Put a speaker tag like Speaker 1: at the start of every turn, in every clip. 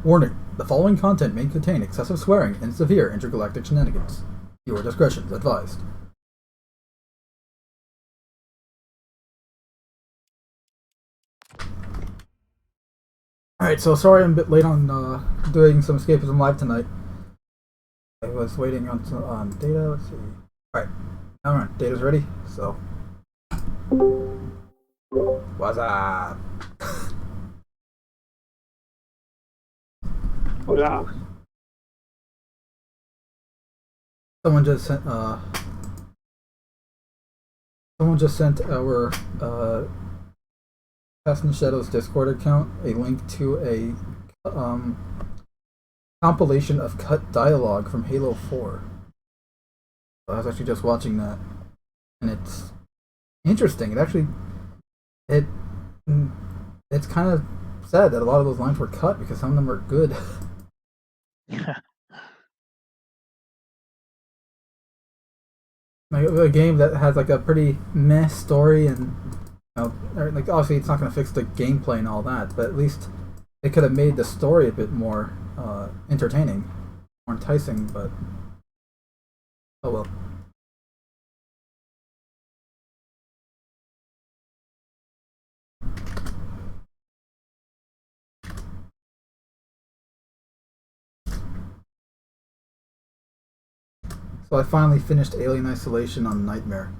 Speaker 1: Warning, the following content may contain excessive swearing and severe intergalactic shenanigans. Your discretion is advised. Alright, so sorry I'm a bit late on doing some Escapism Live tonight. I was waiting on data, let's see. Alright, alright, data's ready, so. What's up?
Speaker 2: Hola.
Speaker 1: Someone just sent our Past in the Shadows Discord account a link to a compilation of cut dialogue from Halo 4. I was actually just watching that, and it's interesting. It's kind of sad that a lot of those lines were cut because some of them are good. Like a game that has like a pretty meh story, and like obviously it's not going to fix the gameplay and all that, but at least it could have made the story a bit more entertaining, more enticing. But oh well. So I finally finished Alien Isolation on Nightmare.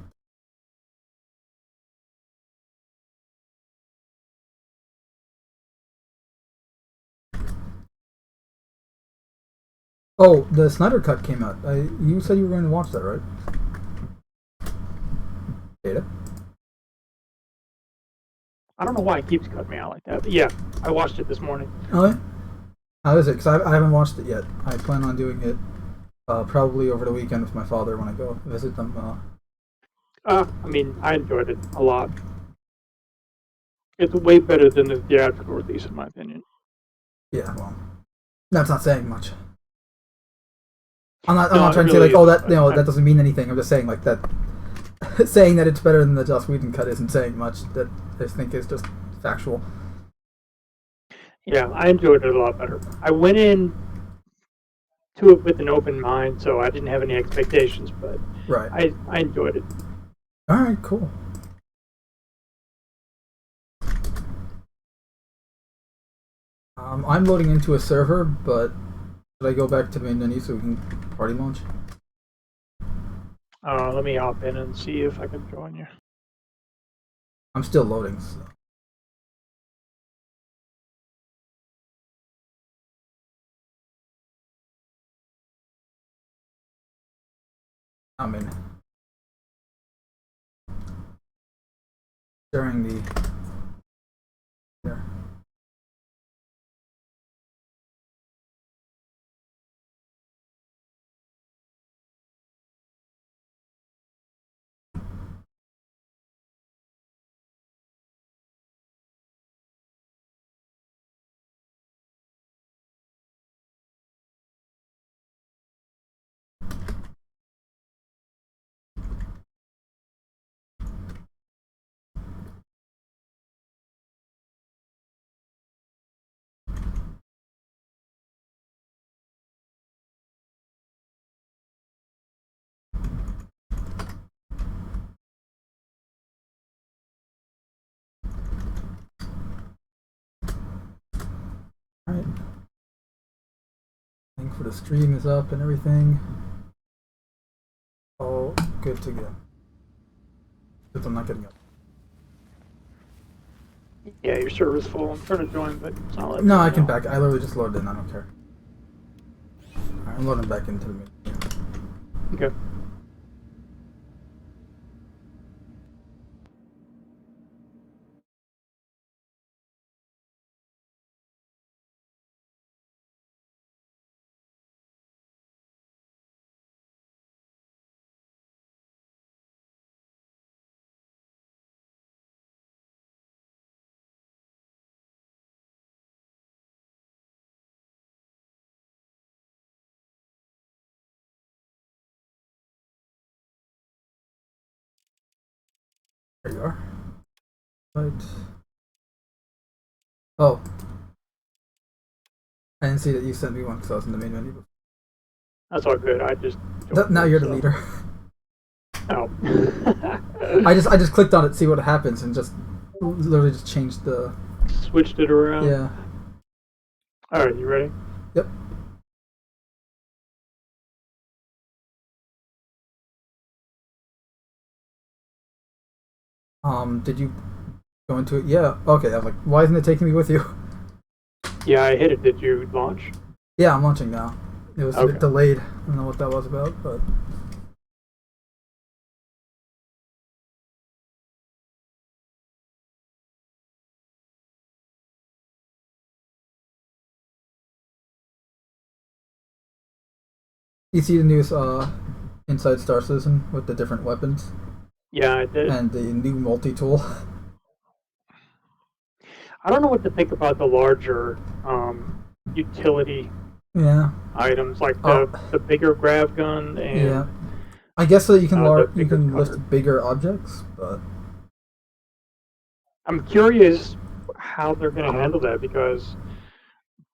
Speaker 1: Oh, the Snyder Cut came out. You said you were going to watch that, right? Data?
Speaker 2: I don't know why it keeps cutting me out like that, but yeah, I watched it this morning.
Speaker 1: Oh, yeah? How is it? Because I haven't watched it yet. I plan on doing it probably over the weekend with my father when I go visit them.
Speaker 2: I mean, I enjoyed it a lot. It's way better than the theatrical release, in my opinion.
Speaker 1: Yeah, well, that's not saying much. I'm not trying to
Speaker 2: really
Speaker 1: say like, oh, that
Speaker 2: that
Speaker 1: doesn't mean anything. I'm just saying like that. Saying that it's better than the Joss Whedon cut isn't saying much. That I just think is just factual.
Speaker 2: Yeah, I enjoyed it a lot better. I went in to it with an open mind, so I didn't have any expectations, but
Speaker 1: right.
Speaker 2: I enjoyed it.
Speaker 1: All right, cool. I'm loading into a server, but should I go back to Mando so we can party launch?
Speaker 2: Let me hop in and see if I can join you.
Speaker 1: I'm still loading, so. I'm in. During the... There. Alright. Link for the stream is up and everything. All good to go. Because I'm not getting up.
Speaker 2: Yeah, your server's full. I'm trying to join, but it's not letting
Speaker 1: No,
Speaker 2: me
Speaker 1: I can
Speaker 2: know.
Speaker 1: back. I literally just loaded in. I don't care. Alright, I'm loading back into the meeting.
Speaker 2: Okay.
Speaker 1: There you are. Right. Oh. I didn't see that you sent me one because I was in the main menu.
Speaker 2: That's all good. I just
Speaker 1: Now you're the leader.
Speaker 2: Oh.
Speaker 1: I just clicked on it to see what happens and just literally just changed the...
Speaker 2: Switched it around?
Speaker 1: Yeah.
Speaker 2: Alright, you ready?
Speaker 1: Yep. Did you go into it? Yeah. Okay, I was like, why isn't it taking me with you?
Speaker 2: Yeah, I hit it. Did you launch?
Speaker 1: Yeah, I'm launching now. It was
Speaker 2: Okay.
Speaker 1: delayed. I don't know what that was about, but... You see the news inside Star Citizen with the different weapons?
Speaker 2: Yeah, I did.
Speaker 1: And the new multi-tool.
Speaker 2: I don't know what to think about the larger utility items, like the bigger grav gun and...
Speaker 1: Yeah. I guess that you can
Speaker 2: cutter.
Speaker 1: lift bigger objects, but...
Speaker 2: I'm curious how they're going to handle that, because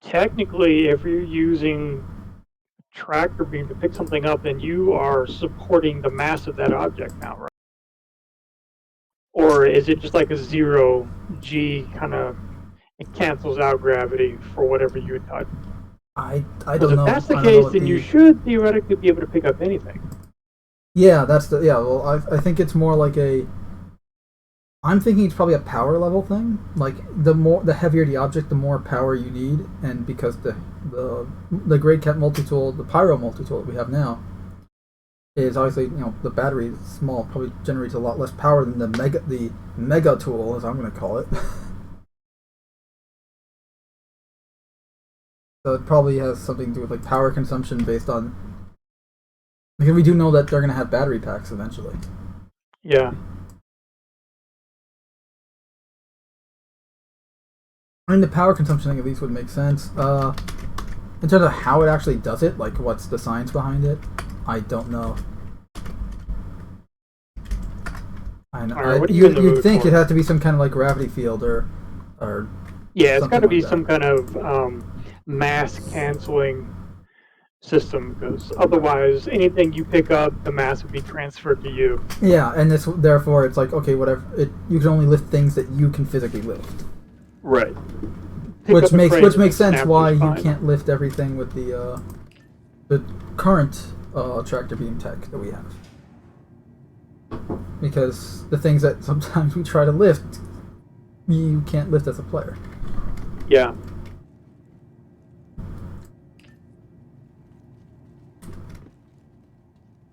Speaker 2: technically if you're using tractor beam to pick something up, then you are supporting the mass of that object now, right? Or is it just like a 0G kind of, it cancels out gravity for whatever you touch?
Speaker 1: I don't know.
Speaker 2: If that's the case, then you should theoretically be able to pick up anything.
Speaker 1: Yeah, well, I think it's more like a... I'm thinking it's probably a power level thing. Like, the heavier the object, the more power you need, and because the Great Cat multi-tool, the Pyro multi-tool that we have now, is obviously, the battery is small, probably generates a lot less power than the mega tool, as I'm going to call it. So it probably has something to do with like power consumption based on... Because we do know that they're going to have battery packs eventually.
Speaker 2: Yeah.
Speaker 1: I mean, the power consumption thing at least would make sense. In terms of how it actually does it, like what's the science behind it, I don't know. I know.
Speaker 2: Right,
Speaker 1: you'd think it had to be some kind of like gravity field or
Speaker 2: yeah, it's got to be
Speaker 1: like
Speaker 2: some kind of mass canceling system, because otherwise anything you pick up, the mass would be transferred to you.
Speaker 1: Yeah, and therefore it's like, okay, whatever. You can only lift things that you can physically lift.
Speaker 2: Right.
Speaker 1: Which makes sense why you can't lift everything with the current tractor beam tech that we have. Because the things that sometimes we try to lift, you can't lift as a player.
Speaker 2: Yeah.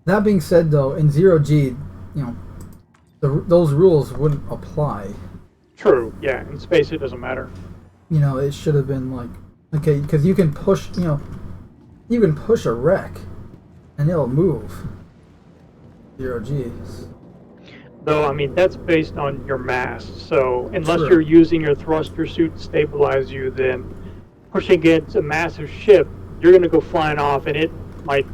Speaker 1: That being said, though, in 0G, those rules wouldn't apply.
Speaker 2: True. Yeah. In space, it doesn't matter.
Speaker 1: It should have been like, okay, because you can push, you can push a wreck, and it'll move. 0G.
Speaker 2: Though, I mean, that's based on your mass. So unless you're using your thruster suit to stabilize you, then pushing against a massive ship, you're going to go flying off, and it might,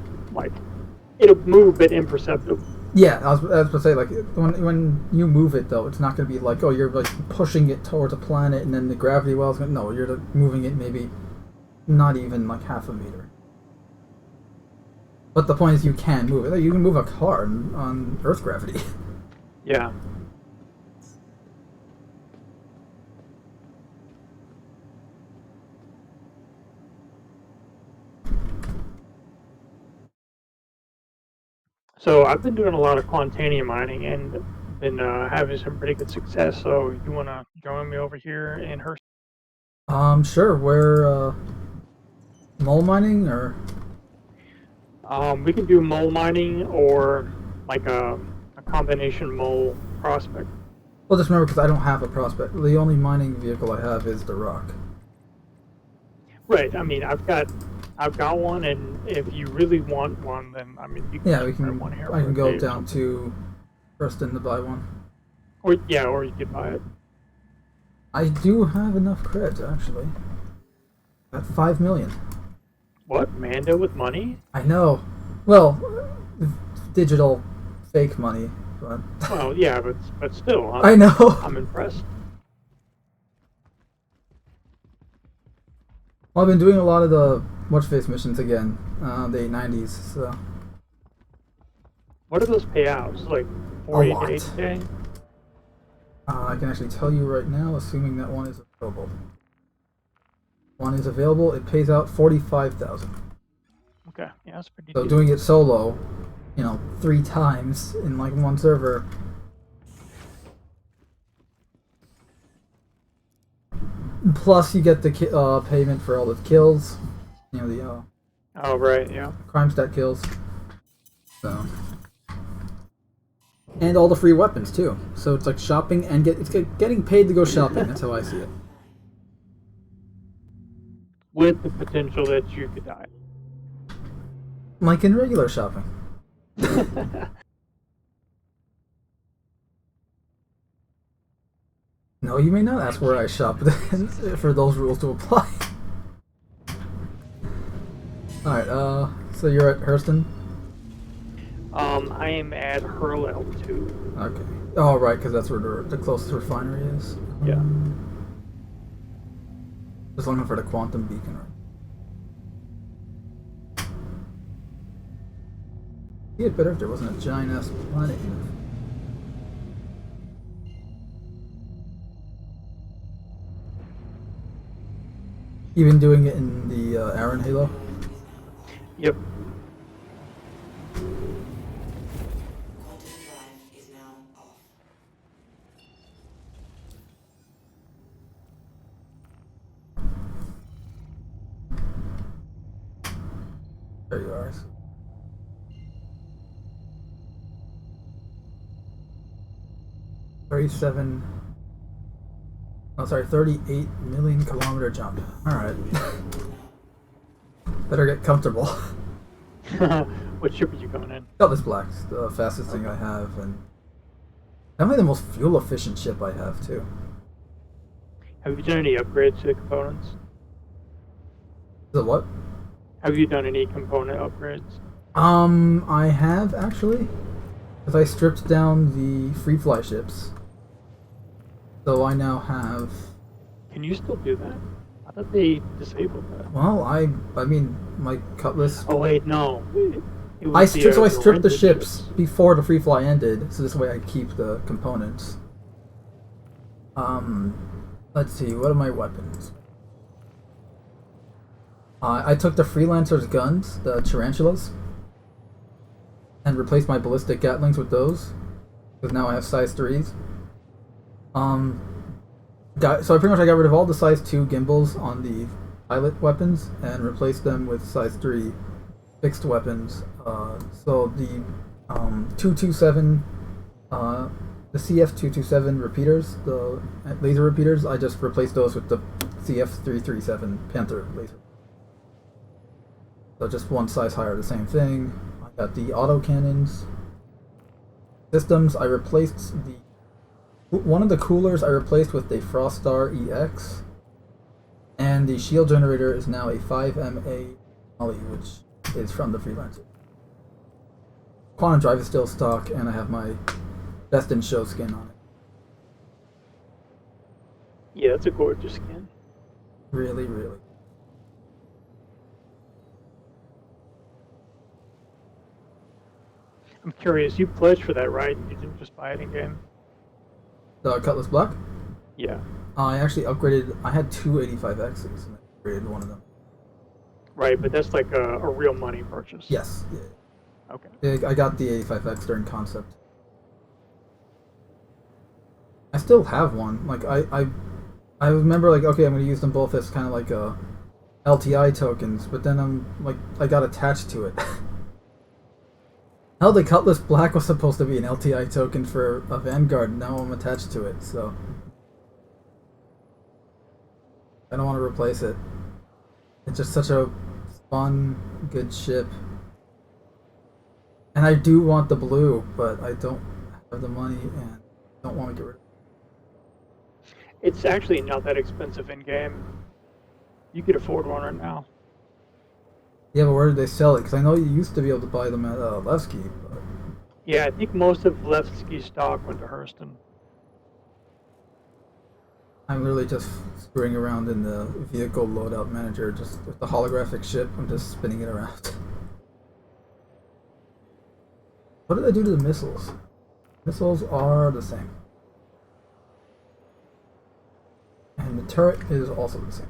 Speaker 2: it'll move, but imperceptible.
Speaker 1: Yeah, I was going to say, like, when you move it, though, it's not going to be like, oh, you're, like, pushing it towards a planet, and then the gravity well's going to... No, you're moving it maybe not even, like, half a meter. But the point is you can move it. Like, you can move a car on Earth gravity.
Speaker 2: Yeah. So I've been doing a lot of quantanium mining and been having some pretty good success. So you want to join me over here in her?
Speaker 1: Sure. We're mole mining, or
Speaker 2: we can do mole mining or like a combination mole prospect.
Speaker 1: well, just remember, because I don't have a prospect. The only mining vehicle I have is the rock.
Speaker 2: Right. I mean, I've got one, and if you really want one, then I mean, you can
Speaker 1: we can.
Speaker 2: one here.
Speaker 1: I can go down to Preston to buy one.
Speaker 2: Or you could buy it.
Speaker 1: I do have enough credits, actually. At 5 million.
Speaker 2: What? Mando with money?
Speaker 1: I know. Well, digital fake money, but...
Speaker 2: Well, yeah, but still.
Speaker 1: I know.
Speaker 2: I'm impressed.
Speaker 1: Well, I've been doing a lot of the watch-face missions again, the 890s, so...
Speaker 2: What are those payouts? Like
Speaker 1: A
Speaker 2: 40
Speaker 1: lot.
Speaker 2: to 80K?
Speaker 1: I can actually tell you right now, assuming that one is available. One is available, it pays out 45,000.
Speaker 2: Okay, yeah, that's pretty
Speaker 1: So
Speaker 2: decent.
Speaker 1: doing it solo, 3 times in like one server. Plus you get the payment for all the kills, the
Speaker 2: Oh, right, yeah.
Speaker 1: crime stat kills. So... And all the free weapons too. So it's like shopping and it's getting paid to go shopping. That's how I see it.
Speaker 2: With the potential that you could die.
Speaker 1: Like in regular shopping. No, you may not ask where I shop for those rules to apply. Alright, so you're at Hurston?
Speaker 2: I am at Hurl L2.
Speaker 1: Okay. Oh, right, because that's where the closest refinery is.
Speaker 2: Yeah.
Speaker 1: Just looking for the quantum beacon, right? It'd be better if there wasn't a giant-ass planet. You been doing it in the Aaron Halo?
Speaker 2: Yep.
Speaker 1: There you are. 38 million kilometer jump. Alright. Better get comfortable.
Speaker 2: What ship are you going in?
Speaker 1: Cutlass Black's the fastest thing I have, and definitely the most fuel efficient ship I have too.
Speaker 2: Have you done any upgrades to the components?
Speaker 1: The what?
Speaker 2: Have you done any component upgrades?
Speaker 1: I have actually, because I stripped down the free fly ships, so I now have.
Speaker 2: Can you still do that? I thought they disabled that.
Speaker 1: Well, I mean, my Cutlass.
Speaker 2: Oh wait, no.
Speaker 1: I stripped the
Speaker 2: rented
Speaker 1: ships before the free fly ended, so this way I keep the components. Let's see, what are my weapons? I took the Freelancer's guns, the Tarantulas, and replaced my ballistic Gatlings with those, because now I have size 3s. So I got rid of all the size 2 gimbals on the pilot weapons and replaced them with size 3 fixed weapons. So the 227, the CF227 repeaters, the laser repeaters, I just replaced those with the CF337 Panther laser. So just one size higher, the same thing. I got the autocannons systems. I replaced one of the coolers I replaced with a Froststar EX, and the shield generator is now a 5MA Molly, which is from the Freelancer. Quantum Drive is still stock, and I have my Best in Show skin on it.
Speaker 2: Yeah, that's a gorgeous skin.
Speaker 1: Really, really.
Speaker 2: I'm curious, you pledged for that, right? You didn't just buy it in game?
Speaker 1: The Cutlass Black?
Speaker 2: Yeah.
Speaker 1: I actually upgraded. I had two 85Xs, and I upgraded one of them.
Speaker 2: Right, but that's like a real money purchase.
Speaker 1: Yes. Yeah.
Speaker 2: Okay.
Speaker 1: I got the 85X during concept. I still have one. Like I remember, like, okay, I'm gonna use them both as kind of like LTI tokens, but then I got attached to it. Hell, the Cutlass Black was supposed to be an LTI token for a Vanguard, and now I'm attached to it, so I don't want to replace it. It's just such a fun, good ship. And I do want the blue, but I don't have the money and don't want to get rid of it.
Speaker 2: It's actually not that expensive in game. You could afford one right now.
Speaker 1: Yeah, but where did they sell it? Because I know you used to be able to buy them at Levski. But...
Speaker 2: Yeah, I think most of Levski stock went to Hurston.
Speaker 1: I'm literally just screwing around in the vehicle loadout manager, just with the holographic ship. I'm just spinning it around. What did I do to the missiles? Missiles are the same. And the turret is also the same.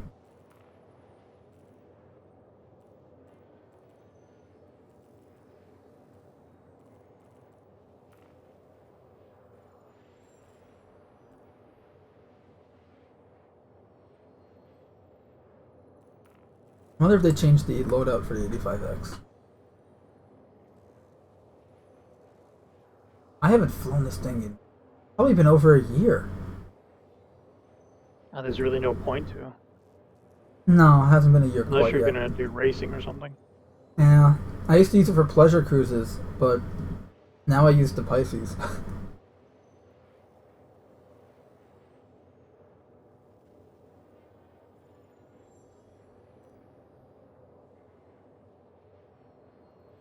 Speaker 1: I wonder if they changed the loadout for the 85X. I haven't flown this thing in probably been over a year.
Speaker 2: Oh, there's really no point to.
Speaker 1: No, it hasn't been a year
Speaker 2: Unless
Speaker 1: quite
Speaker 2: you're
Speaker 1: yet.
Speaker 2: gonna do racing or something.
Speaker 1: Yeah, I used to use it for pleasure cruises, but now I use the Pisces.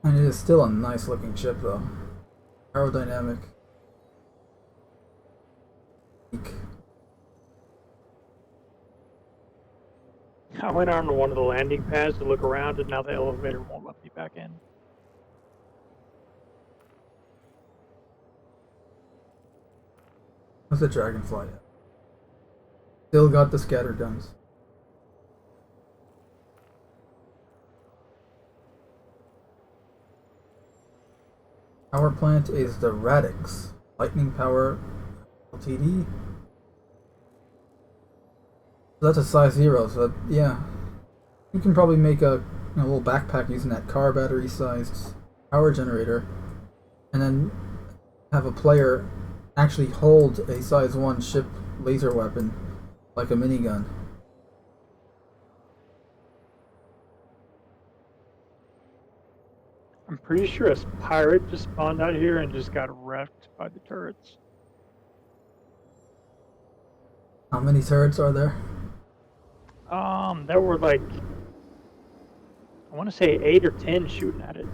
Speaker 1: And it is still a nice looking ship though. Aerodynamic.
Speaker 2: I went on to one of the landing pads to look around, and now the elevator won't let me back in.
Speaker 1: What's the Dragonfly at? Still got the scatter guns. Power plant is the Radix. Lightning power LTD. So that's a size 0, so that, yeah. You can probably make a little backpack using that car battery sized power generator, and then have a player actually hold a size 1 ship laser weapon like a minigun.
Speaker 2: I'm pretty sure a pirate just spawned out here and just got wrecked by the turrets.
Speaker 1: How many turrets are there?
Speaker 2: There were like, I want to say 8 or 10 shooting at it.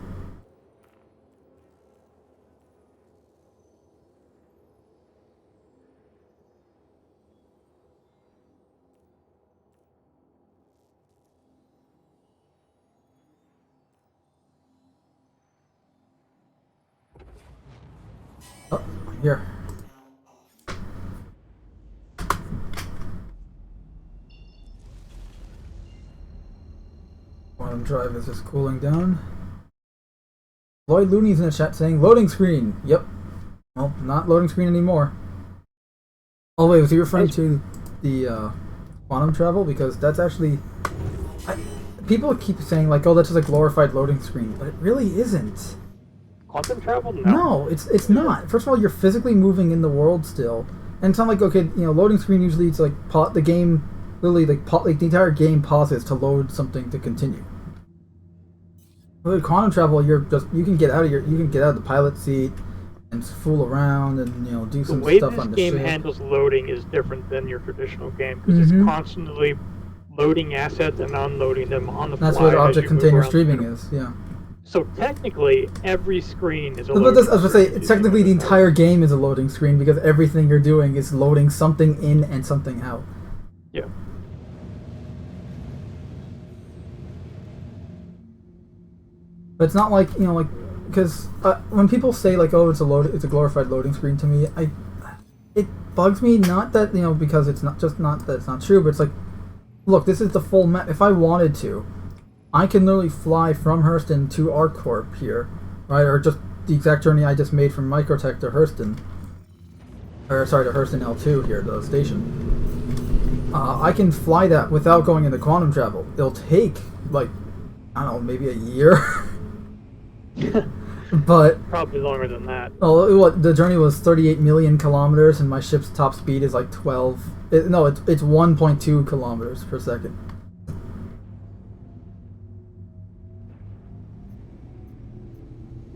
Speaker 1: Oh, here. Quantum drive is just cooling down. Lloyd Looney's in the chat saying loading screen. Yep. Well, not loading screen anymore. Oh wait, was he referring to the quantum travel? Because that's actually people keep saying like, oh, that's just a glorified loading screen, but it really isn't.
Speaker 2: Quantum travel?
Speaker 1: No, it's not. First of all, you're physically moving in the world still, and it's not like, okay, loading screen usually it's like the game literally like the entire game pauses to load something to continue. With quantum travel, you can get out of the pilot seat and fool around and do some stuff on the ship.
Speaker 2: The way this game handles loading is different than your traditional game because it's constantly loading assets and unloading them on the fly.
Speaker 1: That's what object container streaming is, yeah.
Speaker 2: So technically, every screen is a loading screen.
Speaker 1: I was going to say, technically the entire game is a loading screen because everything you're doing is loading something in and something out.
Speaker 2: Yeah.
Speaker 1: But it's not like, because when people say like, oh, it's a glorified loading screen to me, it bugs me, not that, because it's not that it's not true, but it's like, look, this is the full map. If I wanted to, I can literally fly from Hurston to ArcCorp here, right? Or just the exact journey I just made from Microtech to Hurston. To Hurston L2 here, the station. I can fly that without going into quantum travel. It'll take, like, I don't know, maybe a year. But
Speaker 2: probably longer than that.
Speaker 1: Oh, the journey was 38 million kilometers, and my ship's top speed is like 12. It's 1.2 kilometers per second.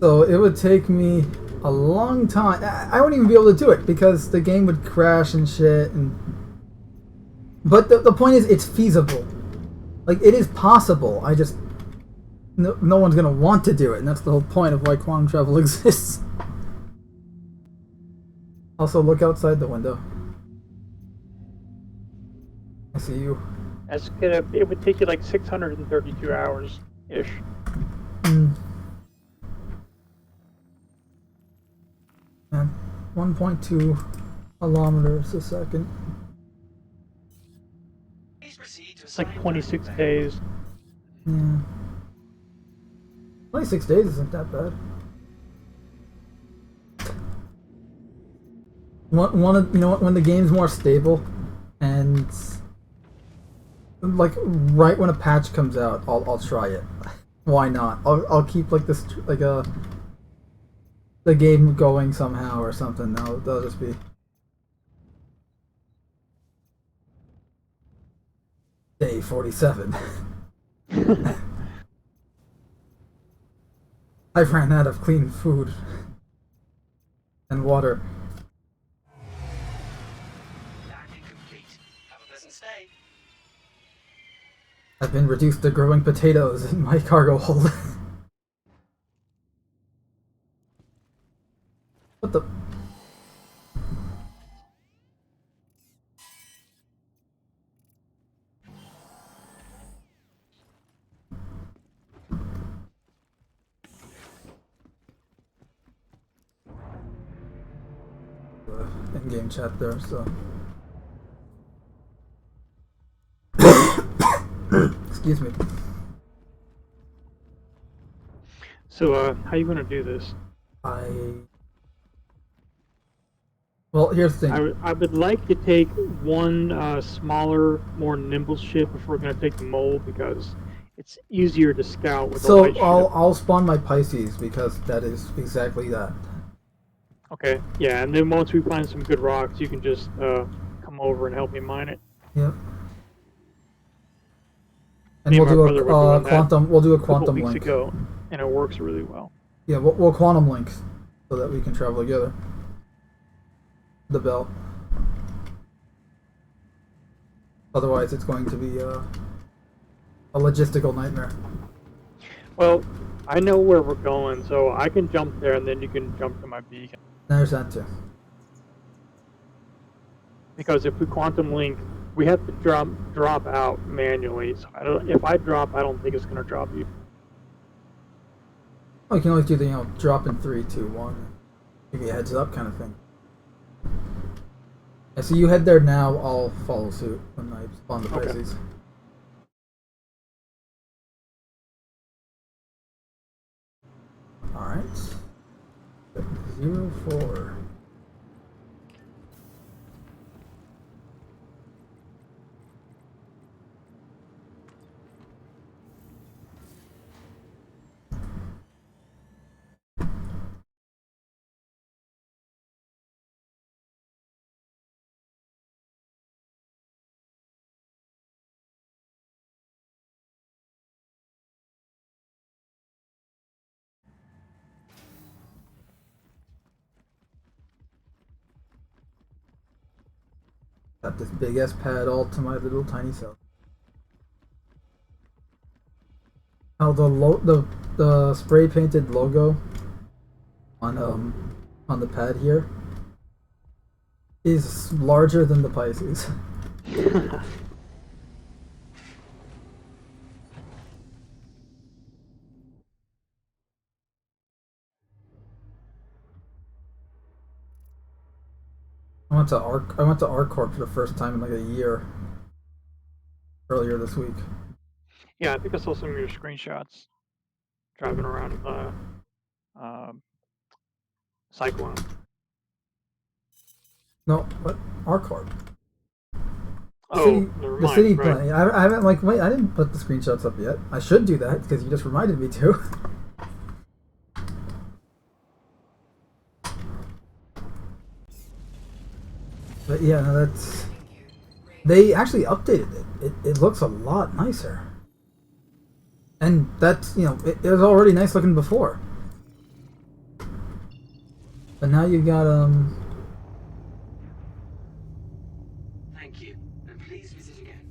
Speaker 1: So it would take me a long time. I wouldn't even be able to do it because the game would crash and shit. But the point is, it's feasible. Like, it is possible. I just... No one's gonna want to do it, and that's the whole point of why quantum travel exists. Also, look outside the window. see you.
Speaker 2: It would take you like 632 hours ish.
Speaker 1: And 1.2 kilometers a second.
Speaker 2: It's like 26 days.
Speaker 1: Yeah. 26 days isn't that bad. When the game's more stable, and like right when a patch comes out, I'll try it. Why not? I'll keep like this the game going somehow or something. That'll just be day 47. I've ran out of clean food and water. I've been reduced to growing potatoes in my cargo hold. What the? In-game chat there, so. Excuse me.
Speaker 2: So, how you gonna do this?
Speaker 1: Well, here's the thing.
Speaker 2: I would like to take one smaller, more nimble ship if we're gonna take the mole, because it's easier to scout with a light ship.
Speaker 1: So I'll spawn my Pisces, because that is exactly that.
Speaker 2: Okay, yeah, and then once we find some good rocks, you can just come over and help me mine it.
Speaker 1: Yep. And we'll do a quantum. We'll do a quantum link.
Speaker 2: Ago, and it works really well.
Speaker 1: Yeah, we'll quantum link so that we can travel together. The belt. Otherwise, it's going to be a logistical nightmare.
Speaker 2: Well, I know where we're going, so I can jump there, and then you can jump to my beacon.
Speaker 1: There's that too.
Speaker 2: Because if we quantum link, we have to drop out manually. So if I drop, I don't think it's going to drop you.
Speaker 1: Oh, you can always do the drop in 3, 2, 1, give you a heads up kind of thing. Yeah, so you head there now. I'll follow suit when I spawn the Pisces. Okay. All right. 04. Got this big ass pad all to my little tiny self. How the spray painted logo on the pad here is larger than the Pisces. I went to ArcCorp for the first time in like a year earlier this week.
Speaker 2: Yeah, I think I saw some of your screenshots driving around Cyclone.
Speaker 1: No, what? ArcCorp.
Speaker 2: Oh,
Speaker 1: the city plan. I haven't wait. I didn't put the screenshots up yet. I should do that because you just reminded me to. But yeah, no, that's. They actually updated it. It looks a lot nicer. And that's, it was already nice looking before. But now you got
Speaker 3: Thank you, and please visit again.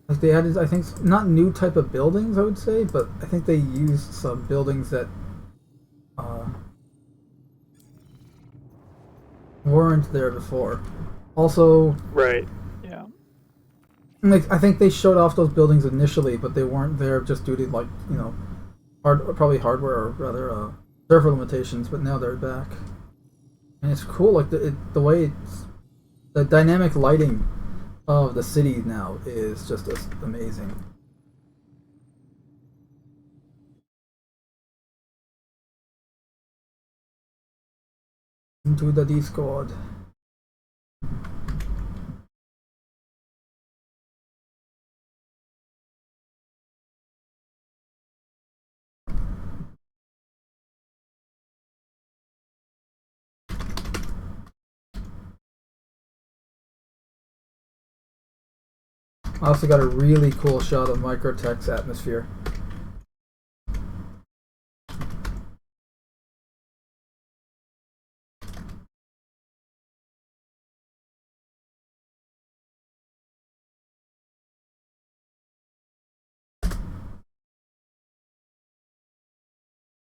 Speaker 1: Like they added, I think, not new type of buildings, I would say, but I think they used some buildings that weren't there before. Also,
Speaker 2: right, yeah.
Speaker 1: Like, I think they showed off those buildings initially, but they weren't there just due to, like, you know, probably hardware, or rather server limitations. But now they're back, and it's cool. Like the way the dynamic lighting of the city now is just amazing. Into the Discord. I also got a really cool shot of Microtech's atmosphere.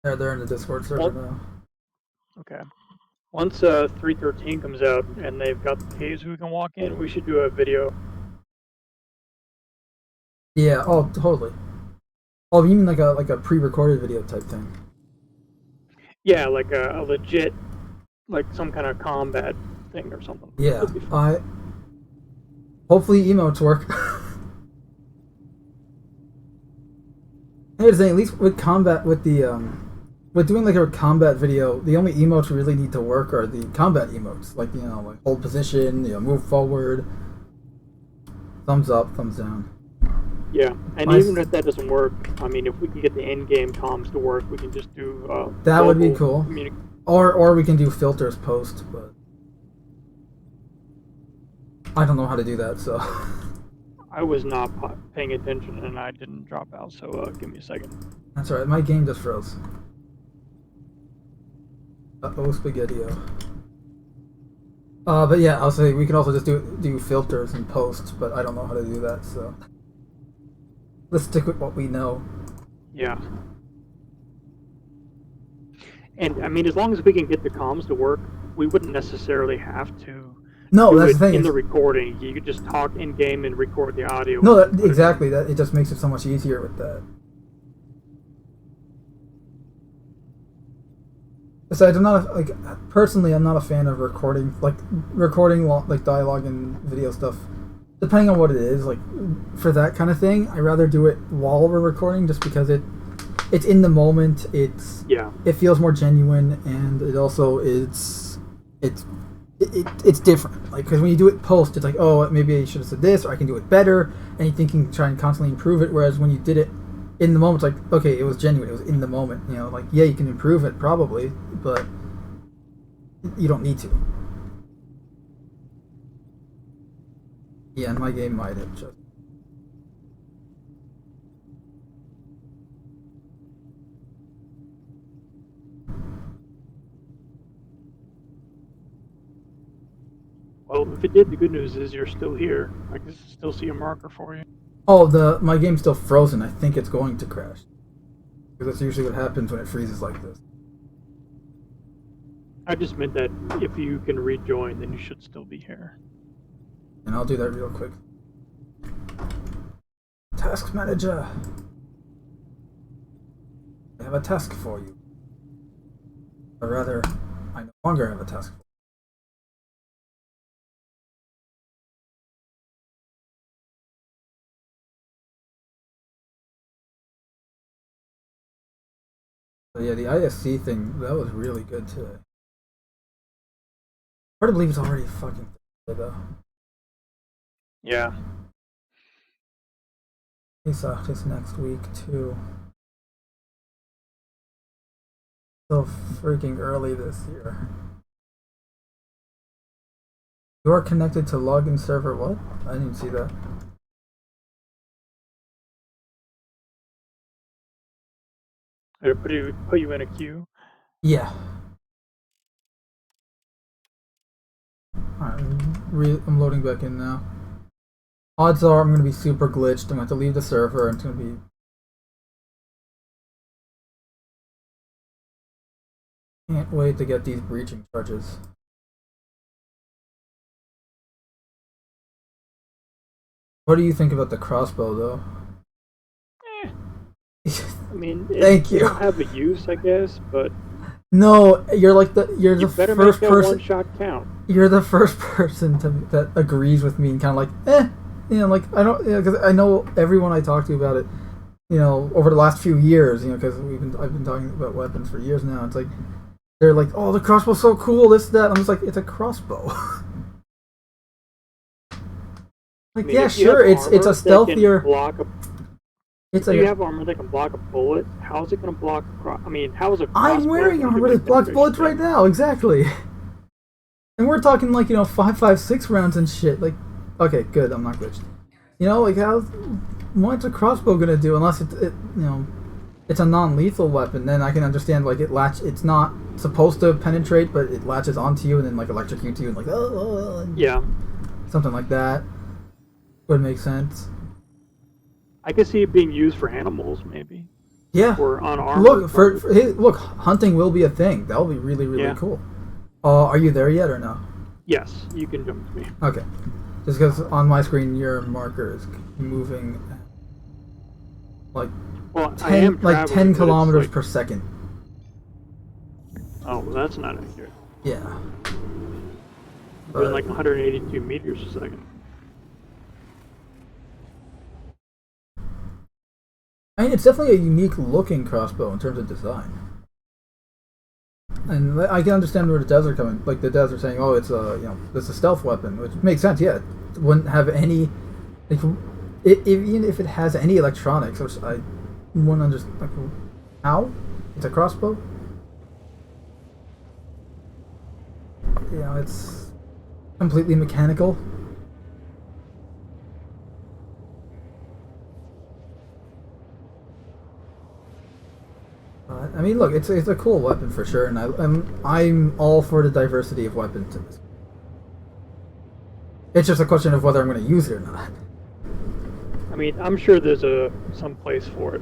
Speaker 1: They're in the Discord server now.
Speaker 2: Okay. Once 313 comes out and they've got the caves we can walk in, we should do a video.
Speaker 1: Yeah. Oh, totally. Oh, you mean like a pre-recorded video type thing?
Speaker 2: Yeah, like a legit, like some kind of combat thing or something.
Speaker 1: Yeah. Hopefully emotes work. Here's the thing, at least with combat, with doing like a combat video, the only emotes we really need to work are the combat emotes, like, you know, like hold position, you know, move forward, thumbs up, thumbs down.
Speaker 2: Yeah, and even if that doesn't work, I mean, if we can get the in-game comms to work, we can just do.
Speaker 1: That would be cool. Or we can do filters post, but I don't know how to do that, so.
Speaker 2: I was not paying attention and I didn't drop out, so give me a second.
Speaker 1: That's alright, my game just froze. Uh-oh, spaghetti-o. But yeah, I'll say we can also just do filters and post, but I don't know how to do that, so. Let's stick with what we know.
Speaker 2: Yeah. And I mean, as long as we can get the comms to work, we wouldn't necessarily have to.
Speaker 1: No, that's the thing.
Speaker 2: In the recording, you could just talk in game and record the audio.
Speaker 1: No, exactly. That it just makes it so much easier with that. Besides, I'm not like personally, I'm not a fan of recording like dialogue and video stuff. Depending on what it is, like for that kind of thing, I rather do it while we're recording, just because it's in the moment. It feels more genuine, and it also it's different. Like, because when you do it post, it's like, oh, maybe I should have said this, or I can do it better, and you think you can try and constantly improve it. Whereas when you did it in the moment, it's like, okay, it was genuine, it was in the moment. You know, like, yeah, you can improve it probably, but you don't need to. Yeah, and my game might have just.
Speaker 2: Well, if it did, the good news is you're still here. I can still see a marker for you.
Speaker 1: Oh, my game's still frozen. I think it's going to crash. Because that's usually what happens when it freezes like this.
Speaker 2: I just meant that if you can rejoin, then you should still be here.
Speaker 1: And I'll do that real quick. Task manager. I have a task for you. Or rather, I no longer have a task for you. But yeah, the ISC thing, that was really good too. Hard to believe it's already fucking though.
Speaker 2: Yeah.
Speaker 1: Pesach is next week too. So freaking early this year. You are connected to login server. What? I didn't see that.
Speaker 2: Did it put you in a queue?
Speaker 1: Yeah. Alright, I'm loading back in now. Odds are I'm going to be super glitched. I'm going to have to leave the server. It's going to be... Can't wait to get these breaching charges. What do you think about the crossbow, though?
Speaker 2: I mean,
Speaker 1: Thank you.
Speaker 2: It'll have a use, I guess, but
Speaker 1: no, you're the
Speaker 2: better
Speaker 1: first
Speaker 2: make that
Speaker 1: person.
Speaker 2: one shot count.
Speaker 1: You're the first person that agrees with me and kind of like, like I don't, because I know everyone I talk to about it, over the last few years, because I've been talking about weapons for years now. It's like they're like, oh, the crossbow's so cool, this that. I'm just like, it's a crossbow. Like, yeah, sure, it's a stealthier.
Speaker 2: If you have armor that can block a bullet, how is it going to block how is a crossbow?
Speaker 1: I'm wearing armor that blocks bullets right now, exactly. And we're talking like, 5.56 rounds and shit. Like, okay, good, I'm not glitched. Like what's a crossbow gonna do unless it's a non-lethal weapon? Then I can understand like it's not supposed to penetrate, but it latches onto you and then like electrocutes you and like
Speaker 2: yeah,
Speaker 1: something like that would make sense.
Speaker 2: I could see it being used for animals, maybe.
Speaker 1: Yeah.
Speaker 2: Or on armor.
Speaker 1: Look, hunting will be a thing. That'll be really, really cool. Are you there yet or no?
Speaker 2: Yes, you can jump to me.
Speaker 1: Okay. Just because on my screen your marker is moving like 10 kilometers per second.
Speaker 2: Oh, well, that's not accurate.
Speaker 1: Yeah.
Speaker 2: Doing like 182 meters a second.
Speaker 1: I mean, it's definitely a unique looking crossbow in terms of design. And I can understand where the devs are coming. Like the devs are saying, "Oh, it's it's a stealth weapon," which makes sense. Yeah, it wouldn't have any, even if it has any electronics, which I wouldn't understand. Like, how? It's a crossbow. It's completely mechanical. I mean, look, it's a cool weapon for sure, and I'm all for the diversity of weapons in this. It's just a question of whether I'm going to use it or not.
Speaker 2: I mean, I'm sure there's some place for it.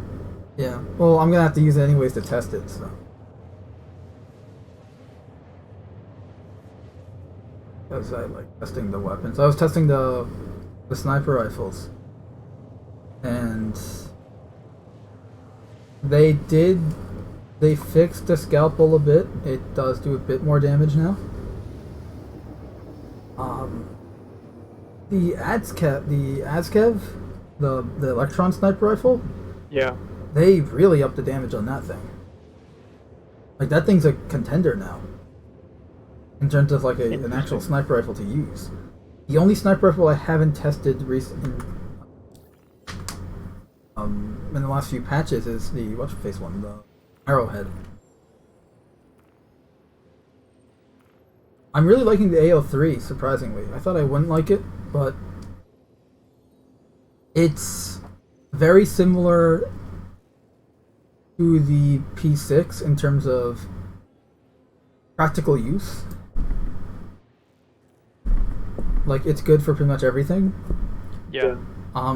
Speaker 1: Yeah. Well, I'm going to have to use it anyways to test it, so. Because I like testing the weapons. I was testing the sniper rifles, and they fixed the scalpel a bit. It does do a bit more damage now. The ASKEV, the electron sniper rifle.
Speaker 2: Yeah.
Speaker 1: They really upped the damage on that thing. Like that thing's a contender now. In terms of like an actual sniper rifle to use. The only sniper rifle I haven't tested recently in the last few patches is the what's-your-face one, the Arrowhead. I'm really liking the AO3, surprisingly. I thought I wouldn't like it, but it's very similar to the P6 in terms of practical use. Like, it's good for pretty much everything.
Speaker 2: Yeah.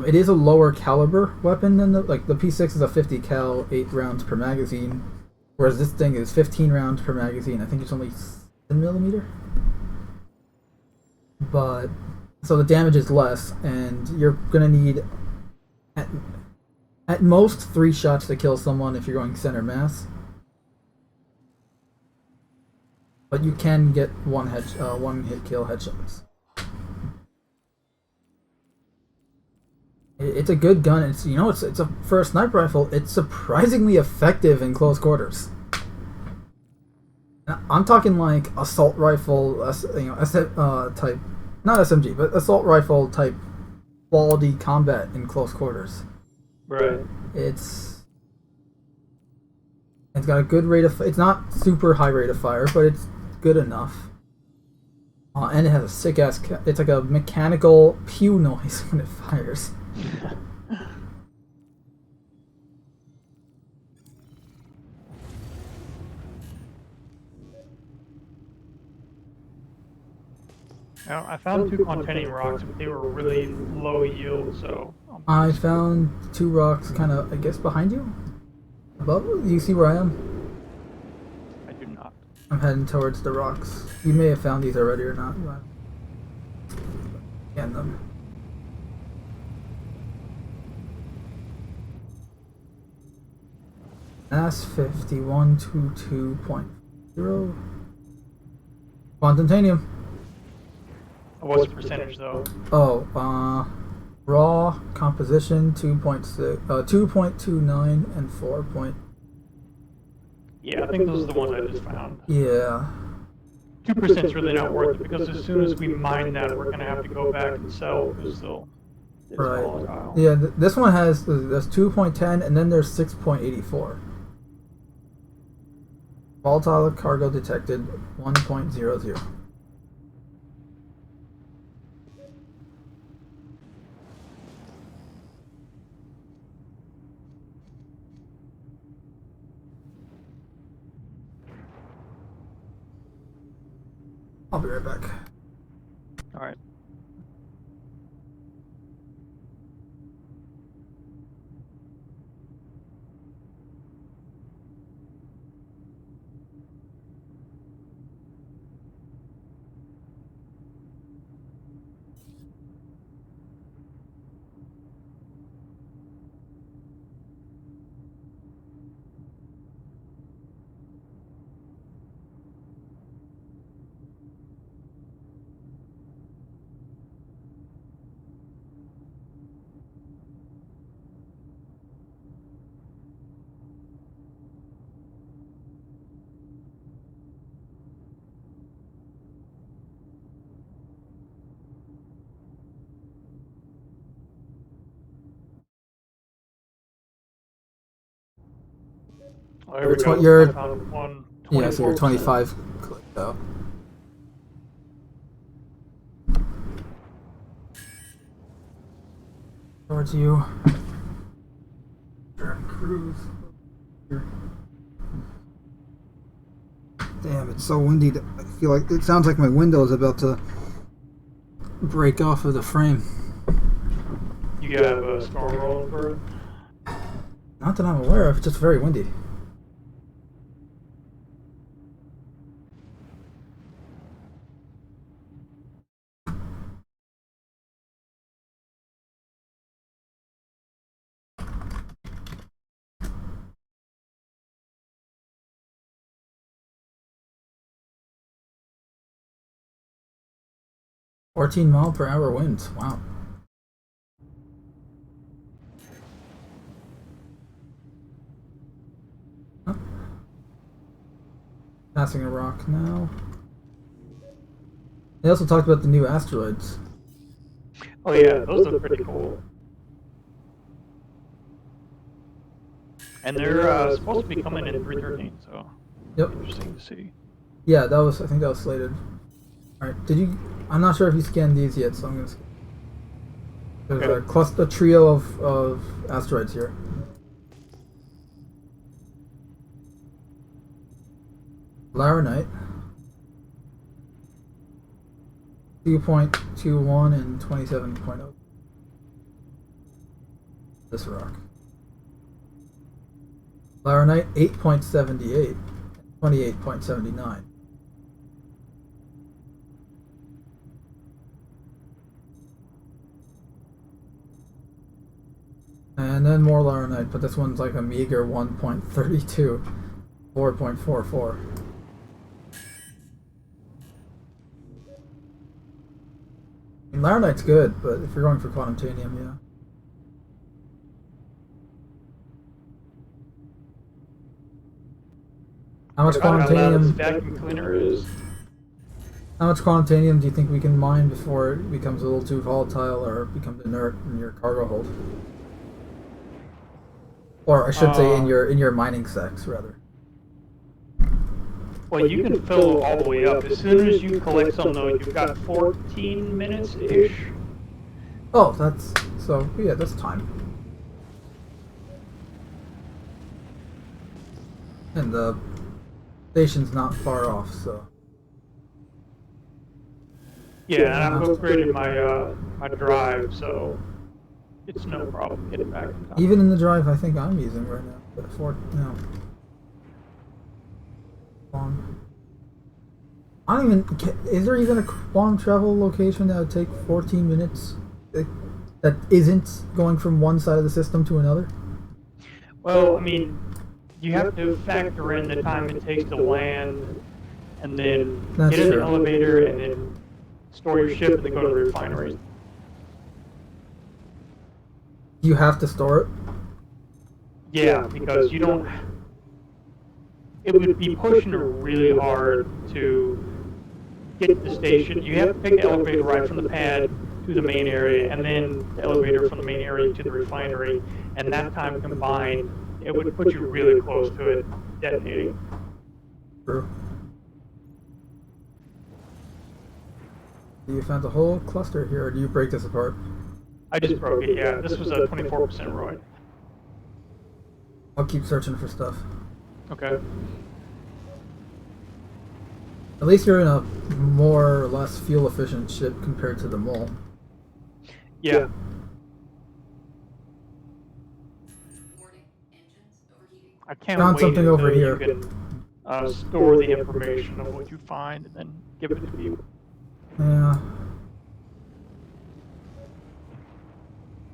Speaker 1: It is a lower caliber weapon than the P6 is a 50 cal, 8 rounds per magazine, whereas this thing is 15 rounds per magazine. I think it's only 7mm. But so the damage is less, and you're gonna need at most 3 shots to kill someone if you're going center mass. But you can get one hit kill headshots. It's a good gun. It's for a sniper rifle. It's surprisingly effective in close quarters. I'm talking like assault rifle, type, not SMG, but assault rifle type quality combat in close quarters.
Speaker 2: Right.
Speaker 1: It's got a good rate of. It's not super high rate of fire, but it's good enough. And it has a sick ass. It's like a mechanical pew noise when it fires.
Speaker 2: I found 2 containing rocks, but they were really low yield, so...
Speaker 1: I found 2 rocks kind of, I guess, behind you? Above? You see where I am?
Speaker 2: I do not.
Speaker 1: I'm heading towards the rocks. You may have found these already or not. But... Getting them. Mass 5122.0. Quantitanium.
Speaker 2: What's the percentage though?
Speaker 1: Oh, raw composition 2.6, 2.29 and 4.
Speaker 2: Yeah, I think those are the ones I just found.
Speaker 1: Yeah.
Speaker 2: 2% is really not worth it because as soon as we mine that, we're gonna have to go back and sell because they'll.
Speaker 1: Right. Yeah, this one has there's 2.10 and then there's 6.84. Volatile cargo detected 1.00. I'll be right back.
Speaker 2: All right. Oh, here we go.
Speaker 1: You're,
Speaker 2: I found one.
Speaker 1: yeah, so you're
Speaker 2: 24%.
Speaker 1: 25 clicked out. Towards you. Cruise. Damn, it's so windy. I feel like it sounds like my window is about to break off of the frame.
Speaker 2: You have a storm rolling for it?
Speaker 1: Not that I'm aware of, it's just very windy. .14 mph winds. Wow. Huh. Passing a rock now. They also talked about the new asteroids.
Speaker 2: Oh yeah, those look pretty cool. And they're supposed to be coming in 313, so
Speaker 1: Yep.
Speaker 2: interesting to see.
Speaker 1: Yeah, that was. I think that was slated. All right. Did you? I'm not sure if you scanned these yet, so I'm gonna. There's a trio of asteroids here. Laranite. 2.21 and 27.0. This rock. Laranite 8.78, 28.79. And then more Laranite, but this one's like a meager 1.32, 4.44. And Laranite's good, but if you're going for quantitanium, yeah. How much quantitanium?
Speaker 2: Vacuum cleaner is.
Speaker 1: How much quantitanium do you think we can mine before it becomes a little too volatile or becomes inert in your cargo hold? Or I should say in your mining secs rather.
Speaker 2: Well, you can fill all the way up. As soon as you collect some, though, you've got 14 minutes-ish.
Speaker 1: Oh, that's... so, yeah, that's time. And the station's not far off, so...
Speaker 2: Yeah, and I've upgraded my my drive, so it's no problem getting back in time.
Speaker 1: Even in the drive I think I'm using right now. But I don't even... Is there even a quantum travel location that would take 14 minutes? That isn't going from one side of the system to another?
Speaker 2: Well, I mean, you have to factor in the time it takes to land, and then
Speaker 1: That's
Speaker 2: get in
Speaker 1: true.
Speaker 2: the elevator, and then store your ship, and then go to the refinery.
Speaker 1: You have to store it.
Speaker 2: Yeah, because you don't. It would be pushing it really hard to get to the station. You have to take the elevator right from the pad to the main area, and then the elevator from the main area to the refinery, and that time combined, it would put you really close to it detonating.
Speaker 1: True. You found a whole cluster here, or do you break this apart?
Speaker 2: I just broke it, yeah. This was a 24% roid.
Speaker 1: I'll keep searching for stuff.
Speaker 2: Okay.
Speaker 1: At least you're in a more or less fuel-efficient ship compared to the mole.
Speaker 2: Yeah.
Speaker 3: Warning, engines overheating.
Speaker 2: I can't
Speaker 1: Found
Speaker 2: wait
Speaker 1: something over
Speaker 2: until
Speaker 1: here.
Speaker 2: you can store the information of what you find and then give it to you.
Speaker 1: Yeah.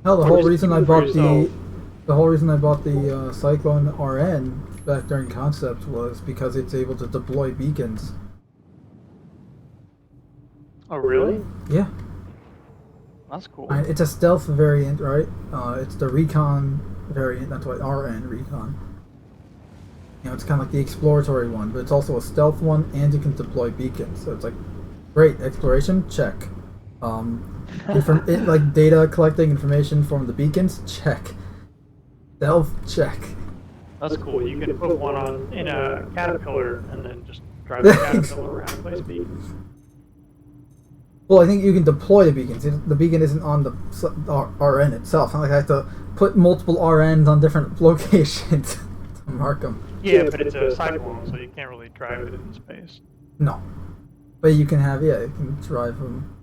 Speaker 1: Hell, the
Speaker 2: Or
Speaker 1: whole
Speaker 2: just
Speaker 1: reason
Speaker 2: keep
Speaker 1: I
Speaker 2: it for
Speaker 1: bought
Speaker 2: yourself.
Speaker 1: the whole reason I bought the Cyclone RN back during concept was because it's able to deploy beacons.
Speaker 2: Oh, really?
Speaker 1: Yeah.
Speaker 2: That's cool.
Speaker 1: It's a stealth variant, right? It's the recon variant. That's why RN recon. You know, it's kind of like the exploratory one, but it's also a stealth one, and you can deploy beacons. So it's like, great exploration, check. Like data collecting information from the beacons, check. Stealth, check.
Speaker 2: That's cool. You can put one on in a caterpillar and then just drive the caterpillar around and place beacons.
Speaker 1: Well, I think you can deploy the beacons. The beacon isn't on the RN itself. It's not like I have to put multiple RNs on different locations to mark them.
Speaker 2: Yeah, but it's a cyclone, so you can't really drive it in space.
Speaker 1: No. But you can have, yeah, you can drive them.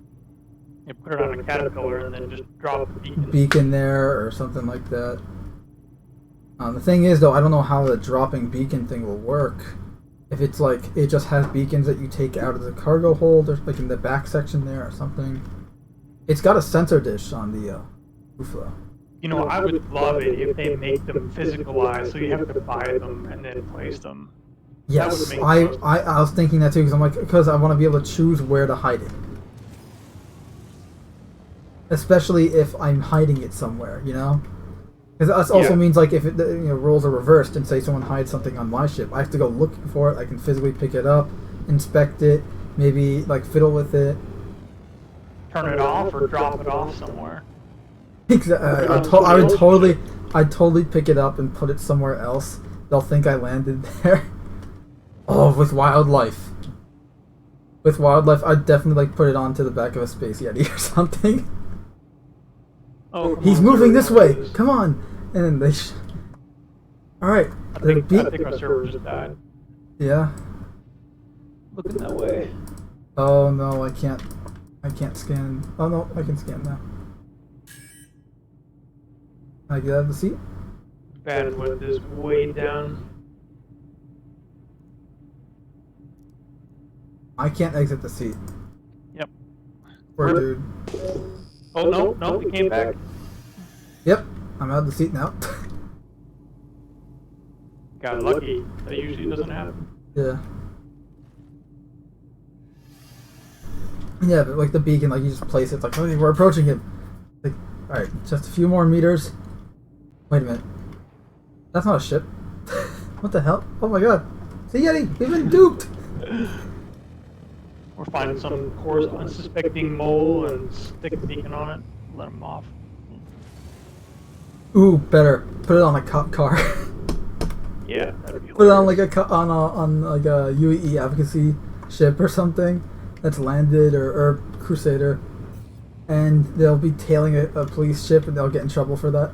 Speaker 2: You put it on a caterpillar and then just drop the beacon.
Speaker 1: Beacon there or something like that. The thing is, though, I don't know how the dropping beacon thing will work. If it's like, it just has beacons that you take out of the cargo hold, or like in the back section there or something. It's got a sensor dish on the roof, though.
Speaker 2: You know, I would love it if they make them physicalized, so you have to buy them and then place them.
Speaker 1: Yes,
Speaker 2: make
Speaker 1: I
Speaker 2: most-
Speaker 1: was thinking that too, because I'm like, because I want to be able to choose where to hide it. Especially if I'm hiding it somewhere, you know? Because that also means, like, if it, roles are reversed and say someone hides something on my ship, I have to go looking for it, I can physically pick it up, inspect it, maybe, like, fiddle with it.
Speaker 2: Turn it off or drop it off somewhere.
Speaker 1: Exactly. I'd totally pick it up and put it somewhere else. They'll think I landed there. Oh, with wildlife. With wildlife, I'd definitely, like, put it onto the back of a Space Yeti or something.
Speaker 2: Oh, come
Speaker 1: He's
Speaker 2: on,
Speaker 1: moving
Speaker 2: server
Speaker 1: this way.
Speaker 2: knows.
Speaker 1: Come on. And then they. All right.
Speaker 2: I think my server just died.
Speaker 1: Yeah.
Speaker 2: Looking that way.
Speaker 1: Oh no, I can't. I can't scan. Oh no, I can scan now. Can I get out of the seat?
Speaker 2: Bandwidth is way down.
Speaker 1: I can't exit the seat.
Speaker 2: Yep.
Speaker 1: Poor dude.
Speaker 2: Oh no, we came back.
Speaker 1: Yep. I'm out of the seat now.
Speaker 2: Got lucky. That usually doesn't happen.
Speaker 1: Yeah. Yeah, but like the beacon, like you just place it. It's like, oh, we're approaching him. Like, all right, just a few more meters. Wait a minute. That's not a ship. What the hell? Oh my god. See, Yeti, we've been duped.
Speaker 2: We're finding some unsuspecting mole and stick the beacon on it. Let him off.
Speaker 1: Ooh, better put it on a cop car.
Speaker 2: Yeah, that'd be
Speaker 1: Put it on
Speaker 2: hilarious.
Speaker 1: like on like a UAE advocacy ship or something that's landed, or Crusader, and they'll be tailing a police ship and they'll get in trouble for that.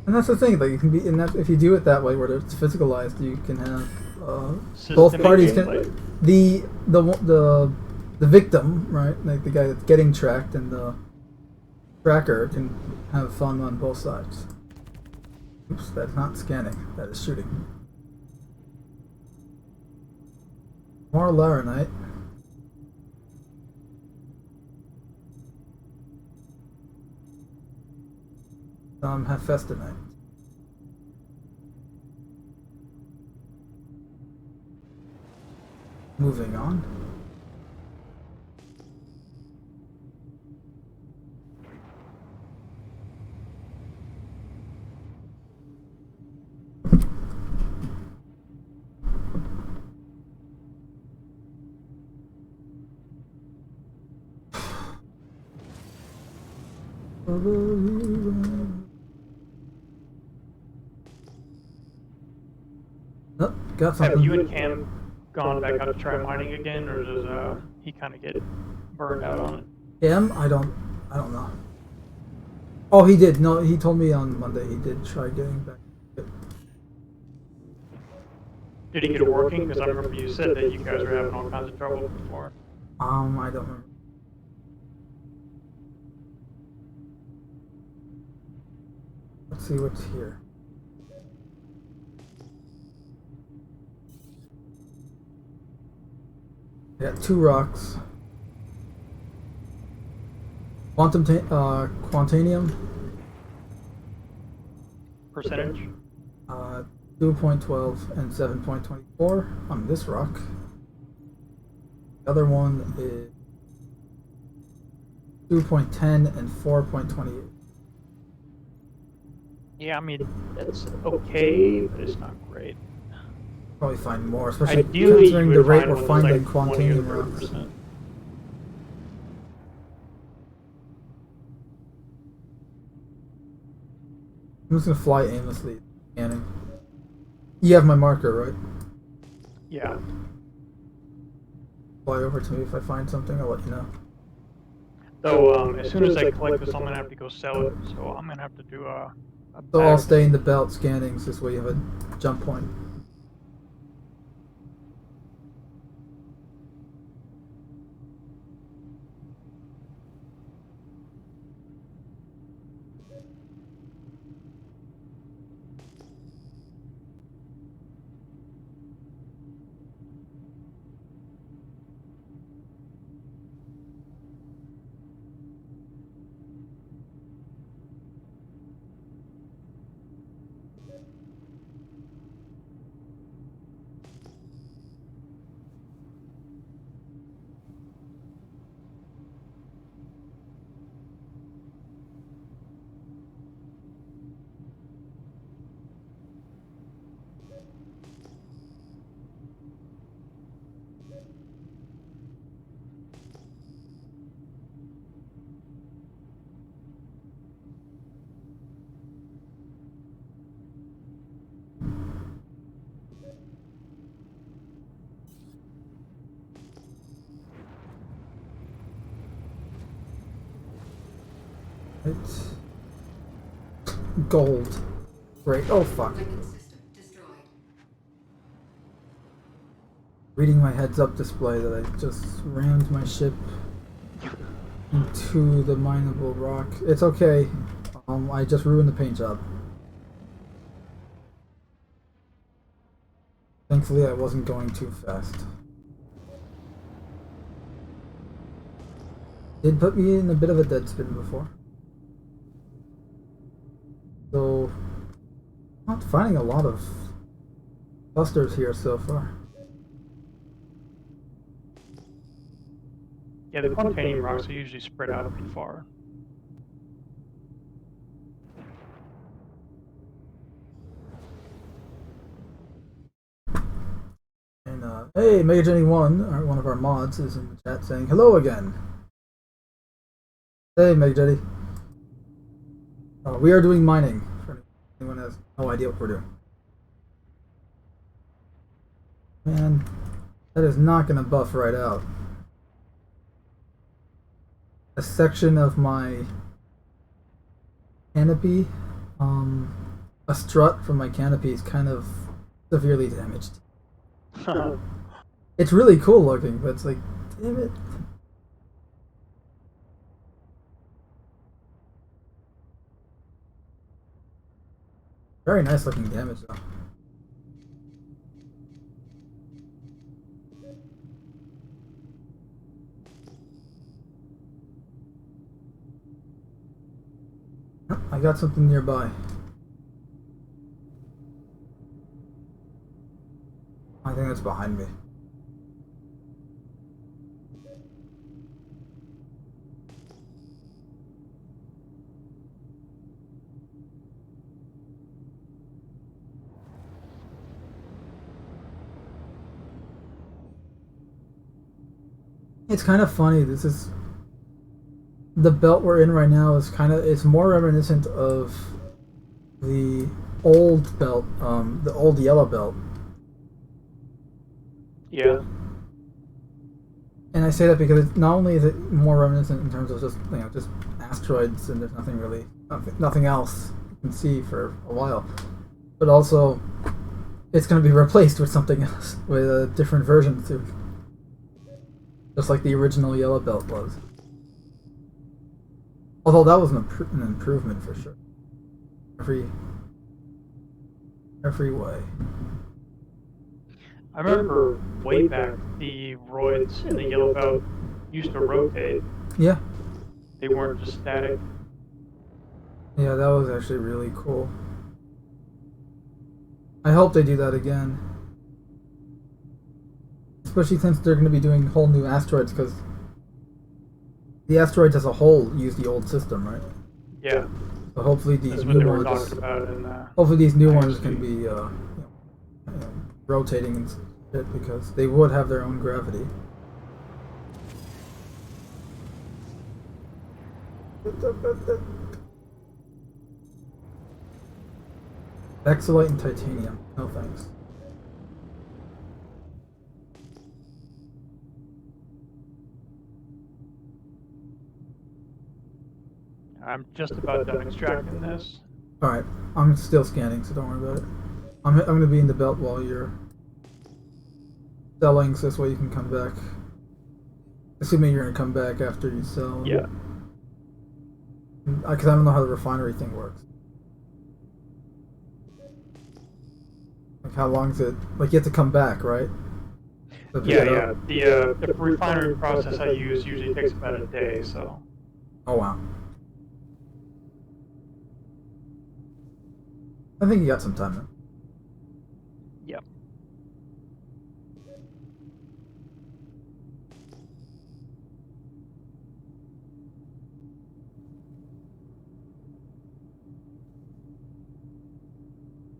Speaker 1: And that's the thing, like you can be, and that, if you do it that way, where it's physicalized, you can have both
Speaker 2: Systemic
Speaker 1: parties
Speaker 2: gameplay.
Speaker 1: can the victim, right, like the guy that's getting tracked, and the tracker can have fun on both sides. Oops, that's not scanning. That is shooting. More Laranite. have fest tonight. Moving on. Oh, got something.
Speaker 2: Have you and Cam gone back out to try mining again, or does he kind of get burned out on it?
Speaker 1: Cam? I don't know. Oh, he did. No, he told me on Monday he did try getting back.
Speaker 2: Did he get it working? Because I remember you said that you guys were having all kinds of trouble before.
Speaker 1: I don't remember. Let's see what's here. I got 2 rocks. Quantanium.
Speaker 2: Percentage?
Speaker 1: 2.12 and 7.24 on this rock. The other one is 2.10 and 4.28.
Speaker 2: Yeah, I mean, that's okay, but it's not great.
Speaker 1: Probably find more, especially
Speaker 2: Ideally,
Speaker 1: considering the rate we're finding
Speaker 2: like
Speaker 1: Quantanium rocks.
Speaker 2: 20%.
Speaker 1: I'm just gonna fly aimlessly, scanning. You have my marker, right?
Speaker 2: Yeah.
Speaker 1: Fly over to me if I find something, I'll let you know.
Speaker 2: Though, as soon as I collect this, I'm gonna have to go sell it. So I'm gonna have to do a
Speaker 1: So I'll
Speaker 2: back.
Speaker 1: stay in the belt scanning, so this way you have a jump point. It's gold. Great. Oh fuck.
Speaker 3: System destroyed.
Speaker 1: Reading my heads up display that I just rammed my ship into the mineable rock. It's okay. I just ruined the paint job. Thankfully I wasn't going too fast. Did put me in a bit of a dead spin before. So, not finding a lot of clusters here so far.
Speaker 2: Yeah, the containing rocks are usually spread out pretty far.
Speaker 1: And hey, MegaJenny1, one of our mods, is in the chat saying hello again. Hey, MegaJenny. We are doing mining. For anyone who has no idea what we're doing. Man, that is not going to buff right out. A section of my canopy, a strut from my canopy is kind of severely damaged. It's really cool looking, but it's like, damn it. Very nice looking damage though. I got something nearby. I think that's behind me. It's kind of funny. This is the belt we're in right now is it's more reminiscent of the old belt, the old yellow belt.
Speaker 2: Yeah.
Speaker 1: And I say that because not only is it more reminiscent in terms of just asteroids and there's nothing else you can see for a while, but also it's going to be replaced with something else, with a different version too. Just like the original yellow belt was. Although that was an improvement for sure. Every way.
Speaker 2: I remember way back the roids in the yellow belt used to rotate.
Speaker 1: Yeah.
Speaker 2: They weren't just static.
Speaker 1: Yeah, that was actually really cool. I hope they do that again. Especially since they're going to be doing whole new asteroids, because the asteroids as a whole use the old system, right?
Speaker 2: Yeah.
Speaker 1: So hopefully these
Speaker 2: That's
Speaker 1: new
Speaker 2: what they were
Speaker 1: ones.
Speaker 2: talking about in,
Speaker 1: hopefully these new ones can be rotating and shit, because they would have their own gravity. Exolite and titanium. No thanks.
Speaker 2: I'm just about done extracting this.
Speaker 1: Alright, I'm still scanning, so don't worry about it. I'm going to be in the belt while you're selling, so this way you can come back. Assuming you're going to come back after you sell.
Speaker 2: Yeah.
Speaker 1: Because I don't know how the refinery thing works. Like, how long is it? Like, you have to come back, right?
Speaker 2: Yeah. The refinery process I use usually takes about a day, so.
Speaker 1: Oh, wow. I think you got some time then.
Speaker 2: Yep.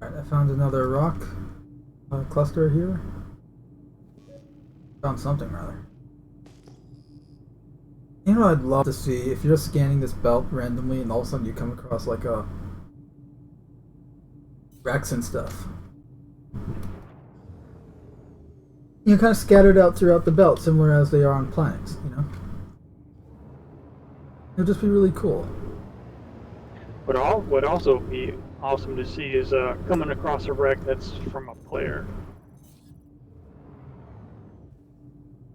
Speaker 1: Alright, I found another rock cluster here. Found something, rather. You know what I'd love to see? If you're scanning this belt randomly and all of a sudden you come across like a wrecks and stuff. You know, kind of scattered out throughout the belt, similar as they are on planets, you know? It'd just be really cool.
Speaker 2: But would also be awesome to see is coming across a wreck that's from a player.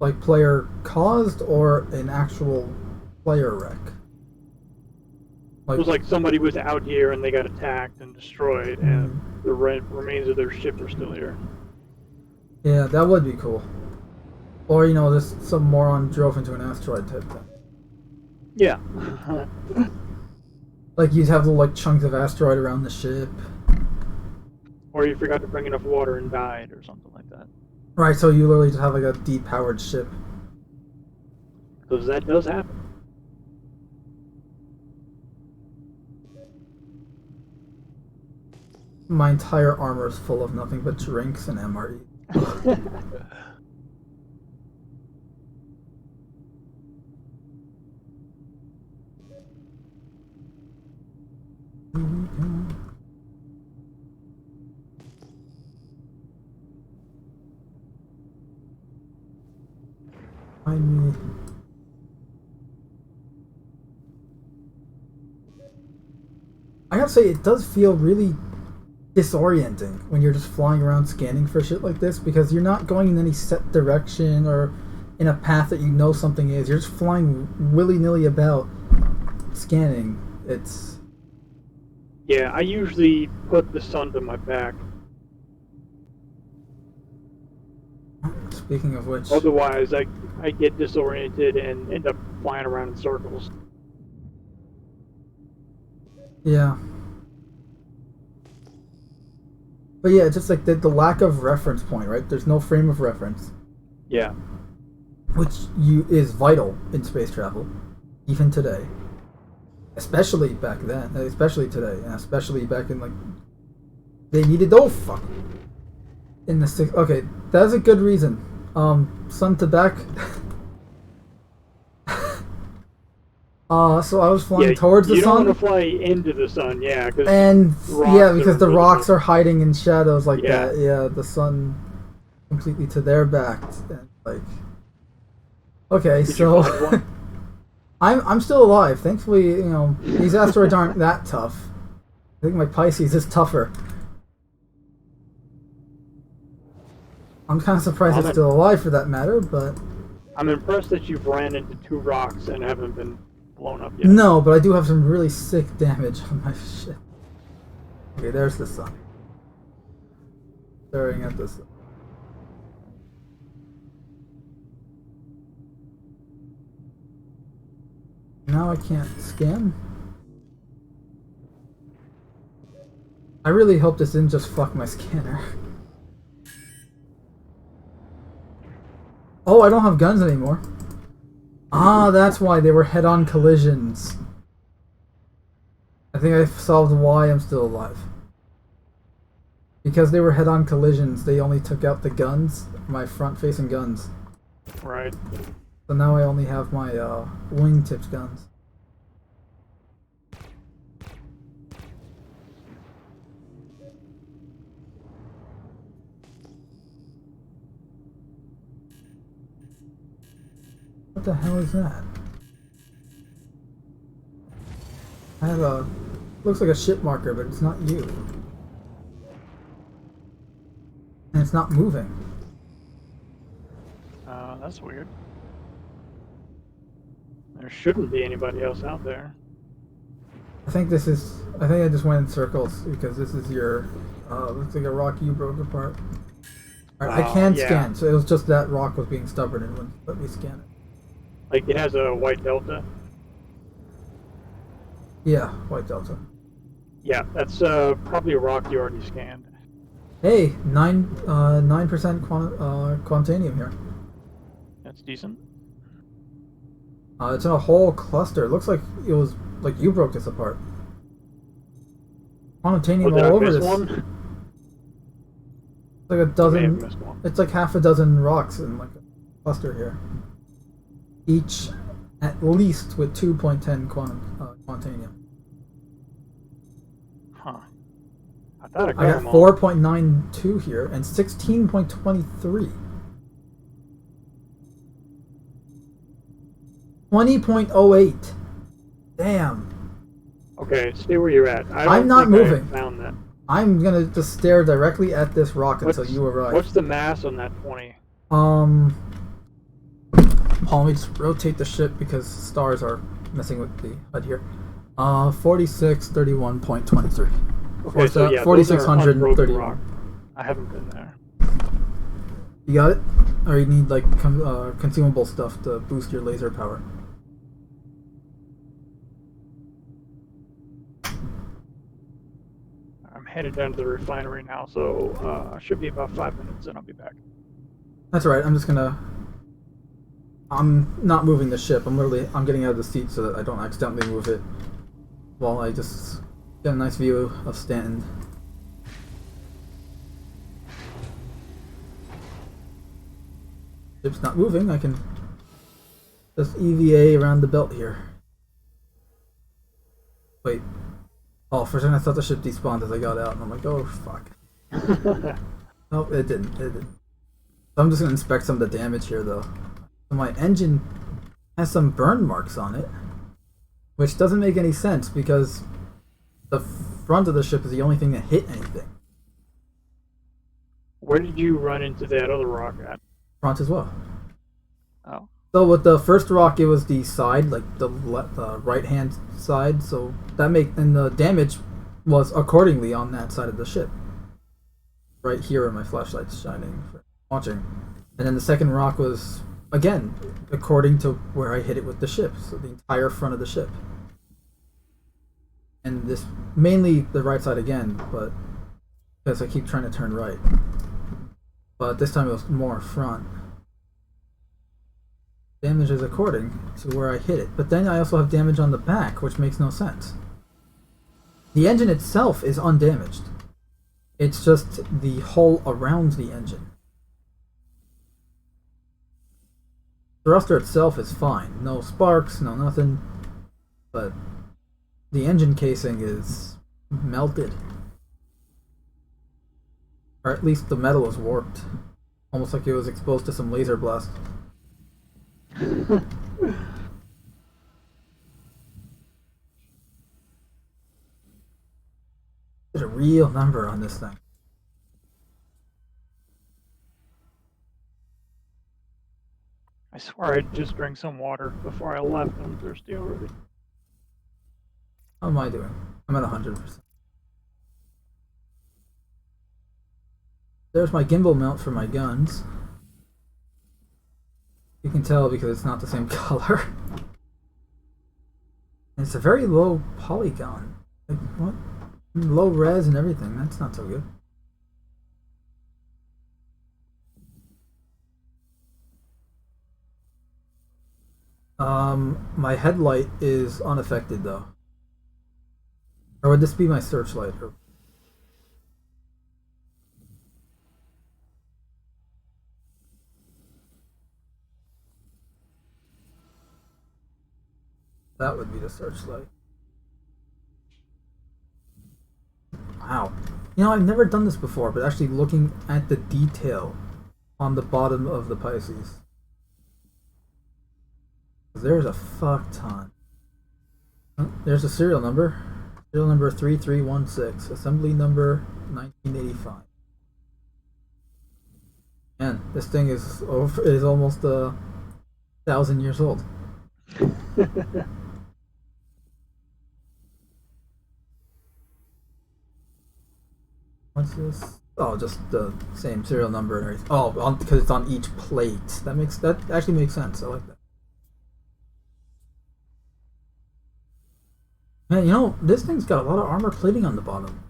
Speaker 1: Like player caused or an actual player wreck?
Speaker 2: It was like somebody was out here and they got attacked and destroyed, and the remains of their ship are still here.
Speaker 1: Yeah, that would be cool. Or, you know, just some moron drove into an asteroid type thing.
Speaker 2: Yeah.
Speaker 1: Like, you'd have little, like, chunks of asteroid around the ship.
Speaker 2: Or you forgot to bring enough water and died, or something like that.
Speaker 1: Right, so you literally just have, like, a depowered ship.
Speaker 2: Because that does happen.
Speaker 1: My entire armor is full of nothing but drinks and MRE. Find me. I gotta say, it does feel really disorienting when you're just flying around scanning for shit like this, because you're not going in any set direction or in a path that you know something is. You're just flying willy-nilly about scanning. It's...
Speaker 2: Yeah, I usually put the sun to my back.
Speaker 1: Speaking of which...
Speaker 2: Otherwise, I get disoriented and end up flying around in circles.
Speaker 1: Yeah. But yeah, just like the lack of reference point, right? There's no frame of reference.
Speaker 2: Yeah.
Speaker 1: Which is vital in space travel, even today. Especially back then, especially today, and especially back in like they needed. Oh fuck! In the six. Okay, that's a good reason. Sun to back. So I was flying towards the sun.
Speaker 2: You don't want to fly into the sun, yeah.
Speaker 1: Because the rocks are hiding in shadows like
Speaker 2: Yeah.
Speaker 1: that. Yeah, the sun completely to their back, and like. Okay,
Speaker 2: Did you find
Speaker 1: so
Speaker 2: one?
Speaker 1: I'm still alive. Thankfully, you know, these asteroids aren't that tough. I think my Pisces is tougher. I'm kind of surprised it's still alive for that matter, but...
Speaker 2: I'm impressed that you've ran into 2 rocks and haven't been blown up yet.
Speaker 1: No, but I do have some really sick damage on my ship. Okay, there's the sun. Staring at the sun. Now I can't scan. I really hope this didn't just fuck my scanner. Oh, I don't have guns anymore. Ah, that's why they were head-on collisions. I think I solved why I'm still alive. Because they were head-on collisions, they only took out the guns, my front-facing guns.
Speaker 2: Right.
Speaker 1: So now I only have my wingtips guns. What the hell is that? I have a... looks like a ship marker, but it's not you. And it's not moving.
Speaker 2: That's weird. There shouldn't be anybody else out there.
Speaker 1: I think this is... I think I just went in circles, because this is your... looks like a rock you broke apart. Alright, I can scan, so it was just that rock was being stubborn and wouldn't let me scan it.
Speaker 2: Like, it has a white delta?
Speaker 1: Yeah, white delta.
Speaker 2: Yeah, that's probably a rock you already scanned.
Speaker 1: Hey, 9% quantanium here.
Speaker 2: That's decent.
Speaker 1: It's in a whole cluster. It looks like it was like you broke this apart. Quantanium all over this.
Speaker 2: One?
Speaker 1: It's like a dozen. It's like half a dozen rocks in like a cluster here. Each at least with 2.10 quantanium.
Speaker 2: Huh. I thought I
Speaker 1: got 4.92 here and 16.23. 20.08. Damn.
Speaker 2: Okay, stay where you're at.
Speaker 1: I'm not moving.
Speaker 2: I found that.
Speaker 1: I'm gonna just stare directly at this rock until you arrive.
Speaker 2: What's the mass on that 20?
Speaker 1: Let me just rotate the ship because stars are messing with the HUD here. 4631.23.
Speaker 2: Okay, so yeah,
Speaker 1: 4631.
Speaker 2: I haven't been there.
Speaker 1: You got it? Or you need like consumable stuff to boost your laser power?
Speaker 2: I'm headed down to the refinery now, so should be about 5 minutes and I'll be back.
Speaker 1: That's alright, I'm not moving the ship. I'm getting out of the seat so that I don't accidentally move it while I just get a nice view of Stanton. Ship's not moving, I can just EVA around the belt here. Wait. Oh, for a second I thought the ship despawned as I got out, and I'm like, oh, fuck. Nope, it didn't. So I'm just gonna inspect some of the damage here, though. So my engine has some burn marks on it, which doesn't make any sense because the front of the ship is the only thing that hit anything.
Speaker 2: Where did you run into that other rock at?
Speaker 1: Front as well.
Speaker 2: Oh.
Speaker 1: So with the first rock, it was the side, like the right-hand side. So and the damage was accordingly on that side of the ship. Right here, where my flashlight's shining for watching. And then the second rock was, again, according to where I hit it with the ship. So the entire front of the ship. And this, mainly the right side again, but because I keep trying to turn right. But this time it was more front. Damage is according to where I hit it. But then I also have damage on the back, which makes no sense. The engine itself is undamaged. It's just the hull around the engine. The thruster itself is fine. No sparks, no nothing. But the engine casing is melted. Or at least the metal is warped. Almost like it was exposed to some laser blast. There's a real number on this thing.
Speaker 2: I swear I just drank some water before I left. I'm thirsty already.
Speaker 1: How am I doing? I'm at 100%. There's my gimbal mount for my guns. You can tell because it's not the same color. And it's a very low polygon. Like, what? Low res and everything. That's not so good. My headlight is unaffected though. Or would this be my searchlight? That would be the searchlight. Wow. You know, I've never done this before, but actually looking at the detail on the bottom of the Pisces. There's a fuck ton. Oh, there's a serial number. Serial number 3316. Assembly number 1985. Man, this thing is almost 1,000 years old. What's this? Oh, just the same serial number and everything. Oh, because it's on each plate. That actually makes sense. I like that. Man, you know, this thing's got a lot of armor plating on the bottom.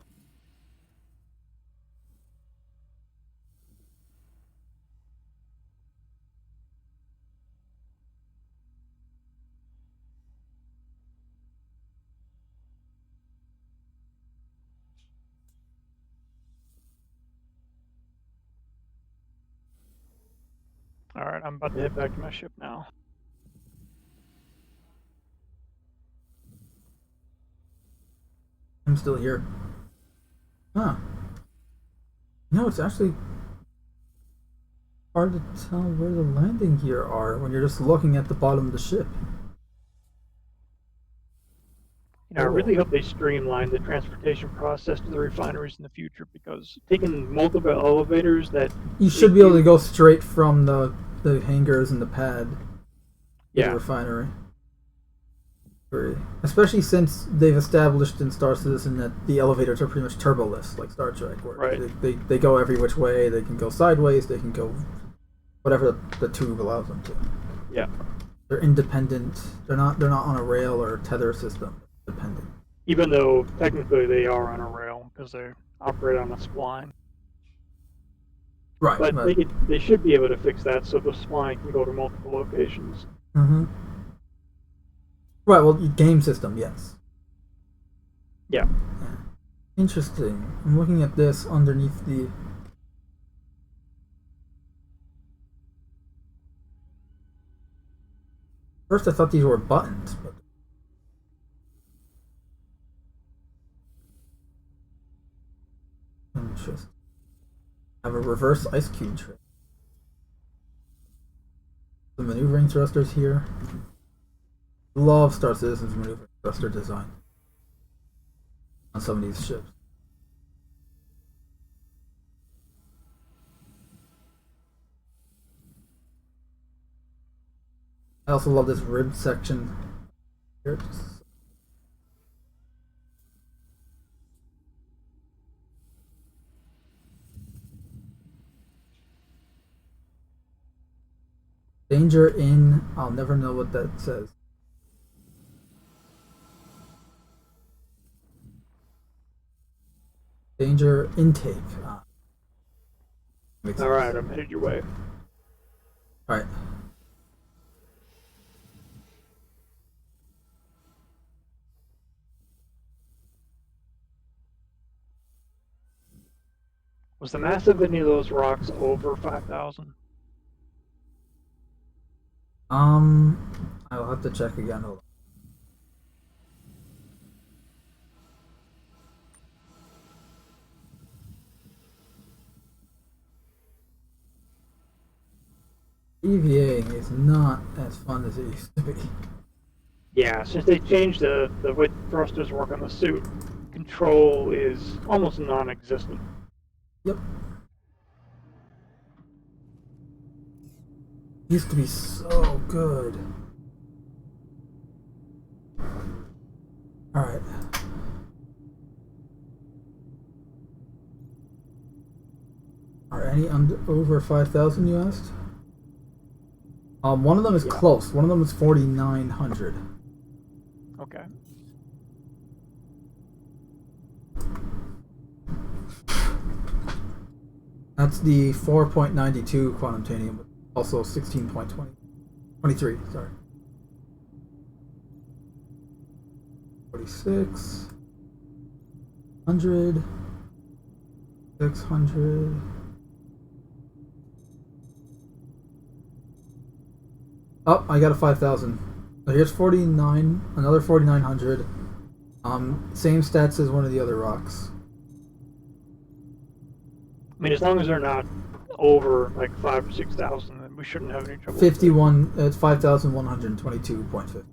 Speaker 2: Alright, I'm about to head back to my ship now.
Speaker 1: I'm still here. Huh. You know, it's actually hard to tell where the landing gear are when you're just looking at the bottom of the ship.
Speaker 2: You know, I really hope they streamline the transportation process to the refineries in the future, because taking multiple elevators that...
Speaker 1: You should be able to go straight from the hangars and the pad to the refinery. Especially since they've established in Star Citizen that the elevators are pretty much turboless, like Star Trek, where they go every which way. They can go sideways, they can go whatever the tube allows them to.
Speaker 2: Yeah.
Speaker 1: They're independent. They're not on a rail or tether system. Dependent.
Speaker 2: Even though technically they are on a rail because they operate on a spline.
Speaker 1: Right.
Speaker 2: But they should be able to fix that so the spline can go to multiple locations.
Speaker 1: Mm-hmm. Right, well, game system, yes.
Speaker 2: Yeah.
Speaker 1: Interesting. I'm looking at this underneath the... First I thought these were buttons, but... Interesting. I have a reverse ice cube tray. The maneuvering thrusters here. Love Star Citizen's maneuvering thruster design on some of these ships. I also love this rib section here. Danger in... I'll never know what that says. Danger intake. Makes
Speaker 2: All
Speaker 1: sense.
Speaker 2: right, I'm headed your way.
Speaker 1: All right.
Speaker 2: Was the mass of any of those rocks over 5,000?
Speaker 1: I'll have to check again. Hold on. EVAing is not as fun as it used to be.
Speaker 2: Yeah, since they changed the way thrusters work on the suit, control is almost non-existent.
Speaker 1: Yep. Used to be so good. Alright. Are any over 5,000, you asked? One of them is close. One of them is 4,900.
Speaker 2: Okay.
Speaker 1: That's the 4.92 quantum tanium, but also 16.20. 23, sorry. 46. 100. 600. Oh, I got a 5,000. So here's 49, another 4,900. Same stats as one of the other rocks.
Speaker 2: I mean, as long as they're not over like 5,000 or 6,000, then we shouldn't have any trouble.
Speaker 1: 51, it's 5,122.50.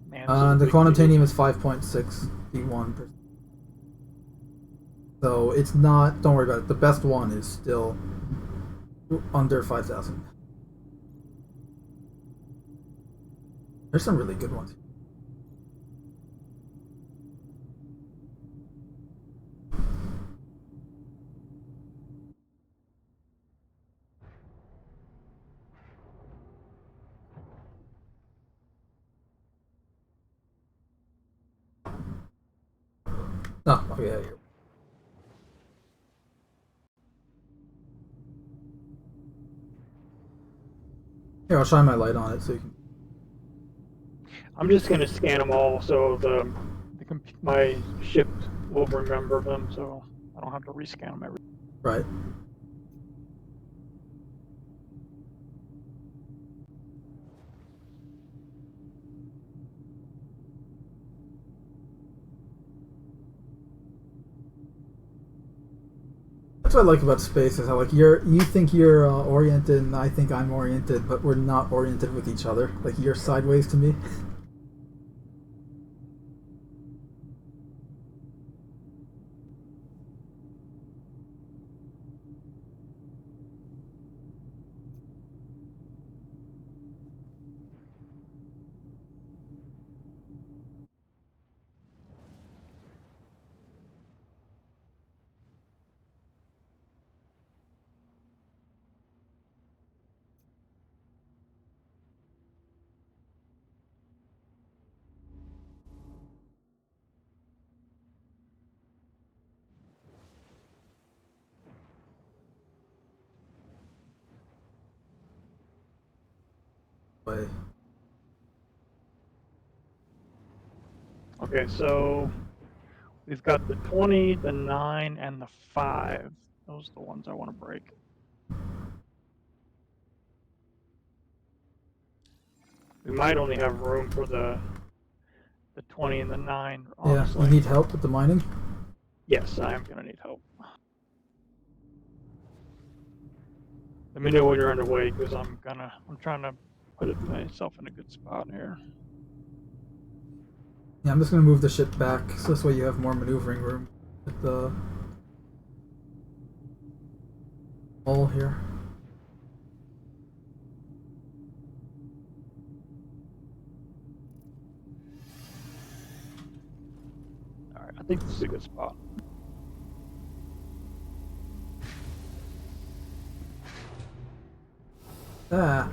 Speaker 2: Man,
Speaker 1: The quantum tanium is 5.61%. So it's not, don't worry about it. The best one is still under 5,000. There's some really good ones. Oh, yeah. Here, I'll shine my light on it so you can.
Speaker 2: I'm just gonna scan them all so my ship will remember them, so I don't have to rescan them every.
Speaker 1: Right. That's what I like about space is how like you think you're oriented and I think I'm oriented, but we're not oriented with each other. Like you're sideways to me. Way.
Speaker 2: Okay, so we've got the 20, the 9, and the 5. Those are the ones I want to break. We might only have room for the 20 and the 9, honestly.
Speaker 1: Yeah, you need help with the mining?
Speaker 2: Yes, I am going to need help. Let me know when you're underway, because I'm trying to put myself in a good spot here.
Speaker 1: Yeah, I'm just gonna move the ship back so this way you have more maneuvering room with the hull here.
Speaker 2: Alright, I think this is a good spot.
Speaker 1: Ah.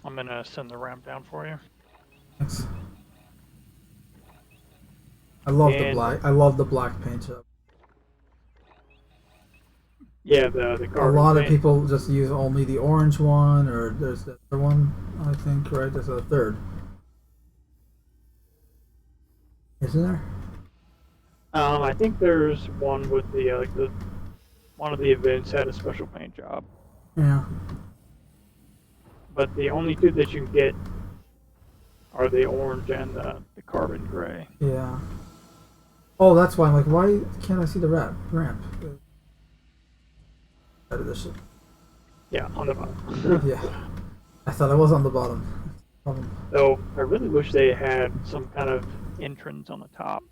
Speaker 2: I'm gonna send the ramp down for you.
Speaker 1: Thanks. I love the black. I love the black paint job.
Speaker 2: Yeah, the
Speaker 1: A
Speaker 2: carbon
Speaker 1: lot of
Speaker 2: paint.
Speaker 1: people just use only the orange one, or there's the other one, I think, right? There's a third. Isn't there?
Speaker 2: I think there's one with the one of the events had a special paint job,
Speaker 1: Yeah.
Speaker 2: but the only two that you can get are the orange and the carbon gray.
Speaker 1: Yeah. Oh, that's why I'm like, why can't I see the ramp? Out of this shit.
Speaker 2: Yeah, on the bottom.
Speaker 1: Yeah. I thought I was on the bottom.
Speaker 2: Though I really wish they had some kind of entrance on the top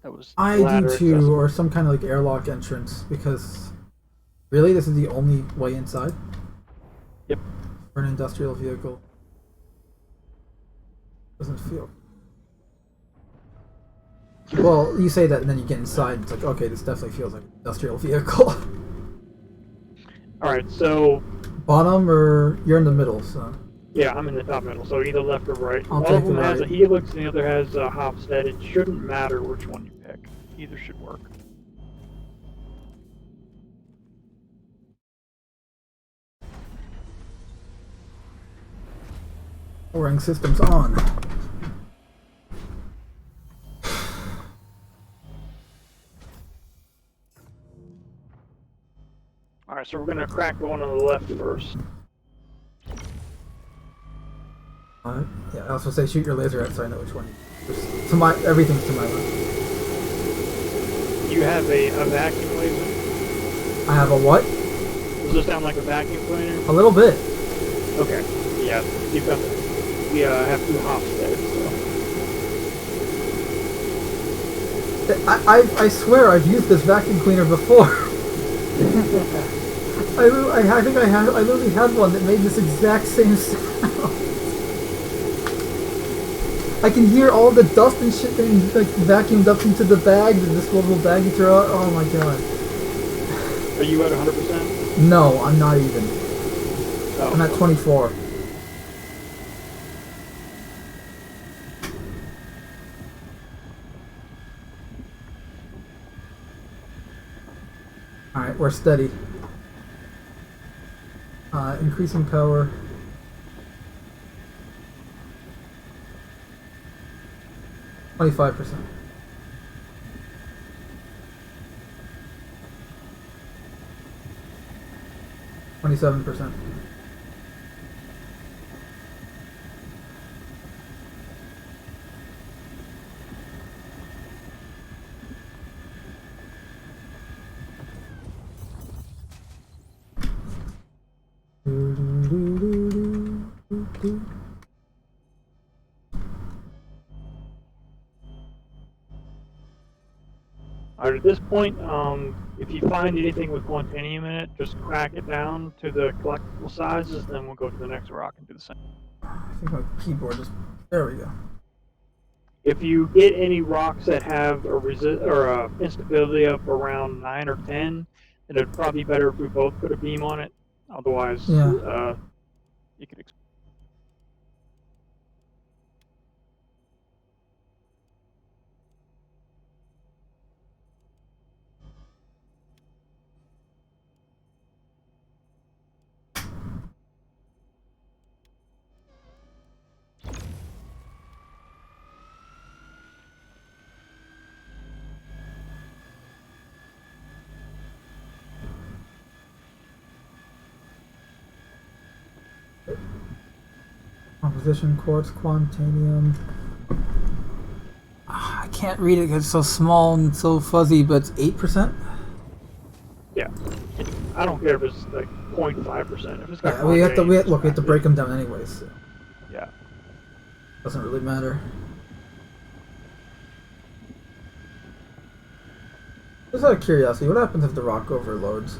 Speaker 2: that was
Speaker 1: I
Speaker 2: ladder
Speaker 1: do too,
Speaker 2: accessible.
Speaker 1: or some kind of like airlock entrance, because really, this is the only way inside
Speaker 2: Yep.
Speaker 1: for an industrial vehicle. Doesn't feel. Well, you say that, and then you get inside. It's like, okay, this definitely feels like an industrial vehicle.
Speaker 2: All right, so
Speaker 1: Bottom, or you're in the middle, so.
Speaker 2: yeah, I'm in the top middle, so either left or right.
Speaker 1: I'll
Speaker 2: One
Speaker 1: take
Speaker 2: of them
Speaker 1: the
Speaker 2: has a
Speaker 1: right.
Speaker 2: helix, and the other has a Hofstad. It shouldn't matter which one you pick. Either should work.
Speaker 1: Pouring systems on.
Speaker 2: All right, so we're gonna crack the one on the left first.
Speaker 1: Yeah, I was supposed to say shoot your laser at, so I know which one. To my everything's to my left.
Speaker 2: You have a vacuum laser.
Speaker 1: I have a what?
Speaker 2: Does this sound like a vacuum cleaner?
Speaker 1: A little bit.
Speaker 2: Okay. Yeah, you've got. We have two Hofstads. So.
Speaker 1: I swear I've used this vacuum cleaner before. I think I literally had one that made this exact same sound. I can hear all the dust and shit being like vacuumed up into the bag, the disposable bag you throw out. Oh my god.
Speaker 2: Are you at 100%?
Speaker 1: No, I'm not even.
Speaker 2: Oh.
Speaker 1: I'm at 24. Alright, we're steady. Increasing power. %. 27%.
Speaker 2: Alright, at this point, if you find anything with quantanium in it, just crack it down to the collectible sizes, then we'll go to the next rock and do the same.
Speaker 1: I think my keyboard just... There we go.
Speaker 2: If you get any rocks that have a instability of around 9 or 10, then it'd probably be better if we both put a beam on it. Otherwise,
Speaker 1: Yeah.
Speaker 2: you could.
Speaker 1: Composition, quartz, quantanium. I can't read it because it's so small and so fuzzy, but it's 8%?
Speaker 2: Yeah. I don't care if it's like 0.5%. If it's got
Speaker 1: Yeah, we have to
Speaker 2: quantanium,
Speaker 1: break them down anyways. So.
Speaker 2: Yeah.
Speaker 1: Doesn't really matter. Just out of curiosity, what happens if the rock overloads?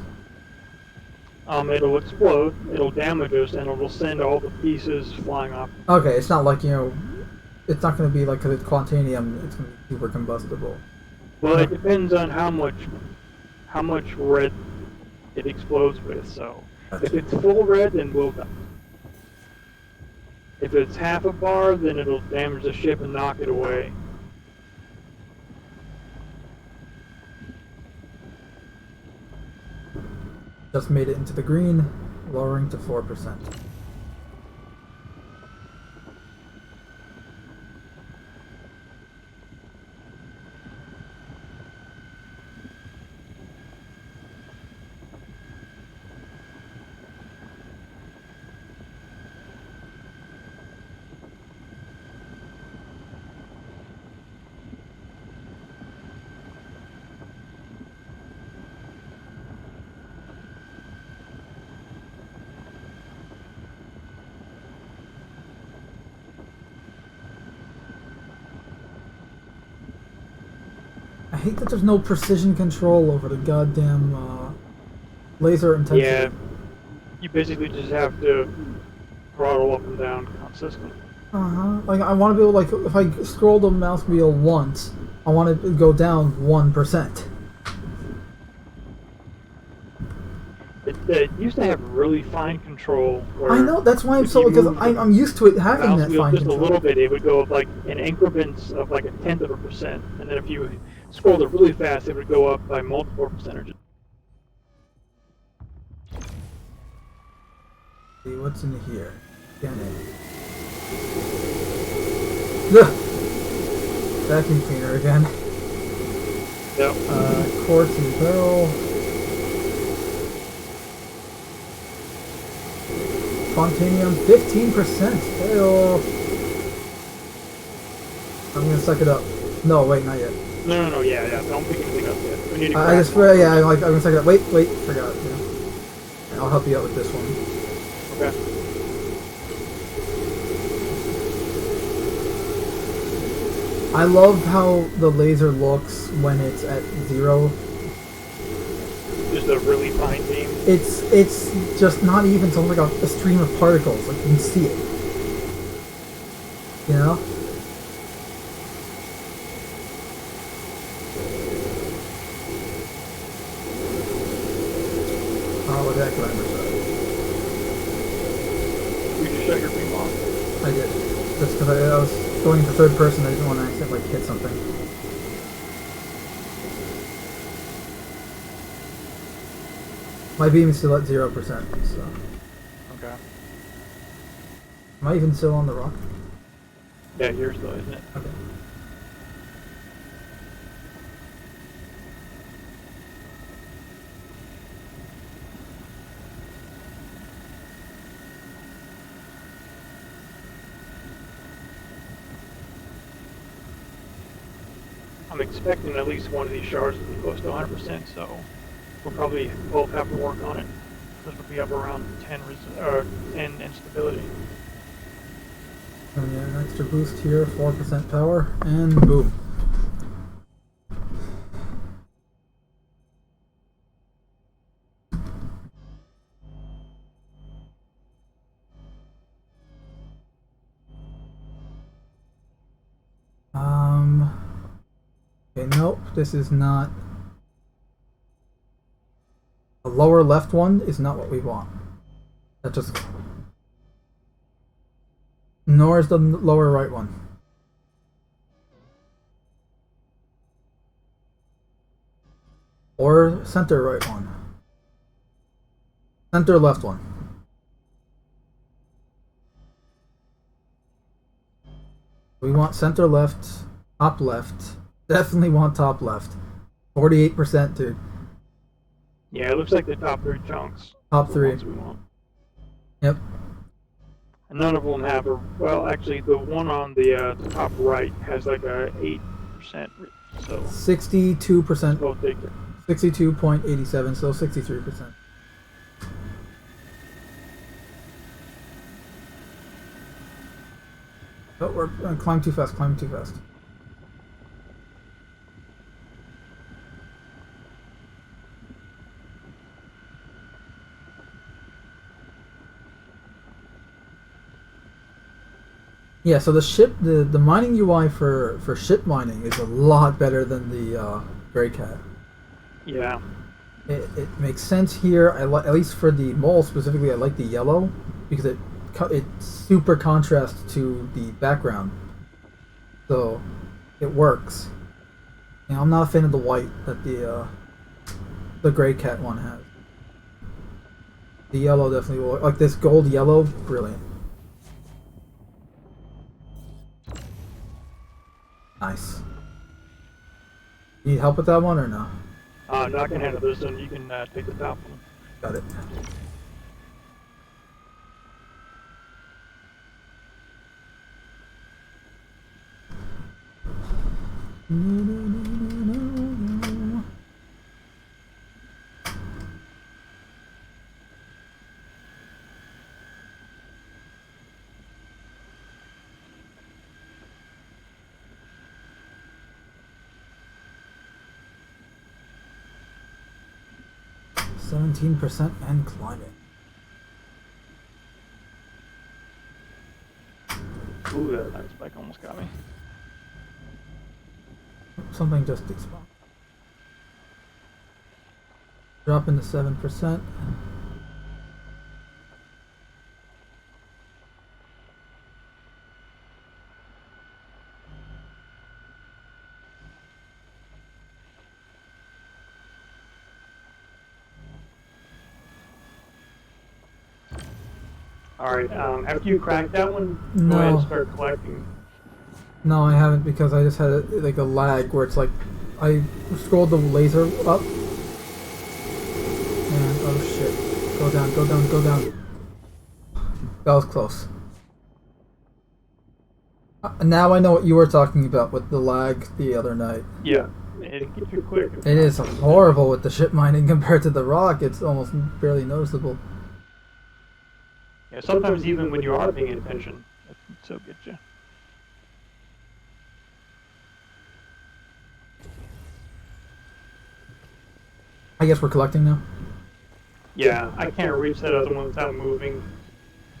Speaker 2: It'll explode, it'll damage us, and it'll send all the pieces flying off.
Speaker 1: Okay, it's not like, it's not going to be like, because it's quantanium, it's going to be super combustible.
Speaker 2: Well, it depends on how much red it explodes with. So, if it's full red, then we'll die. If it's half a bar, then it'll damage the ship and knock it away.
Speaker 1: Just made it into the green, lowering to 4%. I hate that there's no precision control over the goddamn laser intensity.
Speaker 2: Yeah, you basically just have to throttle up and down consistently.
Speaker 1: Like, I want to be able, like, if I scroll the mouse wheel once, I want it to go down 1%.
Speaker 2: It used to have really fine control. Where
Speaker 1: I know, that's why I'm so, because I'm used to it having that fine
Speaker 2: just
Speaker 1: control.
Speaker 2: a little bit, it would go up like in increments of like 0.1%, and then if you scrolled it really fast, it would go up by multiple percentages.
Speaker 1: See what's in here. Scan it. Ugh. Vacuum cleaner again.
Speaker 2: Yep.
Speaker 1: Quartz and barrel. Spontaneum 15%. Hey-oh. I'm gonna suck it up. No, wait, not yet.
Speaker 2: No, yeah, don't pick anything up yet. We need to
Speaker 1: I just, yeah, I'm gonna suck it up. Wait, forgot. Yeah. And I'll help you out with this one.
Speaker 2: Okay.
Speaker 1: I love how the laser looks when it's at 0.
Speaker 2: Just a really fine beam.
Speaker 1: It's just not even so like a stream of particles. Like, you can see it. You know? Oh, what the heck did I miss
Speaker 2: You just shut your beam off.
Speaker 1: that? I did. Just because I was going into third person, I didn't want to accidentally hit something. My beam is still at 0%, so...
Speaker 2: Okay.
Speaker 1: Am I even still on the rock?
Speaker 2: Yeah, yours though, isn't it?
Speaker 1: Okay.
Speaker 2: I'm expecting at least one of these shards to be close to 100%, so we'll probably both have to work on it, because we'll be up around 10 instability.
Speaker 1: Oh yeah, an extra boost here, 4% power, and boom. Okay, nope, this is not... The lower left one is not what we want. That just... Nor is the lower right one. Or center right one. Center left one. We want center left, top left. Definitely want top left. 48%, dude.
Speaker 2: Yeah, it looks like the top 3 chunks.
Speaker 1: Top 3.
Speaker 2: Ones we want.
Speaker 1: Yep.
Speaker 2: And none of them have a, well, actually, the one on the top right has like a 8%, so
Speaker 1: 62%.
Speaker 2: both take it.
Speaker 1: 62.87, so 63%. Oh, we're climbing too fast, climbing too fast. Yeah, so the mining UI for ship mining is a lot better than the Grey Cat.
Speaker 2: Yeah.
Speaker 1: It makes sense here. At least for the mole specifically, I like the yellow because it's super contrast to the background, so it works. You know, I'm not a fan of the white that the Grey Cat one has. The yellow definitely will. Like this gold yellow, brilliant. Nice. Need help with that one or no?
Speaker 2: I'm not gonna handle this one. You can take the top one.
Speaker 1: Got it. %17% and climbing.
Speaker 2: Ooh, that spike almost got me.
Speaker 1: Something just despawned. Dropping to 7%.
Speaker 2: Alright, after you crack that one,
Speaker 1: No.
Speaker 2: go ahead and start collecting.
Speaker 1: No, I haven't because I just had like a lag where it's like I scrolled the laser up and oh shit. Go down, go down, go down. That was close. Now I know what you were talking about with the lag the other night.
Speaker 2: Yeah, it gets you quick.
Speaker 1: It is horrible with the ship mining compared to the rock. It's almost barely noticeable.
Speaker 2: Yeah, sometimes even when you are paying attention, it can still get you.
Speaker 1: I guess we're collecting now.
Speaker 2: Yeah, I can't reach that other one without moving.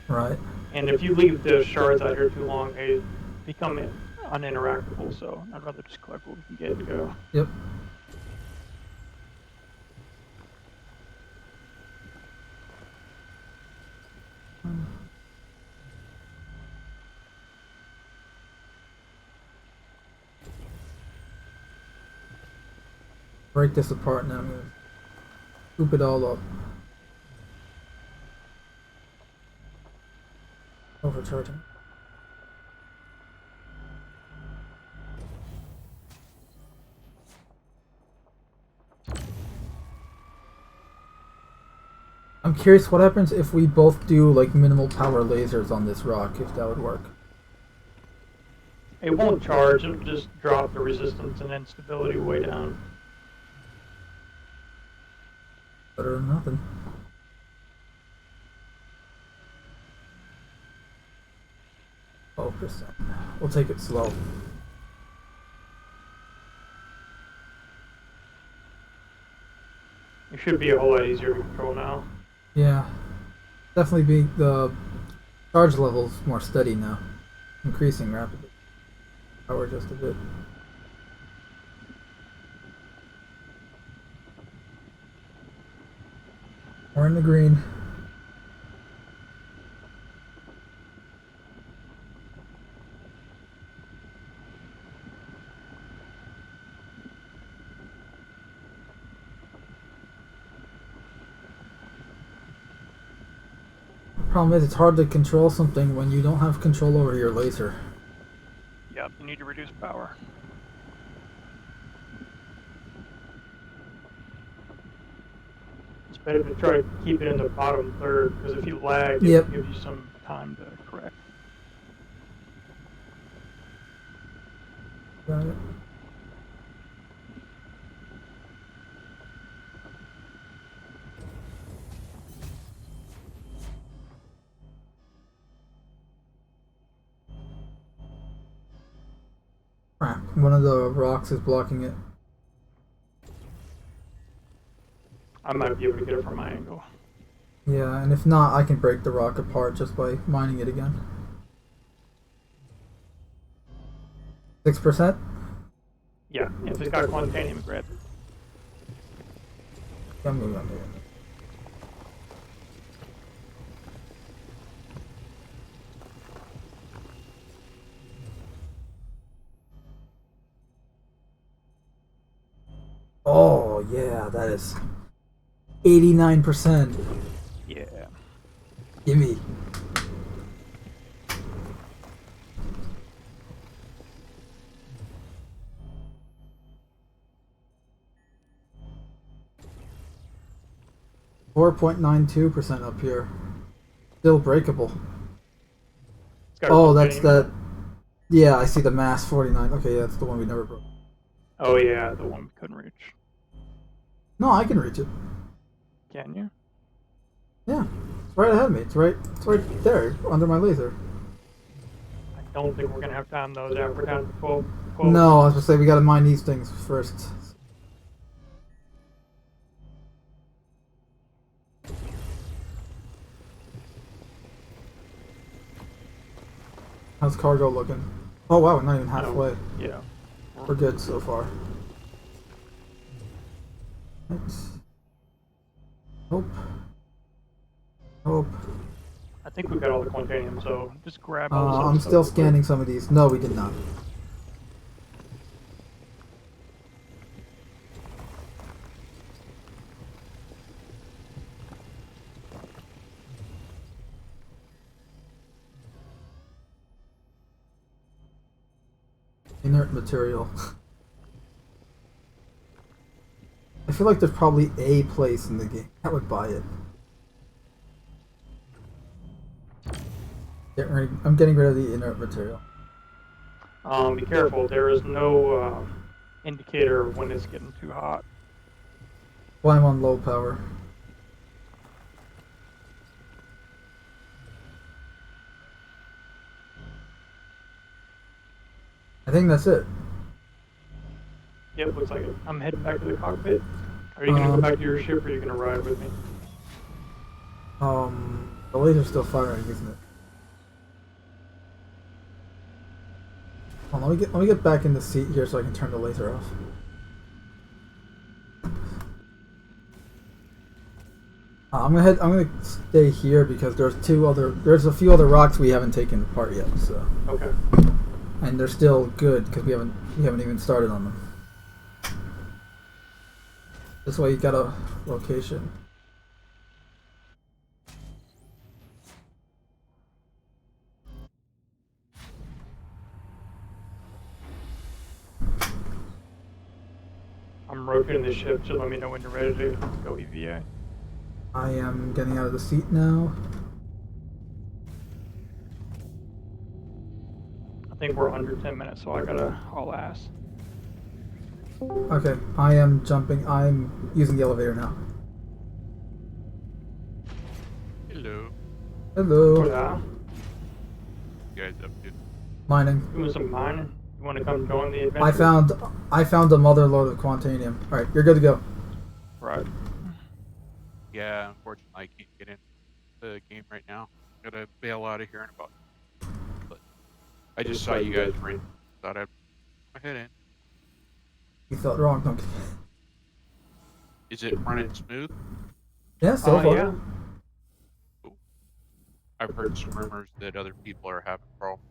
Speaker 1: Right.
Speaker 2: And if you leave the shards out here too long, they become uninteractable, so I'd rather just collect what we can get and go.
Speaker 1: Yep. Break this apart now. I'm gonna scoop it all up. Overcharging. I'm curious what happens if we both do like minimal power lasers on this rock, if that would work.
Speaker 2: It won't charge, it'll just drop the resistance and then stability way down.
Speaker 1: Better than nothing. Oh, %. We'll take it slow.
Speaker 2: It should be a whole lot easier to control now.
Speaker 1: Yeah. Definitely be the charge level's more steady now. Increasing rapidly. Power just a bit. We're in the green. Problem is, it's hard to control something when you don't have control over your laser.
Speaker 2: Yep, you need to reduce power. It's better to try to keep it in the bottom third, because if you lag,
Speaker 1: Yep.
Speaker 2: it gives you some time to correct.
Speaker 1: Got it. Crap, one of the rocks is blocking it.
Speaker 2: I might be able to get it from my angle.
Speaker 1: Yeah, and if not, I can break the rock apart just by mining it again. 6%?
Speaker 2: Yeah, if it's got quantanium, grab it.
Speaker 1: I'm moving. Oh, yeah, that is 89%.
Speaker 2: Yeah.
Speaker 1: 4.92% up here. Still breakable.
Speaker 2: It's got
Speaker 1: Oh,
Speaker 2: a
Speaker 1: that's
Speaker 2: name.
Speaker 1: that. Yeah, I see the mass 49. Okay, yeah, that's the one we never broke.
Speaker 2: Oh yeah, the one we couldn't reach.
Speaker 1: No, I can reach it.
Speaker 2: Can you?
Speaker 1: Yeah, it's right ahead of me. It's right there under my laser.
Speaker 2: I don't think we're gonna have time though. That we're down to 12.
Speaker 1: No, I was gonna say we gotta mine these things first. How's cargo looking? Oh wow, we're not even halfway.
Speaker 2: Yeah.
Speaker 1: We're good so far. Let's hope.
Speaker 2: I think we got all the quantanium, so just grab all this other
Speaker 1: I'm
Speaker 2: stuff
Speaker 1: still
Speaker 2: real quick.
Speaker 1: scanning some of these. No, we did not. Inert material. I feel like there's probably a place in the game that would buy it. I'm getting rid of the inert material.
Speaker 2: Be careful. There is no indicator when it's getting too hot.
Speaker 1: Well, I'm on low power. I think that's it.
Speaker 2: Yep, looks like it. I'm heading back to the cockpit. Are you gonna go back to your ship, or are you gonna ride with me?
Speaker 1: The laser's still firing, isn't it? Hold on, let me get back in the seat here so I can turn the laser off. I'm gonna stay here because there's a few other rocks we haven't taken apart yet. So
Speaker 2: Okay.
Speaker 1: and they're still good because we haven't even started on them. This way you got a location.
Speaker 2: I'm rotating the ship, so let me know when you're ready to go EVA.
Speaker 1: I am getting out of the seat now.
Speaker 2: I think we're under 10 minutes, so I gotta haul ass.
Speaker 1: Okay, I am jumping. I'm using the elevator now.
Speaker 4: Hello.
Speaker 1: Hello.
Speaker 2: Yeah.
Speaker 4: You guys up to?
Speaker 1: Mining.
Speaker 2: Doing some mining. You want to come join the adventure?
Speaker 1: I found a mother load of quantanium. All right, you're good to go.
Speaker 2: Right.
Speaker 4: Yeah, unfortunately, I can't get in the game right now. Gotta bail out of here in about. But I just saw you guys ring. Thought I'd go ahead in.
Speaker 1: You felt wrong. No.
Speaker 4: Is it running smooth?
Speaker 1: Yeah, so far.
Speaker 2: Yeah.
Speaker 4: Cool. I've heard some rumors that other people are having problems.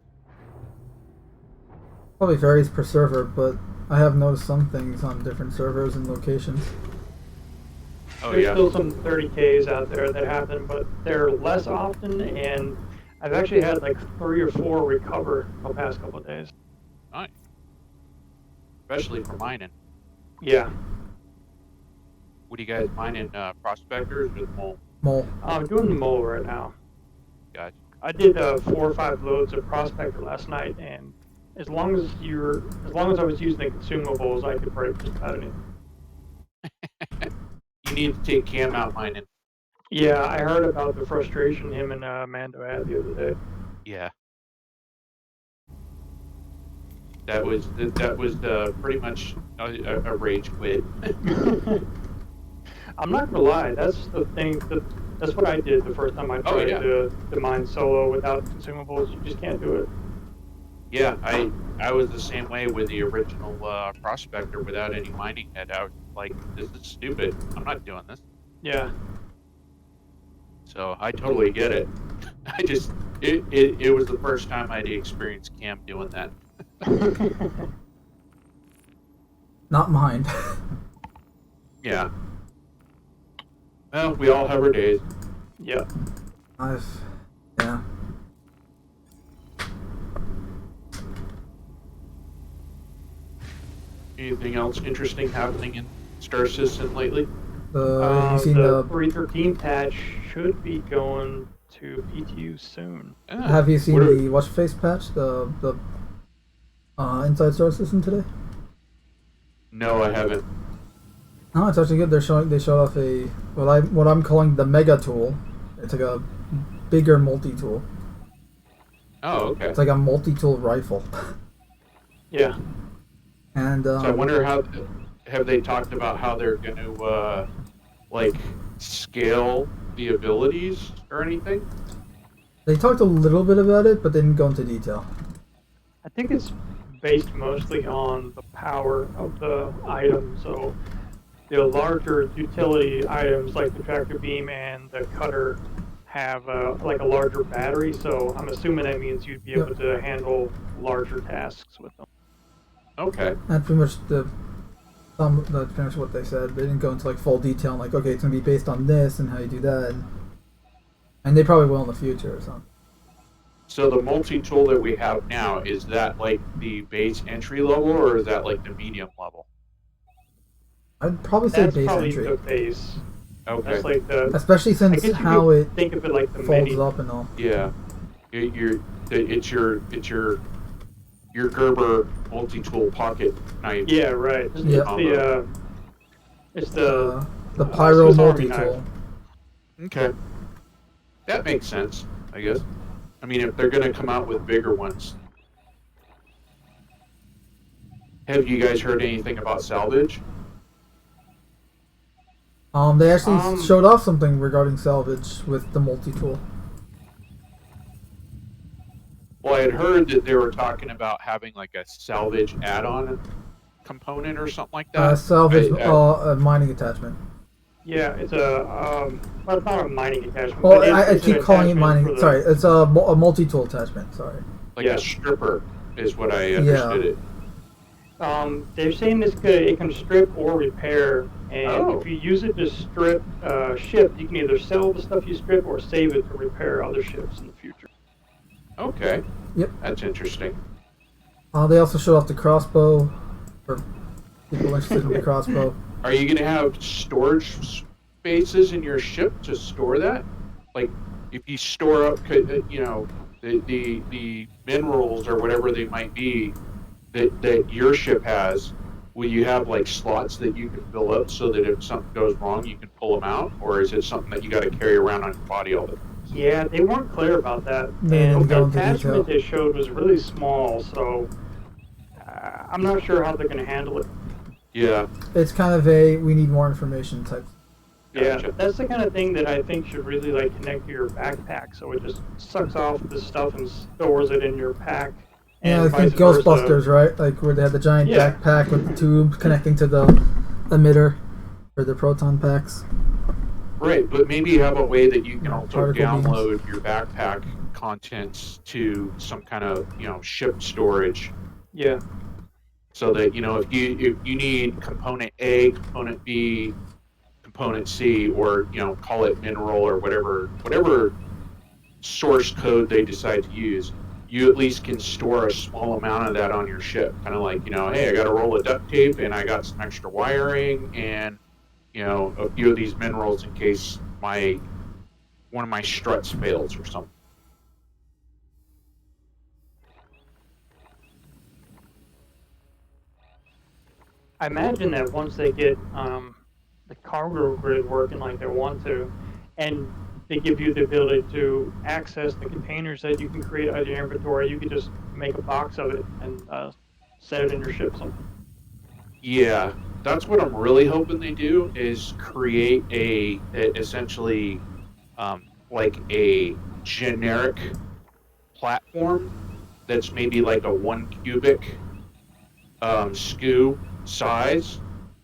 Speaker 1: Probably varies per server, but I have noticed some things on different servers and locations.
Speaker 4: Oh
Speaker 2: There's
Speaker 4: yeah.
Speaker 2: still some 30Ks out there that happen, but they're less often, and I've actually had like 3 or 4 recover the past couple of days.
Speaker 4: Nice. Especially for mining.
Speaker 2: Yeah.
Speaker 4: What are you guys mining? Prospectors or the mole?
Speaker 1: Mole.
Speaker 2: I'm doing the mole right now.
Speaker 4: Gotcha.
Speaker 2: I did 4 or 5 loads of prospector last night, and as long as I was using the consumables, I could break just about anything.
Speaker 4: You need to take Cam out mining.
Speaker 2: Yeah, I heard about the frustration him and Mando had the other day.
Speaker 4: Yeah. That was pretty much a rage quit.
Speaker 2: I'm not gonna lie, that's the thing. That's what I did the first time I tried to mine solo without consumables. You just can't do it.
Speaker 4: Yeah, I was the same way with the original prospector without any mining head. I was like, this is stupid. I'm not doing this.
Speaker 2: Yeah.
Speaker 4: So I totally get it. It was the first time I'd experienced Cam doing that.
Speaker 1: Not mine.
Speaker 4: Yeah. Well, we all have our days.
Speaker 2: Yeah.
Speaker 1: Yeah.
Speaker 4: Anything else interesting happening in Star System lately?
Speaker 1: Have you seen
Speaker 2: The
Speaker 1: the
Speaker 2: 313 patch should be going to PTU soon.
Speaker 4: Ah,
Speaker 1: Have you seen
Speaker 4: what are-
Speaker 1: the watch face patch? The inside source system today?
Speaker 4: No, I haven't.
Speaker 1: Oh, it's actually good. They showed off a what I'm calling the mega tool. It's like a bigger multi-tool.
Speaker 4: Oh, okay.
Speaker 1: It's like a multi-tool rifle.
Speaker 2: Yeah.
Speaker 1: And
Speaker 4: So I wonder have they talked about how they're going to like scale the abilities or anything?
Speaker 1: they talked a little bit about it, but they didn't go into detail.
Speaker 2: I think it's based mostly on the power of the item. So the larger utility items like the tractor beam and the cutter have like a larger battery. So I'm assuming that means you'd be able to handle larger tasks with them.
Speaker 4: Okay.
Speaker 1: That's pretty much that's pretty much what they said. They didn't go into like full detail, like okay, it's gonna be based on this and how you do that, and they probably will in the future or something.
Speaker 4: So the multi-tool that we have now, is that like the base entry level or is that like the medium level?
Speaker 1: I'd probably say
Speaker 2: That's
Speaker 1: base
Speaker 2: probably
Speaker 1: entry,
Speaker 2: the base.
Speaker 4: Okay.
Speaker 2: That's like the.
Speaker 1: especially
Speaker 2: I
Speaker 1: since
Speaker 2: guess you
Speaker 1: how
Speaker 2: could
Speaker 1: it
Speaker 2: think of it like the
Speaker 1: folds
Speaker 2: mini.
Speaker 1: up and all.
Speaker 4: Yeah. It's your Gerber multi-tool pocket knife.
Speaker 2: Yeah, right. It's
Speaker 1: Yeah.
Speaker 2: it's the
Speaker 1: The pyro
Speaker 2: Swiss Army
Speaker 1: multi-tool.
Speaker 4: Okay. That makes sense, I guess. I mean, if they're going to come out with bigger ones. Have you guys heard anything about salvage?
Speaker 1: They actually showed off something regarding salvage with the multi-tool.
Speaker 4: Well, I had heard that they were talking about having like a salvage add-on component or something like that.
Speaker 1: Salvage a mining attachment.
Speaker 2: Yeah, it's well, it's not a mining attachment.
Speaker 1: Well,
Speaker 2: but
Speaker 1: I
Speaker 2: it's
Speaker 1: keep
Speaker 2: an
Speaker 1: calling it
Speaker 2: attachment
Speaker 1: mining.
Speaker 2: for the-
Speaker 1: Sorry, it's a multi-tool attachment. Sorry.
Speaker 4: Like
Speaker 2: Yeah.
Speaker 4: a stripper is what I understood it.
Speaker 2: They're saying it can strip or repair, and
Speaker 4: Oh.
Speaker 2: if you use it to strip ship, you can either sell the stuff you strip or save it to repair other ships in the future.
Speaker 4: Okay.
Speaker 1: Yep.
Speaker 4: That's interesting.
Speaker 1: They also showed off the crossbow for people interested in the crossbow.
Speaker 4: Are you going to have storage spaces in your ship to store that? Like, if you store up, the minerals or whatever they might be that your ship has, will you have like slots that you can fill up so that if something goes wrong, you can pull them out, or is it something that you got to carry around on your body all the time?
Speaker 2: Yeah, they weren't clear about that,
Speaker 1: They didn't
Speaker 2: and
Speaker 1: go
Speaker 2: the
Speaker 1: into
Speaker 2: attachment
Speaker 1: detail.
Speaker 2: they showed was really small, so I'm not sure how they're going to handle it.
Speaker 4: Yeah.
Speaker 1: It's kind of a we need more information type.
Speaker 2: Yeah,
Speaker 4: Gotcha.
Speaker 2: that's the kind of thing that I think should really like connect to your backpack, so it just sucks off the stuff and stores it in your pack.
Speaker 1: Yeah,
Speaker 2: And
Speaker 1: I think
Speaker 2: vice versa.
Speaker 1: Ghostbusters, right? Like where they had the giant
Speaker 2: Yeah.
Speaker 1: backpack with the tube connecting to the emitter for the proton packs.
Speaker 4: Right, but maybe you have a way that you can
Speaker 1: Yeah,
Speaker 4: also
Speaker 1: particle beams.
Speaker 4: download your backpack contents to some kind of, ship storage,
Speaker 2: Yeah,
Speaker 4: so that, if you need component A, component B, component C, or, call it mineral or whatever source code they decide to use, you at least can store a small amount of that on your ship. Kind of like, hey, I got a roll of duct tape and I got some extra wiring and, a few of these minerals in case one of my struts fails or something.
Speaker 2: I imagine that once they get the cargo grid working like they want to, and they give you the ability to access the containers that you can create out of your inventory, you can just make a box of it and set it in your ship something.
Speaker 4: Yeah, that's what I'm really hoping they do, is create essentially like a generic platform that's maybe like a 1 cubic SKU size,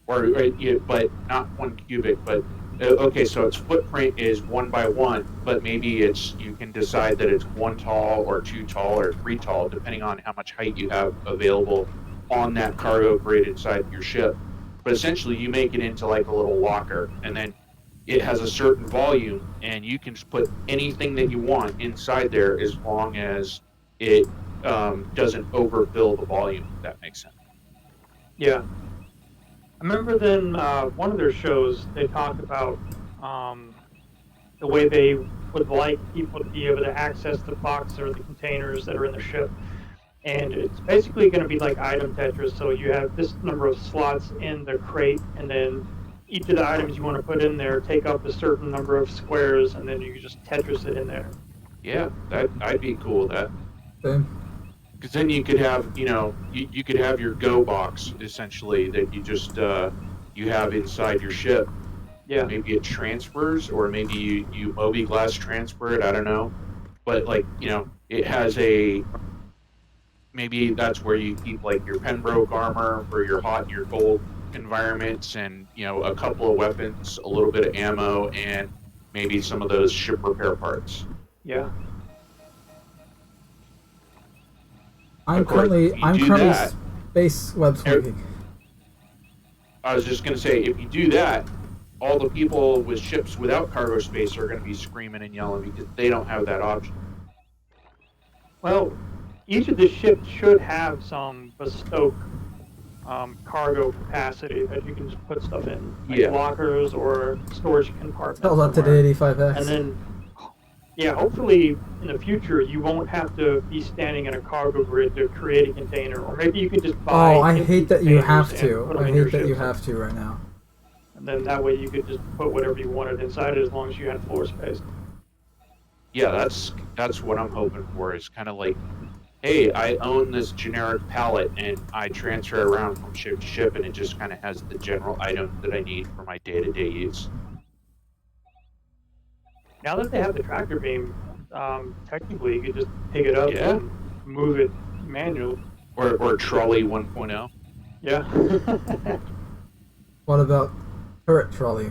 Speaker 4: but not 1 cubic, but okay, so its footprint is 1 by 1, but maybe you can decide that it's 1 tall or 2 tall or 3 tall, depending on how much height you have available on that cargo grid inside your ship. But essentially, you make it into like a little locker, and then it has a certain volume, and you can just put anything that you want inside there as long as it doesn't overfill the volume, if that makes sense.
Speaker 2: Yeah. I remember then one of their shows they talked about the way they would like people to be able to access the box or the containers that are in the ship. And it's basically going to be like item Tetris. So you have this number of slots in the crate, and then each of the items you want to put in there take up a certain number of squares, and then you can just Tetris it in there.
Speaker 4: Yeah, I'd be cool with that.
Speaker 1: Same.
Speaker 4: Because then you could have, you could have your Go box, essentially, that you just, you have inside your ship.
Speaker 2: Yeah.
Speaker 4: Maybe it transfers, or maybe you Moby Glass transfer it, I don't know. But, like, it has maybe that's where you keep, like, your Pembroke armor for your hot and your cold environments, and, a couple of weapons, a little bit of ammo, and maybe some of those ship repair parts.
Speaker 2: Yeah.
Speaker 1: I'm
Speaker 4: course,
Speaker 1: currently
Speaker 4: that,
Speaker 1: space web swinging.
Speaker 4: I was just going to say, if you do that, all the people with ships without cargo space are going to be screaming and yelling because they don't have that option.
Speaker 2: Well, each of the ships should have some bespoke cargo capacity that you can just put stuff in, like lockers or storage compartments.
Speaker 1: Tell that to the 85X.
Speaker 2: And then, hopefully in the future you won't have to be standing in a cargo grid to create a container, or maybe you can just buy.
Speaker 1: Oh, I hate that you have to.
Speaker 2: I hate
Speaker 1: that you have to right now.
Speaker 2: And then that way you could just put whatever you wanted inside it as long as you had floor space.
Speaker 4: Yeah, that's what I'm hoping for. Is kind of like, hey, I own this generic pallet and I transfer around from ship to ship, and it just kind of has the general items that I need for my day-to-day use.
Speaker 2: Now that they have the tractor beam, technically you could just pick it up and move it manually.
Speaker 4: Or trolley 1.0.
Speaker 2: Yeah.
Speaker 1: What about turret trolley?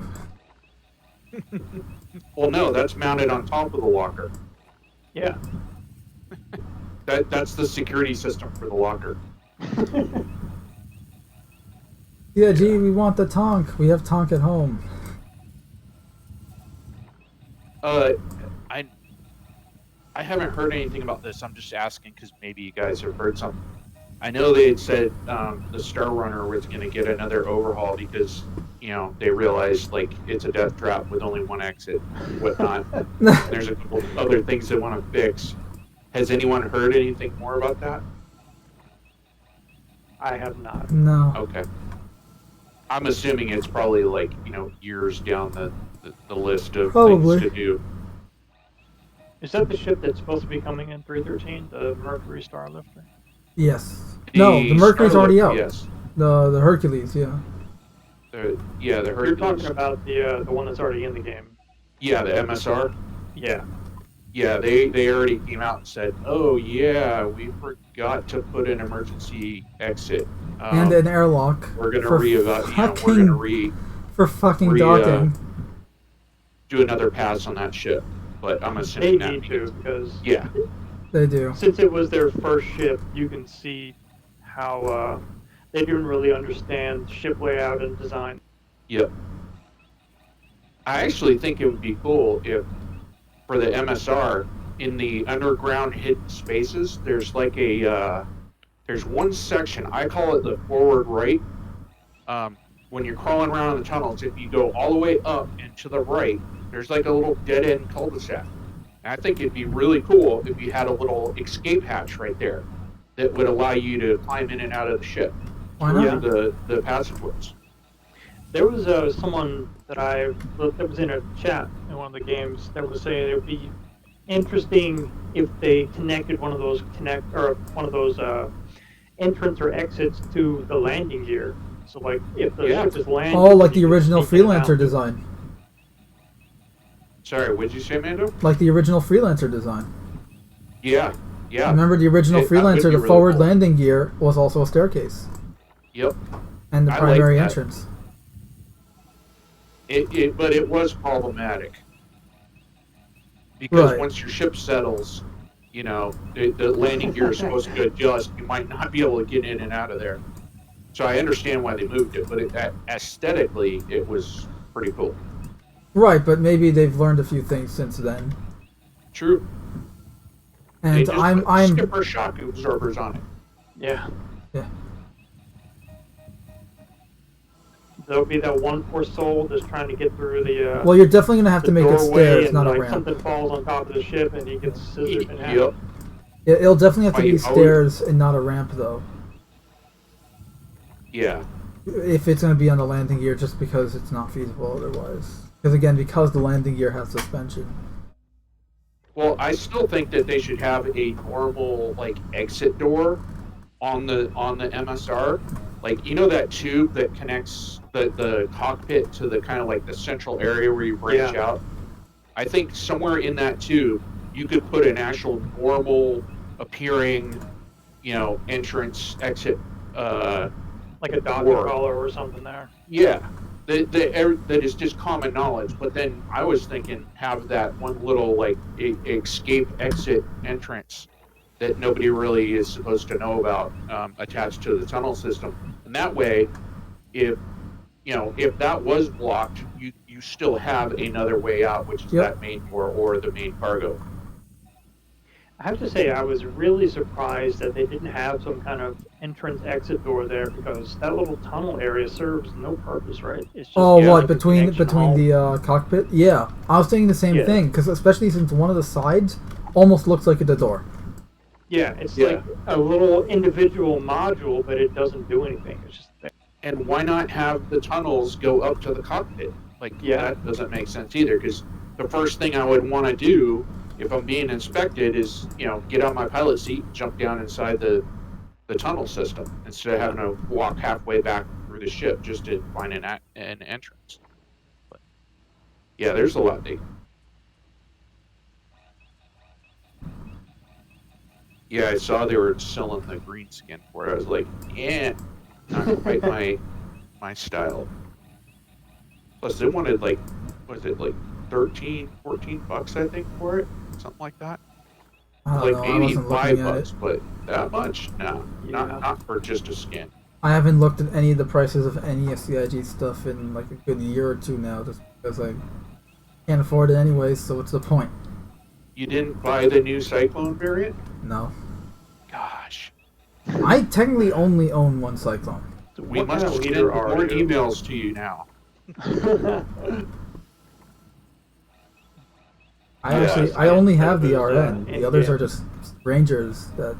Speaker 4: Well, no, that's mounted on top of the locker.
Speaker 2: Yeah.
Speaker 4: That's the security system for the locker.
Speaker 1: Yeah, gee, we want the Tonk. We have Tonk at home.
Speaker 4: I haven't heard anything about this. I'm just asking because maybe you guys have heard something. I know they had said the Star Runner was going to get another overhaul because, they realized, like, it's a death trap with only one exit and whatnot. There's a couple other things they want to fix. Has anyone heard anything more about that?
Speaker 2: I have not.
Speaker 1: No.
Speaker 4: Okay. I'm assuming it's probably, like, years down the list of things to do.
Speaker 2: Is that the ship that's supposed to be coming in 313, the Mercury Starlifter?
Speaker 1: Yes. No, the Mercury's already out.
Speaker 4: Yes.
Speaker 1: The Hercules, yeah.
Speaker 4: The Hercules.
Speaker 2: You're talking about the one that's already in the game.
Speaker 4: Yeah, the MSR.
Speaker 2: Yeah.
Speaker 4: Yeah, they already came out and said, oh yeah, we forgot to put an emergency exit.
Speaker 1: And an airlock.
Speaker 4: We're gonna reevaluate.
Speaker 1: For fucking docking.
Speaker 4: Do another pass on that ship, but I'm assuming
Speaker 2: they need to, because
Speaker 1: they do.
Speaker 2: Since it was their first ship, you can see how they didn't really understand ship layout and design.
Speaker 4: Yep. I actually think it would be cool if, for the MSR, in the underground hidden spaces, there's like there's one section, I call it the forward right. When you're crawling around in the tunnels, if you go all the way up and to the right, there's like a little dead-end cul-de-sac. And I think it'd be really cool if you had a little escape hatch right there that would allow you to climb in and out of the ship.
Speaker 1: Why not?
Speaker 4: The passageways.
Speaker 2: There was someone that was in a chat in one of the games that was saying it would be interesting if they connected one of those entrance or exits to the landing gear. So like if the ship is landing.
Speaker 1: Oh, like the original Freelancer design.
Speaker 4: Sorry, what'd you say, Mando?
Speaker 1: Like the original Freelancer design.
Speaker 4: Yeah.
Speaker 1: Remember the original Freelancer, the forward landing gear was also a staircase.
Speaker 4: Yep.
Speaker 1: And the primary entrance.
Speaker 4: But it was problematic. Because once your ship settles, the landing gear is supposed to adjust. You might not be able to get in and out of there. So I understand why they moved it, but aesthetically, it was pretty cool.
Speaker 1: Right, but maybe they've learned a few things since then.
Speaker 4: True.
Speaker 1: And I'm
Speaker 4: skipper shock absorbers on it.
Speaker 2: Yeah. there'll be that one poor soul that's trying to get through the
Speaker 1: Well, you're definitely gonna have to make it
Speaker 2: doorway,
Speaker 1: stairs,
Speaker 2: and
Speaker 1: not a
Speaker 2: like
Speaker 1: ramp.
Speaker 2: something falls on top of the ship and he gets scissored in half.
Speaker 4: Yep.
Speaker 1: It'll definitely have to be
Speaker 4: I
Speaker 1: stairs and not a ramp, though.
Speaker 4: Yeah.
Speaker 1: If it's gonna be on the landing gear, just because it's not feasible otherwise. Because again, because the landing gear has suspension.
Speaker 4: Well, I still think that they should have a normal like exit door on the MSR. Like, you know that tube that connects the cockpit to the kind of like the central area where you branch out? I think somewhere in that tube you could put an actual normal appearing, entrance exit
Speaker 2: Like a dog
Speaker 4: door.
Speaker 2: collar or something there.
Speaker 4: Yeah. That is just common knowledge, but then I was thinking have that one little like escape exit entrance that nobody really is supposed to know about attached to the tunnel system, and that way, if that was blocked, you still have another way out, which is that main door or the main cargo.
Speaker 2: I have to say, I was really surprised that they didn't have some kind of entrance exit door there, because that little tunnel area serves no purpose, right? It's just
Speaker 1: Oh, what,
Speaker 2: like a
Speaker 1: between
Speaker 2: connection hall.
Speaker 1: the cockpit? Yeah, I was thinking the same thing, because especially since one of the sides almost looks like it's a door.
Speaker 2: Yeah, it's like a little individual module, but it doesn't do anything. It's just there.
Speaker 4: And why not have the tunnels go up to the cockpit? Like, that doesn't make sense either, because the first thing I would want to do if I'm being inspected is, get on my pilot seat and jump down inside the tunnel system instead of having to walk halfway back through the ship just to find an entrance. But, yeah, there's a lot there. Yeah, I saw they were selling the green skin for it. I was like, yeah, not quite my style. Plus, they wanted like, what is it, like $13, $14 I think for it, something like that. Like maybe $5, but that much? No, not for just a skin.
Speaker 1: I haven't looked at any of the prices of any SCIG stuff in like a good year or two now, just because I can't afford it anyways. So what's the point?
Speaker 4: You didn't buy the new Cyclone variant?
Speaker 1: No.
Speaker 4: Gosh.
Speaker 1: I technically only own one Cyclone.
Speaker 4: We must send more emails to you now.
Speaker 1: I only have the RN. The others are just Rangers that...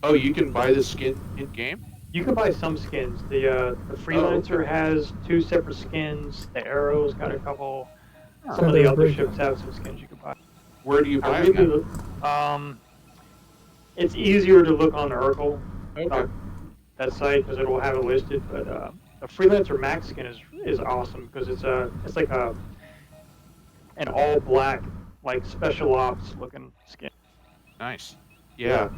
Speaker 4: Oh, you can buy the skin in-game?
Speaker 2: You can buy some skins. The Freelancer has 2 separate skins. The Arrow's got a couple. Some of the other ships have some skins you can buy.
Speaker 4: Where do you buy them?
Speaker 2: It's easier to look on Urkel,
Speaker 4: okay.
Speaker 2: That site, because it will have it listed. But the Freelancer Max skin is awesome, because it's like an all black, like special ops looking skin.
Speaker 4: Nice. Yeah.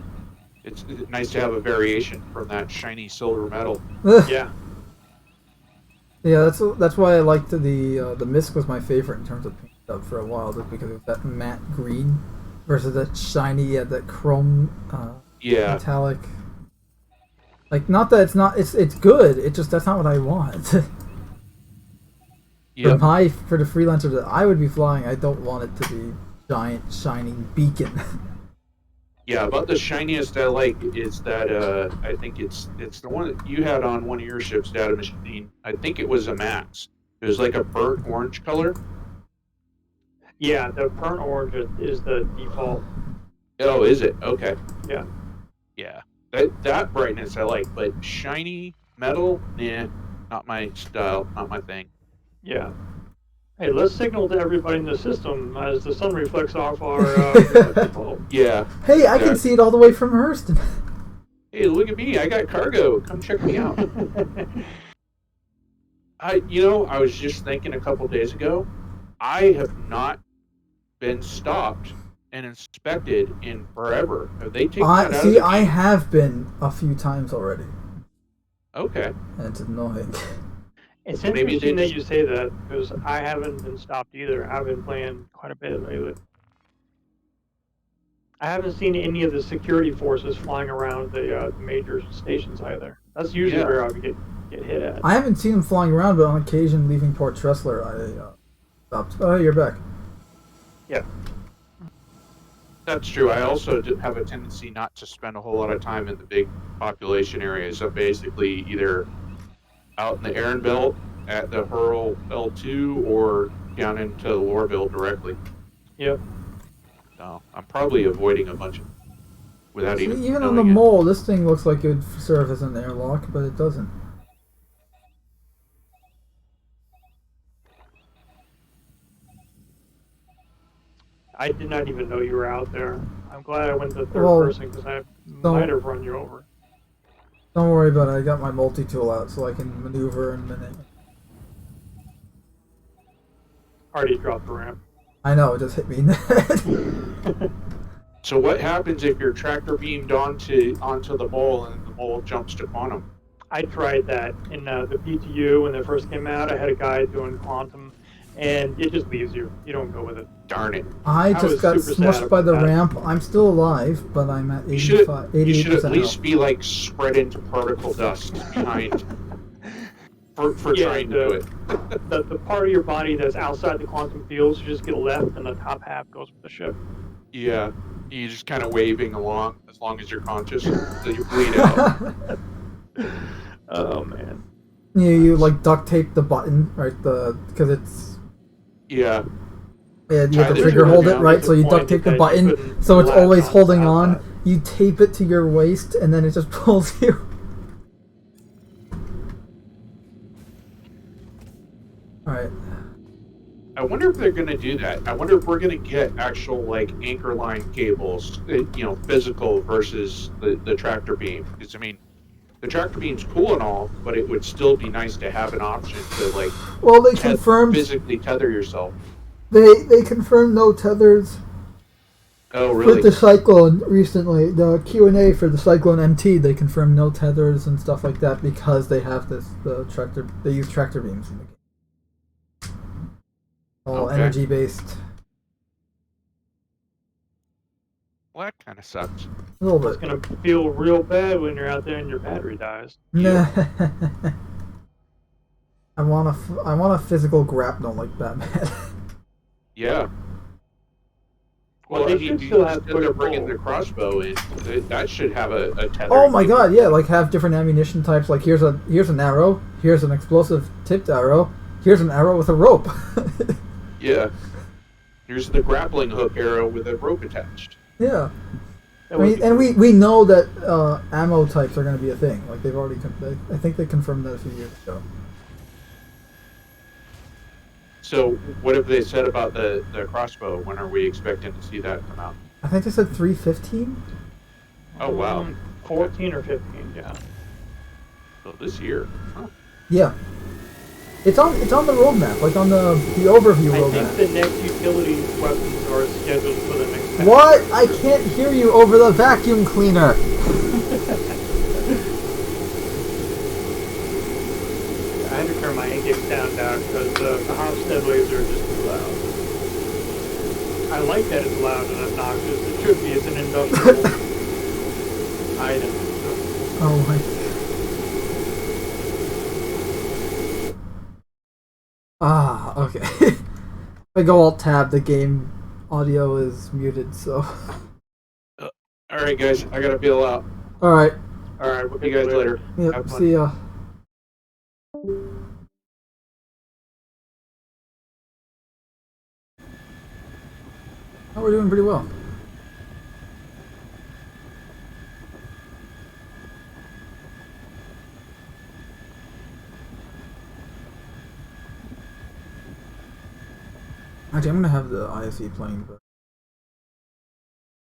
Speaker 4: It's nice to have a variation from that shiny silver metal.
Speaker 2: Yeah.
Speaker 1: Yeah, that's why I liked the Misk was my favorite in terms of paint job for a while, just because of that matte green versus that shiny, that chrome metallic. Like, not that it's good. It's just that's not what I want. For the Freelancer that I would be flying, I don't want it to be giant shining beacon.
Speaker 4: Yeah, about the shiniest I like is that I think it's the one that you had on one of your ships, Data Machine. I think it was a Max. It was like a burnt orange color.
Speaker 2: Yeah, the burnt orange is the default.
Speaker 4: Oh, is it? Okay.
Speaker 2: Yeah.
Speaker 4: Yeah. That brightness I like, but shiny metal, nah, not my style, not my thing.
Speaker 2: Yeah. Hey, let's signal to everybody in the system as the sun reflects off our default.
Speaker 4: Yeah.
Speaker 1: Hey, I can see it all the way from Hurston.
Speaker 4: Hey, look at me! I got cargo. Come check me out. I was just thinking a couple days ago, I have not been stopped and inspected in forever. Have they taken that out?
Speaker 1: I have been a few times already.
Speaker 4: Okay.
Speaker 1: And it's annoying.
Speaker 2: It's interesting that you say that, because I haven't been stopped either. I've been playing quite a bit lately. I haven't seen any of the security forces flying around the major stations either. That's usually where I would get hit at.
Speaker 1: I haven't seen them flying around, but on occasion leaving Port Tressler, I stopped. Oh, you're back.
Speaker 2: Yeah.
Speaker 4: That's true. I also have a tendency not to spend a whole lot of time in the big population areas. So basically either out in the Aaron Belt at the Hurl L2 or down into Lorville directly.
Speaker 2: Yep.
Speaker 4: So I'm probably avoiding a bunch of without
Speaker 1: See,
Speaker 4: even
Speaker 1: even on the
Speaker 4: knowing it.
Speaker 1: mole, this thing looks like it would serve as an airlock, but it doesn't.
Speaker 2: I did not even know you were out there. I'm glad I went to third
Speaker 1: Well,
Speaker 2: person because I might have run you over.
Speaker 1: Don't worry about it. I got my multi-tool out so I can maneuver and maneuver.
Speaker 2: Already dropped the ramp.
Speaker 1: I know, it just hit me in the head.
Speaker 4: So what happens if you're tractor beamed onto the mole and the mole jumps to quantum?
Speaker 2: I tried that in the PTU when it first came out. I had a guy doing quantum, and it just leaves you. You don't go with it.
Speaker 4: Darn it.
Speaker 1: I just got
Speaker 2: super sad
Speaker 1: smushed by the
Speaker 2: about that.
Speaker 1: ramp. I'm still alive, but I'm at
Speaker 4: You should
Speaker 1: 88%
Speaker 4: at least
Speaker 1: health.
Speaker 4: be like spread into particle dust behind for
Speaker 2: Yeah,
Speaker 4: trying to do it.
Speaker 2: The part of your body that's outside the quantum fields, you just get left, and the top half goes with the ship.
Speaker 4: Yeah. You're just kind of waving along as long as you're conscious until you bleed out.
Speaker 2: Oh man.
Speaker 1: You like duct tape the button, right? Because it's
Speaker 4: Yeah.
Speaker 1: you have
Speaker 4: Tie
Speaker 1: to
Speaker 4: the
Speaker 1: trigger
Speaker 4: trigger
Speaker 1: hold it,
Speaker 4: down.
Speaker 1: right? So you duct tape the button, so it's always holding on. You tape it to your waist, and then it just pulls you. All right.
Speaker 4: I wonder if they're going to do that. I wonder if we're going to get actual like anchor line cables, physical versus the tractor beam. Because I mean, the tractor beam's cool and all, but it would still be nice to have an option to like
Speaker 1: Well, they confirmed
Speaker 4: physically tether yourself.
Speaker 1: they confirmed no tethers
Speaker 4: Oh, really?
Speaker 1: with the Cyclone recently. The Q&A for the Cyclone MT, they confirmed no tethers and stuff like that because they have they use tractor beams in the game. All
Speaker 4: Okay.
Speaker 1: energy based.
Speaker 4: Well, that kind of sucks.
Speaker 1: A little
Speaker 2: It's
Speaker 1: bit.
Speaker 2: gonna feel real bad when you're out there and your battery dies.
Speaker 1: Nah. I want a physical grapnel like Batman.
Speaker 4: Yeah.
Speaker 2: Well,
Speaker 4: Well,
Speaker 2: they
Speaker 4: I mean,
Speaker 2: should still have
Speaker 4: they're
Speaker 2: quick
Speaker 4: bringing
Speaker 2: pull.
Speaker 4: the crossbow in. That should have a tether.
Speaker 1: Oh my god, yeah, like have different ammunition types. Like here's an arrow, here's an explosive tipped arrow, here's an arrow with a rope.
Speaker 4: Yeah. Here's the grappling hook arrow with a rope attached.
Speaker 1: Yeah.
Speaker 2: That would be
Speaker 1: And we know that ammo types are going to be a thing. Like they've already, I think they confirmed that a few years ago.
Speaker 4: So, what have they said about the crossbow? When are we expecting to see that come out?
Speaker 1: I think they said 315.
Speaker 4: Oh, wow.
Speaker 2: 14 or 15, yeah.
Speaker 4: So this year. Huh.
Speaker 1: Yeah. It's on the roadmap, like on the overview
Speaker 2: I
Speaker 1: roadmap.
Speaker 2: think the next utility weapons are scheduled for the next patch.
Speaker 1: What? I can't hear you over the vacuum cleaner.
Speaker 2: I had to turn my index down now because the Hofstad laser is just too loud. I like that it's loud and obnoxious. It should be. It's an industrial item.
Speaker 1: Oh my. Ah, okay. If I go alt tab, the game audio is muted, so.
Speaker 4: All right, guys, I gotta bail out.
Speaker 1: Alright.
Speaker 2: All right, we'll
Speaker 4: See you guys later.
Speaker 1: Yep,
Speaker 4: Have fun.
Speaker 1: see ya. Oh, we're doing pretty well. Actually, I'm gonna have the ISE playing, but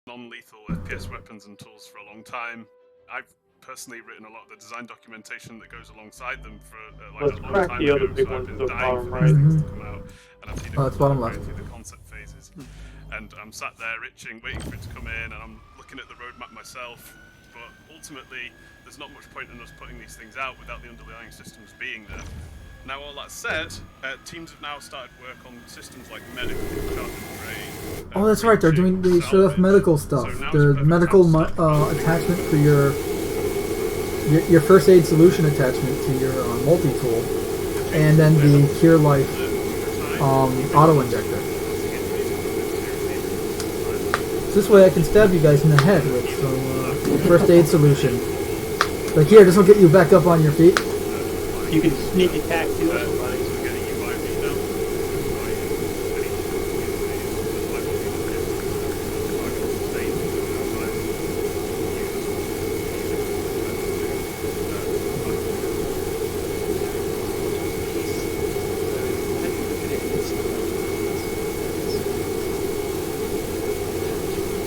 Speaker 5: non-lethal FPS weapons and tools for a long time. I've personally written a lot of the design documentation that goes alongside them for
Speaker 2: Let's
Speaker 5: a long
Speaker 2: crack
Speaker 5: time
Speaker 2: the
Speaker 5: ago.
Speaker 2: other big
Speaker 5: So
Speaker 2: ones
Speaker 5: I've
Speaker 2: at
Speaker 5: been
Speaker 2: the
Speaker 5: dying
Speaker 2: bottom
Speaker 5: for these
Speaker 2: right.
Speaker 5: things to come out, and I've seen it
Speaker 1: Oh, it's bottom
Speaker 5: going
Speaker 1: left.
Speaker 5: through the concept phases. And I'm sat there itching, waiting for it to come in, and I'm looking at the roadmap myself. But ultimately, there's not much point in us putting these things out without the underlying systems being there. Now, all that said, teams have now started work on systems like medical, charge and trade.
Speaker 1: oh, that's right. They're doing the sort of medical stuff. The medical attachment for your first aid solution attachment to your multi-tool, and then the Cure Life auto injector. So this way I can stab you guys in the head with some first aid solution. Like here, this will get you back up on your feet.
Speaker 2: You can sneak attack too.
Speaker 5: So we're getting you by me now.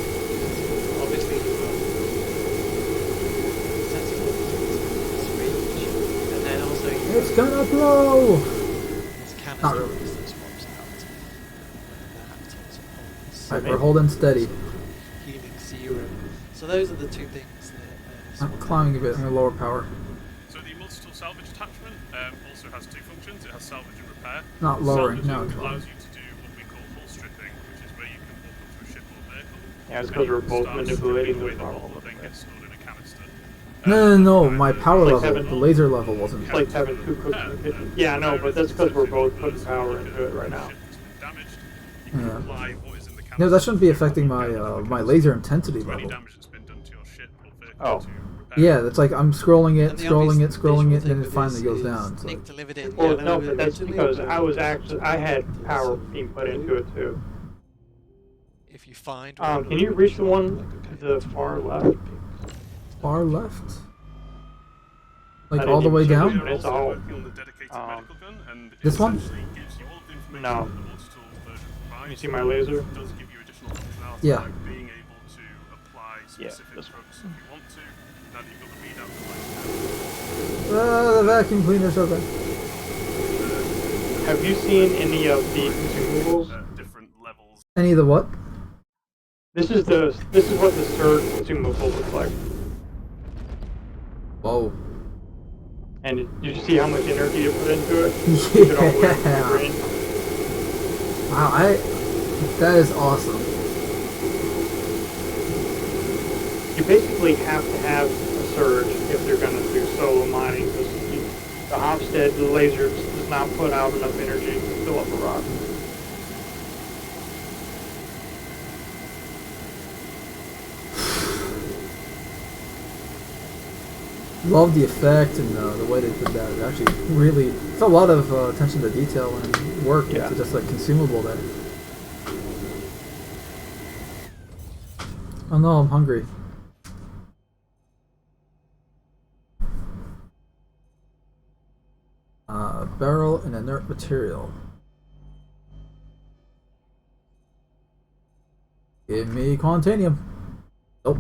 Speaker 6: Obviously, you've got sensible range, and then also you've
Speaker 1: It's gonna blow!
Speaker 6: got canister
Speaker 1: Not really.
Speaker 6: that swaps out that tons of holes.
Speaker 1: Alright, we're holding steady.
Speaker 6: Healing 0. So those are the two things that
Speaker 1: I'm climbing a bit, I'm gonna lower power.
Speaker 5: So the multi-tool salvage attachment also has two functions. It has salvage and repair.
Speaker 1: Not lowering, no,
Speaker 5: Salvaging
Speaker 1: it's lowering.
Speaker 5: allows you to do what we call hull stripping, which is where you can walk up to a ship or vehicle.
Speaker 2: Yeah, it's
Speaker 5: and
Speaker 2: because
Speaker 5: you
Speaker 2: we're
Speaker 5: can
Speaker 2: both
Speaker 5: start
Speaker 2: manipulating
Speaker 5: stripping
Speaker 2: the
Speaker 5: away the
Speaker 2: throttle
Speaker 5: hull
Speaker 2: a
Speaker 5: that then
Speaker 2: little
Speaker 5: gets stored in a canister.
Speaker 1: No, my power
Speaker 2: Like
Speaker 1: level,
Speaker 2: having-
Speaker 1: the laser level wasn't.
Speaker 2: It's like having two cooks in the kitchen. Yeah, I know, but that's because we're both putting power into it right now.
Speaker 5: Damaged, you can
Speaker 1: Yeah.
Speaker 5: apply what is in the
Speaker 1: No, that shouldn't be affecting my my laser intensity
Speaker 5: to any
Speaker 1: level.
Speaker 5: damage that's been done to your ship or vehicle
Speaker 2: Oh.
Speaker 5: to repair.
Speaker 1: Yeah, it's like I'm scrolling it,
Speaker 6: And the
Speaker 1: scrolling
Speaker 6: obvious
Speaker 1: it, scrolling
Speaker 6: visual
Speaker 1: it,
Speaker 6: thing
Speaker 1: then it
Speaker 6: with
Speaker 1: finally
Speaker 6: this
Speaker 1: goes
Speaker 6: is
Speaker 1: down. It's
Speaker 6: Nick
Speaker 1: like,
Speaker 6: delivered it.
Speaker 2: Well,
Speaker 6: yeah,
Speaker 2: no, but that's
Speaker 6: originally,
Speaker 2: because
Speaker 6: but
Speaker 2: I was
Speaker 6: what
Speaker 2: actually I had power being put into it too.
Speaker 6: If you find
Speaker 2: Can you reach the one to the far left?
Speaker 1: far left? Like
Speaker 2: I
Speaker 1: all the
Speaker 2: didn't
Speaker 1: way
Speaker 2: even-
Speaker 1: down?
Speaker 2: But it's all-
Speaker 5: Working on the dedicated medical gun, and it
Speaker 1: This one?
Speaker 5: essentially gives you all of the information
Speaker 2: No.
Speaker 5: that the multi-tool version provides.
Speaker 2: You see my laser?
Speaker 5: It does give you additional functionality,
Speaker 1: Yeah.
Speaker 5: like being able to apply specific
Speaker 2: this
Speaker 5: drugs if you want to. Now that you've got the readout of the
Speaker 1: The vacuum cleaner's okay.
Speaker 2: Have you seen any of the consumables?
Speaker 5: different levels.
Speaker 1: Any of the what?
Speaker 2: This is what the surge consumable looks like.
Speaker 1: Whoa.
Speaker 2: And did you see how much energy you put into it? Keep it all the way up to the
Speaker 1: Yeah.
Speaker 2: brain.
Speaker 1: Wow, that is awesome.
Speaker 2: You basically have to have a surge if you're going to do solo mining, because the Hofstad, the laser, does not put out enough energy to fill up a rock.
Speaker 1: Love the effect and the way they did that. It actually really, it's a lot of attention to detail and work
Speaker 2: Yeah.
Speaker 1: into just a consumable there. Oh no, I'm hungry. Barrel and inert material. Give me quantanium. Nope.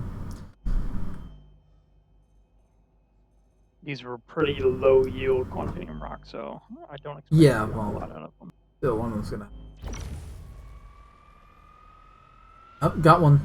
Speaker 2: These were pretty low yield quantanium rocks, so I don't expect
Speaker 1: Yeah,
Speaker 2: to get a
Speaker 1: well.
Speaker 2: lot out of them.
Speaker 1: Still, one of them's gonna. Oh, got one.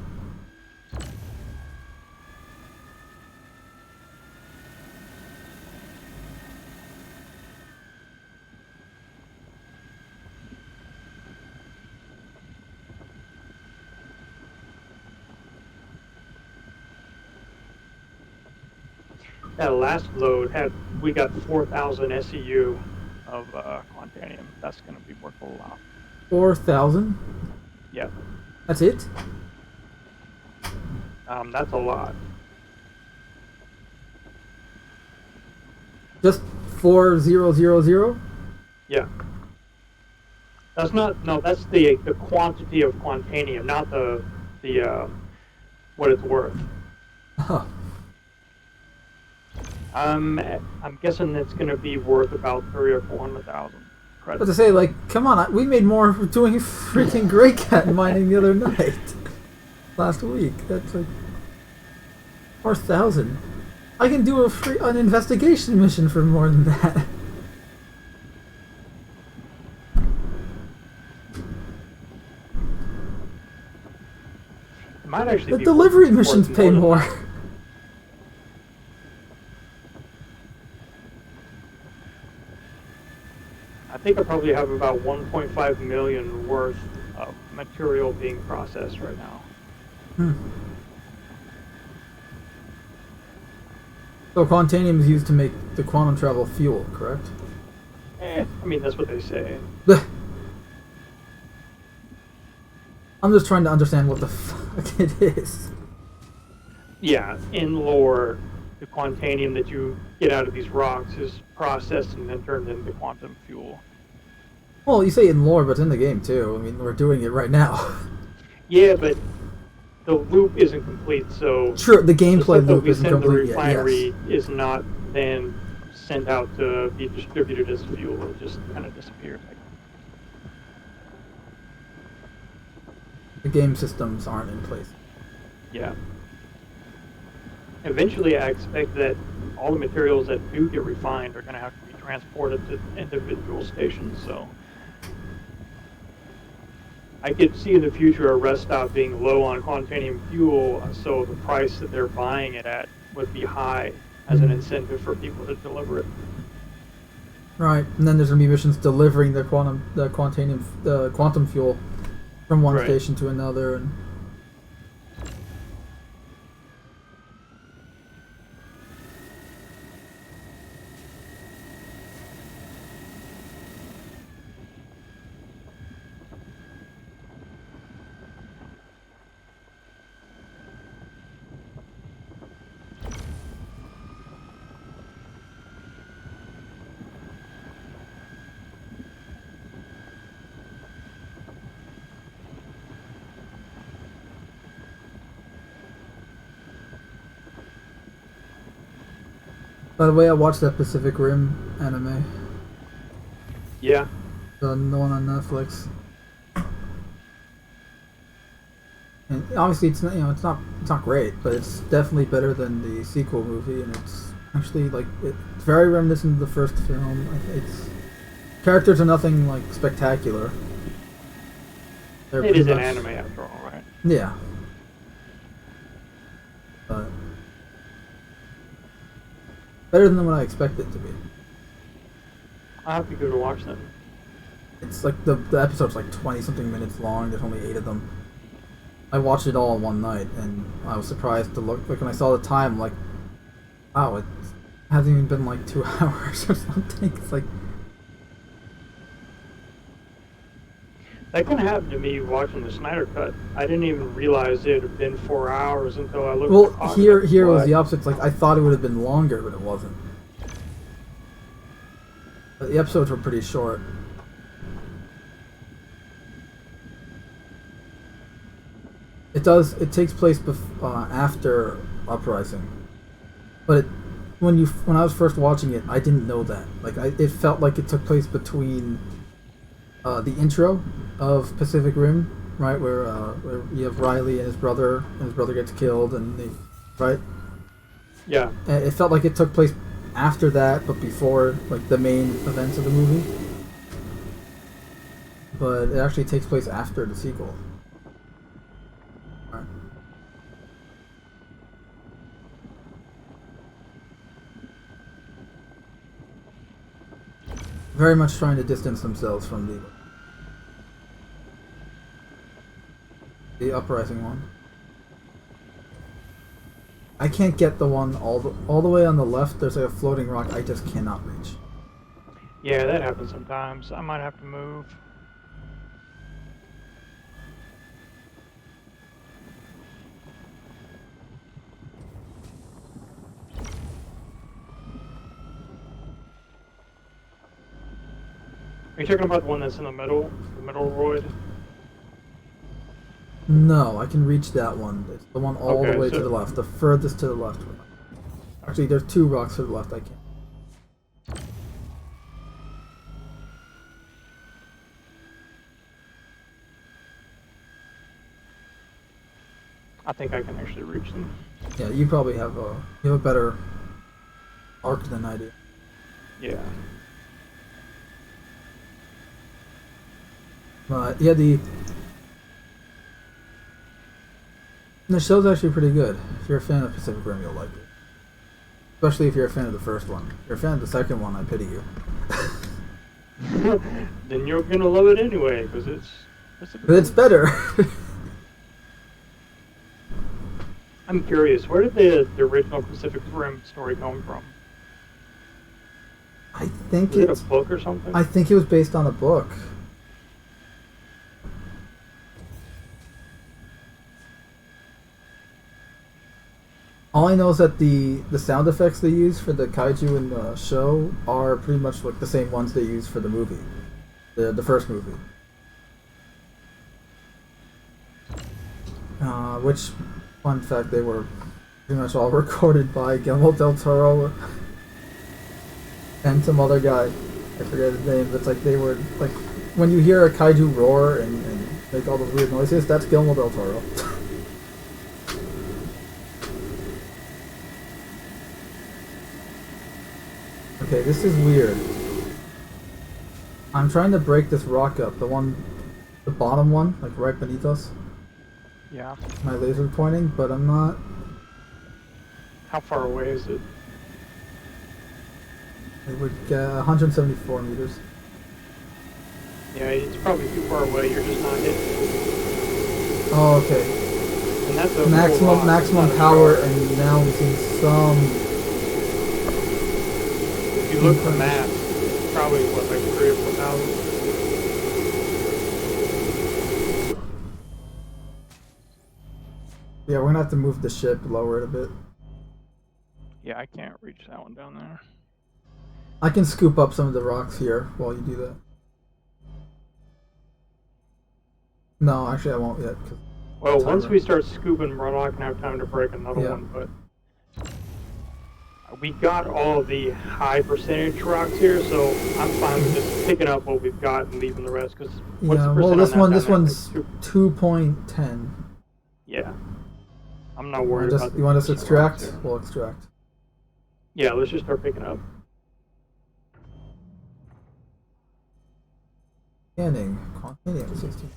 Speaker 2: That last load we got 4,000 SEU of quantanium. That's going to be worth a lot.
Speaker 1: 4,000?
Speaker 2: Yeah,
Speaker 1: That's it?
Speaker 2: that's a lot.
Speaker 1: Just 4,000?
Speaker 2: Yeah. That's not, no, that's the quantity of quantanium, not the what it's worth.
Speaker 1: Huh.
Speaker 2: I'm guessing it's going to be worth about 300,000 or 400,000
Speaker 1: I was
Speaker 2: credits.
Speaker 1: to say, like, come on, we made more doing freaking Grey Cat mining the other night. Last week. That's like 4,000. I can do an investigation mission for more than that.
Speaker 2: It might actually
Speaker 1: The
Speaker 2: be
Speaker 1: delivery
Speaker 2: worth
Speaker 1: missions pay
Speaker 2: than
Speaker 1: more.
Speaker 2: that. I think I probably have about 1.5 million worth of material being processed right now.
Speaker 1: Hmm. So quantanium is used to make the quantum travel fuel, correct?
Speaker 2: I mean, that's what they say.
Speaker 1: I'm just trying to understand what the fuck it is.
Speaker 2: Yeah, in lore, the quantanium that you get out of these rocks is processed and then turned into quantum fuel.
Speaker 1: Well, you say in lore, but it's in the game too. I mean, we're doing it right now.
Speaker 2: Yeah, but the loop isn't complete, so
Speaker 1: Sure, the gameplay
Speaker 2: the
Speaker 1: loop isn't
Speaker 2: send to the
Speaker 1: complete yet.
Speaker 2: refinery
Speaker 1: Yes.
Speaker 2: is not then sent out to be distributed as fuel. It just kind of disappears.
Speaker 1: The game systems aren't in place.
Speaker 2: Yeah. Eventually, I expect that all the materials that do get refined are going to have to be transported to individual stations, so I could see in the future a rest stop being low on quantanium fuel, so the price that they're buying it at would be high as an incentive for people to deliver it.
Speaker 1: Right, and then there's gonna be missions delivering the quantum fuel from one
Speaker 2: Right.
Speaker 1: station to another, and by the way, I watched that Pacific Rim anime,
Speaker 2: Yeah.
Speaker 1: the one on Netflix. And obviously, it's not, it's not great, but it's definitely better than the sequel movie, and it's actually it's very reminiscent of the first film. It's characters are nothing like spectacular. They're
Speaker 2: It is
Speaker 1: pretty
Speaker 2: an
Speaker 1: much-
Speaker 2: anime after all, right?
Speaker 1: Yeah. But better than what I expected it to be.
Speaker 2: I'll have to go to watch them.
Speaker 1: It's like the episode's like 20 something minutes long. There's only 8 of them. I watched it all in one night, and I was surprised to look like when I saw the time. Like, wow, it hasn't even been like 2 hours or something. It's like,
Speaker 2: That kind of happened to me watching the Snyder Cut. I didn't even realize it had been 4 hours until I looked at the
Speaker 1: well,
Speaker 2: clock.
Speaker 1: here
Speaker 2: Like,
Speaker 1: was
Speaker 2: what?
Speaker 1: the opposite. It's like I thought it would have been longer, but it wasn't. But the episodes were pretty short. It takes place after Uprising, but when I was first watching it, I didn't know that. Like, it felt like it took place between the intro of Pacific Rim, right, where you have Riley and his brother gets killed, and right.
Speaker 2: Yeah.
Speaker 1: It felt like it took place after that, but before like the main events of the movie. But it actually takes place after the sequel. Right. Very much trying to distance themselves from the Uprising one. I can't get the one all the way on the left. There's like a floating rock I just cannot reach.
Speaker 2: Yeah, that happens sometimes. I might have to move. Are you talking about the one that's in the middle roid?
Speaker 1: No, I can reach that one. It's the one all the
Speaker 2: Okay,
Speaker 1: way
Speaker 2: so-
Speaker 1: to the left, the furthest to the left. Actually, there's 2 rocks to the left. I can't.
Speaker 2: I think I can actually reach them.
Speaker 1: Yeah, you probably have a better arc than I do.
Speaker 2: Yeah.
Speaker 1: But yeah, the show's actually pretty good. If you're a fan of Pacific Rim, you'll like it. Especially if you're a fan of the first one. If you're a fan of the second one, I pity you.
Speaker 2: Then you're gonna love it anyway, because
Speaker 1: But it's better.
Speaker 2: I'm curious, where did the original Pacific Rim story come from?
Speaker 1: I think
Speaker 2: Was it a
Speaker 1: it's.
Speaker 2: book or something?
Speaker 1: I think it was based on a book. All I know is that the sound effects they use for the kaiju in the show are pretty much like the same ones they use for the movie, the first movie. Which, fun fact, they were pretty much all recorded by Guillermo del Toro and some other guy. I forget his name. But it's like they were like when you hear a kaiju roar and make all those weird noises, that's Guillermo del Toro. Okay, this is weird. I'm trying to break this rock up, the bottom one, like right beneath us.
Speaker 2: Yeah.
Speaker 1: My laser pointing, but I'm not.
Speaker 2: How far away is it?
Speaker 1: It would get 174 meters.
Speaker 2: Yeah, it's probably too far away. You're just not hitting.
Speaker 1: Oh, okay.
Speaker 2: And that's a
Speaker 1: Maximum power, and now I'm seeing some.
Speaker 2: If you look at the map, it's probably what, like 3,000 or 4,000.
Speaker 1: Yeah, we're gonna have to move the ship, lower it a bit.
Speaker 2: Yeah, I can't reach that one down there.
Speaker 1: I can scoop up some of the rocks here while you do that. No, actually I won't yet.
Speaker 2: Well, once we start scooping, we're not gonna have time to break another one, but we got all of the high percentage rocks here, so I'm fine with just picking up what we've got and leaving the rest. Because
Speaker 1: yeah, well, this one's 2.10.
Speaker 2: Yeah, I'm not worried about.
Speaker 1: You want us to extract? We'll extract.
Speaker 2: Yeah, let's just start picking up.
Speaker 1: Scanning. Quantanium 16.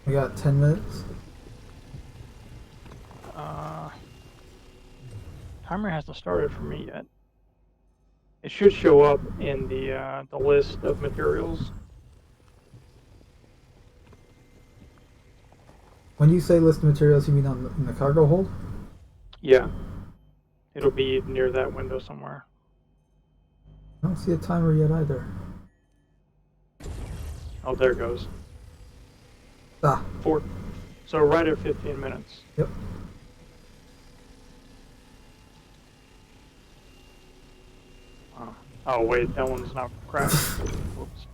Speaker 1: We got 10 minutes.
Speaker 2: Timer hasn't started for me yet. It should show up in the list of materials.
Speaker 1: When you say list of materials, you mean in the cargo hold?
Speaker 2: Yeah. It'll be near that window somewhere.
Speaker 1: I don't see a timer yet either.
Speaker 2: Oh, there it goes.
Speaker 1: Ah.
Speaker 2: 4. So right at 15 minutes.
Speaker 1: Yep.
Speaker 2: Oh wait, that one's not crafted. Whoops.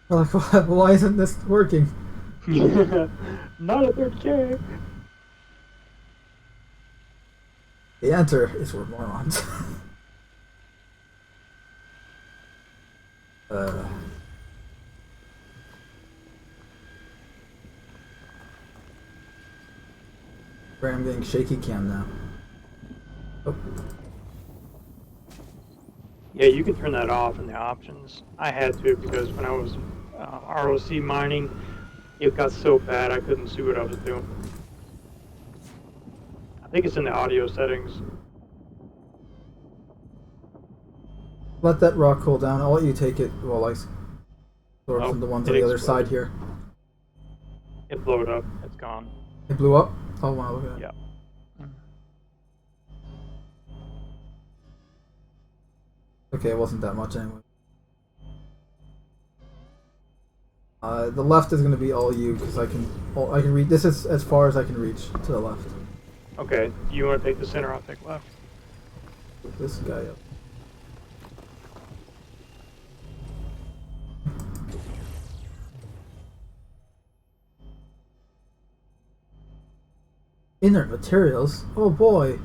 Speaker 1: Like, why isn't this working?
Speaker 2: Not at 30K.
Speaker 1: The answer is we're morons. I'm getting shaky cam now. Oh.
Speaker 2: Yeah, you can turn that off in the options. I had to because when I was ROC mining, it got so bad I couldn't see what I was doing. I think it's in the audio settings.
Speaker 1: Let that rock cool down. I'll let you take it while I absorb some of the ones on the other side here.
Speaker 2: It blew up. It's gone.
Speaker 1: It blew up? Oh wow, look at that.
Speaker 2: Yeah.
Speaker 1: Okay, it wasn't that much anyway. The left is going to be all you because I can reach. This is as far as I can reach to the left.
Speaker 2: Okay. You want to take the center? I'll take left.
Speaker 1: Put this guy up. Inert materials? Oh boy.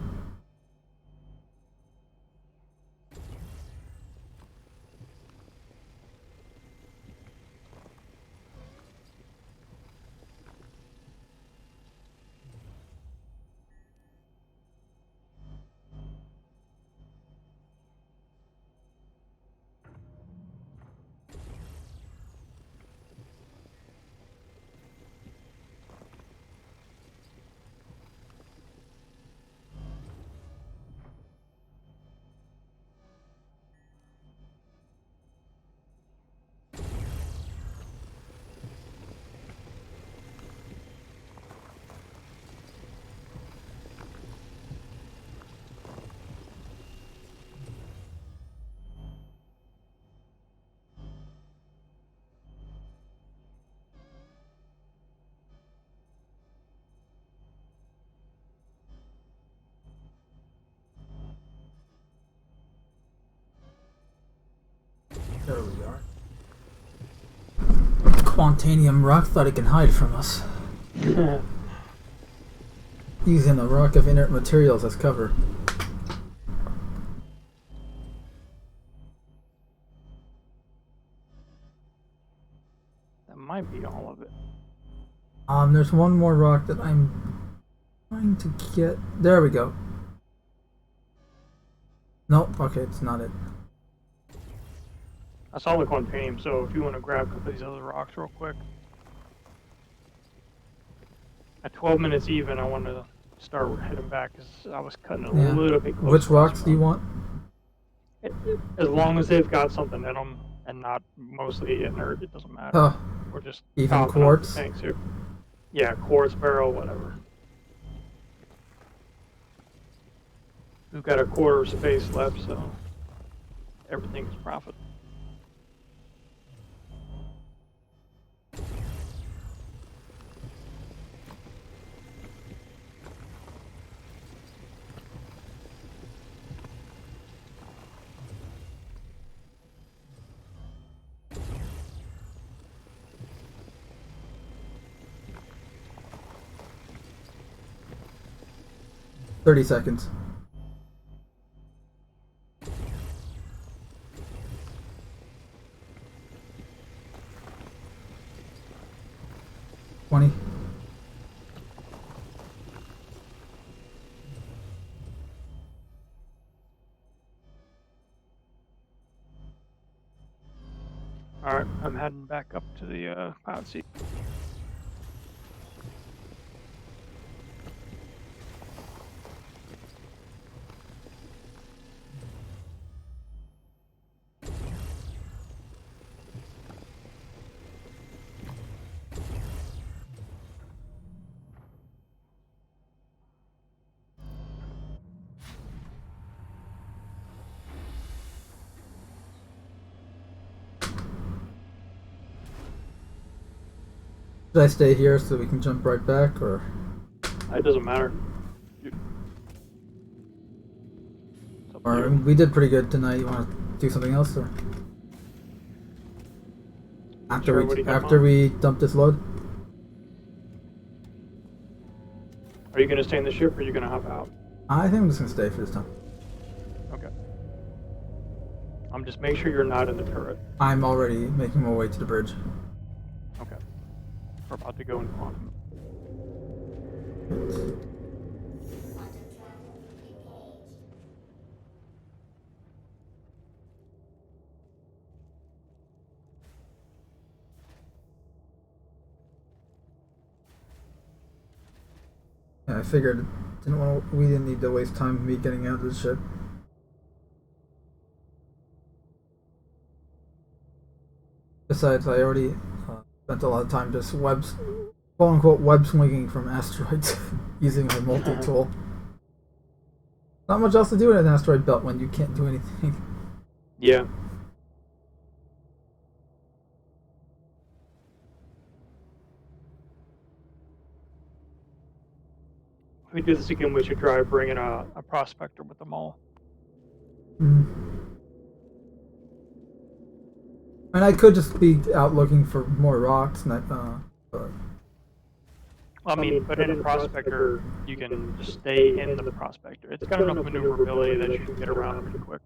Speaker 1: Spontaneum rock thought it can hide from us. Using a rock of inert materials as cover.
Speaker 2: That might be all of it.
Speaker 1: There's one more rock that I'm trying to get. There we go. Nope, okay, it's not it.
Speaker 2: I saw the Quantanium, so if you want to grab a couple of these other rocks real quick. At 12 minutes even, I want to start heading back because I was cutting a little bit close.
Speaker 1: Which rocks do you want?
Speaker 2: As long as they've got something in them and not mostly inert, it doesn't matter.
Speaker 1: Huh.
Speaker 2: We're just
Speaker 1: Even quartz?
Speaker 2: Thanks, here. Yeah, quartz, barrel, whatever. We've got a quarter of space left, so everything is profit.
Speaker 1: $30 seconds. $20.
Speaker 2: Alright, I'm heading back up to the pilot seat.
Speaker 1: Should I stay here so we can jump right back, or?
Speaker 2: It doesn't matter.
Speaker 1: Or we did pretty good tonight. You want to do something else, or? After we dump this load?
Speaker 2: Are you going to stay in the ship or are you going to hop out?
Speaker 1: I think I'm just going to stay for this time.
Speaker 2: Okay. Just make sure you're not in the turret.
Speaker 1: I'm already making my way to the bridge.
Speaker 2: Okay. We're about to go in quantum.
Speaker 1: Yeah, I figured we didn't need to waste time me getting out of the ship. Besides, I already spent a lot of time just quote-unquote web swinging from asteroids using my multi-tool. Not much else to do in an asteroid belt when you can't do anything.
Speaker 2: Yeah. If we do this again, we should try bringing a prospector with them all.
Speaker 1: And I could just be out looking for more rocks, but
Speaker 2: I mean, but in a prospector, you can just stay in the prospector. It's got enough maneuverability that you can get around pretty quick.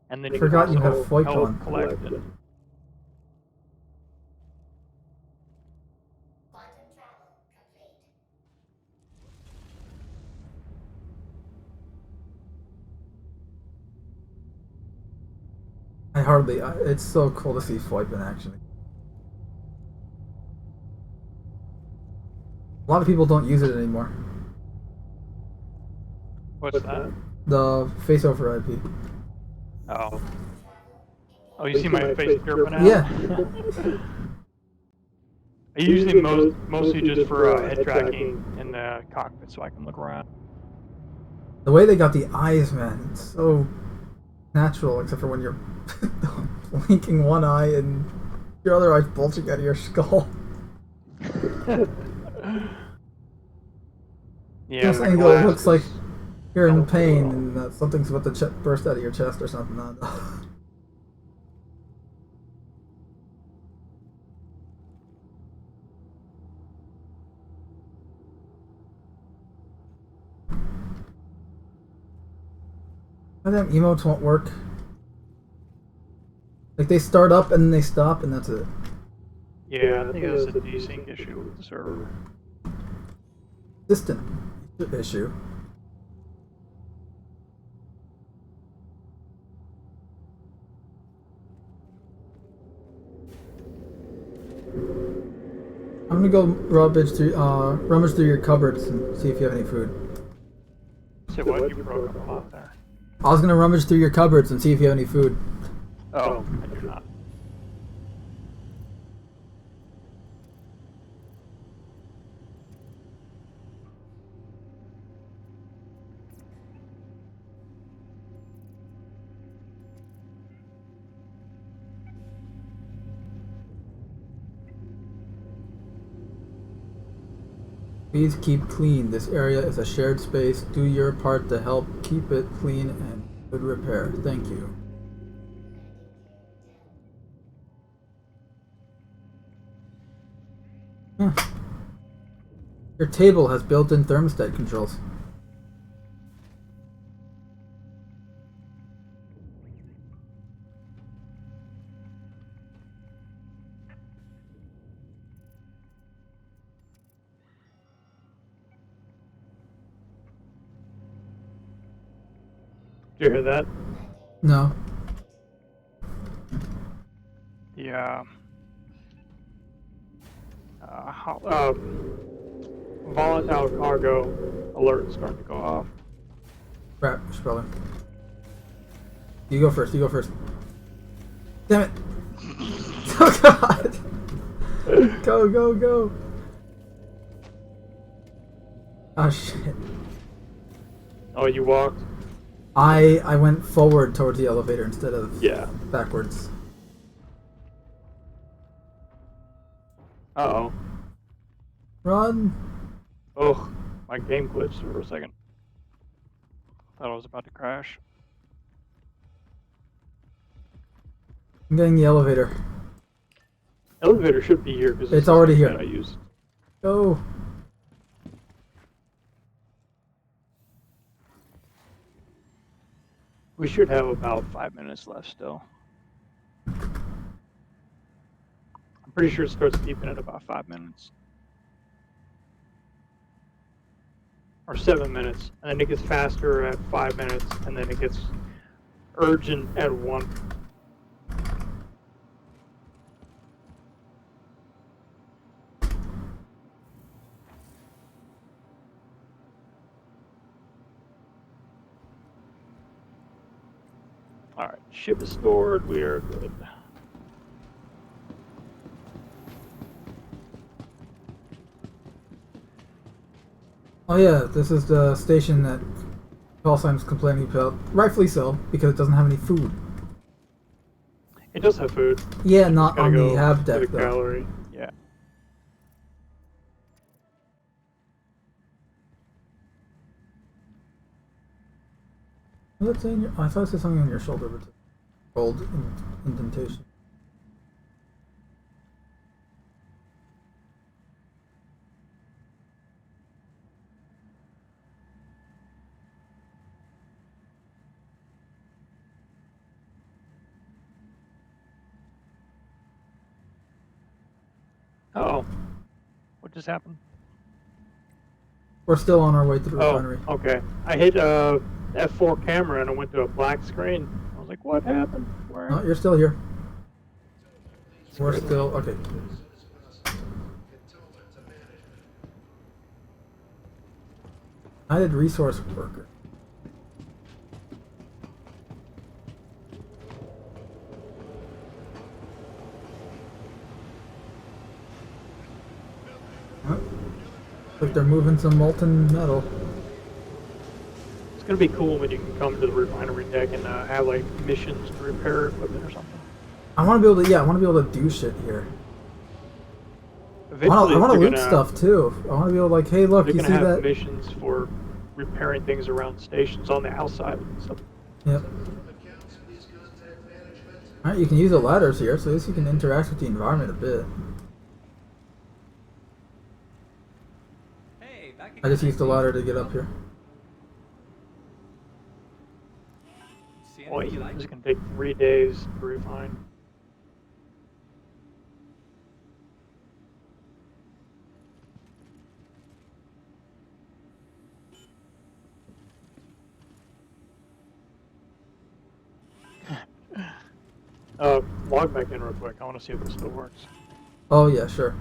Speaker 2: And then you
Speaker 1: forgot
Speaker 2: can
Speaker 1: you have
Speaker 2: also
Speaker 1: FOIP
Speaker 2: help
Speaker 1: on.
Speaker 2: collect it.
Speaker 1: It's so cool to see FOIP in action. A lot of people don't use it anymore.
Speaker 2: What's that?
Speaker 1: The face over IP.
Speaker 2: Oh. Oh, you see my face derping out?
Speaker 1: Yeah.
Speaker 2: I usually mostly just for head tracking in the cockpit so I can look around.
Speaker 1: The way they got the eyes, man, it's so natural, except for when you're blinking one eye and your other eye's bulging out of your skull.
Speaker 2: Yeah,
Speaker 1: this angle looks like you're in pain and something's about to burst out of your chest or something. Why them emotes won't work? Like they start up and then they stop and that's it.
Speaker 2: Yeah, I think that's a desync issue with the server.
Speaker 1: Distant issue. I'm gonna go rummage through your cupboards and see if you have any food.
Speaker 2: So what? You broke up a lot there.
Speaker 1: I was gonna rummage through your cupboards and see if you have any food.
Speaker 2: Oh, I do not.
Speaker 1: Please keep clean. This area is a shared space. Do your part to help keep it clean and good repair. Thank you. Huh. Your table has built-in thermostat controls.
Speaker 2: Did you hear that?
Speaker 1: No.
Speaker 2: Yeah. Volatile cargo alert is starting to go off.
Speaker 1: Crap, I should probably. You go first, you go first. Damn it! Oh god! Go, go, go! Oh shit.
Speaker 2: Oh, you walked?
Speaker 1: I went forward towards the elevator instead of backwards.
Speaker 2: Uh-oh.
Speaker 1: Run!
Speaker 2: Oh, my game glitched for a second. Thought I was about to crash.
Speaker 1: I'm getting the elevator.
Speaker 2: Elevator should be here because
Speaker 1: it's already here.
Speaker 2: I used.
Speaker 1: Go!
Speaker 2: We should have about 5 minutes left still. I'm pretty sure it starts beeping at about 5 minutes. Or 7 minutes. And then it gets faster at 5 minutes. And then it gets urgent at 1. Alright, ship is stored. We are good.
Speaker 1: Oh yeah, this is the station that Paulsheim's complaining about. Rightfully so, because it doesn't have any food.
Speaker 2: It does have food.
Speaker 1: Yeah, not on the hab deck though.
Speaker 2: Gallery. Yeah.
Speaker 1: What's in your? I thought I said something on your shoulder, but gold indentation.
Speaker 2: Uh-oh. What just happened?
Speaker 1: We're still on our way to the refinery.
Speaker 2: Oh, okay. I hit F4 camera and it went to a black screen. I was like, what happened? Where?
Speaker 1: No, you're still here. We're still okay. I did resource worker. Like they're moving some molten metal.
Speaker 2: It's gonna be cool when you can come to the refinery deck and have like missions to repair equipment or something.
Speaker 1: I want to be able to, yeah, I want to be able to do shit here. I want to loot stuff too. I want to be able to, like, hey, look, you see
Speaker 2: have
Speaker 1: that?
Speaker 2: Missions for repairing things around stations on the outside and stuff.
Speaker 1: Yep. Alright, you can use the ladders here, so at least you can interact with the environment a bit. I just used the ladder to get up here.
Speaker 2: Boy, this is gonna take 3 days to refine. Log back in real quick. I want to see if this still works.
Speaker 1: Oh yeah, sure.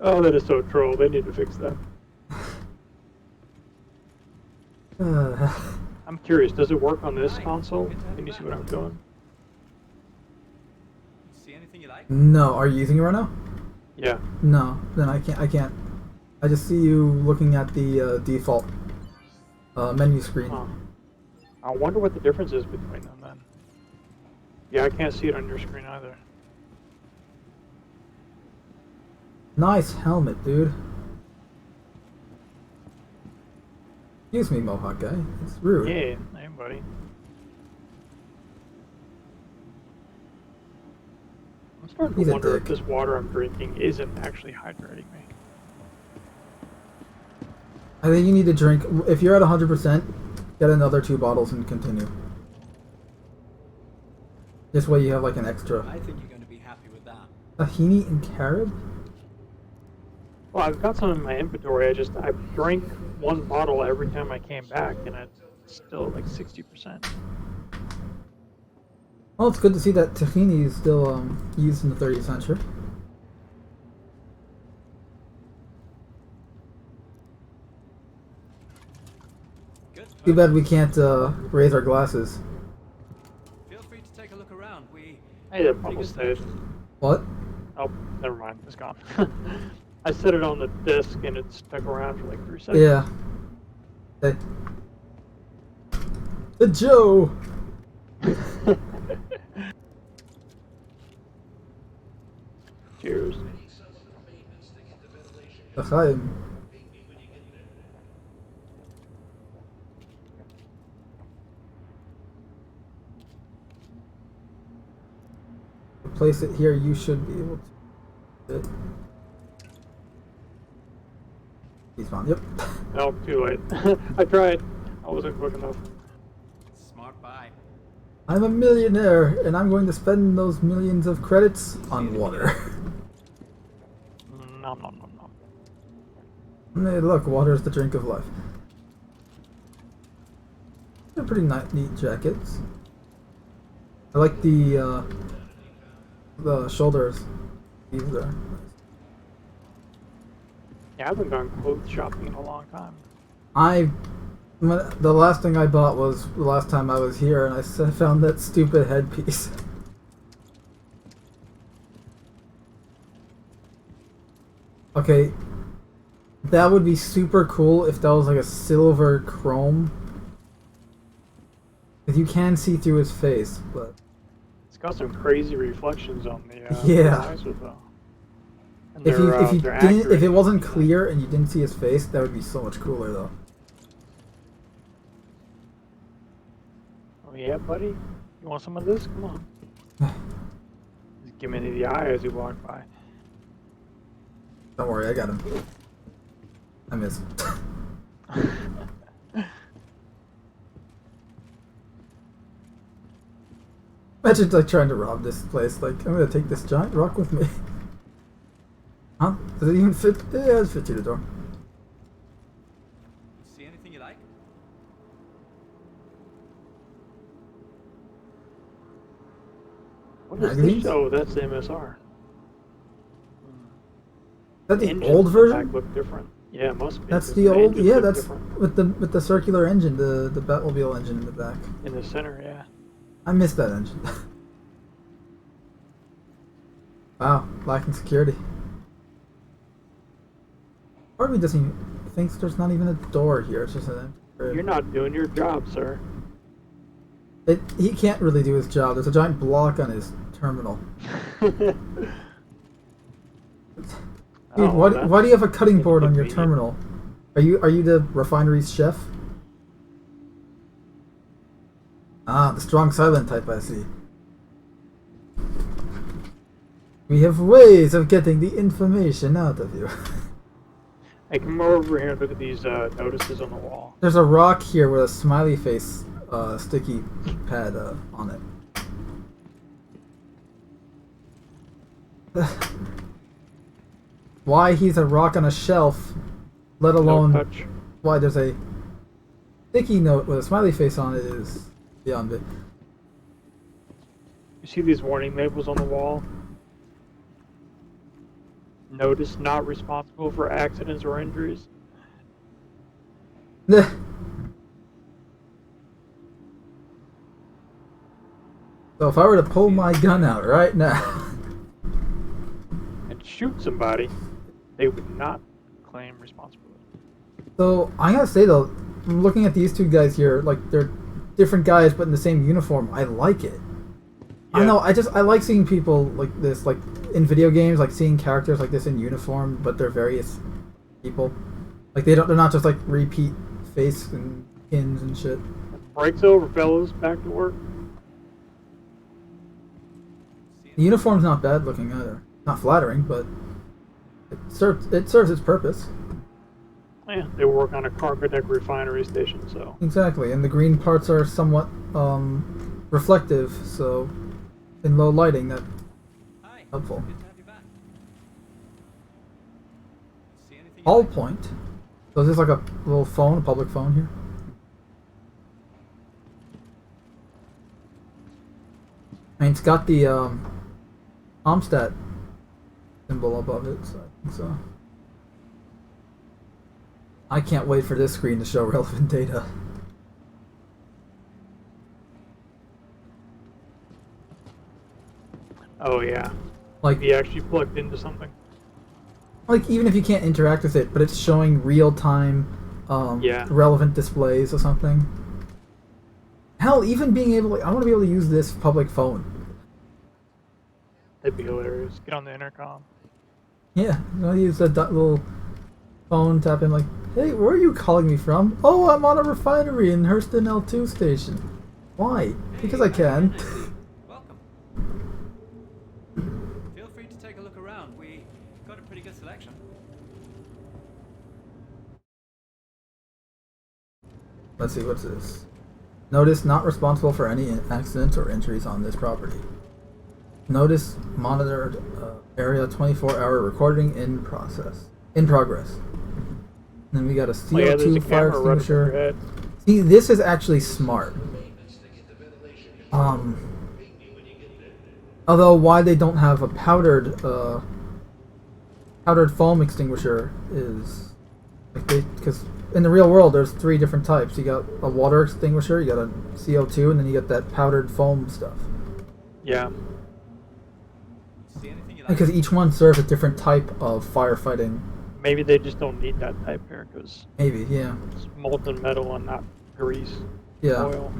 Speaker 2: Oh, that is so troll. They need to fix that. I'm curious, does it work on this console? Can you see what I'm doing?
Speaker 6: See anything you like?
Speaker 1: No, are you using it right now?
Speaker 2: Yeah.
Speaker 1: No, then I can't. I just see you looking at the default menu screen.
Speaker 2: Huh. I wonder what the difference is between them then. Yeah, I can't see it on your screen either.
Speaker 1: Nice helmet, dude. Excuse me, Mohawk guy. It's rude.
Speaker 2: Yeah, hey buddy. I'm starting
Speaker 1: He's
Speaker 2: to
Speaker 1: a
Speaker 2: wonder if
Speaker 1: dick.
Speaker 2: this water I'm drinking isn't actually hydrating me.
Speaker 1: I think you need to drink. If you're at 100%, get another 2 bottles and continue. This way you have like an extra.
Speaker 6: I think you're going to be happy with that.
Speaker 1: Tahini and Carib?
Speaker 2: Well, I've got some in my inventory. I drank 1 bottle every time I came back, and it's still like 60%.
Speaker 1: Well, it's good to see that tahini is still used in the 30th century.
Speaker 6: Good.
Speaker 1: Too bad we can't raise our glasses.
Speaker 6: Feel free to take a look around.
Speaker 2: Hey, that bubble stayed.
Speaker 1: What?
Speaker 2: Oh, never mind. It's gone. I set it on the disc, and it stuck around for like 3 seconds.
Speaker 1: Yeah. Hey. The Joe!
Speaker 2: Cheers.
Speaker 1: L'chaim. Place it here, you should be able to. He's gone, yep.
Speaker 2: No, too late. I tried. I wasn't quick enough.
Speaker 6: Smart buy.
Speaker 1: I'm a millionaire, and I'm going to spend those millions of credits on water.
Speaker 2: Nom nom nom nom.
Speaker 1: Hey, look, water is the drink of life. They're pretty neat jackets. I like the shoulders. These are.
Speaker 2: Yeah, I haven't gone clothes shopping in a long time.
Speaker 1: The last thing I bought was the last time I was here, and I found that stupid headpiece. Okay, that would be super cool if that was like a silver chrome. Because you can see through his face, but...
Speaker 2: It's got some crazy reflections on the
Speaker 1: Yeah.
Speaker 2: visor, though. And
Speaker 1: If
Speaker 2: they're
Speaker 1: if
Speaker 2: accurate.
Speaker 1: it wasn't clear and you didn't see his face, that would be so much cooler though.
Speaker 2: Oh yeah, buddy? You want some of this? Come on. Just give me the eye as you walk by.
Speaker 1: Don't worry, I got him. I miss. Imagine like trying to rob this place. Like, I'm gonna take this giant rock with me. Huh? Does it even fit? Yeah, it fits through the door.
Speaker 6: See anything you like?
Speaker 2: What is this?
Speaker 1: Magazines?
Speaker 2: Oh, that's the MSR.
Speaker 1: Is that the
Speaker 2: Engines
Speaker 1: old
Speaker 2: in
Speaker 1: version?
Speaker 2: back look different. Yeah, it must be.
Speaker 1: That's
Speaker 2: 'cause
Speaker 1: the old.
Speaker 2: engines
Speaker 1: Yeah,
Speaker 2: look
Speaker 1: that's
Speaker 2: different.
Speaker 1: with the circular engine, the Batmobile engine in the back.
Speaker 2: In the center, yeah.
Speaker 1: I missed that engine. Wow, lacking security. Part of me doesn't even thinks there's not even a door here. It's just an empty crib.
Speaker 2: You're not doing your job, sir.
Speaker 1: He can't really do his job. There's a giant block on his terminal. Dude,
Speaker 2: Oh,
Speaker 1: why do you have a cutting board on your
Speaker 2: inconvenient.
Speaker 1: terminal? Are you the refinery's chef? Ah, the strong silent type, I see. We have ways of getting the information out of you.
Speaker 2: Hey, come over here and look at these notices on the wall.
Speaker 1: There's a rock here with a smiley face sticky pad on it. Why he's a rock on a shelf, let alone
Speaker 2: No touch.
Speaker 1: why there's a sticky note with a smiley face on it is beyond it.
Speaker 2: You see these warning labels on the wall? Notice not responsible for accidents or injuries.
Speaker 1: So if I were to pull my gun out right now
Speaker 2: And shoot somebody, they would not claim responsibility.
Speaker 1: So I gotta say though, I'm looking at these two guys here, like they're different guys but in the same uniform. I like it. I
Speaker 2: Yeah.
Speaker 1: know. I like seeing people like this, like in video games, like seeing characters like this in uniform, but they're various people. Like they're not just like repeat face and skins and shit.
Speaker 2: Breaks over, fellas. Back to work.
Speaker 1: The uniform's not bad looking either. Not flattering, but it serves its purpose.
Speaker 2: Yeah, they work on a Carcadeck refinery station, so.
Speaker 1: Exactly, and the green parts are somewhat reflective, so in low lighting that's helpful.
Speaker 6: Good to have you back. See anything you
Speaker 1: All
Speaker 6: like?
Speaker 1: point. So is this like a little phone, a public phone here? I mean, it's got the Amstat symbol above it, so I think so. I can't wait for this screen to show relevant data.
Speaker 2: Oh, yeah.
Speaker 1: Like,
Speaker 2: Be actually plugged into something.
Speaker 1: even if you can't interact with it, but it's showing real-time,
Speaker 2: Yeah.
Speaker 1: relevant displays or something. Hell, even being able, I want to be able to use this public phone.
Speaker 2: That'd be hilarious. Get on the intercom.
Speaker 1: Yeah, I'll use a little phone, tap in like, hey, where are you calling me from? Oh, I'm on a refinery in Hurston L2 station. Why? Because I can.
Speaker 6: Welcome. Feel free to take a look around. We got a pretty good selection.
Speaker 1: Let's see, what's this? Notice not responsible for any accidents or injuries on this property. Notice monitored area 24-hour recording in progress. Then we got a
Speaker 2: Oh, yeah, there's
Speaker 1: CO2
Speaker 2: a
Speaker 1: fire
Speaker 2: camera right over your
Speaker 1: extinguisher.
Speaker 2: head.
Speaker 1: See, this is actually smart. Although why they don't have a powdered foam extinguisher is like because in the real world there's 3 different types. You got a water extinguisher, you got a CO2, and then you got that powdered foam stuff.
Speaker 2: Yeah.
Speaker 6: See anything you like?
Speaker 1: Because each one serves a different type of firefighting.
Speaker 2: Maybe they just don't need that type here because
Speaker 1: Maybe, yeah.
Speaker 2: it's molten metal and not grease.
Speaker 1: Yeah.
Speaker 2: Oil.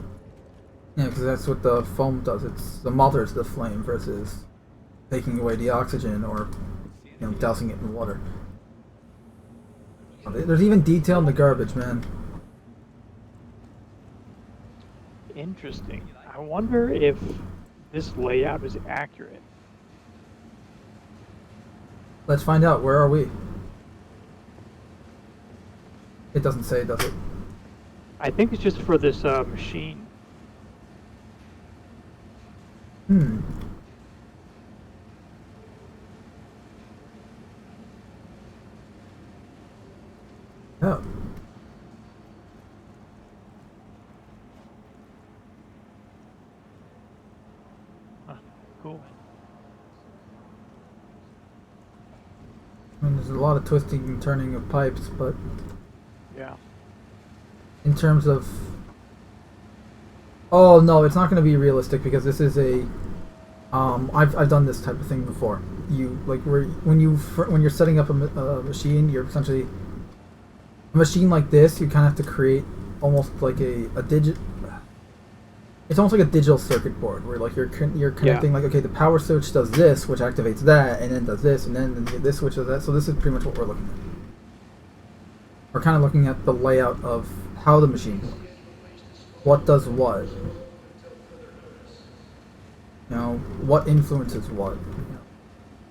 Speaker 1: Yeah, because that's what the foam does. It smothers the flame versus taking away the oxygen or dousing it in water. There's even detail in the garbage, man.
Speaker 2: Interesting. I wonder if this layout is accurate.
Speaker 1: Let's find out. Where are we? It doesn't say, does it?
Speaker 2: I think it's just for this machine.
Speaker 1: Hmm. Oh.
Speaker 2: Huh, cool.
Speaker 1: I mean, there's a lot of twisting and turning of pipes, but
Speaker 2: Yeah.
Speaker 1: in terms of... Oh, no, it's not going to be realistic because this is a... I've done this type of thing before. You, like, when you're setting up a machine, you're essentially... A machine like this, you kind of have to create almost like a digit... It's almost like a digital circuit board where like you're connecting like, okay, the power switch does this, which activates that, and then does this, and then this switch does that. So this is pretty much what we're looking at. We're kind of looking at the layout of how the machine works. What does what? You know, what influences what? You know,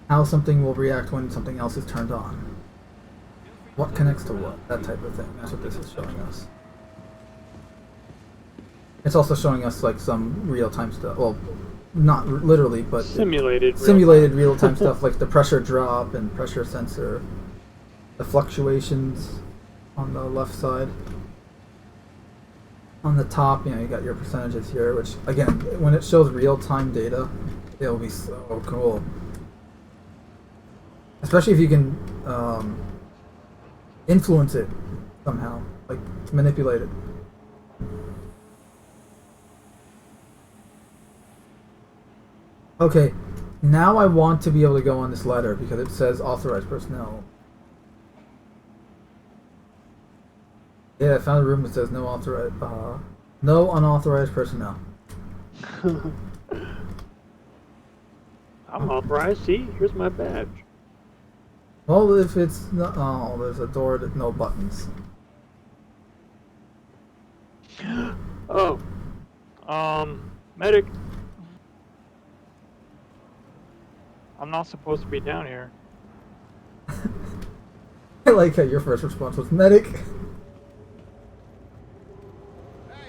Speaker 1: how something will react when something else is turned on.
Speaker 6: Feel free
Speaker 1: What connects to what? That type of thing. That's what this is showing us. It's also showing us like some real-time stuff. Well, not literally, but
Speaker 2: Simulated
Speaker 1: real-time stuff like the pressure drop and pressure sensor, the fluctuations on the left side. On the top, you got your percentages here, which again, when it shows real-time data, it'll be so cool. Especially if you can influence it somehow, like manipulate it. Okay, now I want to be able to go on this ladder because it says authorized personnel. Yeah, I found a room that says no unauthorized personnel.
Speaker 2: I'm authorized. See, here's my badge.
Speaker 1: Well, if it's not, oh, there's a door with no buttons.
Speaker 2: Oh, medic. I'm not supposed to be down here.
Speaker 1: I like how your first response was medic.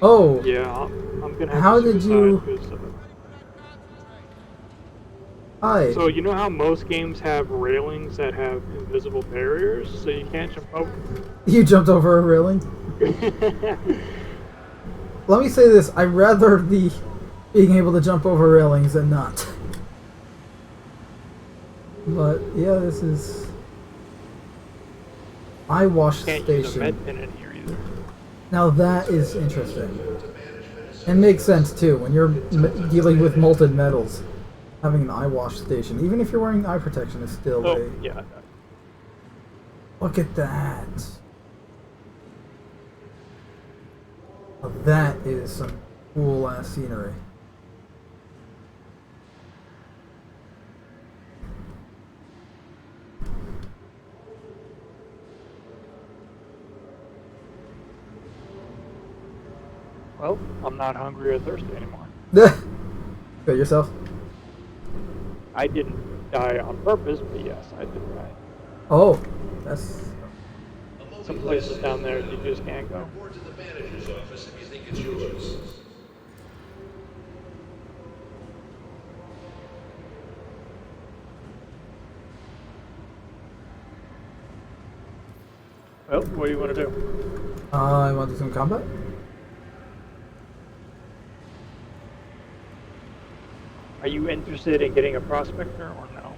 Speaker 1: Oh.
Speaker 2: Yeah, I'm gonna have
Speaker 1: How
Speaker 2: to
Speaker 1: did
Speaker 2: suicide
Speaker 1: you?
Speaker 2: 'cause,
Speaker 1: Hi.
Speaker 2: So you know how most games have railings that have invisible barriers, so you can't jump over.
Speaker 1: You jumped over a railing? Let me say this, I'd rather be being able to jump over railings than not. But yeah, this is eye wash
Speaker 2: Can't use a
Speaker 1: station.
Speaker 2: med pin in here either.
Speaker 1: Now that is interesting. And makes sense too when you're dealing with molten metals. Having an eye wash station, even if you're wearing eye protection, is still
Speaker 2: Oh,
Speaker 1: a.
Speaker 2: yeah.
Speaker 1: Look at that. Now that is some cool ass scenery.
Speaker 2: Well, I'm not hungry or thirsty anymore.
Speaker 1: Got yourself?
Speaker 2: I didn't die on purpose, but yes, I did die.
Speaker 1: Oh, that's.
Speaker 2: Some places down there you just can't go.
Speaker 7: Report to the manager's office if you think it's yours.
Speaker 2: Well, what do you want to do?
Speaker 1: I want to do some combat.
Speaker 2: Are you interested in getting a prospector or no?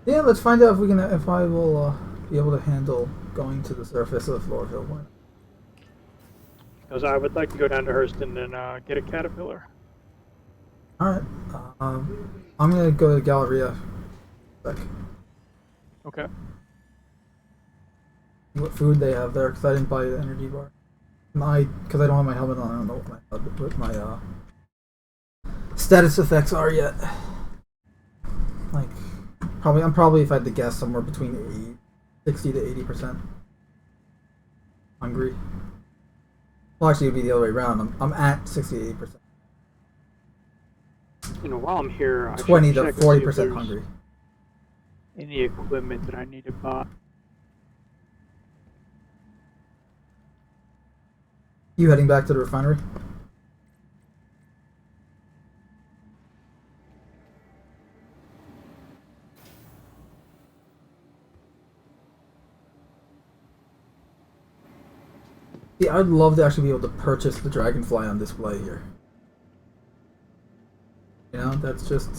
Speaker 1: Yeah, let's find out if I will be able to handle going to the surface of Lorville.
Speaker 2: Because I would like to go down to Hurston and get a caterpillar.
Speaker 1: Alright. I'm gonna go to the Galleria.
Speaker 2: Okay.
Speaker 1: What food they have there, because I didn't buy the energy bar. Because I don't have my helmet on, I don't know what my status effects are yet. Like, I'm probably, if I had to guess, somewhere between 60 to 80% hungry. Well, actually, it'd be the other way around. I'm at 60 to 80%.
Speaker 2: While I'm here, I
Speaker 1: 20
Speaker 2: should
Speaker 1: to
Speaker 2: check to see if
Speaker 1: 40%
Speaker 2: there's
Speaker 1: hungry.
Speaker 2: any equipment that I need to buy.
Speaker 1: You heading back to the refinery? Yeah, I'd love to actually be able to purchase the Dragonfly on display here. You know, that's just...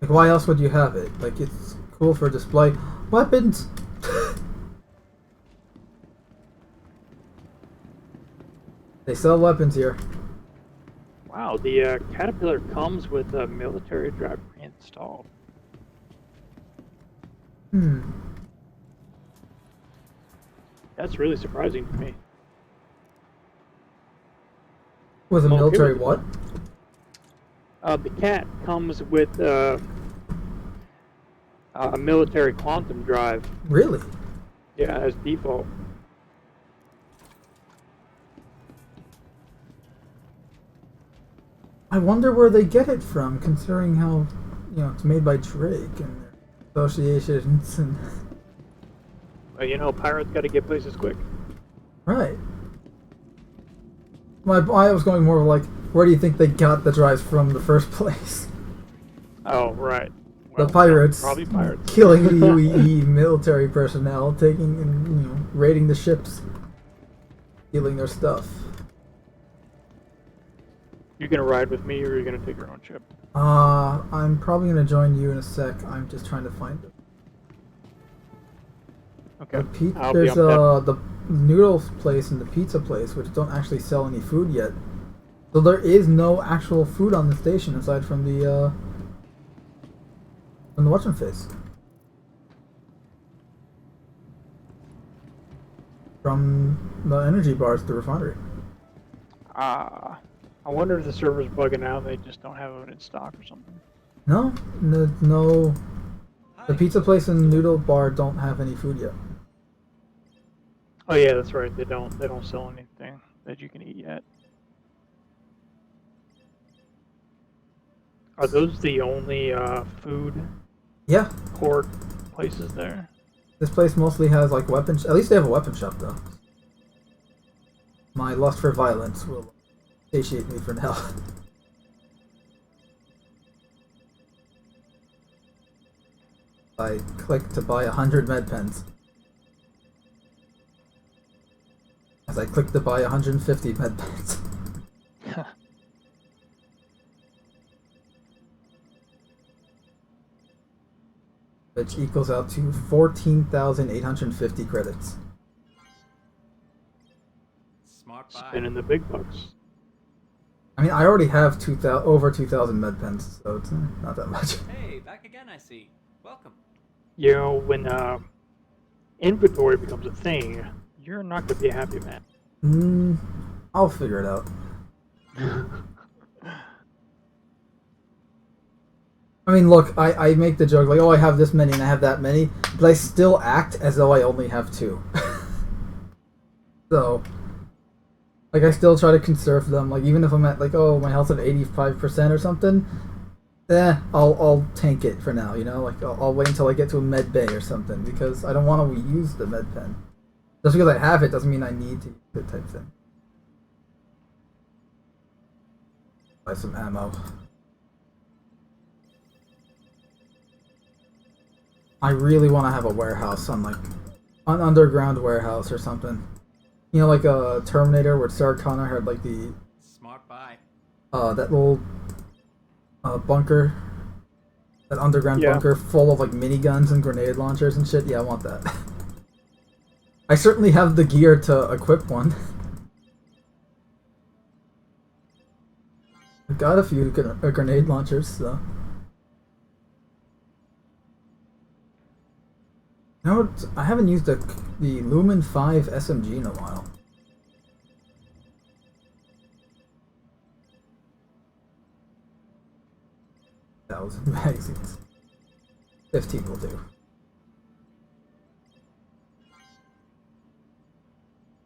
Speaker 1: Like, why else would you have it? Like, it's cool for display. Weapons! They sell weapons here.
Speaker 2: Wow, the caterpillar comes with a military drive pre-installed. That's really surprising to me.
Speaker 1: With a
Speaker 2: I'm okay
Speaker 1: military
Speaker 2: with
Speaker 1: what?
Speaker 2: The cat comes with a military quantum drive.
Speaker 1: Really?
Speaker 2: Yeah, as default.
Speaker 1: I wonder where they get it from, considering how, it's made by Drake. And associations and
Speaker 2: Well, you know, pirates got to get places quick.
Speaker 1: right. I was going more of like, where do you think they got the drives from in the first place?
Speaker 2: Oh, right.
Speaker 1: The
Speaker 2: Well,
Speaker 1: pirates,
Speaker 2: probably pirates.
Speaker 1: killing the UEE military personnel, taking and raiding the ships, stealing their stuff.
Speaker 2: You gonna ride with me, or are you gonna take your own ship?
Speaker 1: I'm probably gonna join you in a sec. I'm just trying to find it.
Speaker 2: Okay. I'll
Speaker 1: There's
Speaker 2: be on
Speaker 1: the noodles place and the pizza place, which don't actually sell any food yet. So there is no actual food on the station aside from the what's in face. From the energy bars at the refinery.
Speaker 2: I wonder if the server's bugging out and they just don't have it in stock or something.
Speaker 1: No. The pizza place and noodle bar don't have any food yet.
Speaker 2: Oh yeah, that's right. They don't sell anything that you can eat yet. Are those the only food
Speaker 1: Yeah.
Speaker 2: court places there?
Speaker 1: This place mostly has like weapons. At least they have a weapon shop though. My lust for violence will satiate me for now. I click to buy 100 med pens. As I click to buy 150 med pens. Which equals out to 14,850 credits.
Speaker 6: Smart buy.
Speaker 2: Spinning the big bucks.
Speaker 1: I mean, I already have over 2,000 med pens, so it's not that much.
Speaker 6: Hey, back again, I see. Welcome.
Speaker 2: You know, when inventory becomes a thing, you're not gonna be a happy man.
Speaker 1: I'll figure it out. I mean, look, I make the joke like, oh, I have this many and I have that many, but I still act as though I only have 2. So, like, I still try to conserve them. Like, even if I'm at like, oh, my health's at 85% or something, I'll tank it for now. You know, like I'll wait until I get to a med bay or something because I don't want to use the med pen. Just because I have it doesn't mean I need to use it type thing. Buy some ammo. I really want to have a warehouse on like an underground warehouse or something. You know, like a Terminator where Sarah Connor had like the
Speaker 6: Smart buy.
Speaker 1: that little bunker, that underground bunker full of like miniguns and grenade launchers and shit. Yeah, I want that. I certainly have the gear to equip one. I've got a few grenade launchers, so. You know what? I haven't used the Lumen 5 SMG in a while. Thousand magazines. 15 will do.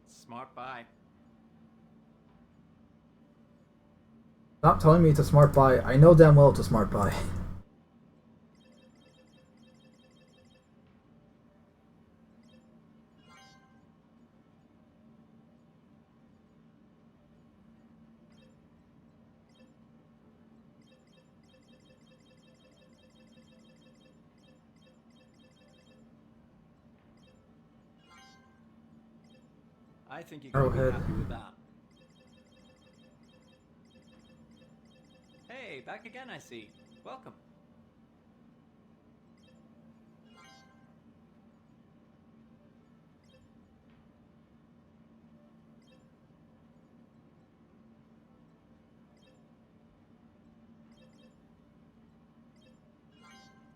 Speaker 6: Smart buy.
Speaker 1: Stop telling me it's a smart buy. I know damn well it's a smart buy.
Speaker 6: I think you're going to be
Speaker 1: Arrowhead.
Speaker 6: happy with that. Hey, back again, I see. Welcome.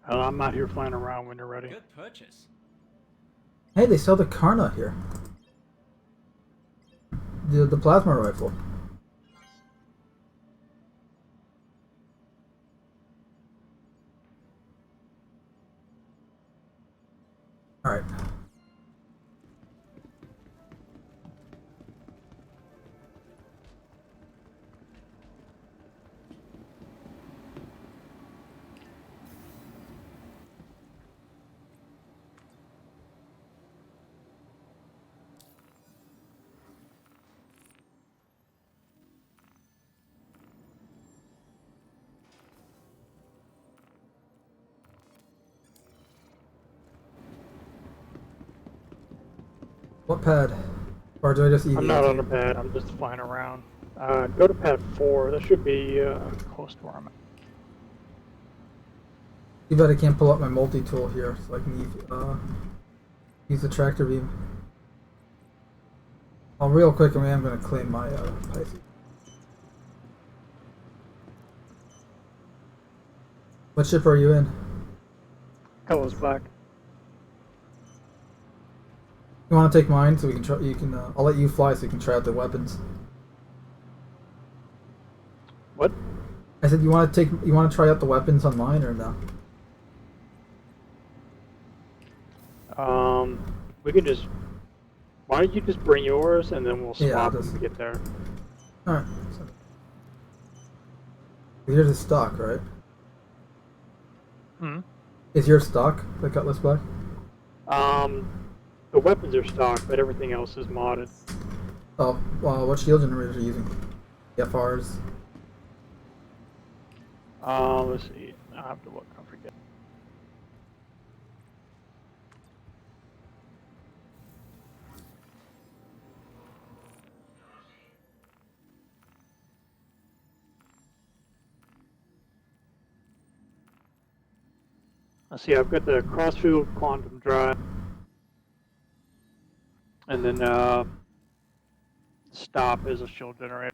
Speaker 2: I'm out here flying around when you're ready.
Speaker 6: Good purchase.
Speaker 1: Hey, they sell the Karna here. The plasma rifle. Alright. What pad? Or do I just
Speaker 2: I'm not on a pad, I'm just flying around. Go to pad 4, that should be close to where I'm at.
Speaker 1: Too bad I can't pull up my multi-tool here, so I can use the tractor beam. Oh, real quick, I am going to claim my Pisces. What ship are you in?
Speaker 2: Color's black.
Speaker 1: You want to take mine so we can try? You can. I'll let you fly so you can try out the weapons.
Speaker 2: What?
Speaker 1: I said you want to take. You want to try out the weapons on mine or no?
Speaker 2: We can just. Why don't you just bring yours and then we'll swap
Speaker 1: just...
Speaker 2: when we get there.
Speaker 1: All right. So... Here's the stock, right?
Speaker 2: Hmm.
Speaker 1: Is your stock the Cutlass Black?
Speaker 2: The weapons are stock, but everything else is modded.
Speaker 1: Oh, well, what shield generators are you using? FRs.
Speaker 2: Let's see. I have to look. I forget. Let's see. I've got the crossfield quantum drive, and then stop is a shield generator.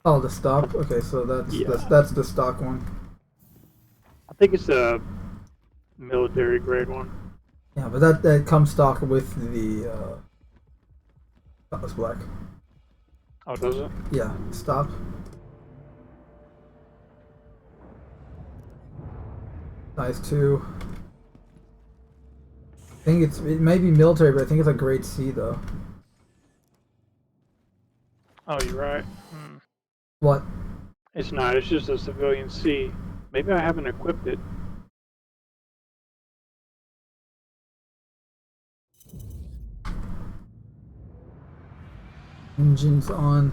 Speaker 1: Oh, the stop. Okay, so that's the stock one.
Speaker 2: I think it's a military grade one.
Speaker 1: Yeah, but that comes stock with the Cutlass Black.
Speaker 2: Oh, does it?
Speaker 1: Yeah, stop. Size 2. I think it may be military, but I think it's a grade C though.
Speaker 2: Oh, you're right. Hmm.
Speaker 1: What?
Speaker 2: It's not. It's just a civilian C. Maybe I haven't equipped it.
Speaker 1: Engines on.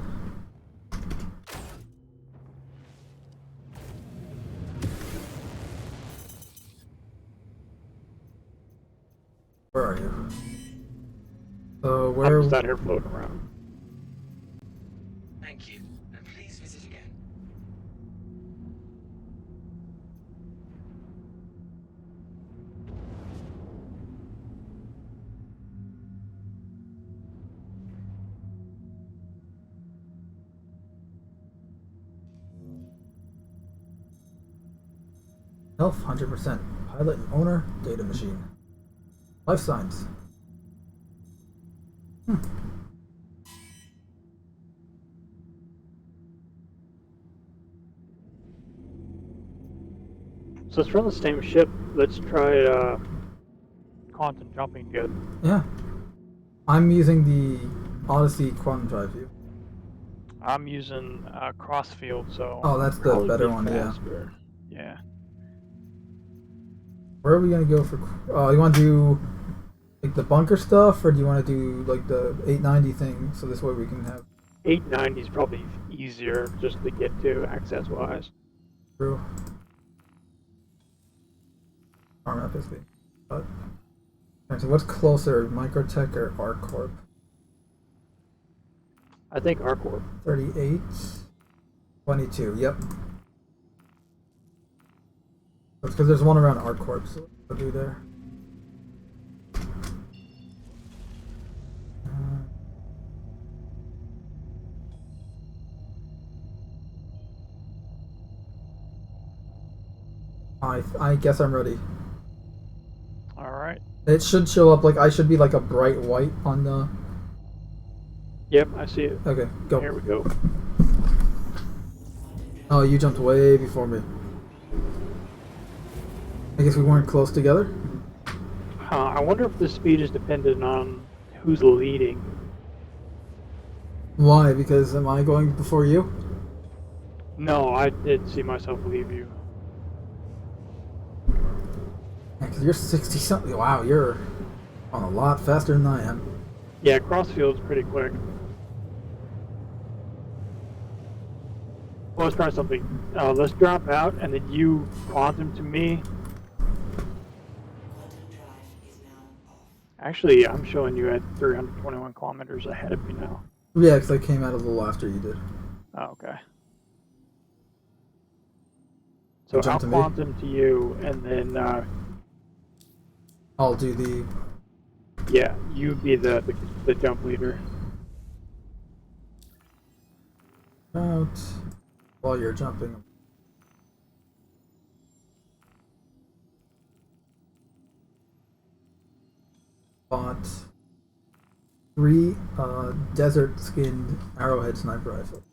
Speaker 1: Where are you? So where?
Speaker 2: I'm just out here floating around.
Speaker 3: Thank you, and please visit again.
Speaker 1: Health 100%. Pilot and owner. Data machine. Life signs.
Speaker 2: So it's from the same ship. Let's try quantum jumping together.
Speaker 1: Yeah. I'm using the Odyssey quantum drive view.
Speaker 2: I'm using crossfield, so.
Speaker 1: Oh, that's the
Speaker 2: probably
Speaker 1: better
Speaker 2: be
Speaker 1: one,
Speaker 2: faster. Yeah.
Speaker 1: Where are we gonna go for? You want to do like the bunker stuff, or do you want to do like the 890 thing? So this way we can have.
Speaker 2: 890 is probably easier just to get to access-wise.
Speaker 1: True. Arm FSB. But. So what's closer, Microtech or ArcCorp?
Speaker 2: I think ArcCorp.
Speaker 1: 38. 22. Yep. That's because there's one around ArcCorp, so we'll do there. I guess I'm ready.
Speaker 2: Alright.
Speaker 1: It should show up like I should be like a bright white on the.
Speaker 2: Yep, I see it.
Speaker 1: Okay, go.
Speaker 2: Here we go.
Speaker 1: Oh, you jumped way before me. I guess we weren't close together.
Speaker 2: I wonder if the speed is dependent on who's leading.
Speaker 1: Why? Because am I going before you?
Speaker 2: No, I did see myself leave you.
Speaker 1: Yeah, because you're 60 something. Wow, you're on a lot faster than I am.
Speaker 2: Yeah, crossfield's pretty quick. Well, let's try something. Let's drop out, and then you quantum to me. Actually, I'm showing you at 321 kilometers ahead of me now.
Speaker 1: Yeah, because I came out a little after you did.
Speaker 2: Oh, okay. So
Speaker 1: Jump
Speaker 2: I'll
Speaker 1: to me?
Speaker 2: quantum to you, and then
Speaker 1: I'll do the...
Speaker 2: yeah, you be the jump leader.
Speaker 1: Out while you're jumping. Bought 3 desert skinned arrowhead sniper rifles.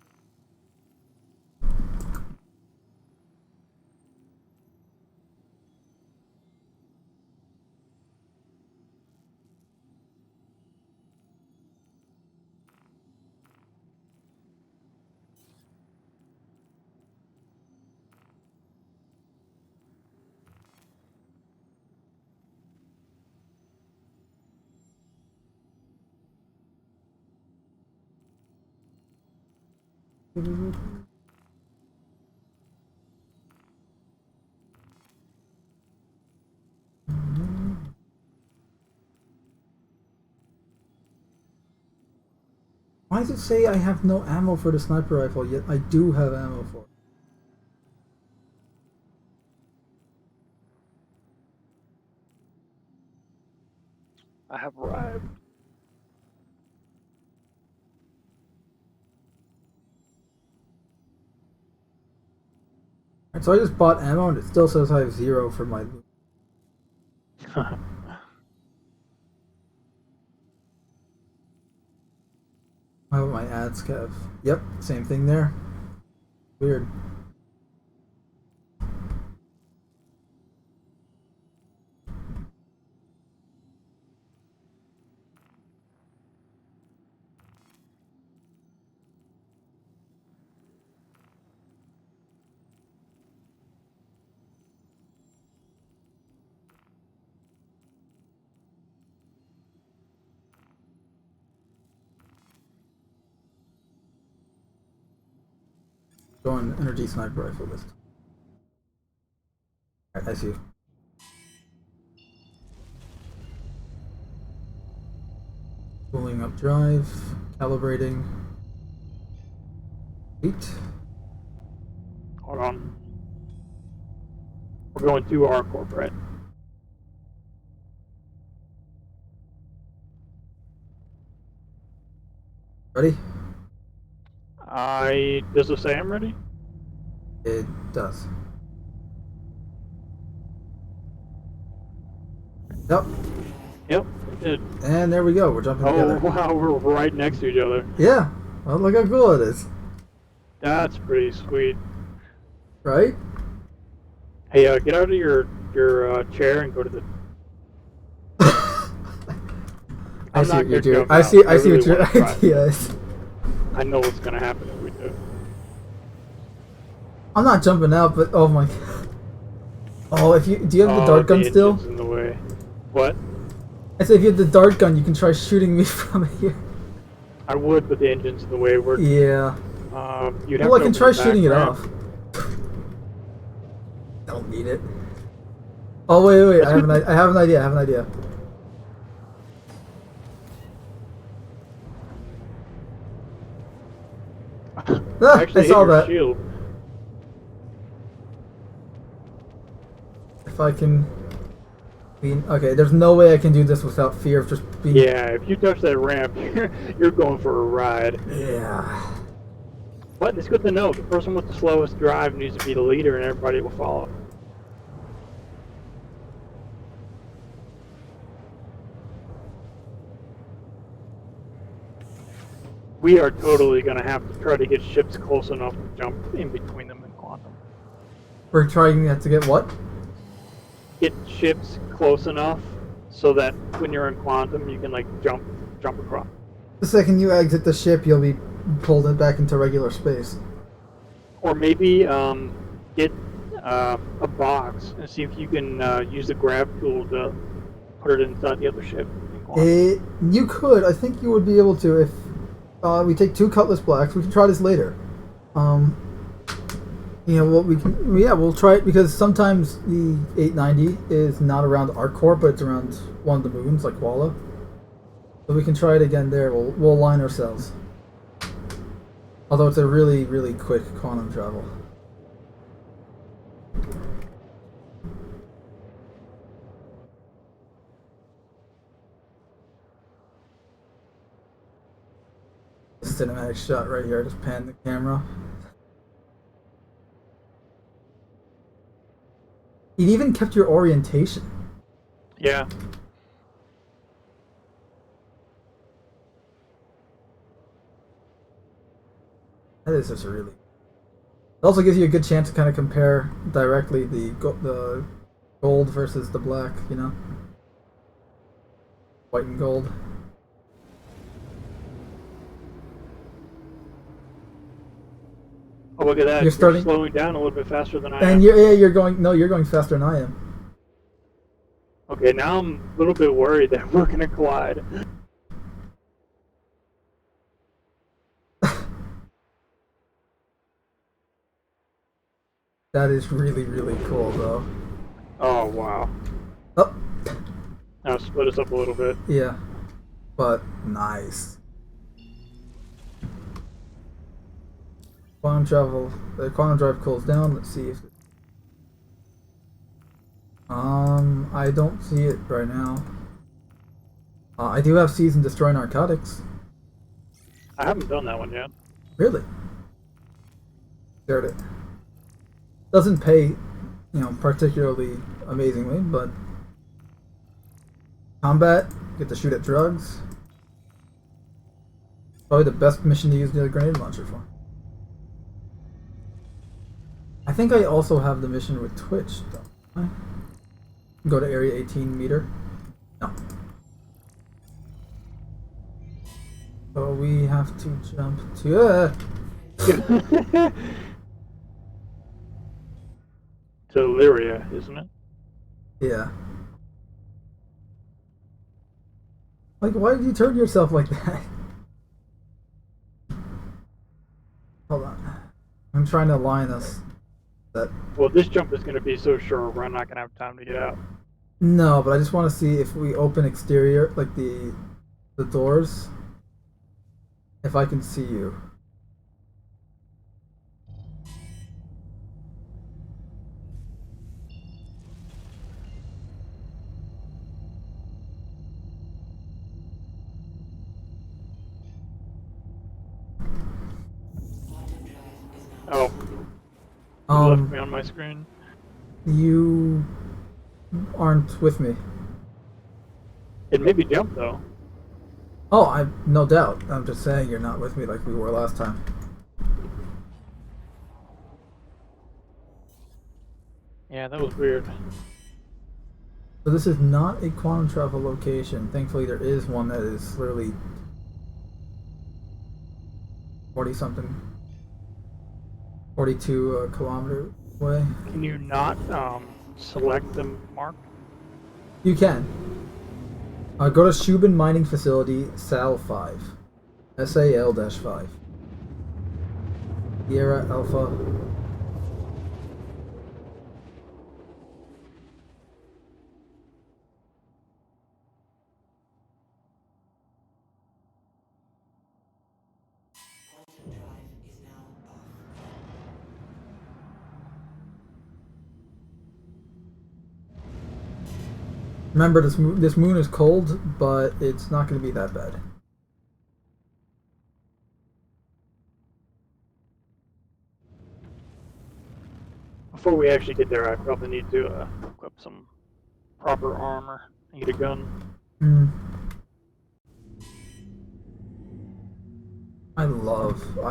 Speaker 1: Why does it say I have no ammo for the sniper rifle, yet I do have ammo for it?
Speaker 2: I have arrived.
Speaker 1: Alright, so I just bought ammo and it still says I have 0 for my loot. How about my ads, Kev? Yep, same thing there. Weird. Going energy sniper rifle this time. Alright, I see you. Pulling up drive, calibrating. 8.
Speaker 2: Hold on. We're going to our corporate.
Speaker 1: Ready?
Speaker 2: Does it say I'm ready?
Speaker 1: It does. Yep.
Speaker 2: Yep, it did.
Speaker 1: And there we go. We're jumping together.
Speaker 2: Wow, we're right next to each other.
Speaker 1: Yeah. Well, look how cool it is.
Speaker 2: That's pretty sweet.
Speaker 1: Right?
Speaker 2: Hey, get out of your chair and go to the.
Speaker 1: I see what you're doing.
Speaker 2: jump
Speaker 1: I
Speaker 2: out.
Speaker 1: see what
Speaker 2: really
Speaker 1: your
Speaker 2: wanna try.
Speaker 1: idea is.
Speaker 2: I know what's gonna happen if we do.
Speaker 1: I'm not jumping out, but oh my. Oh, if you do you have the dart gun still?
Speaker 2: Engine's in the way. What?
Speaker 1: I said if you have the dart gun, you can try shooting me from here.
Speaker 2: I would, but the engine's in the way. We're.
Speaker 1: Yeah.
Speaker 2: You'd have
Speaker 1: Well, I
Speaker 2: to
Speaker 1: can
Speaker 2: open
Speaker 1: try
Speaker 2: the back
Speaker 1: shooting it
Speaker 2: ramp.
Speaker 1: off. Don't need it. Oh wait! I have an idea. I have an idea. Ah,
Speaker 2: Actually,
Speaker 1: I
Speaker 2: hit
Speaker 1: saw
Speaker 2: your
Speaker 1: that.
Speaker 2: shield.
Speaker 1: If I can. Okay, there's no way I can do this without fear of just being.
Speaker 2: Yeah, if you touch that ramp, you're going for a ride.
Speaker 1: Yeah.
Speaker 2: But it's good to know the person with the slowest drive needs to be the leader, and everybody will follow. We are totally going to have to try to get ships close enough to jump in between them and quantum.
Speaker 1: We're trying to get what?
Speaker 2: Get ships close enough so that when you're in quantum, you can like jump across.
Speaker 1: The second you exit the ship, you'll be pulled back into regular space.
Speaker 2: Or maybe get a box and see if you can use the grab tool to put it inside the other ship.
Speaker 1: You could. I think you would be able to if we take 2 Cutlass Blacks. We can try this later. Yeah, well, we'll try it because sometimes the 890 is not around our core, but it's around one of the moons, like Walla. So we can try it again there. We'll align ourselves. Although it's a really, really quick quantum travel. Cinematic shot right here. Just pan the camera. It even kept your orientation.
Speaker 2: Yeah.
Speaker 1: That is just really. It also gives you a good chance to kind of compare directly the gold versus the black, you know, white and gold.
Speaker 2: Oh, look at that!
Speaker 1: You're starting
Speaker 2: slowing down a little bit faster than I am.
Speaker 1: And you're going faster than I am.
Speaker 2: Okay, now I'm a little bit worried that we're gonna collide.
Speaker 1: That is really, really cool, though.
Speaker 2: Oh wow!
Speaker 1: Oh,
Speaker 2: Now split us up a little bit.
Speaker 1: yeah, but nice. Quantum travel. The quantum drive cools down. Let's see if. I don't see it right now. I do have Seize and Destroy Narcotics.
Speaker 2: I haven't done that one yet.
Speaker 1: Really? Shared it. Doesn't pay, you know, particularly amazingly, but combat, get to shoot at drugs. Probably the best mission to use the grenade launcher for. I think I also have the mission with Twitch, though. Go to area 18 meter. No. So we have to jump to.
Speaker 2: To Lyria, isn't it?
Speaker 1: Yeah. Like, why did you turn yourself like that? Hold on. I'm trying to align us. That.
Speaker 2: Well, this jump is going to be so short, we're not going to have time to get out.
Speaker 1: No, but I just want to see if we open exterior, like the doors, if I can see you.
Speaker 2: Oh. You left me on my screen.
Speaker 1: You aren't with me.
Speaker 2: It made me jump though.
Speaker 1: Oh, I no doubt. I'm just saying you're not with me like we were last time.
Speaker 2: Yeah, that was weird.
Speaker 1: So this is not a quantum travel location. Thankfully, there is one that is literally 40-something, 42 kilometers away.
Speaker 2: Can you not select the mark?
Speaker 1: You can. Go to Shubin Mining Facility, SAL 5. SAL-5. Sierra Alpha. Remember, this moon is cold, but it's not going to be that bad.
Speaker 2: Before we actually get there, I probably need to equip some proper armor. I need a gun.
Speaker 1: I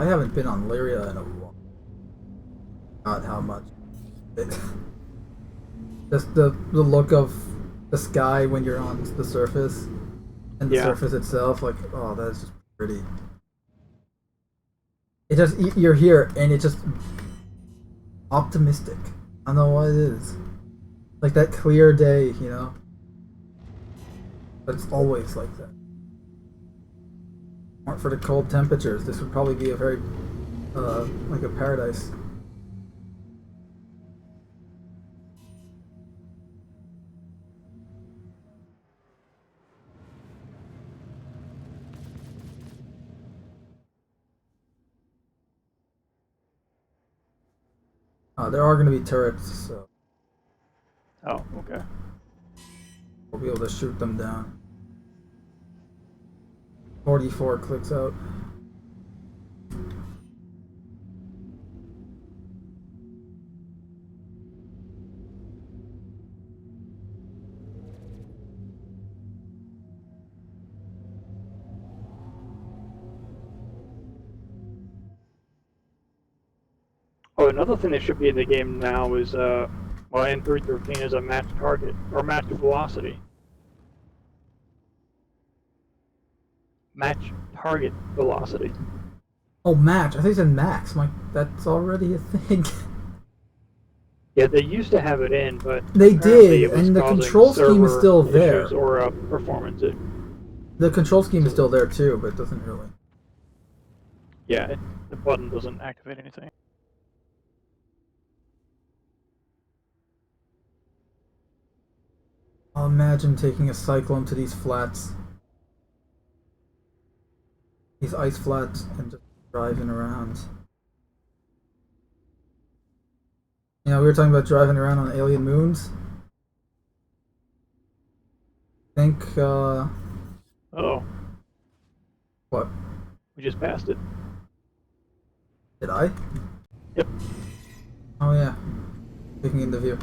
Speaker 1: haven't been on Lyria in a while. God, how much. Just the look of the sky when you're on the surface, and the surface itself, like, oh, that is just pretty. It just, you're here, and it's just optimistic. I don't know what it is. Like that clear day, you know? But it's always like that. Weren't for the cold temperatures, this would probably be a very, like a paradise. There are going to be turrets, so
Speaker 2: Oh, okay.
Speaker 1: we'll be able to shoot them down. 44 clicks out.
Speaker 2: Oh, another thing that should be in the game now is, well, in 313 is a match target, or match velocity. Match target velocity.
Speaker 1: Oh, match. I think it said max. I'm like, that's already a thing.
Speaker 2: Yeah, they used to have it in, but
Speaker 1: They
Speaker 2: apparently
Speaker 1: did,
Speaker 2: it was
Speaker 1: and the
Speaker 2: causing
Speaker 1: control scheme is
Speaker 2: server
Speaker 1: still there.
Speaker 2: issues or performance.
Speaker 1: The control scheme is still there too, but it doesn't really.
Speaker 2: Yeah, the button doesn't activate anything.
Speaker 1: I'll imagine taking a cyclone to these flats. These ice flats and just driving around. You know, we were talking about driving around on alien moons. I think,
Speaker 2: Oh,
Speaker 1: what?
Speaker 2: we just passed it.
Speaker 1: Did I?
Speaker 2: Yep.
Speaker 1: Oh yeah. Taking into view.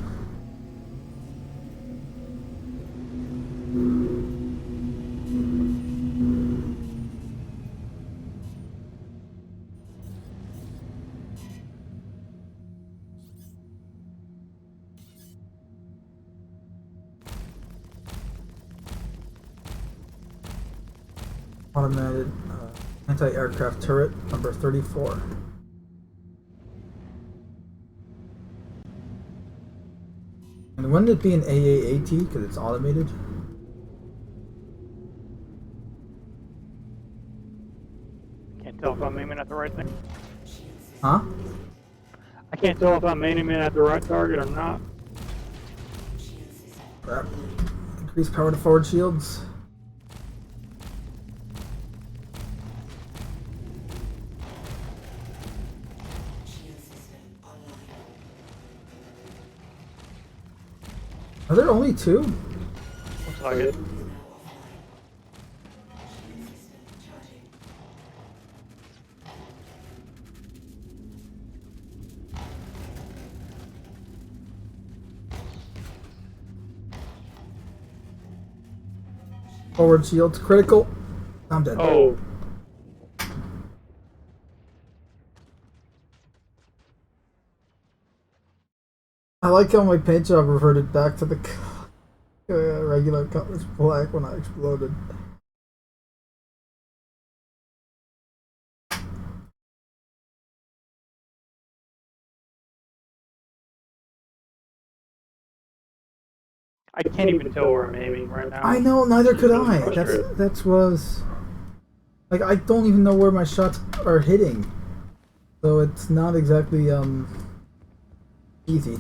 Speaker 1: Automated anti-aircraft turret number 34. And wouldn't it be an AAAT because it's automated?
Speaker 2: Can't tell if I'm aiming at the right thing.
Speaker 1: Huh?
Speaker 2: I can't tell if I'm aiming at the right target or not.
Speaker 1: Crap. Increase power to forward shields. Are there only two?
Speaker 2: Looks like it.
Speaker 1: Forward shields critical. I'm dead.
Speaker 2: Oh.
Speaker 1: I like how my paint job reverted back to the regular colors black when I exploded.
Speaker 2: I can't even tell where I'm aiming right now.
Speaker 1: I know, neither could
Speaker 2: Really
Speaker 1: I.
Speaker 2: frustrated.
Speaker 1: That's was like I don't even know where my shots are hitting. So it's not exactly easy.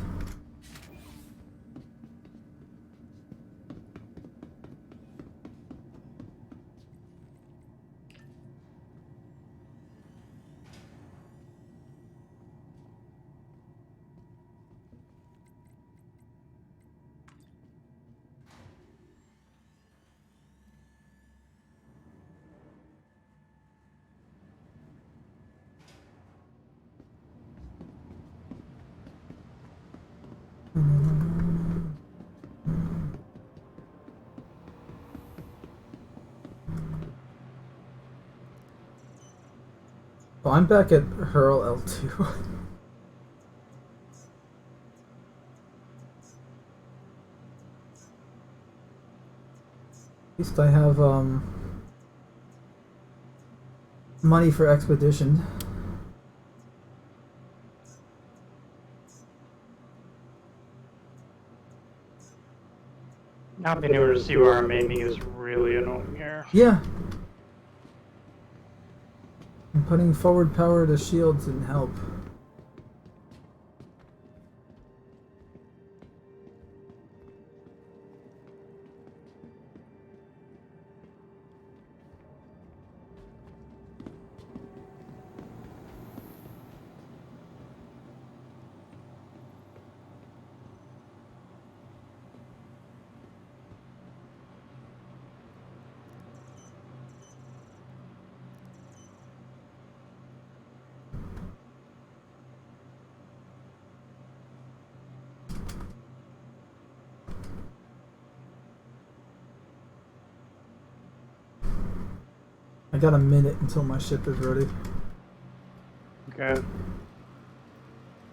Speaker 1: Oh, I'm back at Hurl L2. At least I have money for expedition.
Speaker 2: Not being able to see where I'm aiming is really annoying here.
Speaker 1: Yeah. And putting forward power to shields didn't help. got a minute until my ship is ready.
Speaker 2: Okay.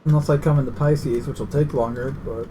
Speaker 1: Unless I come into Pisces, which will take longer, but...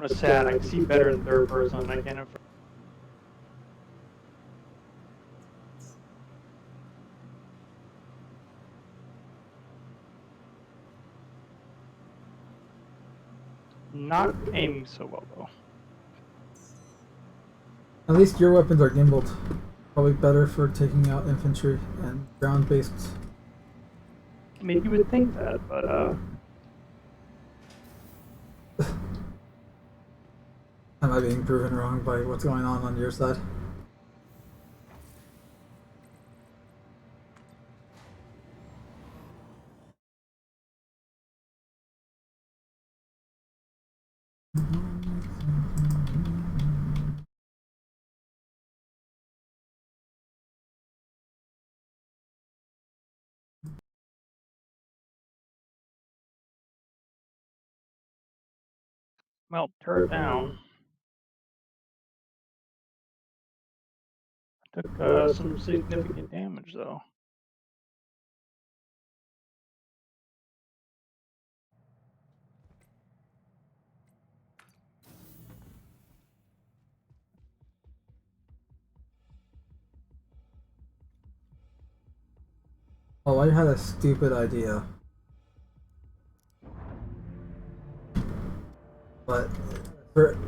Speaker 2: I'm sad. I can see better in third person than I can in first. Not aiming so well though.
Speaker 1: At least your weapons are gimbaled. Probably better for taking out infantry and ground-based.
Speaker 2: I mean, you would think that, but
Speaker 1: Am I being proven wrong by what's going on your side?
Speaker 2: well, turret down. Took some significant damage though.
Speaker 1: Oh, I had a stupid idea. But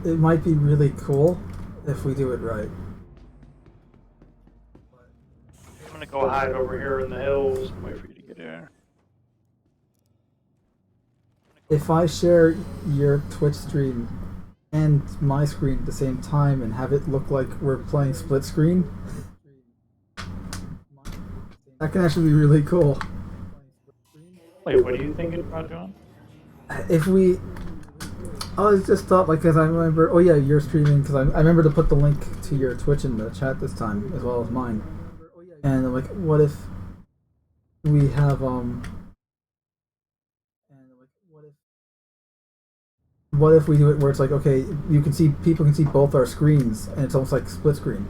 Speaker 1: it might be really cool if we do it right.
Speaker 2: I'm gonna go hide over here in the hills and wait for you to get there.
Speaker 1: If I share your Twitch stream and my screen at the same time and have it look like we're playing split screen, that can actually be really cool.
Speaker 2: Wait, what are you thinking about doing?
Speaker 1: If we... I was just thought, like, because I remember... Oh yeah, you're streaming, because I remember to put the link to your Twitch in the chat this time, as well as mine. And I'm like, what if we have, what if we do it where it's like, okay, you can see, people can see both our screens, and it's almost like split screen.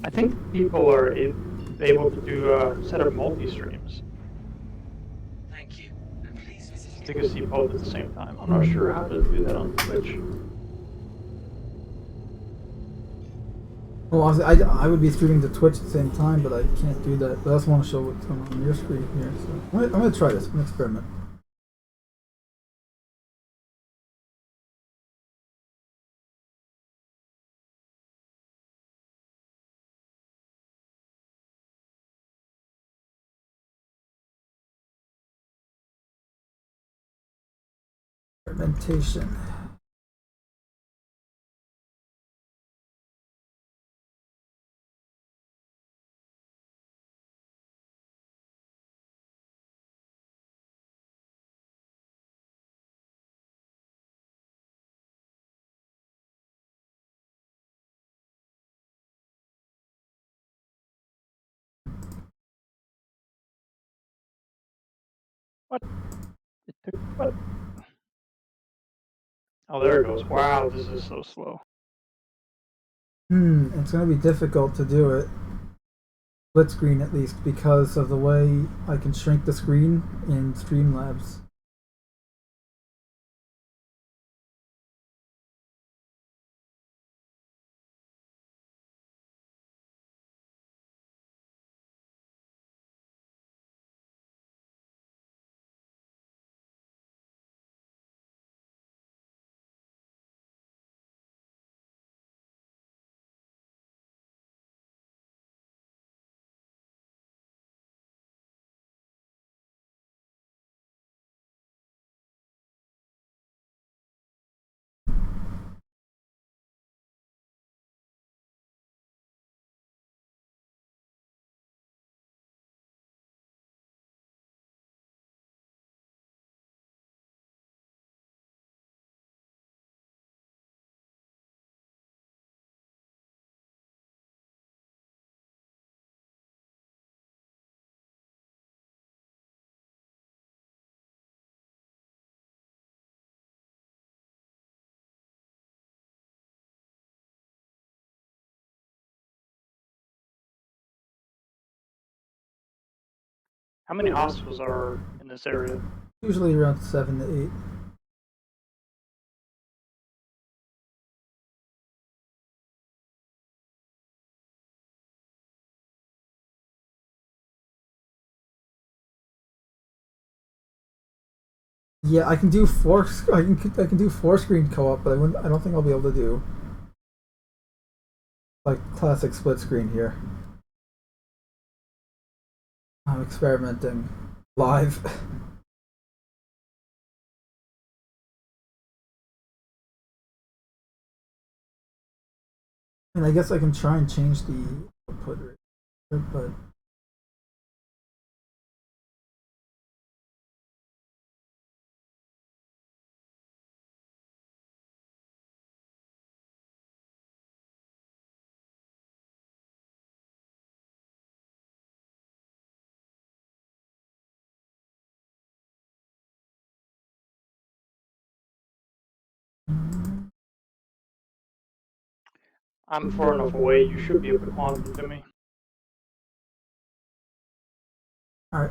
Speaker 2: I think people are able to do set up multi-streams.
Speaker 3: Thank you. And please visit
Speaker 2: So you can see both at the same time. I'm not sure how to do that on Twitch.
Speaker 1: Well, I would be streaming to Twitch at the same time, but I can't do that. But I also want to show what's going on your screen here. So I'm gonna try this. I'm gonna experiment. Experimentation.
Speaker 2: What? It took what? Oh, there it goes. Wow, this is so slow.
Speaker 1: It's gonna be difficult to do it. Split screen at least because of the way I can shrink the screen in Streamlabs.
Speaker 2: How many hospitals are in this area?
Speaker 1: Usually around 7 to 8. Yeah, I can do I can do 4-screen co-op, but I don't think I'll be able to do like classic split screen here. I'm experimenting live. And I guess I can try and change the output rate, but
Speaker 2: I'm far enough away, you should be able to quantum to me.
Speaker 1: all right.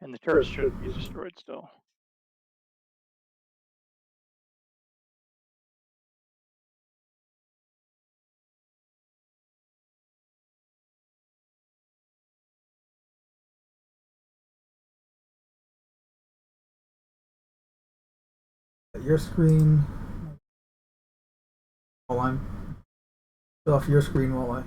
Speaker 2: And the turret should be destroyed still.
Speaker 1: Your screen while I'm off your screen while I.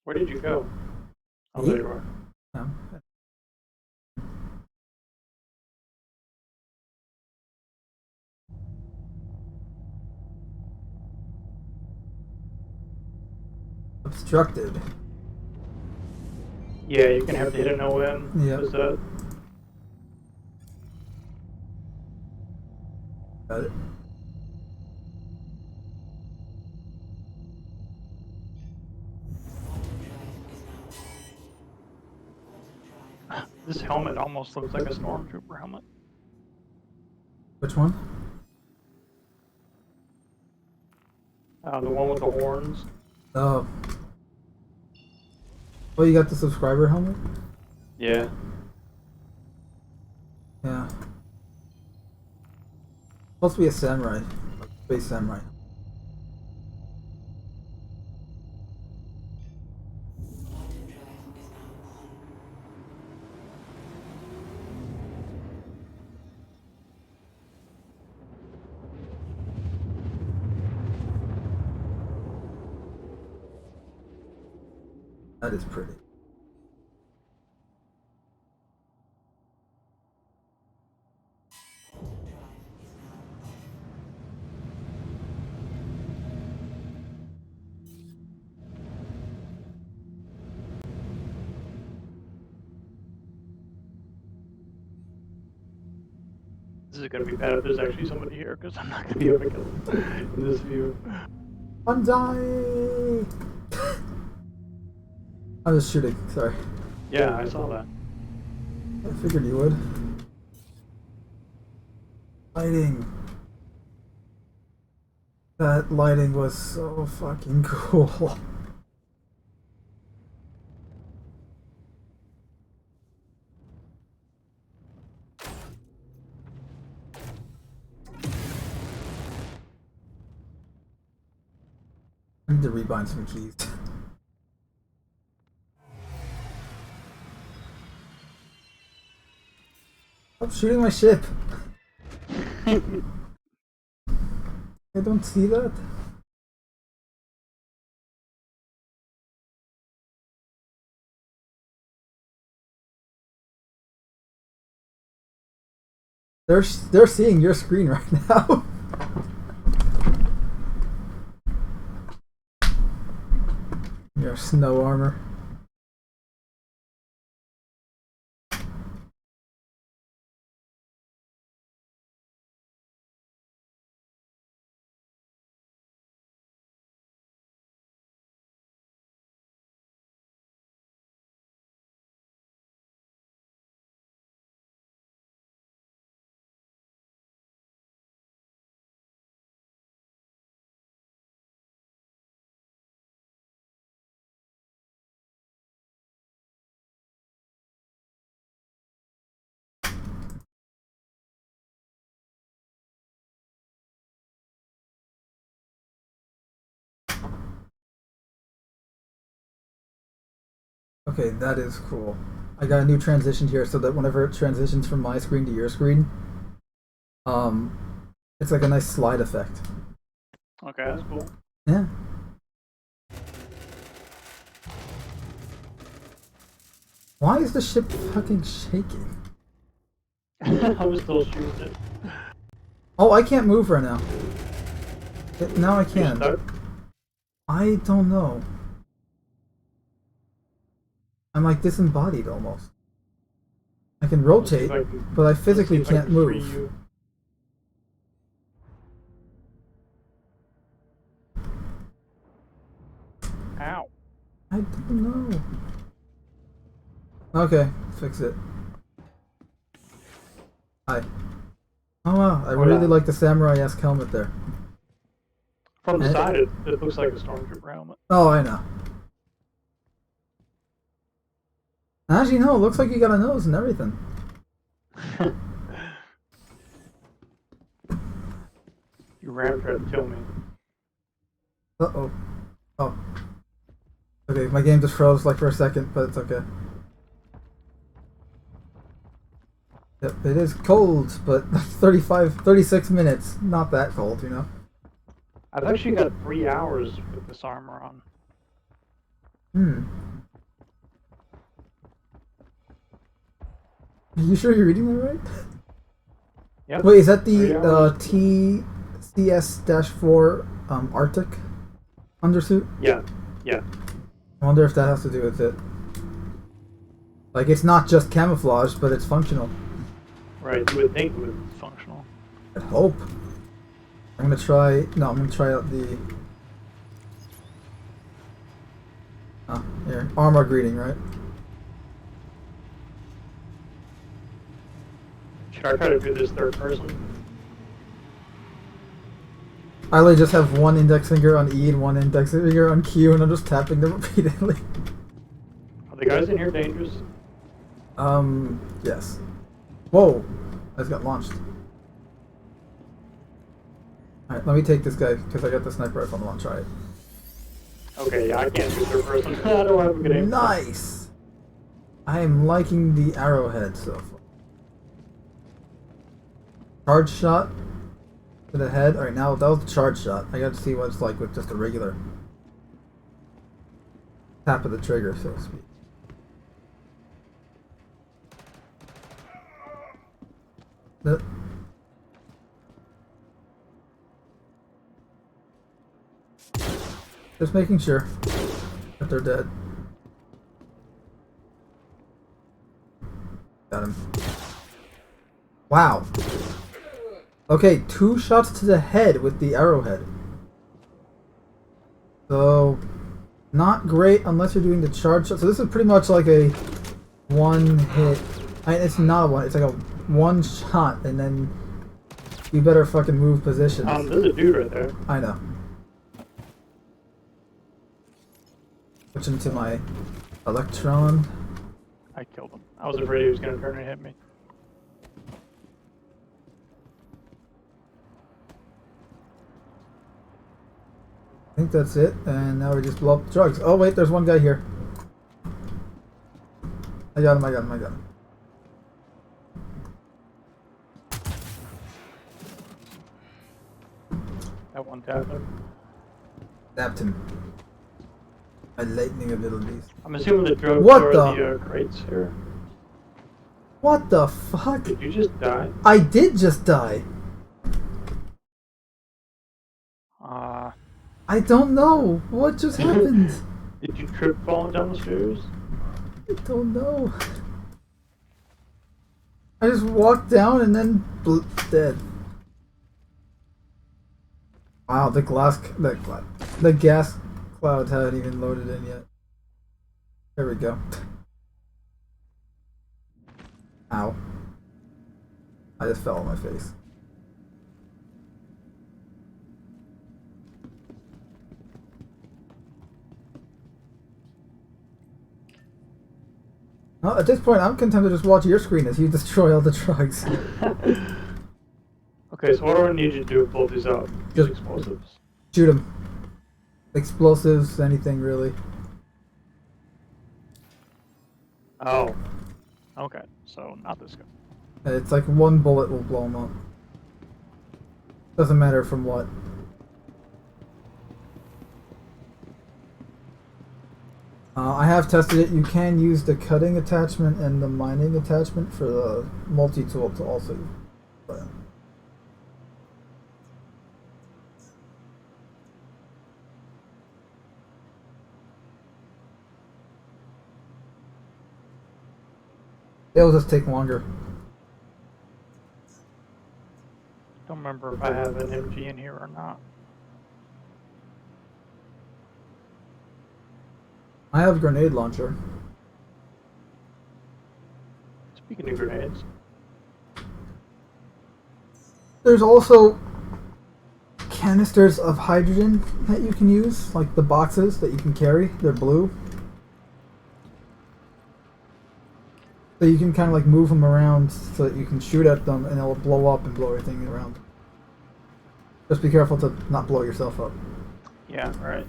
Speaker 2: Where did you go? Oh, there you are.
Speaker 1: No. Obstructed.
Speaker 2: Yeah, you're gonna have to hit an OM.
Speaker 1: Yeah.
Speaker 2: Is that?
Speaker 1: Got it.
Speaker 2: This helmet almost looks like a stormtrooper helmet.
Speaker 1: Which one?
Speaker 2: The one with the horns.
Speaker 1: Oh. Oh, you got the subscriber helmet?
Speaker 2: Yeah.
Speaker 1: Yeah. Supposed to be a samurai. Like space samurai. That is pretty.
Speaker 2: This is gonna be bad if there's actually somebody here, because I'm not gonna be able to kill them in this view.
Speaker 1: I'm dying! I'm just shooting, sorry.
Speaker 2: Yeah, I saw that.
Speaker 1: I figured you would. Lighting. That lighting was so fucking cool. I need to rebind some keys. Stop shooting my ship! I don't see that. They're seeing your screen right now. Your snow armor. Okay, that is cool. I got a new transition here so that whenever it transitions from my screen to your screen, it's like a nice slide effect.
Speaker 2: Okay, that's cool.
Speaker 1: Yeah. Why is the ship fucking shaking?
Speaker 2: I'm still shooting it.
Speaker 1: Oh, I can't move right now. Now I
Speaker 2: You
Speaker 1: can.
Speaker 2: stuck?
Speaker 1: I don't know. I'm like disembodied almost. I can rotate, but I physically can't move.
Speaker 2: Ow.
Speaker 1: I don't know. Okay, fix it. Hi. Oh wow, I really like the samurai-esque helmet there.
Speaker 2: From the side, it looks like a stormtrooper helmet.
Speaker 1: Oh, I know. Actually, no, it looks like you got a nose and everything.
Speaker 2: You ran trying to kill me.
Speaker 1: Uh-oh. Oh. Okay, my game just froze like for a second, but it's okay. Yep, it is cold, but 36 minutes. Not that cold, you know?
Speaker 2: I've actually got 3 hours with this armor on.
Speaker 1: Are you sure you're reading that right?
Speaker 2: Yep.
Speaker 1: Wait, is that the TCS-4 Arctic undersuit?
Speaker 2: Yeah, yeah.
Speaker 1: I wonder if that has to do with it. Like, it's not just camouflage, but it's functional.
Speaker 2: Right, you would think it was functional.
Speaker 1: I hope. I'm gonna try... No, I'm gonna try out the... Ah, here. Armor greeting, right?
Speaker 2: Should I try to do this third person?
Speaker 1: I literally just have one index finger on E and one index finger on Q, and I'm just tapping them repeatedly.
Speaker 2: Are the guys in here dangerous?
Speaker 1: Yes. Whoa! I just got launched. Alright, let me take this guy, because I got the sniper rifle and I want to try it.
Speaker 2: Okay, yeah, I can't shoot third person. I don't have a good aim.
Speaker 1: Nice! I am liking the arrowhead so far. Charge shot to the head. Alright, now that was the charge shot. I got to see what it's like with just a regular tap of the trigger, so to speak. Nope. Just making sure that they're dead. Got him. Wow. Okay, 2 shots to the head with the arrowhead. So, not great unless you're doing the charge shot. So this is pretty much like a one hit. I mean, it's not one. It's like a one shot, and then you better fucking move positions.
Speaker 2: There's a dude right there.
Speaker 1: I know. Switch into my electron.
Speaker 2: I killed him. I was afraid he was gonna turn and hit me.
Speaker 1: I think that's it, and now we just blow up the drugs. Oh wait, there's one guy here. I got him, I got him, I got him.
Speaker 2: That one tapped him.
Speaker 1: Tapped him. A lightning abilities.
Speaker 2: I'm assuming the drugs
Speaker 1: What
Speaker 2: are
Speaker 1: the-
Speaker 2: the crates here.
Speaker 1: What the fuck?
Speaker 2: Did you just die?
Speaker 1: I did just die. I don't know. What just happened?
Speaker 2: Did you trip falling down the stairs?
Speaker 1: I don't know. I just walked down and then dead. Wow, the gas clouds haven't even loaded in yet. There we go. Ow. I just fell on my face. Well, at this point, I'm content to just watch your screen as you destroy all the drugs.
Speaker 2: Okay, so what do I need you to do to blow these up? Just explosives.
Speaker 1: Shoot them. Explosives, anything really.
Speaker 2: Oh. Okay, so not this guy.
Speaker 1: It's like one bullet will blow them up. Doesn't matter from what. I have tested it. You can use the cutting attachment and the mining attachment for the multi-tool to also use. It'll just take longer.
Speaker 2: Don't remember if I have an MG in here or not.
Speaker 1: I have a grenade launcher.
Speaker 2: Speaking of grenades.
Speaker 1: There's also canisters of hydrogen that you can use, like the boxes that you can carry. They're blue. So you can kind of like move them around so that you can shoot at them and it'll blow up and blow everything around. Just be careful to not blow yourself up.
Speaker 2: Yeah, right.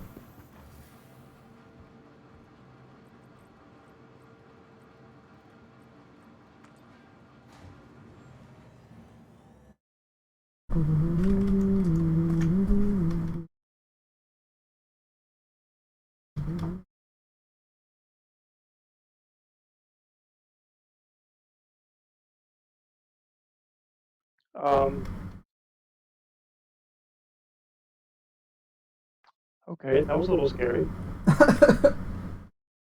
Speaker 2: Okay, that was a little scary.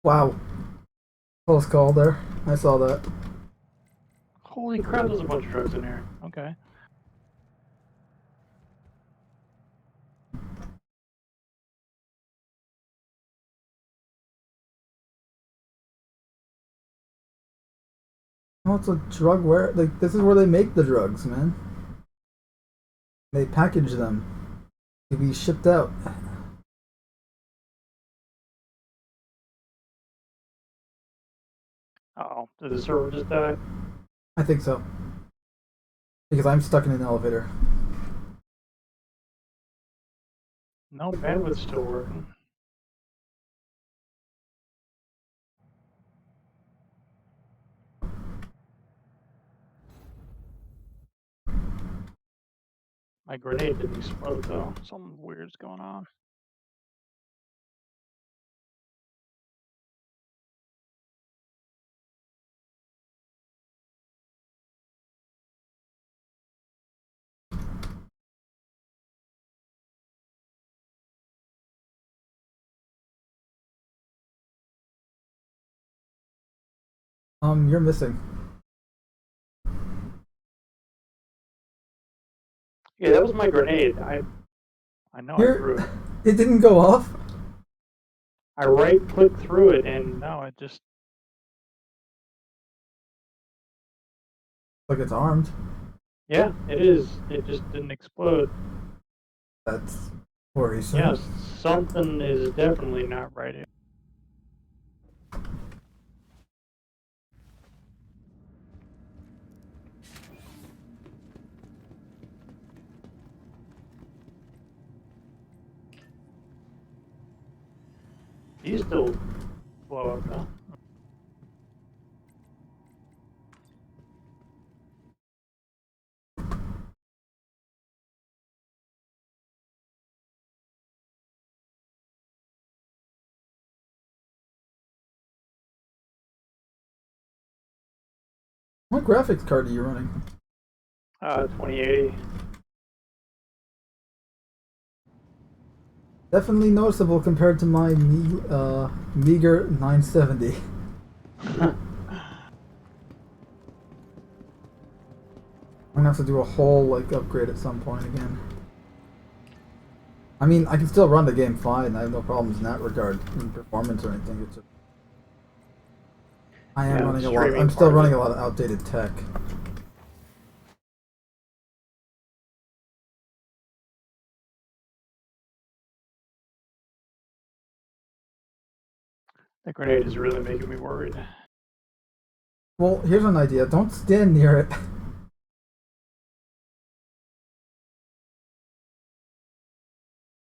Speaker 1: Wow. Close call there. I saw that.
Speaker 2: Holy crap, there's a bunch of drugs in here. Okay.
Speaker 1: Oh, it's a drug where like this is where they make the drugs, man. They package them. to be shipped out.
Speaker 2: Oh, did the server just die?
Speaker 1: I think so. Because I'm stuck in an elevator.
Speaker 2: No, bandwidth's still working. My grenade didn't explode though. Something weird's going on.
Speaker 1: You're missing.
Speaker 2: Yeah, that was my grenade. I know I threw it.
Speaker 1: It didn't go off?
Speaker 2: I right clicked through it and no, it just
Speaker 1: Like it's armed.
Speaker 2: yeah, it is. It just didn't explode.
Speaker 1: That's worrisome.
Speaker 2: Yes, something is definitely not right here. These still blow up though.
Speaker 1: What graphics card are you running?
Speaker 2: 2080.
Speaker 1: Definitely noticeable compared to my meager 970. I'm gonna have to do a whole like upgrade at some point again. I mean, I can still run the game fine. I have no problems in that regard, in performance or anything. It's just, I am running a lot. I'm still running a lot of outdated tech.
Speaker 2: The grenade is really making me worried.
Speaker 1: Well, here's an idea. Don't stand near it.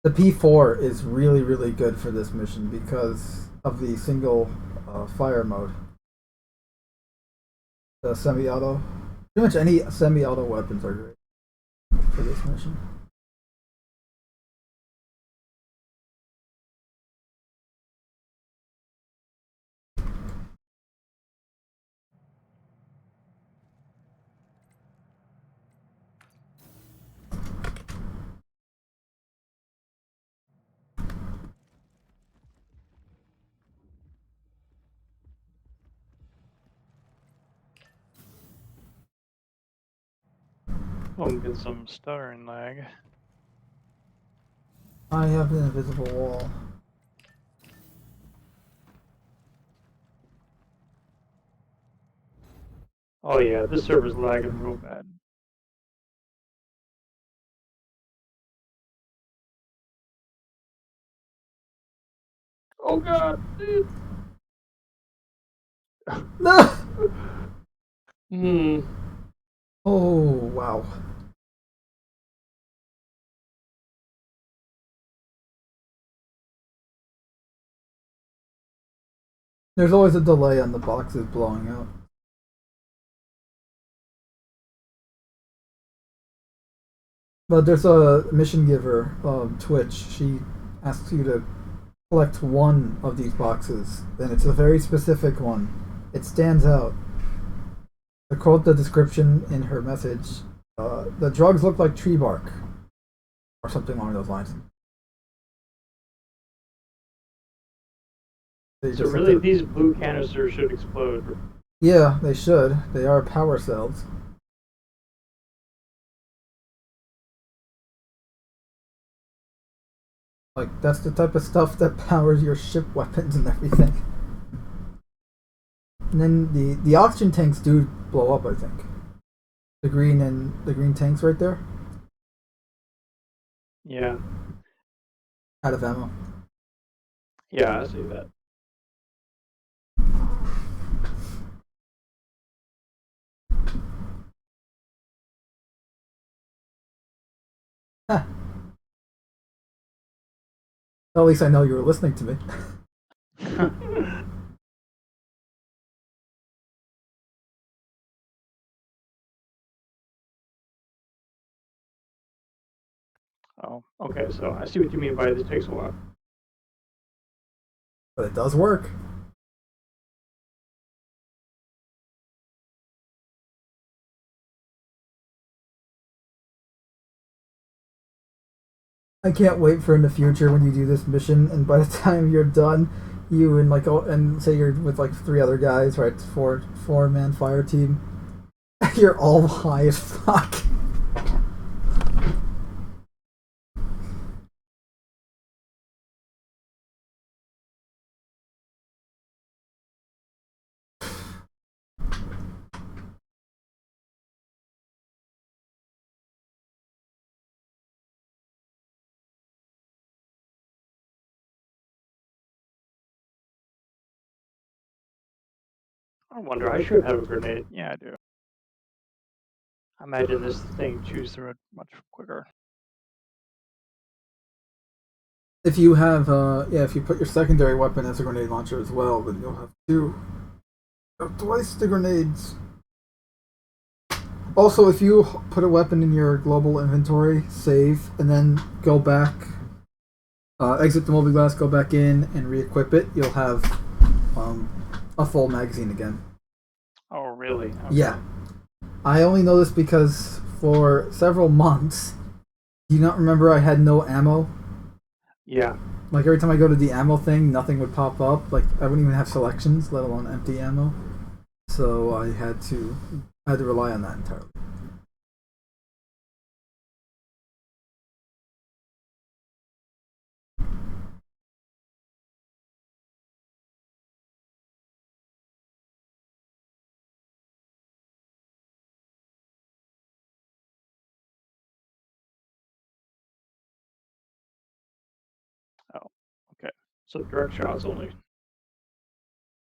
Speaker 1: The P4 is really, really good for this mission because of the single fire mode. The semi-auto. Pretty much any semi-auto weapons are great for this mission.
Speaker 2: Oh, I'm getting some stuttering lag.
Speaker 1: I have an invisible wall.
Speaker 2: Oh yeah, this server's lagging real bad. Oh god, dude.
Speaker 1: No!
Speaker 2: Hmm.
Speaker 1: Oh, wow. There's always a delay on the boxes blowing out. But there's a mission giver, Twitch. She asks you to collect one of these boxes, and it's a very specific one. It stands out. To quote the description in her message, the drugs look like tree bark, or something along those lines.
Speaker 2: So really, these blue canisters should explode.
Speaker 1: Yeah, they should. They are power cells. Like, that's the type of stuff that powers your ship weapons and everything. And then the oxygen tanks do blow up, I think. The green tanks right there.
Speaker 2: Yeah,
Speaker 1: Out of ammo.
Speaker 2: Yeah, I see that.
Speaker 1: Huh. Well, at least I know you were listening to me.
Speaker 2: Oh, okay, so I see what you mean by this takes a while.
Speaker 1: But it does work. I can't wait for in the future when you do this mission, and by the time you're done, you and and say you're with like 3 other guys, right? 4-man fire team. You're all high as fuck.
Speaker 2: I wonder, I should have a grenade. Yeah, I do. I imagine this thing chews through it much quicker.
Speaker 1: If you have, if you put your secondary weapon as a grenade launcher as well, then you'll have 2. Twice the grenades. Also, if you put a weapon in your global inventory, save, and then go back, exit the mobiGlas, go back in, and re-equip it, you'll have a full magazine again.
Speaker 2: Oh, really? Okay.
Speaker 1: Yeah. I only know this because for several months, do you not remember I had no ammo?
Speaker 2: Yeah.
Speaker 1: Like every time I go to the ammo thing, nothing would pop up. Like I wouldn't even have selections, let alone empty ammo. So I had to rely on that entirely.
Speaker 2: Oh, okay. So direct shots only.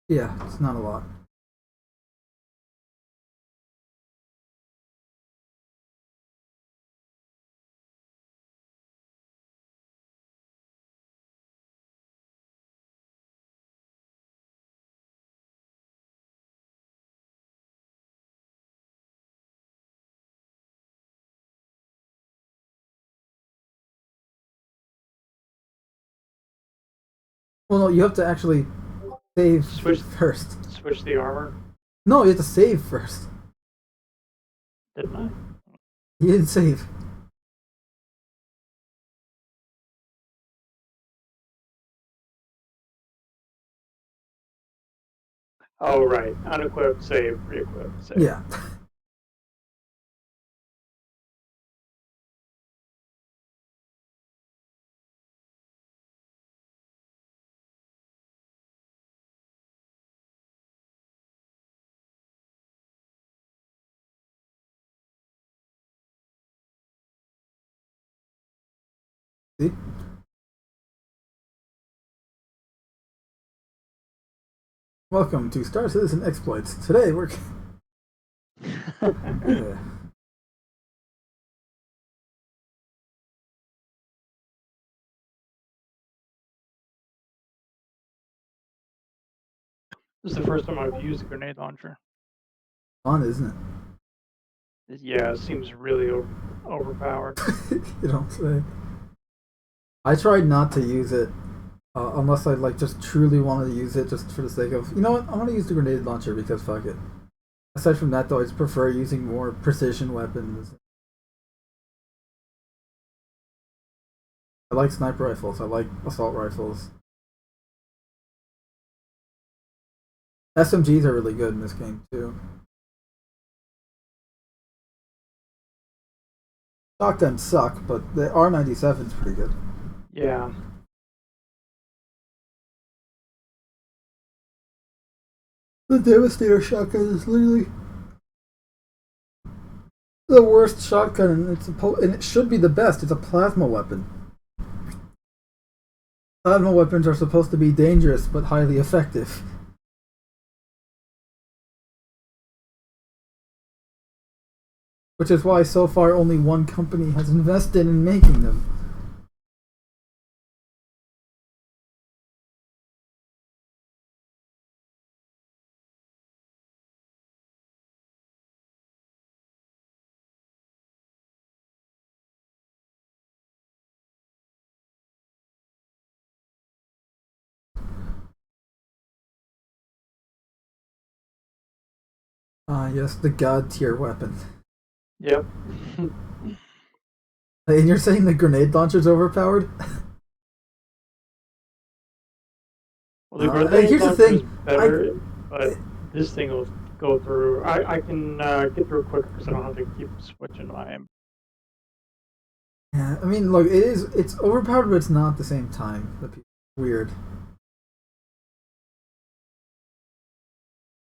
Speaker 1: Yeah, it's not a lot. Well, no, you have to actually save first.
Speaker 2: Switch the armor.
Speaker 1: No, you have to save first.
Speaker 2: Didn't I?
Speaker 1: You didn't save.
Speaker 2: Oh, right. Unequipped, save, re-equip, save.
Speaker 1: Yeah. See? Welcome to Star Citizen Exploits. Today we're... Yeah.
Speaker 2: This is the first time I've used a grenade launcher.
Speaker 1: Fun, isn't it?
Speaker 2: Yeah, it seems really overpowered.
Speaker 1: You don't say. I tried not to use it unless I like just truly wanted to use it just for the sake of, you know what, I want to use the grenade launcher because fuck it. Aside from that though, I just prefer using more precision weapons. I like sniper rifles, I like assault rifles. SMGs are really good in this game too. Shotguns suck, but the R97 is pretty good.
Speaker 2: Yeah.
Speaker 1: The Devastator shotgun is literally the worst shotgun, and it should be the best. It's a plasma weapon. Plasma weapons are supposed to be dangerous but highly effective. Which is why so far only one company has invested in making them. Ah, yes, the god tier weapon.
Speaker 2: Yep.
Speaker 1: And you're saying the grenade launcher's overpowered?
Speaker 2: Well, the grenade
Speaker 1: here's the
Speaker 2: launcher is
Speaker 1: thing.
Speaker 2: better, but this thing will go through. I can get through it quicker because I don't have to keep switching my aim.
Speaker 1: Yeah, I mean, look, it's overpowered, but it's not at the same time. Weird.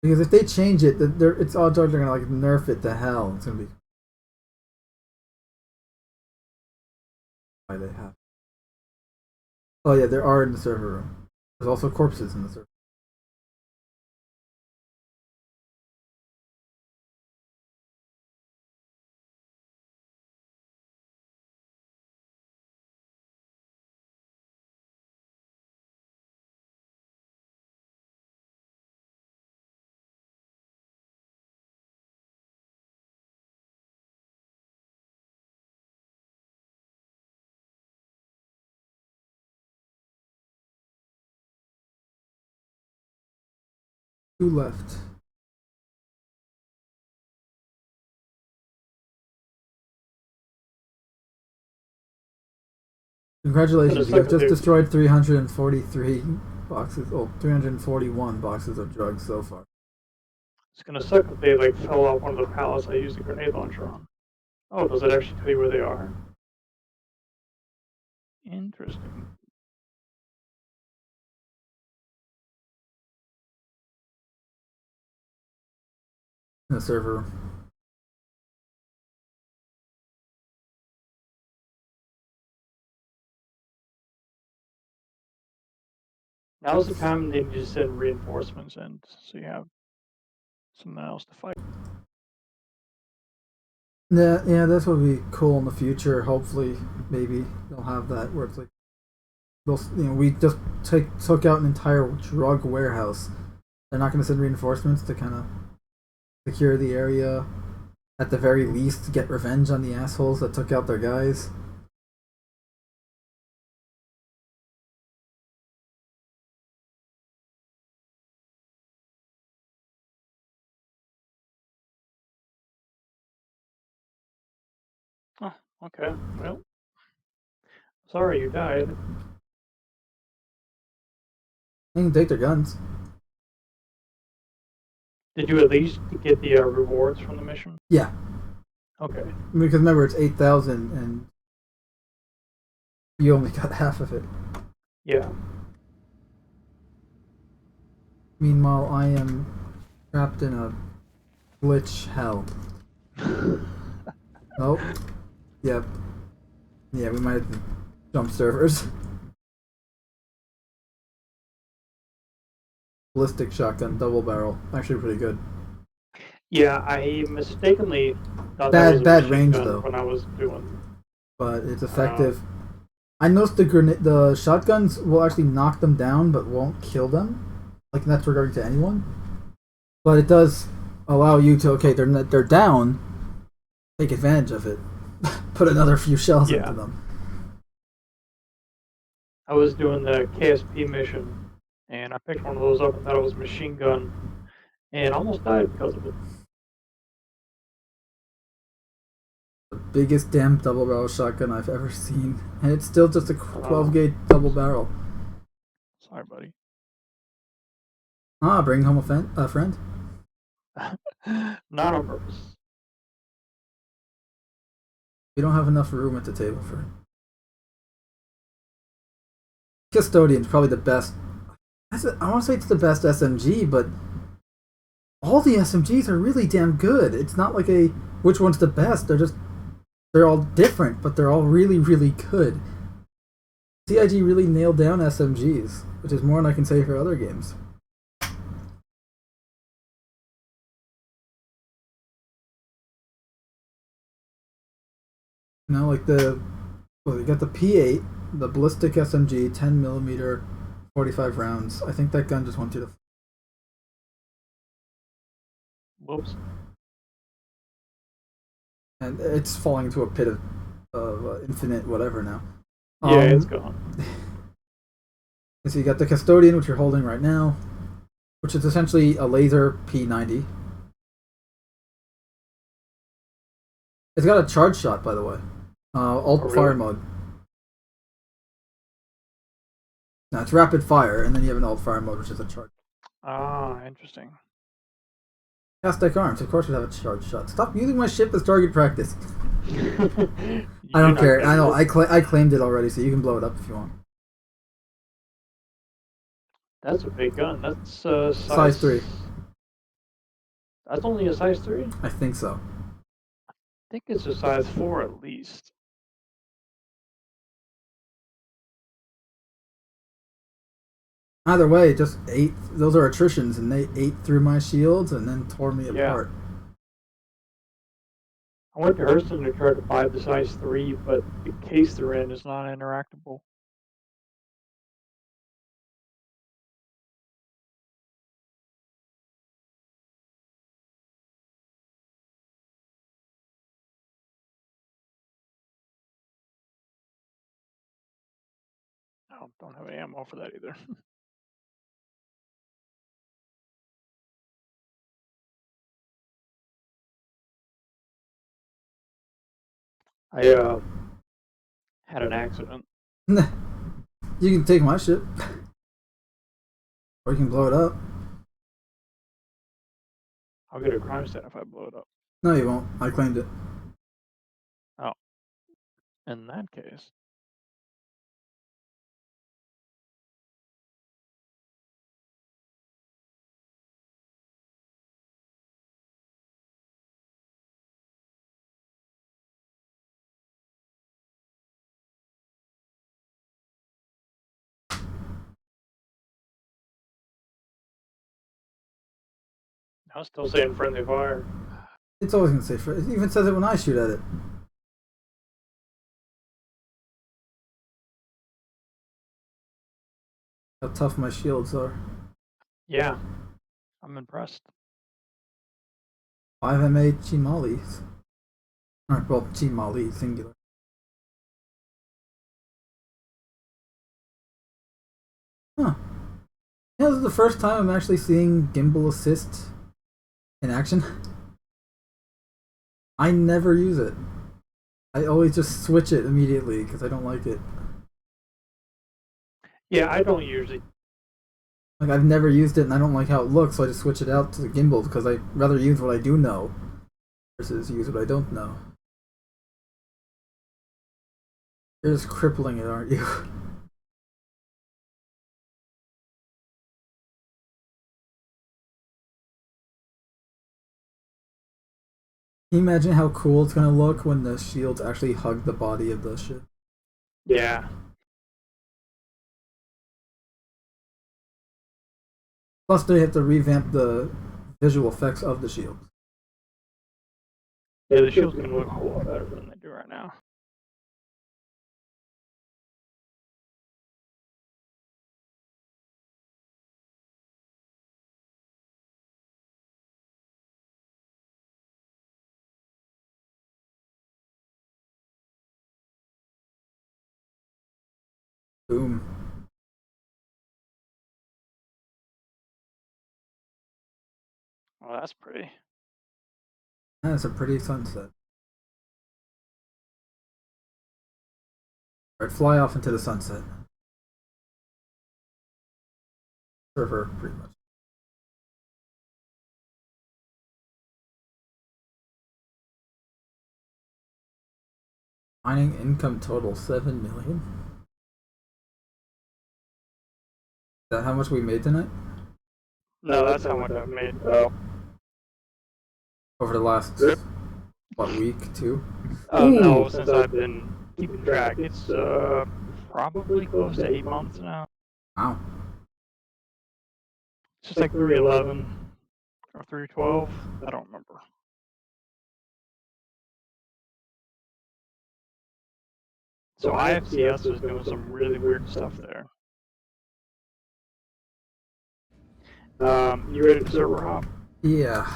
Speaker 1: Because if they change it, it's odds are they're gonna like nerf it to hell. It's gonna be why they have. Oh yeah, there are in the server room. There's also corpses in the server. Two left. Congratulations, you have just destroyed 343 boxes. Oh, 341 boxes of drugs so far.
Speaker 2: It's gonna suck if they like fell off one of the pallets I used the grenade launcher on. Oh, does it actually tell you where they are? Interesting.
Speaker 1: In the server room.
Speaker 2: Now's the time they need to send reinforcements in, so you have something else to fight.
Speaker 1: Yeah, this would be cool in the future. Hopefully, maybe they'll have that where it's like, we just took out an entire drug warehouse. They're not going to send reinforcements to kind of secure the area. At the very least, get revenge on the assholes that took out their guys.
Speaker 2: Oh, okay. Well, sorry you died.
Speaker 1: They can take their guns.
Speaker 2: Did you at least get the rewards from the mission?
Speaker 1: Yeah.
Speaker 2: Okay.
Speaker 1: Because remember, it's 8,000 and you only got half of it.
Speaker 2: Yeah.
Speaker 1: Meanwhile, I am trapped in a glitch hell. Nope. Yep. Yeah, we might have to jump servers. Ballistic shotgun, double barrel. Actually pretty good.
Speaker 2: Yeah, I mistakenly thought that was a
Speaker 1: Bad
Speaker 2: machine
Speaker 1: range
Speaker 2: gun
Speaker 1: though.
Speaker 2: when I was doing.
Speaker 1: But it's effective. I noticed the shotguns will actually knock them down, but won't kill them. Like that's regarding to anyone. But it does allow you to they're down. Take advantage of it. Put another few shells into them.
Speaker 2: I was doing the KSP mission, and I picked one of those up and thought it was a machine gun, and almost died because of it.
Speaker 1: The biggest damn double barrel shotgun I've ever seen, and it's still just a 12 gauge double barrel.
Speaker 2: Sorry, buddy.
Speaker 1: Bring home a friend.
Speaker 2: Not on purpose.
Speaker 1: We don't have enough room at the table for it. Custodian's probably the best. I want to say it's the best SMG, but all the SMGs are really damn good. It's not like which one's the best. They're all different, but they're all really, really good. CIG really nailed down SMGs, which is more than I can say for other games. Now, like you got the P8, the Ballistic SMG, 10mm, 45 rounds. I think that gun just went to the.
Speaker 2: Whoops.
Speaker 1: And it's falling into a pit of infinite whatever now.
Speaker 2: Yeah, it's gone.
Speaker 1: So you got the Custodian, which you're holding right now, which is essentially a laser P90. It's got a charge shot, by the way. Alt
Speaker 2: really?
Speaker 1: fire mode. Now it's rapid fire, and then you have an alt fire mode, which is a charge.
Speaker 2: Ah, interesting.
Speaker 1: Aztec arms, of course, would have a charge shot. Stop using my ship as target practice. I don't care. I know. I claimed it already, so you can blow it up if you want.
Speaker 2: That's a big gun. That's
Speaker 1: Size 3.
Speaker 2: That's only a size 3?
Speaker 1: I think so.
Speaker 2: I think it's a size 4 at least.
Speaker 1: Either way, just ate. Those are attritions, and they ate through my shields and then tore me apart.
Speaker 2: I went to Hurston to try to buy the size 3, but the case they're in is not interactable. I don't have any ammo for that either. I had an accident.
Speaker 1: You can take my ship, or you can blow it up.
Speaker 2: I'll get a crime stat if I blow it up.
Speaker 1: No, you won't. I claimed it.
Speaker 2: Oh. In that case. I was still saying friendly fire.
Speaker 1: It's always gonna say. It even says it when I shoot at it. How tough my shields are.
Speaker 2: Yeah. I'm impressed.
Speaker 1: 5 MA Chimalis. Or, well, Chimali, singular. Huh. Yeah, this is the first time I'm actually seeing gimbal assist in action. I never use it. I always just switch it immediately because I don't like it.
Speaker 2: Yeah, I don't usually.
Speaker 1: Like, I've never used it and I don't like how it looks, so I just switch it out to the gimbal because I'd rather use what I do know versus use what I don't know. You're just crippling it, aren't you? Can you imagine how cool it's gonna look when the shields actually hug the body of the ship?
Speaker 2: Yeah.
Speaker 1: Plus, they have to revamp the visual effects of the shields.
Speaker 2: Yeah, the shield's gonna look a whole lot better than they do right now.
Speaker 1: Boom.
Speaker 2: Oh, that's pretty.
Speaker 1: That's a pretty sunset. Alright, fly off into the sunset. Server, pretty much. Mining income total 7 million. Is that how much we made tonight?
Speaker 2: No, that's how much I've made.
Speaker 1: Over the last, what, week, 2?
Speaker 2: Oh no, since I've been keeping track, it's probably close to 8 months now.
Speaker 1: Wow.
Speaker 2: It's just like 311 or 312. I don't remember. So IFCS was doing some really weird stuff there. You ready to server hop?
Speaker 1: Yeah.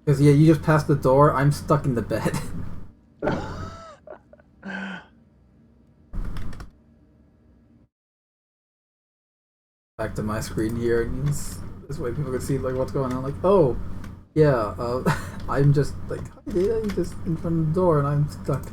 Speaker 1: Because, yeah, you just passed the door. I'm stuck in the bed. Back to my screen here. And this way people can see like what's going on. Like, oh, yeah, I'm just like, hi, Data, you just in front of the door and I'm stuck.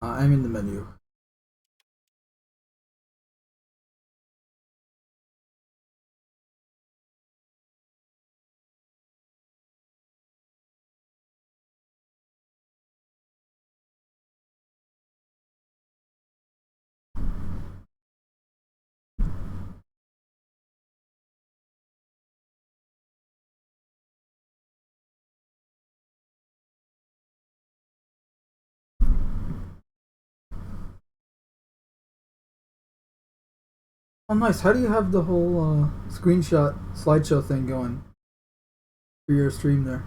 Speaker 1: I'm in the menu. Oh, nice. How do you have the whole screenshot slideshow thing going for your stream there?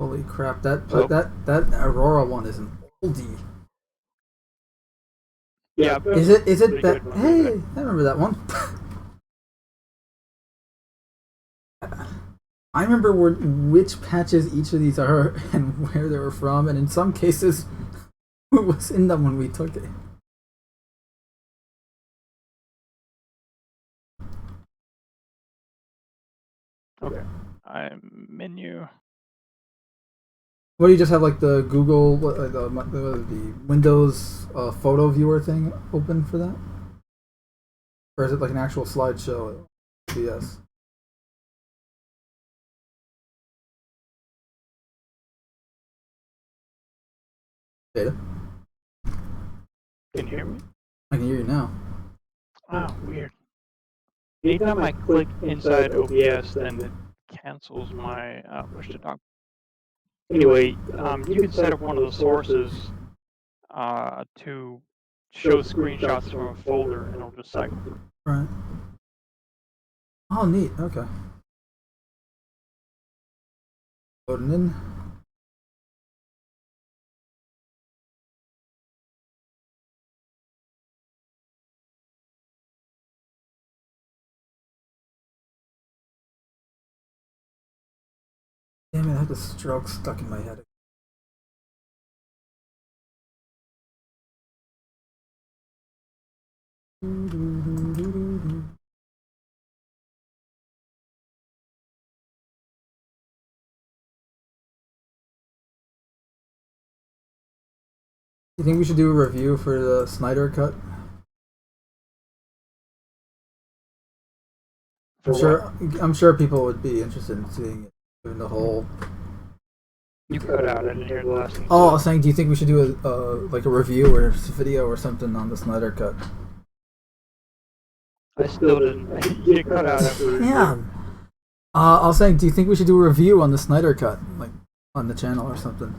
Speaker 1: Holy crap! That Aurora one is an oldie.
Speaker 2: Yeah.
Speaker 1: Is it that? Hey, I remember that one. I remember which patches each of these are and where they were from, and in some cases, who was in them when we took it.
Speaker 2: Okay. I'm menu.
Speaker 1: What do you just have like the Google the Windows photo viewer thing open for that, or is it like an actual slideshow? Yes. Data.
Speaker 2: Can you hear me?
Speaker 1: I can hear you now.
Speaker 2: Oh, weird. Anytime I click inside OBS, then it cancels my push to dock. Anyway, you can set up one of the sources to show screenshots from a folder, and it'll just cycle.
Speaker 1: Right. Oh, neat. Okay. Loading in. Damn it, I had the stroke stuck in my head. You think we should do a review for the Snyder cut? I'm sure people would be interested in seeing it, given the whole.
Speaker 2: You cut out. I didn't hear the last thing.
Speaker 1: Oh, I was saying, do you think we should do like a review or a video or something on the Snyder cut?
Speaker 2: I still didn't. You cut out after.
Speaker 1: Yeah. I was saying, do you think we should do a review on the Snyder cut, like on the channel or something?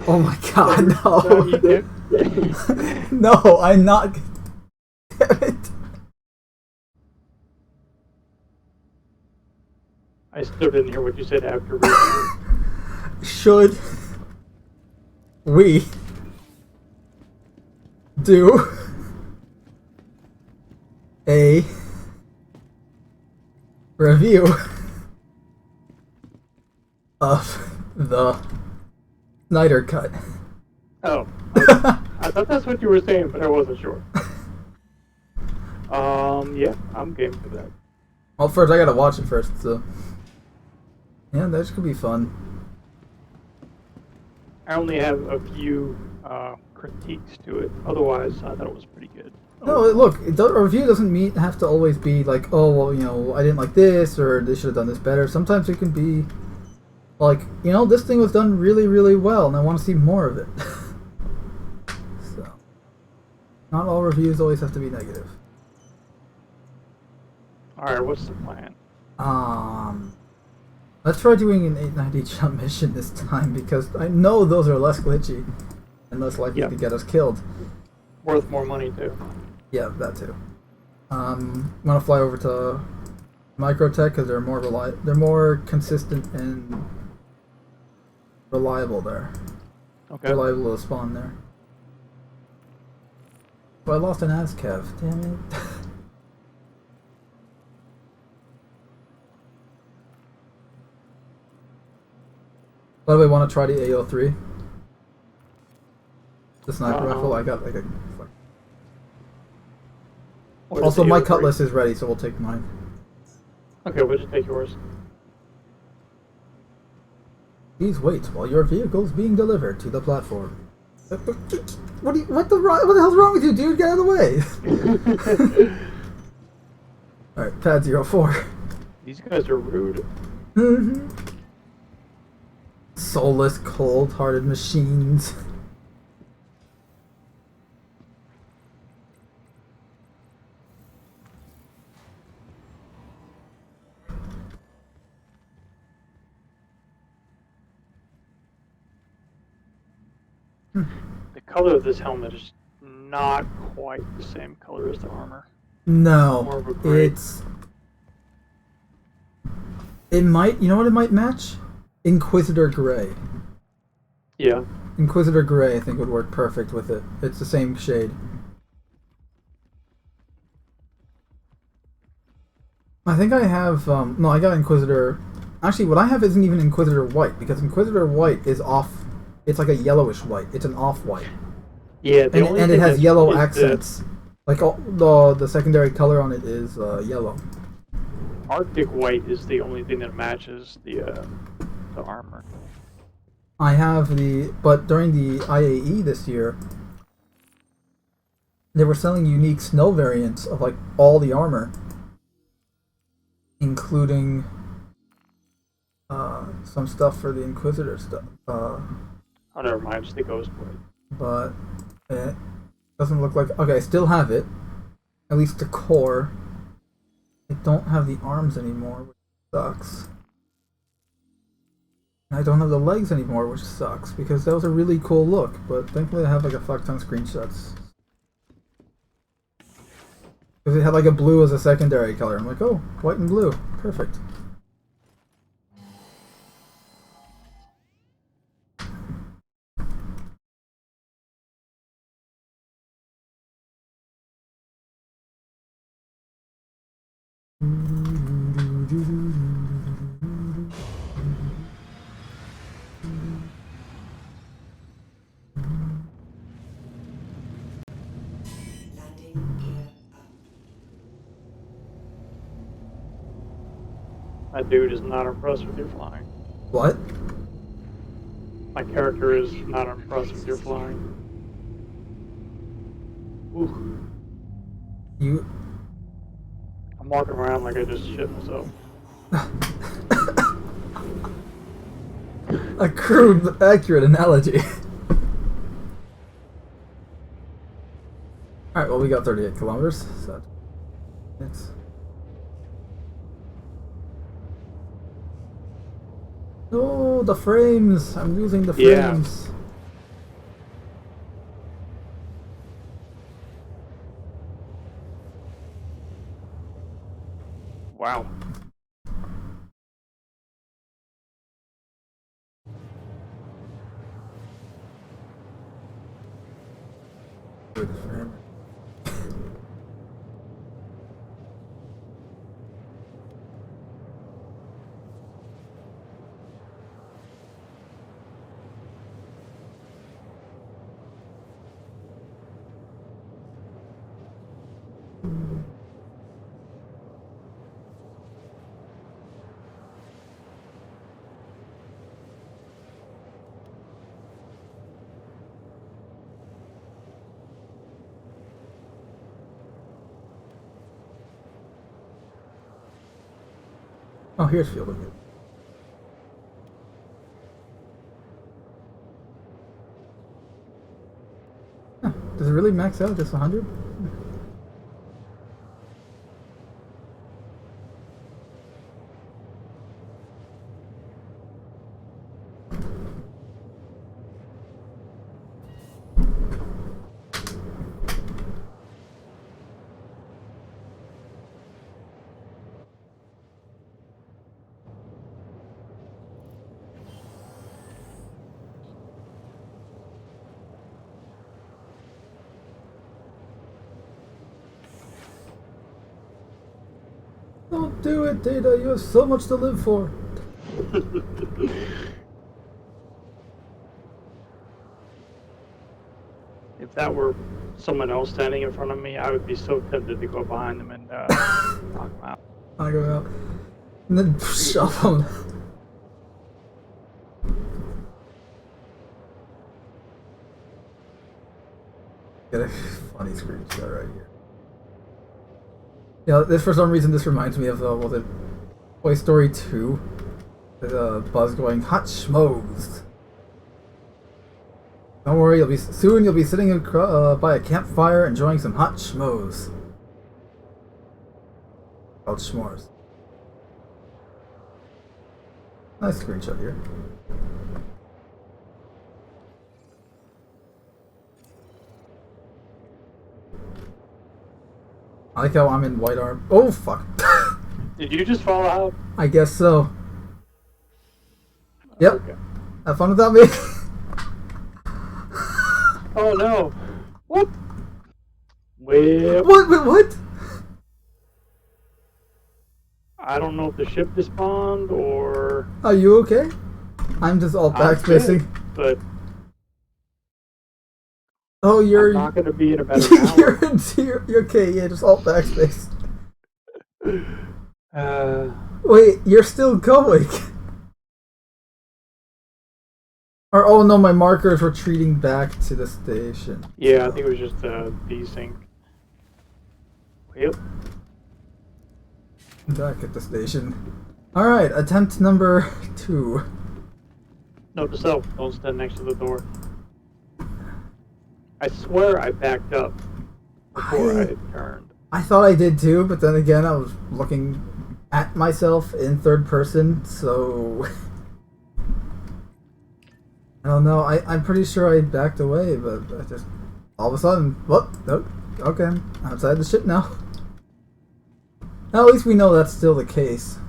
Speaker 1: Oh my god, no! No, I'm not. Damn it!
Speaker 2: I still didn't hear what you said after review.
Speaker 1: Should we do a review of the Snyder cut?
Speaker 2: Oh, okay. I thought that's what you were saying, but I wasn't sure. Yeah, I'm game for that.
Speaker 1: Well, first I gotta watch it first, so. Yeah, that could be fun.
Speaker 2: I only have a few critiques to it. Otherwise, I thought it was pretty good.
Speaker 1: No, look, a review doesn't have to always be like, oh, well, you know, I didn't like this, or they should have done this better. Sometimes it can be like, you know, this thing was done really, really well, and I want to see more of it. So, not all reviews always have to be negative.
Speaker 2: Alright, what's the plan?
Speaker 1: Let's try doing an 890 jump mission this time, because I know those are less glitchy and less likely to get us killed.
Speaker 2: Worth more money, too.
Speaker 1: Yeah, that too. I'm gonna fly over to Microtech because they're more consistent and reliable there.
Speaker 2: Okay.
Speaker 1: Reliable to spawn there. But I lost an ASCAV, damn it. By the way, want to try the AO3? The sniper rifle? I got like a... Also, my cutlass is ready, so we'll take mine.
Speaker 2: Okay, we'll just take yours.
Speaker 1: Please wait while your vehicle is being delivered to the platform. What the hell's wrong with you, dude? Get out of the way! Alright, pad 04.
Speaker 2: These guys are rude.
Speaker 1: Soulless, cold-hearted machines.
Speaker 2: The color of this helmet is not quite the same color as the armor.
Speaker 1: No,
Speaker 2: More of a gray.
Speaker 1: It might, you know what it might match? Inquisitor Gray.
Speaker 2: Yeah.
Speaker 1: Inquisitor Gray, I think, would work perfect with it. It's the same shade. I think I have, no, I got Inquisitor... Actually, what I have isn't even Inquisitor White, because Inquisitor White is off... It's like a yellowish white. It's an off-white.
Speaker 2: Yeah,
Speaker 1: and it has yellow accents. Like, all, the secondary color on it is yellow.
Speaker 2: Arctic white is the only thing that matches the armor.
Speaker 1: I have but during the IAE this year, they were selling unique snow variants of like all the armor, including some stuff for the Inquisitor stuff.
Speaker 2: Oh, never mind, just the ghost white.
Speaker 1: But it doesn't look like... Okay, I still have it. At least the core. I don't have the arms anymore, which sucks. And I don't have the legs anymore, which sucks, because that was a really cool look, but thankfully I have like a fuck ton of screenshots. Because it had like a blue as a secondary color. I'm like, oh, white and blue. Perfect.
Speaker 2: That dude is not impressed with your flying.
Speaker 1: What?
Speaker 2: My character is not impressed with your flying. Ooh.
Speaker 1: You...
Speaker 2: I'm walking around like I just shit myself.
Speaker 1: A crude but accurate analogy. Alright, well we got 38 kilometers, so it's... Oh, the frames! I'm losing the frames.
Speaker 2: Yeah. Wow.
Speaker 1: Oh, here's field again. Huh, does it really max out just 100? Don't do it, Data. You have so much to live for.
Speaker 2: If that were someone else standing in front of me, I would be so tempted to go behind them and knock them out.
Speaker 1: I go out and then shove them. Get a funny screenshot right here. Yeah, this for some reason this reminds me of was it Toy Story 2? Buzz going hot schmoes. Don't worry, soon you'll be sitting by a campfire enjoying some hot schmoes. Called s'mores. Nice screenshot here. I like how I'm in white arm. Oh fuck!
Speaker 2: Did you just fall out?
Speaker 1: I guess so. Yep.
Speaker 2: Okay.
Speaker 1: Have fun without me.
Speaker 2: Oh no! What? Well,
Speaker 1: What?
Speaker 2: I don't know if the ship despawned or.
Speaker 1: Are you okay? I'm just all backspacing.
Speaker 2: But
Speaker 1: Oh, you're
Speaker 2: I'm not going to be in about an hour.
Speaker 1: you're okay. Yeah, just alt backspace.
Speaker 2: Uh,
Speaker 1: Wait, you're still going. Or oh no, my marker's retreating back to the station.
Speaker 2: yeah, I think it was just desync. Yep.
Speaker 1: Back at the station. All right, attempt number 2.
Speaker 2: Note to self: don't stand next to the door. I swear I backed up before I turned.
Speaker 1: I thought I did too, but then again, I was looking at myself in third person, so I don't know. I'm pretty sure I backed away, but I just all of a sudden, whoop, nope, okay, I'm outside the ship now. Now at least we know that's still the case.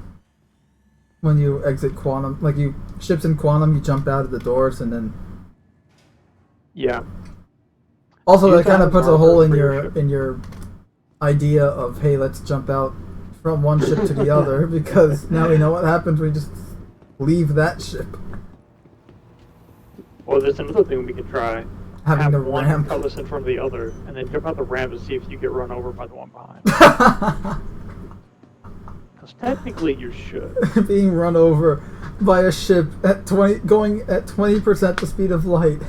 Speaker 1: When you exit quantum, like ships in quantum, you jump out of the doors and then.
Speaker 2: Yeah.
Speaker 1: Also,
Speaker 2: You
Speaker 1: that kind of
Speaker 2: found
Speaker 1: puts a hole in
Speaker 2: marker for
Speaker 1: your idea of, hey, let's jump out from one ship to the other, because now we know what happens when we just leave that ship.
Speaker 2: Well, there's another thing we could try.
Speaker 1: Having
Speaker 2: Have
Speaker 1: the
Speaker 2: one
Speaker 1: ramp.
Speaker 2: cutlass in front of the other, and then jump out the ramp and see if you get run over by the one behind. Because technically you should.
Speaker 1: Being run over by a ship at going at 20% the speed of light.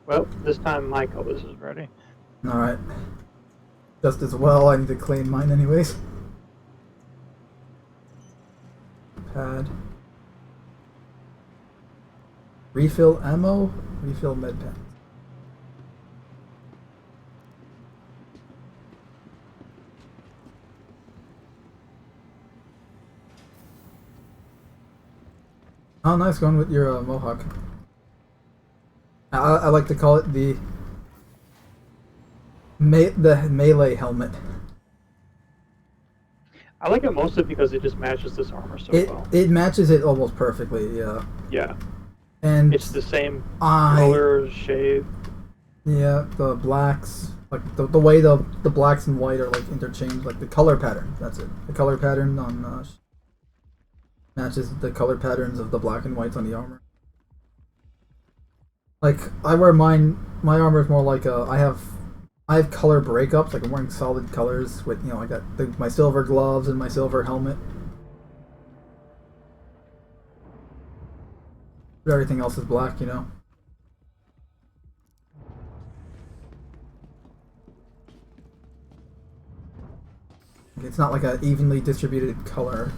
Speaker 2: Well, this time my cutlass is ready.
Speaker 1: Alright. Just as well, I need to claim mine anyways. Pad. Refill ammo, refill med pen. Oh, nice going with your mohawk. I like to call it the melee helmet.
Speaker 2: I like it mostly because it just matches this armor so well.
Speaker 1: It matches it almost perfectly, yeah.
Speaker 2: Yeah.
Speaker 1: And
Speaker 2: It's the same color, shade.
Speaker 1: Yeah, the blacks, like the way the blacks and white are like interchanged, like the color pattern. That's it. The color pattern on matches the color patterns of the black and whites on the armor. Like I wear mine. My armor is more like I have color breakups. Like I'm wearing solid colors with I got my silver gloves and my silver helmet. But everything else is black, it's not like a evenly distributed color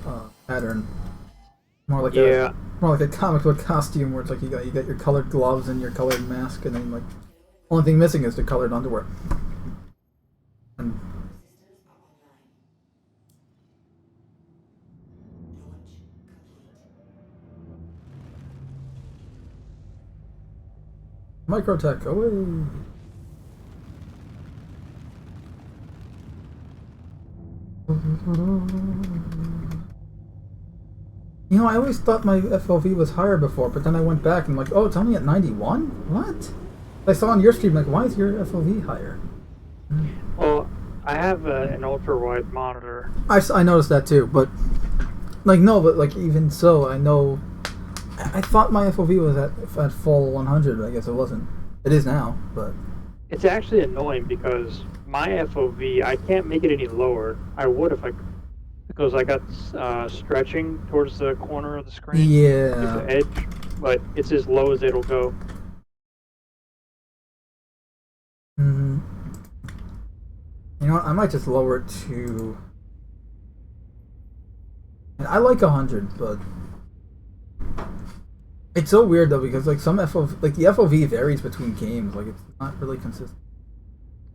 Speaker 1: pattern. More like
Speaker 2: Yeah.
Speaker 1: more like a comic book costume where it's like you got your colored gloves and your colored mask, and then like only thing missing is the colored underwear. And Microtech away. You know, I always thought my FOV was higher before, but then I went back and like, oh, it's only at 91? What? I saw on your stream, like, why is your FOV higher?
Speaker 2: Well, I have an ultra-wide monitor.
Speaker 1: I noticed that too, but like, no, but like, even so, I know. I thought my FOV was at full 100, but I guess it wasn't. It is now, but
Speaker 2: It's actually annoying because my FOV, I can't make it any lower. I would if I could, because I got stretching towards the corner of the screen.
Speaker 1: yeah.
Speaker 2: The edge, but it's as low as it'll go.
Speaker 1: Mm-hmm. You know what? I might just lower it to. I like 100, but it's so weird though because like some FOV, like the FOV varies between games. Like it's not really consistent.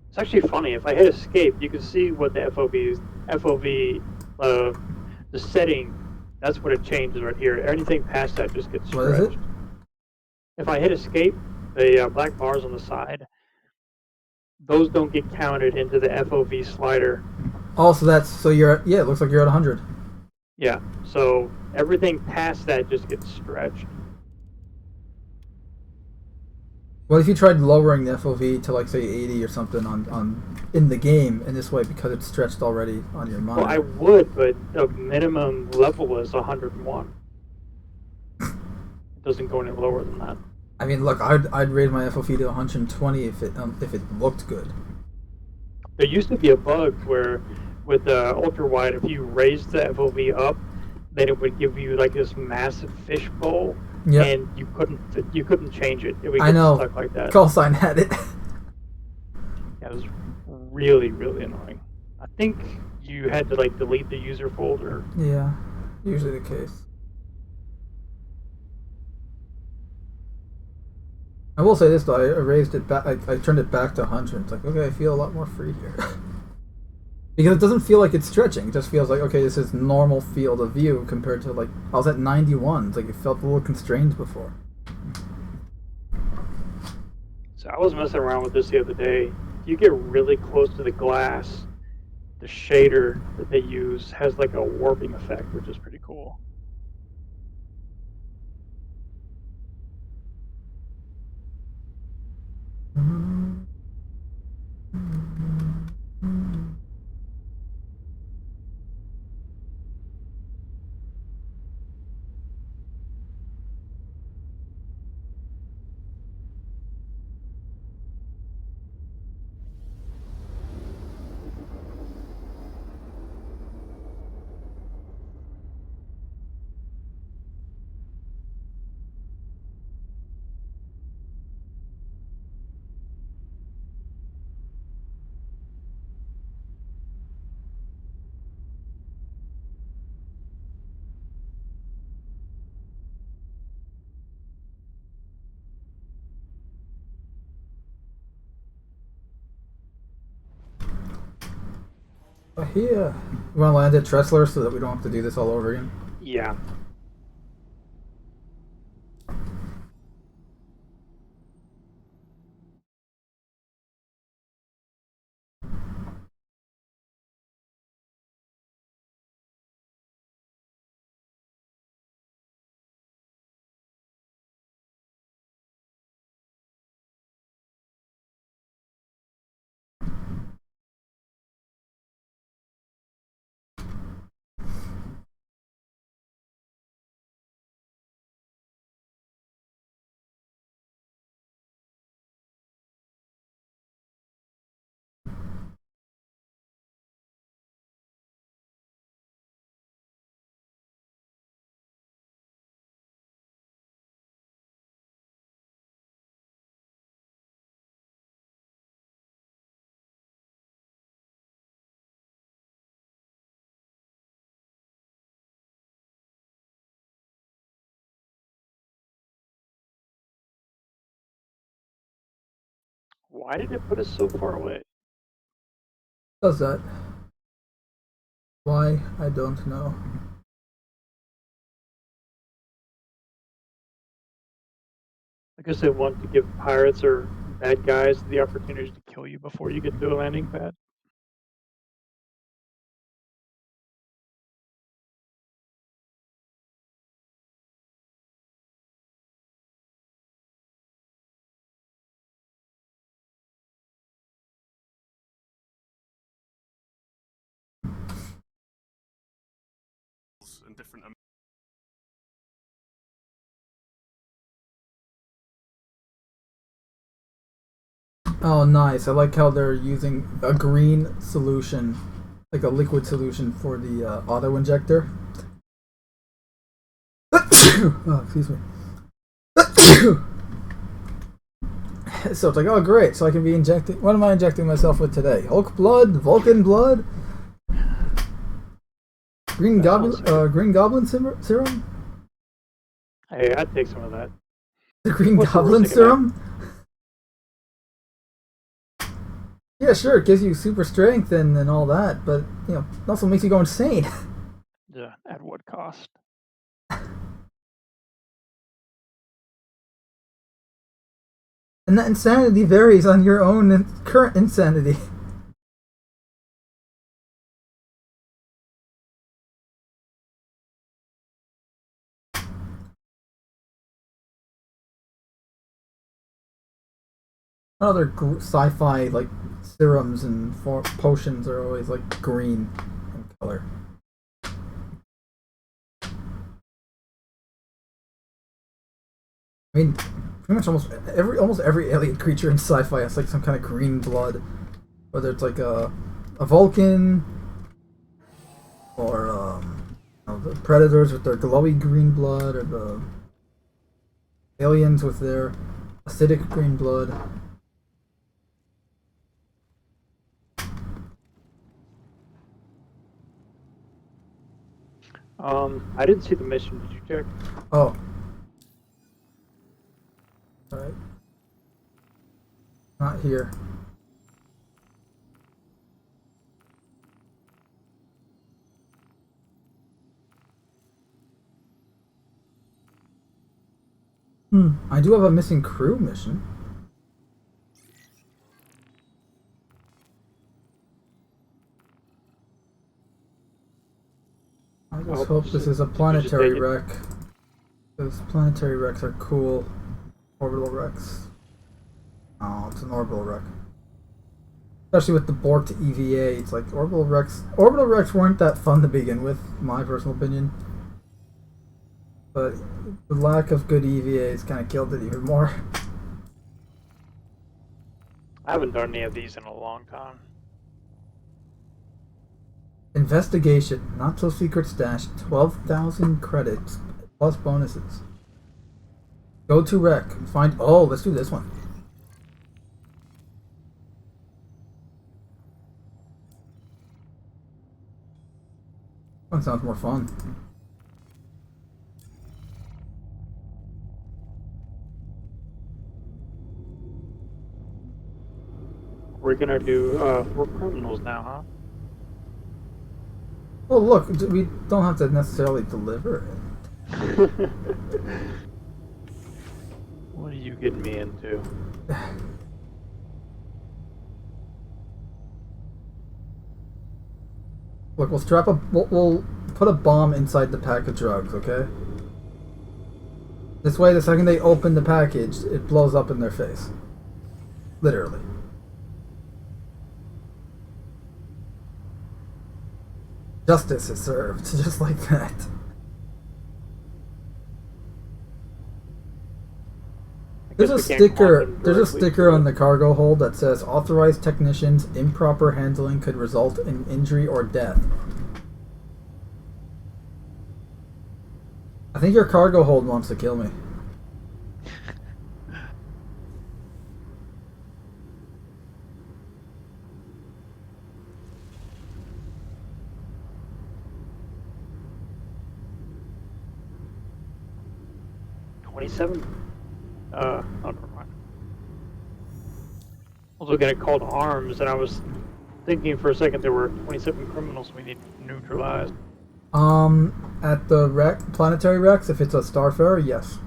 Speaker 2: It's actually funny. If I hit escape, you can see what the FOV is. FOV, the setting, that's what it changes right here. Anything past that just gets stretched.
Speaker 1: What is it?
Speaker 2: If I hit escape, the black bars on the side, those don't get counted into the FOV slider.
Speaker 1: Oh, so you're at, yeah. It looks like you're at 100.
Speaker 2: Yeah. So everything past that just gets stretched.
Speaker 1: What if you tried lowering the FOV to like say 80 or something on in the game, and this way because it's stretched already on your monitor?
Speaker 2: Well, I would, but the minimum level is 101. It doesn't go any lower than that.
Speaker 1: I mean, look, I'd raise my FOV to 120 if it looked good.
Speaker 2: There used to be a bug where, with the ultra wide, if you raised the FOV up, then it would give you like this massive fish bowl,
Speaker 1: Yep.
Speaker 2: and you couldn't change it. It would
Speaker 1: I
Speaker 2: get
Speaker 1: know.
Speaker 2: stuck like that.
Speaker 1: Callsign had it.
Speaker 2: Yeah, it was really, really annoying. I think you had to like delete the user folder.
Speaker 1: Yeah, usually the case. I will say this though, I raised it back. I turned it back to 100. It's like, okay, I feel a lot more free here. Because it doesn't feel like it's stretching. It just feels like, okay, this is normal field of view compared to like I was at 91. It's like it felt a little constrained before.
Speaker 2: So I was messing around with this the other day. If you get really close to the glass, the shader that they use has like a warping effect, which is pretty cool.
Speaker 1: Here. You want to land at Tressler so that we don't have to do this all over again?
Speaker 2: Yeah. Why did it put us so far away?
Speaker 1: Does that? Why? I don't know.
Speaker 2: I guess they want to give pirates or bad guys the opportunity to kill you before you get to a landing pad.
Speaker 5: And different.
Speaker 1: Oh, nice. I like how they're using a green solution, like a liquid solution for the auto injector. Oh, excuse me. So it's like, oh great, so I can be injecting. What am I injecting myself with today? Hulk blood, Vulcan blood, green goblin serum.
Speaker 2: Hey, I'd take some of that.
Speaker 1: The green
Speaker 2: What's the worst
Speaker 1: goblin
Speaker 2: that can happen?
Speaker 1: serum. Yeah, sure, it gives you super strength and all that, but you know, it also makes you go insane.
Speaker 2: Yeah, at what cost?
Speaker 1: And that insanity varies on your own current insanity. Other sci-fi like serums and potions are always like green in color. I mean, pretty much almost every alien creature in sci-fi has like some kind of green blood, whether it's like a Vulcan or you know, the predators with their glowy green blood, or the aliens with their acidic green blood.
Speaker 2: I didn't see the mission. Did you check?
Speaker 1: Oh, all right, not here. I do have a missing crew mission. I just hope this is a planetary wreck. Those planetary wrecks are cool. Orbital wrecks. Oh, it's an orbital wreck. Especially with the borked EVA, it's like orbital wrecks. Orbital wrecks weren't that fun to begin with, my personal opinion. But the lack of good EVAs kind of killed it even more.
Speaker 2: I haven't done any of these in a long time.
Speaker 1: Investigation, not so secret stash, 12,000 credits plus bonuses. Go to wreck, find. Oh, let's do this one. One sounds more fun.
Speaker 2: We're gonna do we're criminals now, huh?
Speaker 1: Well, look, we don't have to necessarily deliver it.
Speaker 2: What are you getting me into?
Speaker 1: Look, we'll put a bomb inside the pack of drugs, okay? This way, the second they open the package, it blows up in their face. Literally. Justice is served, just like that. There's a sticker on the cargo hold that says authorized technicians, improper handling could result in injury or death. I think your cargo hold wants to kill me.
Speaker 2: Oh, never mind. was looking at call to arms, and I was thinking for a second there were 27 criminals we need neutralized.
Speaker 1: At the Planetary Rex, if it's a Starfarer, yes.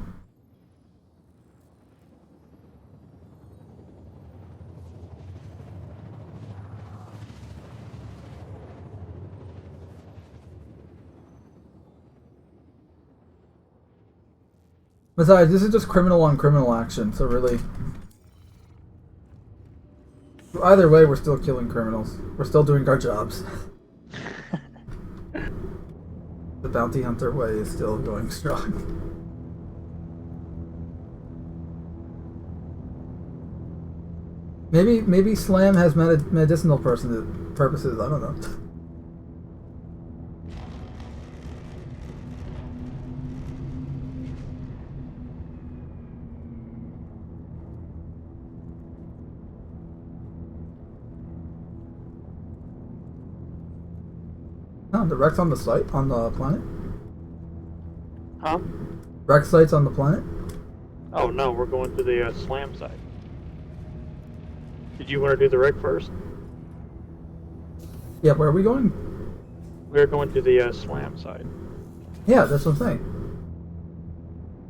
Speaker 1: Besides, this is just criminal on criminal action, so really... Either way, we're still killing criminals. We're still doing our jobs. The bounty hunter way is still going strong. Maybe Slam has medicinal purposes, I don't know. Oh, the Rex on the site, on the planet?
Speaker 2: Huh?
Speaker 1: Rex sites on the planet?
Speaker 2: Oh no, we're going to the Slam site. Did you want to do the wreck first?
Speaker 1: Yeah, where are we going?
Speaker 2: We're going to the Slam site.
Speaker 1: Yeah, that's what I'm saying.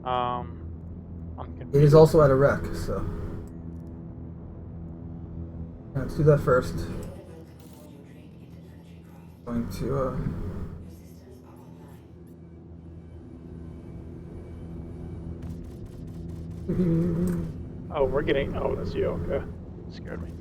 Speaker 2: I'm confused.
Speaker 1: It is also at a wreck, so... Let's do that first. Going to,
Speaker 2: Oh, we're getting... Oh, that's you, okay. Scared me.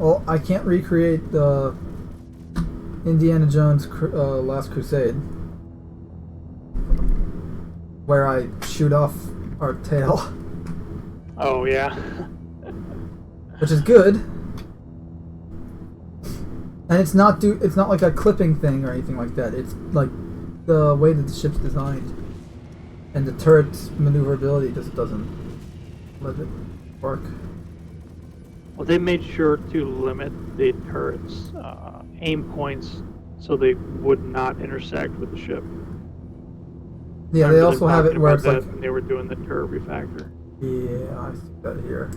Speaker 1: well, I can't recreate the Indiana Jones Last Crusade, where I shoot off our tail,
Speaker 2: Oh, yeah.
Speaker 1: which is good. And it's not like a clipping thing or anything like that. It's like the way that the ship's designed, and the turret's maneuverability just doesn't let it work.
Speaker 2: Well, they made sure to limit the turret's aim points so they would not intersect with the ship.
Speaker 1: Yeah, they also have it where it's like...
Speaker 2: when they were doing the turret refactor.
Speaker 1: Yeah, I see that here.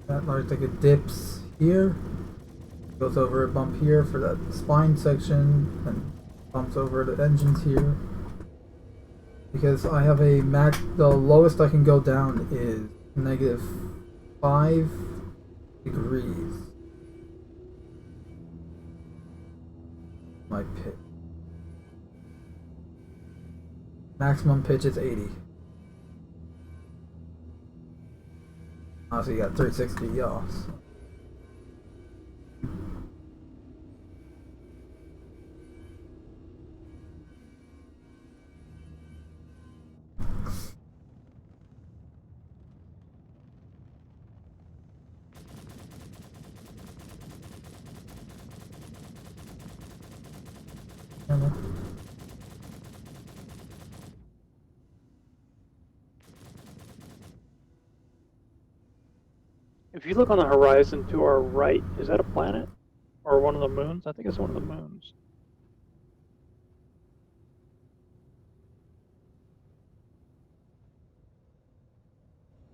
Speaker 1: That looks like it dips here, goes over a bump here for that spine section, and bumps over the engines here. Because I have a the lowest I can go down is -5 degrees. My pitch. Maximum pitch is 80. Oh, so you got 360 yaws.
Speaker 2: If you look on the horizon to our right, is that a planet? Or one of the moons? I think it's one of the moons.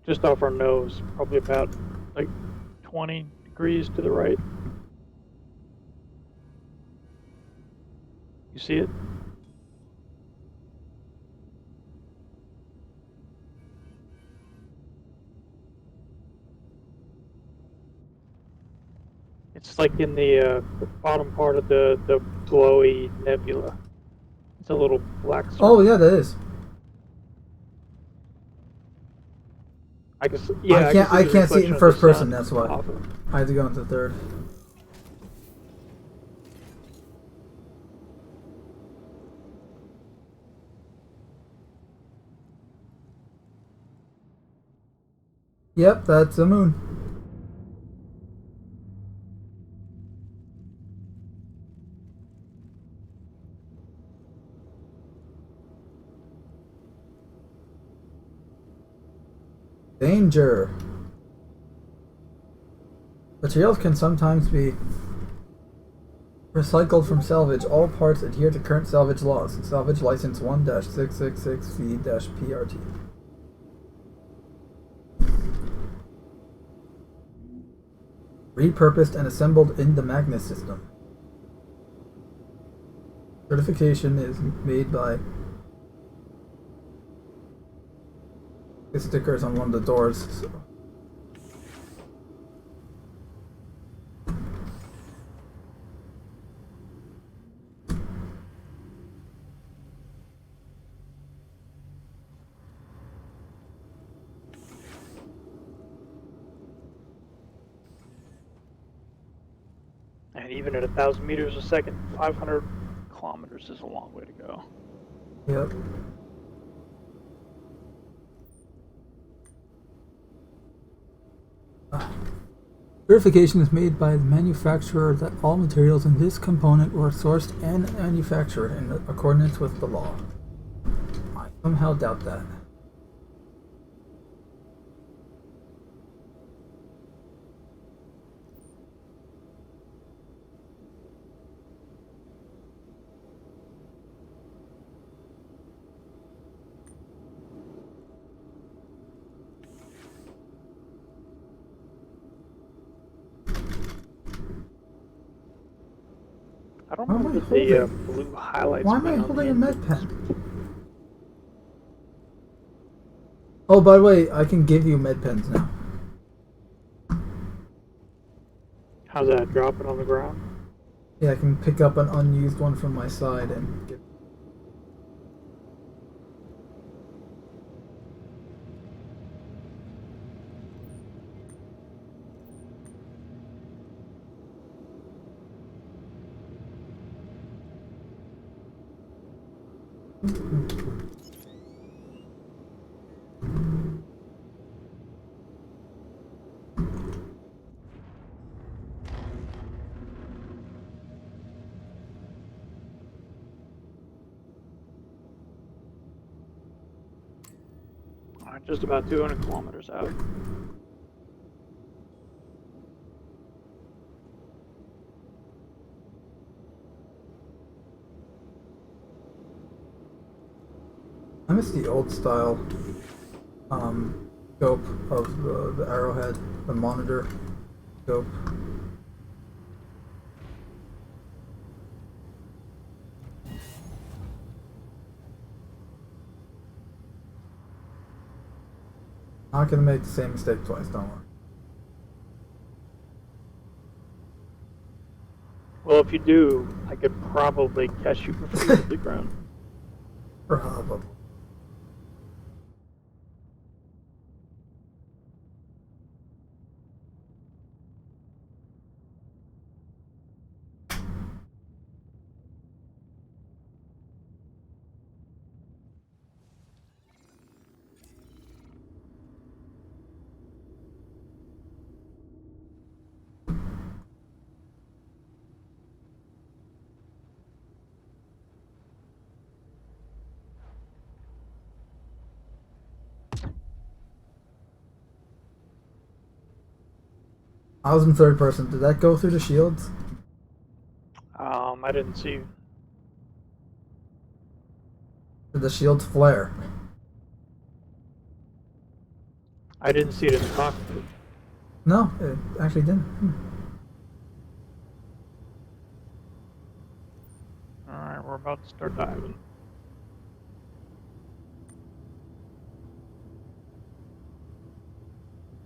Speaker 2: Just off our nose, probably about like 20 degrees to the right. You see it? It's like in the bottom part of the glowy nebula. It's a little black circle.
Speaker 1: Oh yeah, that is.
Speaker 2: I guess, yeah,
Speaker 1: I can't see it in first person.
Speaker 2: sun
Speaker 1: That's why
Speaker 2: off of it.
Speaker 1: I had to go into third. Yep, that's the moon. Danger. Materials can sometimes be recycled from salvage. All parts adhere to current salvage laws. Salvage license 1-666V-PRT. Repurposed and assembled in the Magnus system. Certification is made by the stickers on one of the doors. So.
Speaker 2: And even at 1,000 meters a second, 500 kilometers is a long way to go.
Speaker 1: Yep. Verification is made by the manufacturer that all materials in this component were sourced and manufactured in accordance with the law. I somehow doubt that.
Speaker 2: I don't remember the blue highlights.
Speaker 1: Why am I holding a med pen? Oh, by the way, I can give you med pens now.
Speaker 2: How's that? Drop it on the ground?
Speaker 1: Yeah, I can pick up an unused one from my side and give.
Speaker 2: Alright, just about 200 kilometers out.
Speaker 1: I miss the old style scope of the arrowhead, the monitor scope. Not gonna make the same mistake twice, don't worry.
Speaker 2: Well, if you do, I could probably catch you before you hit the ground.
Speaker 1: Probably. I was in third person. Did that go through the shields?
Speaker 2: I didn't see.
Speaker 1: Did the shields flare?
Speaker 2: I didn't see it in the cockpit.
Speaker 1: No, it actually didn't.
Speaker 2: Alright, we're about to start diving.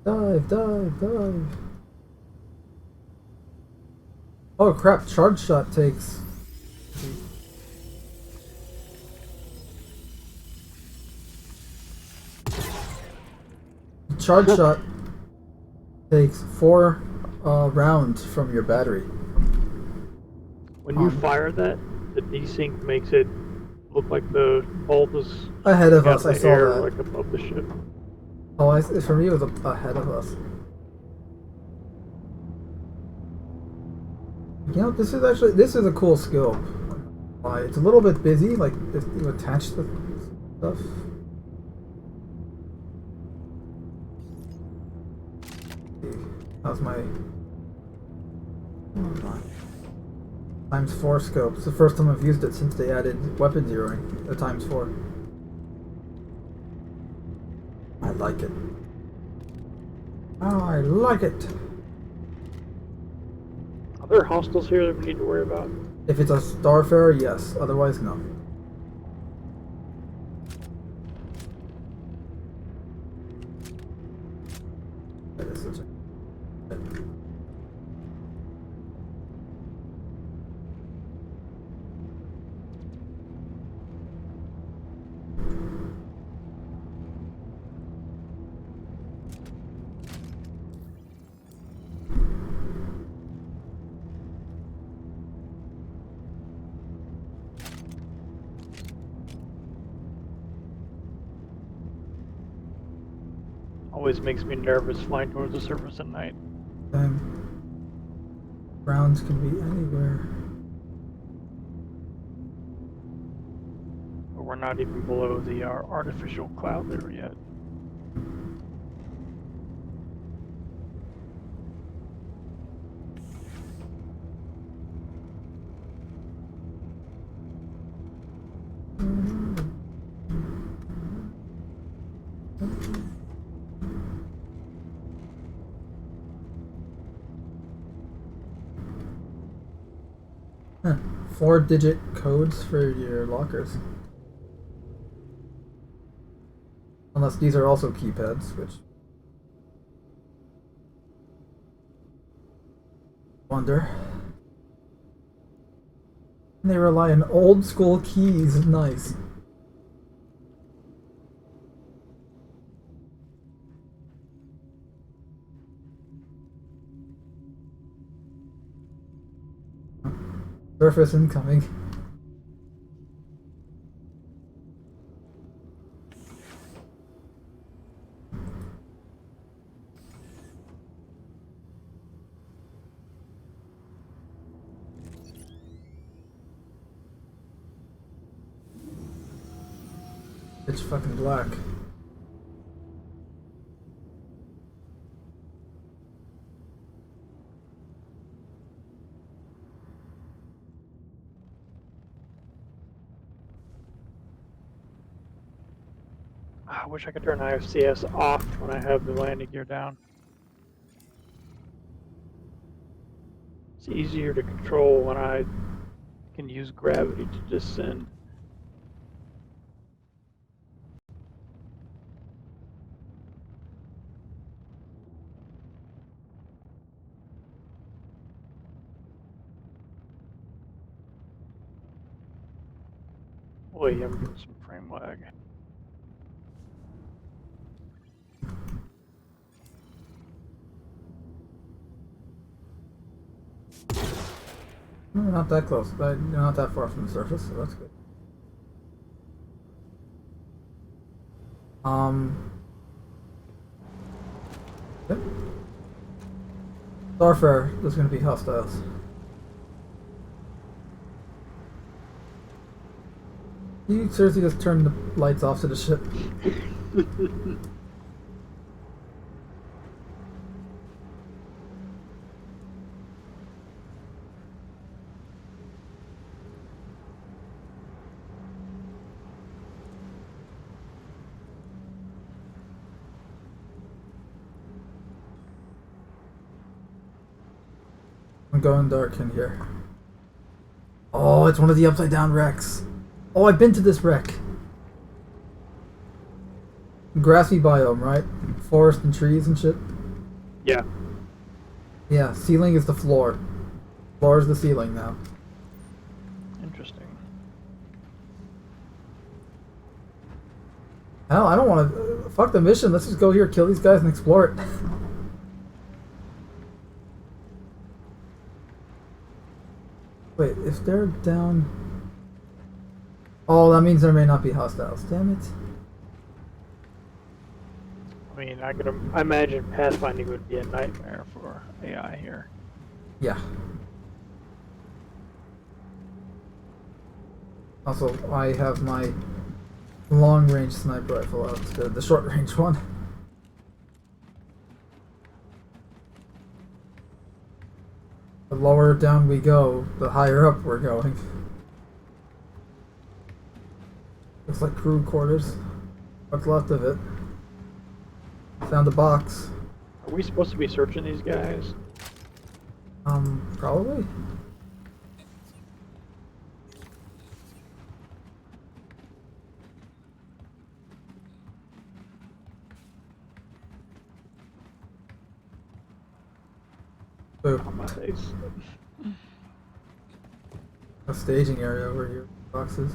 Speaker 1: Dive, dive, dive. Oh crap, charge shot takes. Charge shot takes 4 rounds from your battery.
Speaker 2: When you fire that, the desync makes it look like the bolt is
Speaker 1: ahead of
Speaker 2: out
Speaker 1: us.
Speaker 2: in
Speaker 1: I
Speaker 2: the
Speaker 1: saw
Speaker 2: air,
Speaker 1: that.
Speaker 2: like above the ship.
Speaker 1: Oh, for me, it was ahead of us. You know, this is a cool scope. It's a little bit busy, like if you attach the stuff. How's my ×4 scope? It's the first time I've used it since they added weapon zeroing, the ×4. I like it. Oh, I like it.
Speaker 2: Are there hostiles here that we need to worry about?
Speaker 1: If it's a Starfarer, yes. Otherwise, no. That is such a...
Speaker 2: Always makes me nervous flying towards the surface at night.
Speaker 1: Rounds can be anywhere.
Speaker 2: But we're not even below the artificial cloud there yet.
Speaker 1: Huh. 4-digit codes for your lockers. Unless these are also keypads, which... wonder. And they rely on old school keys. Nice. Surface incoming. It's fucking black.
Speaker 2: I wish I could turn IFCS off when I have the landing gear down. It's easier to control when I can use gravity to descend. Boy, I'm getting some frame lag.
Speaker 1: No, not that close. Not that far from the surface, so that's good. Yep. Starfarer, there's gonna be hostiles. You seriously just turned the lights off to the ship? I'm going dark in here. Oh, it's one of the upside down wrecks. Oh, I've been to this wreck. Grassy biome, right? Forest and trees and shit.
Speaker 2: Yeah.
Speaker 1: Yeah, ceiling is the floor. Floor is the ceiling now.
Speaker 2: Interesting.
Speaker 1: Hell, I don't want to... fuck the mission. Let's just go here, kill these guys, and explore it. Wait, if they're down... Oh, that means there may not be hostiles. Damn it.
Speaker 2: I mean, I imagine pathfinding would be a nightmare for AI here.
Speaker 1: Yeah. Also, I have my long-range sniper rifle out instead of the short-range one. The lower down we go, the higher up we're going. Looks like crew quarters. What's left of it? Found a box.
Speaker 2: Are we supposed to be searching these guys?
Speaker 1: Probably. Boo.
Speaker 2: On my face.
Speaker 1: A staging area over here. Boxes.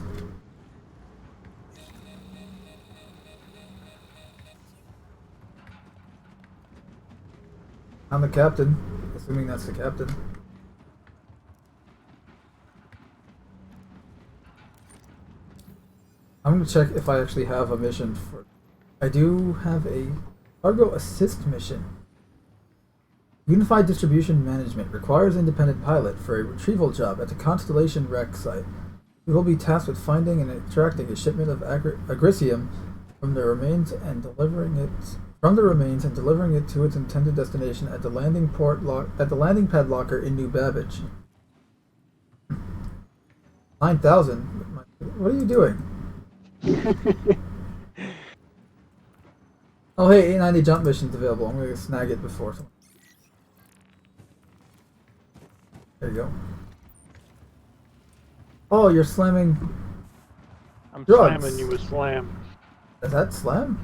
Speaker 1: I'm the captain. Assuming that's the captain. I'm gonna check if I actually have a mission for. I do have a cargo assist mission. Unified Distribution Management requires independent pilot for a retrieval job at the Constellation wreck site. We will be tasked with finding and extracting a shipment of agricium from the remains and delivering it to its intended destination at the landing pad locker in New Babbage. 9,000. What are you doing? Oh hey, 890 jump missions available. I'm gonna snag it before. There you go. Oh, you're slamming.
Speaker 2: I'm
Speaker 1: drugs.
Speaker 2: slamming you with slam.
Speaker 1: Is that slam?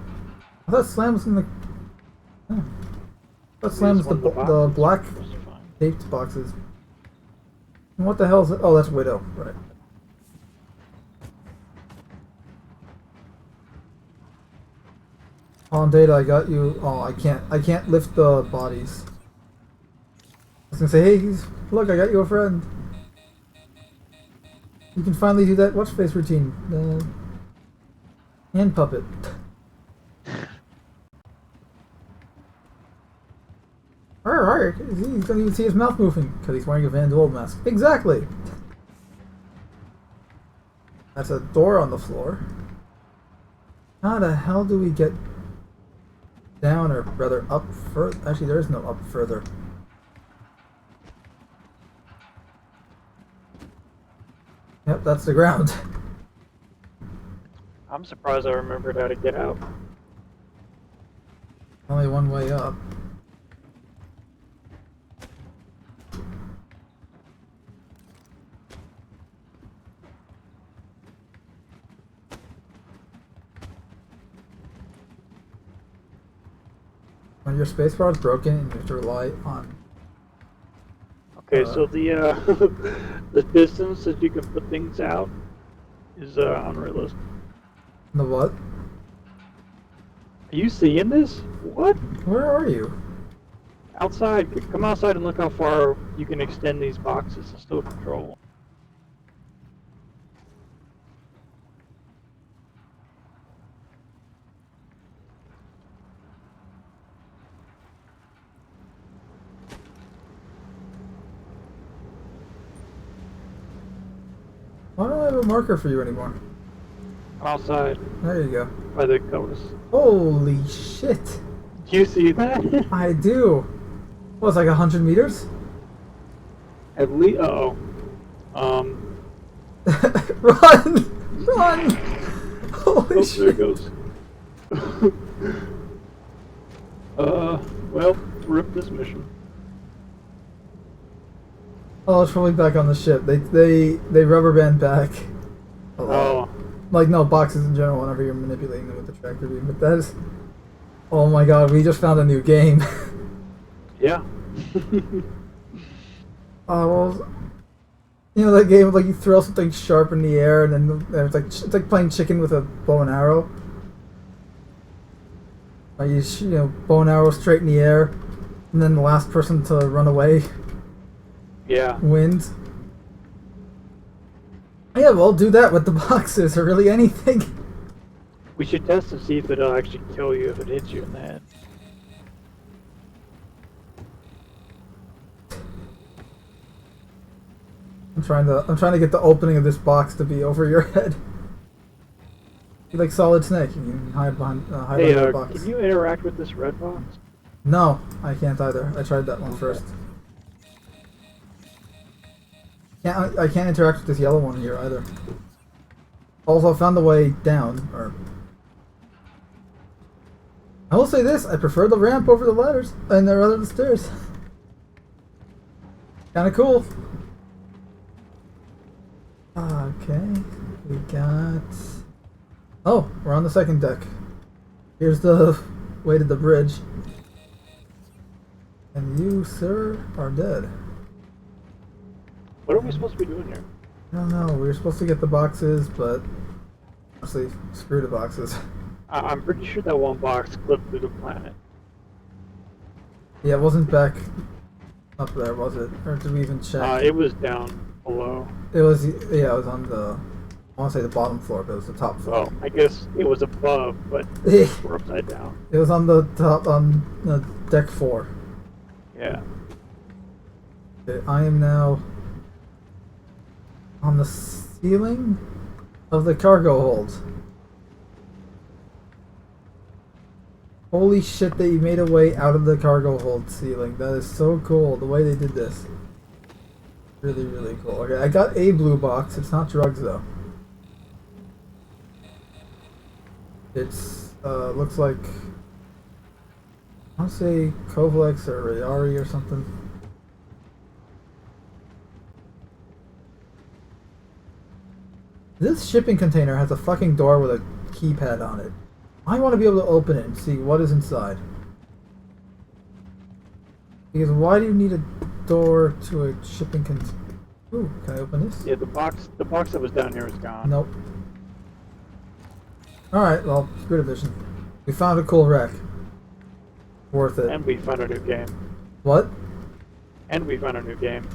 Speaker 1: I thought slam was in the. Oh. I thought slam was the black taped boxes. And what the hell is it? Oh, that's Widow. Right. On data, I got you. Oh, I can't lift the bodies. I was gonna say, hey, look, I got you a friend. You can finally do that watch face routine. The hand puppet. He's gonna even see his mouth moving because he's wearing a Van Dole mask. Exactly. That's a door on the floor. How the hell do we get down, or rather up further? Actually, there is no up further. Yep, that's the ground.
Speaker 2: I'm surprised I remembered how to get out.
Speaker 1: Only one way up. When your spacebar is broken and you have to rely on.
Speaker 2: Okay, so the the distance that you can put things out is unrealistic.
Speaker 1: The what?
Speaker 2: Are you seeing this? What?
Speaker 1: Where are you?
Speaker 2: Outside. Come outside and look how far you can extend these boxes and still control them.
Speaker 1: Why don't I have a marker for you anymore?
Speaker 2: I'm outside
Speaker 1: There you go.
Speaker 2: by the compass.
Speaker 1: Holy shit!
Speaker 2: Do you see that?
Speaker 1: I do. What, it's like 100 meters?
Speaker 2: At least.
Speaker 1: Run! Run! Holy
Speaker 2: Oh,
Speaker 1: shit!
Speaker 2: there it goes. Well, rip this mission.
Speaker 1: Oh, it's probably back on the ship. They rubber band back.
Speaker 2: Oh.
Speaker 1: Like, no, boxes in general whenever you're manipulating them with the tractor beam. But that is... Oh my god, we just found a new game.
Speaker 2: Yeah.
Speaker 1: Oh, well... You know that game, like, you throw something sharp in the air and then it's like playing chicken with a bow and arrow. Like, you know, bow and arrow straight in the air, and then the last person to run away
Speaker 2: Yeah.
Speaker 1: wins. Yeah, well, do that with the boxes or really anything.
Speaker 2: We should test to see if it'll actually kill you if it hits you in the head.
Speaker 1: I'm trying to get the opening of this box to be over your head. You like Solid Snake? You can hide behind
Speaker 2: Hey,
Speaker 1: the box.
Speaker 2: can you interact with this red box?
Speaker 1: No, I can't either. I tried that one first. I can't interact with this yellow one here either. Also, I found the way down. Or I will say this: I prefer the ramp over the ladders, and rather than the stairs. Kind of cool. Okay, we got. Oh, we're on the second deck. Here's the way to the bridge. And you, sir, are dead.
Speaker 2: What are we supposed to be doing here?
Speaker 1: I don't know. We were supposed to get the boxes, but honestly, screw the boxes.
Speaker 2: I'm pretty sure that one box clipped through the planet.
Speaker 1: Yeah, it wasn't back up there, was it? Or did we even check?
Speaker 2: It was down below.
Speaker 1: It was, yeah, it was on the, I want to say the bottom floor, but it was the top floor.
Speaker 2: Well, I guess it was above, but we're upside down.
Speaker 1: It was on the top, on deck 4.
Speaker 2: Yeah.
Speaker 1: Okay, I am now on the ceiling of the cargo hold. Holy shit, they made a way out of the cargo hold ceiling. That is so cool, the way they did this. Really, really cool. Okay, I got a blue box. It's not drugs, though. It's, looks like, I want to say Kovalex or Rayari or something. This shipping container has a fucking door with a keypad on it. I want to be able to open it and see what is inside. Because why do you need a door to a shipping container? Ooh, can I open this?
Speaker 2: Yeah, the box that was down here is gone.
Speaker 1: Nope. Alright, well, screw division. We found a cool wreck. Worth it.
Speaker 2: And we found a new game.
Speaker 1: What?
Speaker 2: And we found a new game.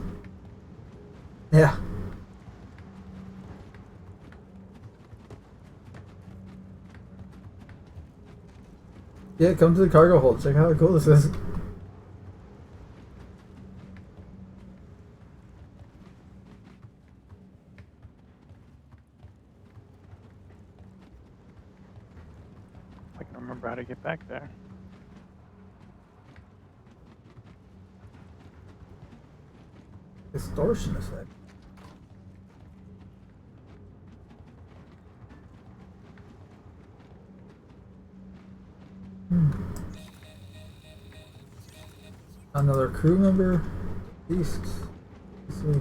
Speaker 1: Yeah. Yeah, come to the cargo hold. Check out how cool this is.
Speaker 2: I can remember how to get back there.
Speaker 1: Distortion effect. Another crew member. Beast. Let's see.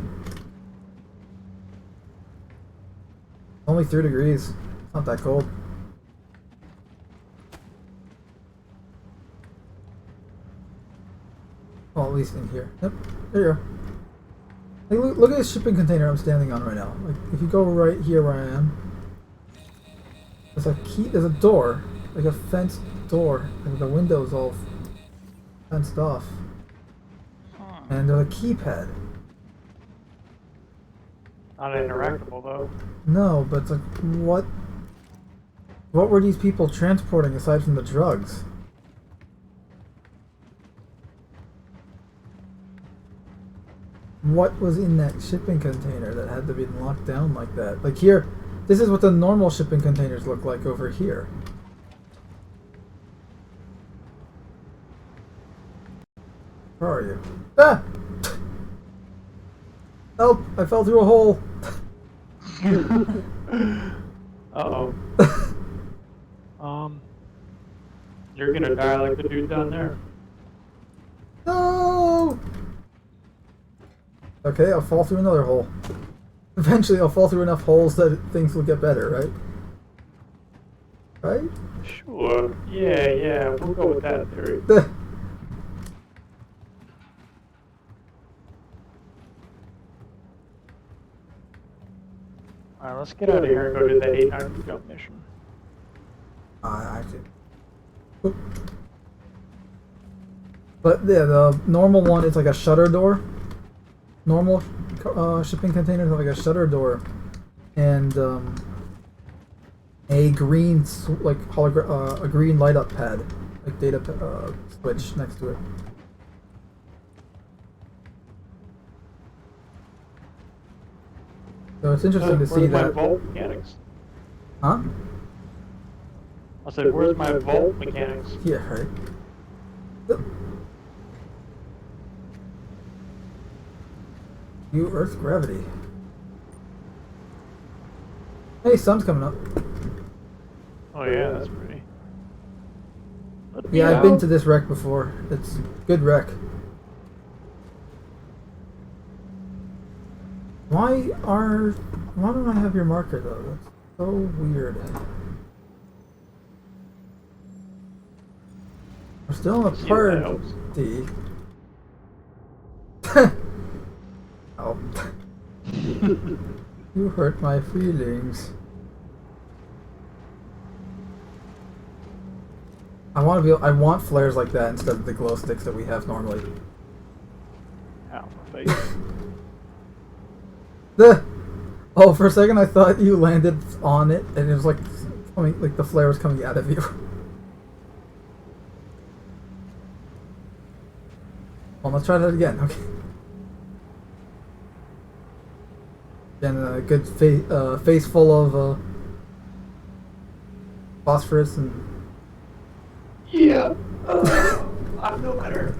Speaker 1: Only 3 degrees. It's not that cold. Well, at least in here. Yep. There you are. Like, look at this shipping container I'm standing on right now. Like, if you go right here where I am, there's a key. There's a door, like a fenced door, and the window's all fenced off. And there's a keypad.
Speaker 2: Not interactable though.
Speaker 1: No, but it's like, what were these people transporting aside from the drugs? What was in that shipping container that had to be locked down like that? Like here, this is what the normal shipping containers look like over here. Where are you? Ah! Help! I fell through a hole!
Speaker 2: Uh-oh. You're gonna die like the dude down there.
Speaker 1: No! Okay, I'll fall through another hole. Eventually I'll fall through enough holes that things will get better, right? Right?
Speaker 2: Sure. Yeah, we'll go with that theory. Alright, let's get out of here and go to that 800 jump mission.
Speaker 1: I did. Oop. But yeah, the normal one is like a shutter door. Normal shipping containers have like a shutter door, and a green a green light up pad, like data switch next to it. So it's interesting to see
Speaker 2: Where's my
Speaker 1: that.
Speaker 2: vault mechanics?
Speaker 1: Huh?
Speaker 2: I said, where's my vault mechanics?
Speaker 1: Yeah, right. New Earth gravity. Hey, sun's coming up.
Speaker 2: Oh yeah, that's pretty.
Speaker 1: Yeah, I've been to this wreck before. It's a good wreck. Why don't I have your marker though? That's so weird. We're still in a party. Oh. You hurt my feelings. I want flares like that instead of the glow sticks that we have normally.
Speaker 2: Ow, my face.
Speaker 1: Oh, for a second I thought you landed on it and it was like the flare was coming out of you. Well, let's try that again. Okay. Again, a good face full of phosphorus and.
Speaker 2: Yeah. I'm no better.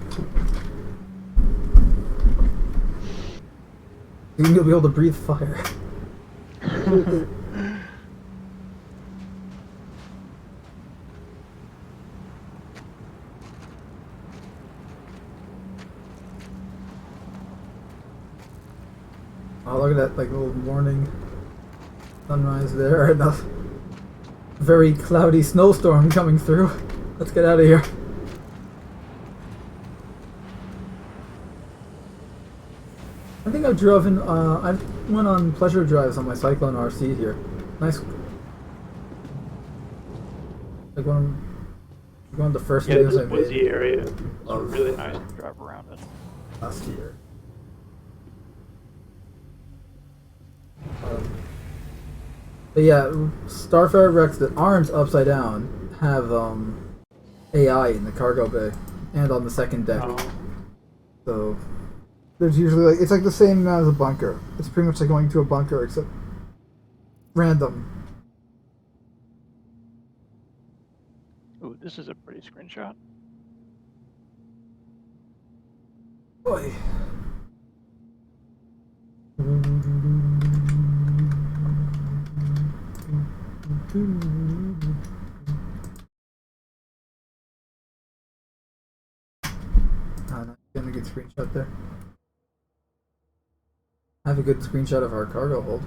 Speaker 1: You'll be able to breathe fire. Oh, look at that, like, little morning sunrise there, and a very cloudy snowstorm coming through. Let's get out of here. I think I've driven, I went on pleasure drives on my Cyclone RC here. Nice. Like one of the first videos I made.
Speaker 2: Woodsy area. It's really nice to drive around it.
Speaker 1: Last year. But yeah, Starfire wrecks that aren't upside down have AI in the cargo bay and on the second deck.
Speaker 2: Oh.
Speaker 1: So there's usually it's like the same as a bunker. It's pretty much like going to a bunker except random.
Speaker 2: Ooh, this is a pretty screenshot.
Speaker 1: Boy. Not getting a good screenshot there. I have a good screenshot of our cargo hold.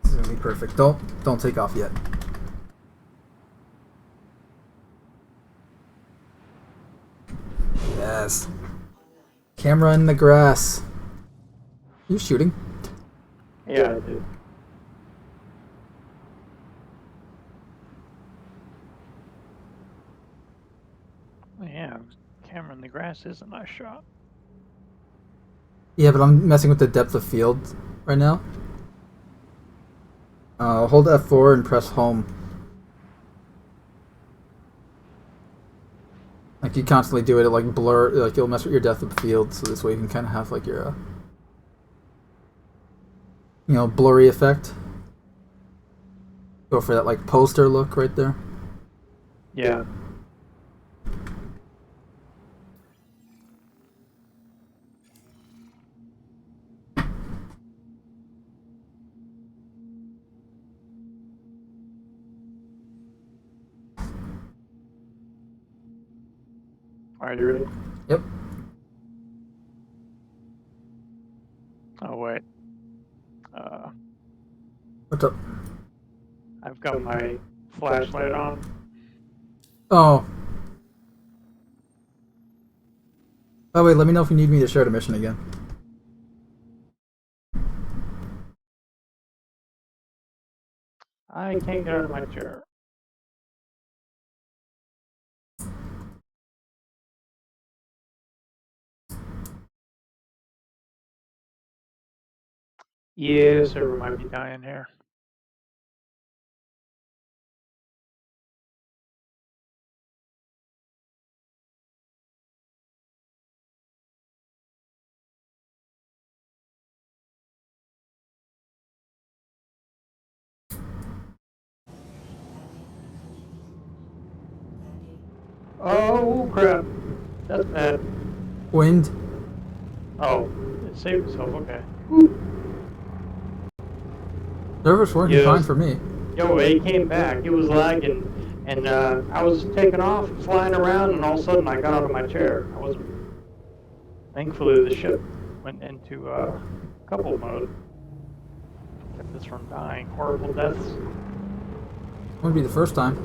Speaker 1: This is gonna be perfect. Don't take off yet. Yes. Camera in the grass. You shooting?
Speaker 2: Yeah, I did. Yeah, camera in the grass is a nice shot.
Speaker 1: Yeah, but I'm messing with the depth of field right now. Hold F4 and press home. Like you constantly do it, like blur, like you'll mess with your depth of field, so this way you can kind of have like your, blurry effect. Go for that like poster look right there.
Speaker 2: Yeah. Are you ready?
Speaker 1: Yep.
Speaker 2: Oh wait.
Speaker 1: What's up?
Speaker 2: I've got my flashlight on.
Speaker 1: Oh. Oh wait, let me know if you need me to share the mission again.
Speaker 2: I can't get out of my chair. Yeah, server might be dying here. Oh crap! That's bad.
Speaker 1: Wind.
Speaker 2: Oh, it saved itself. Okay.
Speaker 1: Server's working
Speaker 2: Yes.
Speaker 1: fine for me.
Speaker 2: Yo, it came back. It was lagging, and I was taking off, flying around, and all of a sudden I got out of my chair. I was. Thankfully, the ship went into couple mode. Kept this from dying. Horrible deaths.
Speaker 1: Wouldn't be the first time.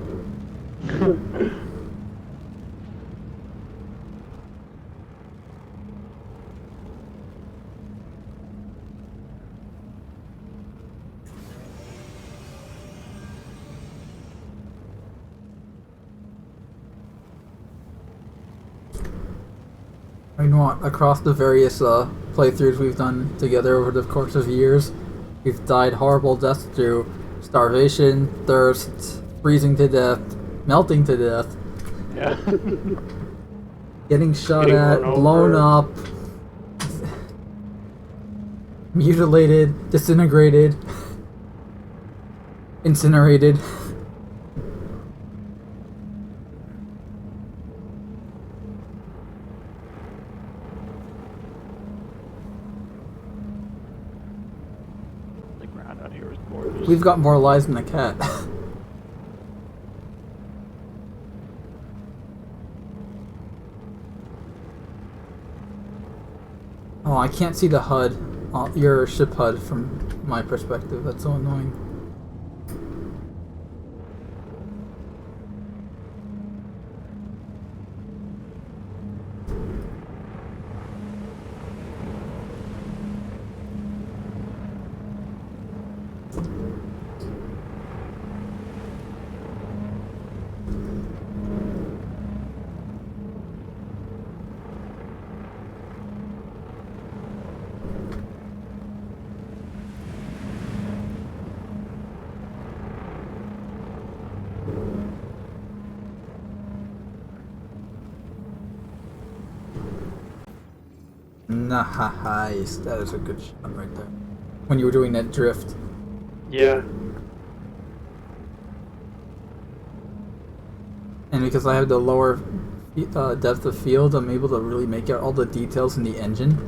Speaker 1: I know across the various playthroughs we've done together over the course of years, we've died horrible deaths through starvation, thirst, freezing to death, melting to death,
Speaker 2: Yeah.
Speaker 1: getting shot
Speaker 2: Getting
Speaker 1: at,
Speaker 2: run
Speaker 1: blown
Speaker 2: over.
Speaker 1: up, mutilated, disintegrated, incinerated.
Speaker 2: The ground out here is gorgeous.
Speaker 1: We've got more lives than a cat. Oh, I can't see the HUD, your ship HUD from my perspective. That's so annoying. Nice. That is a good shot right there. When you were doing that drift.
Speaker 2: Yeah.
Speaker 1: And because I have the lower depth of field, I'm able to really make out all the details in the engine.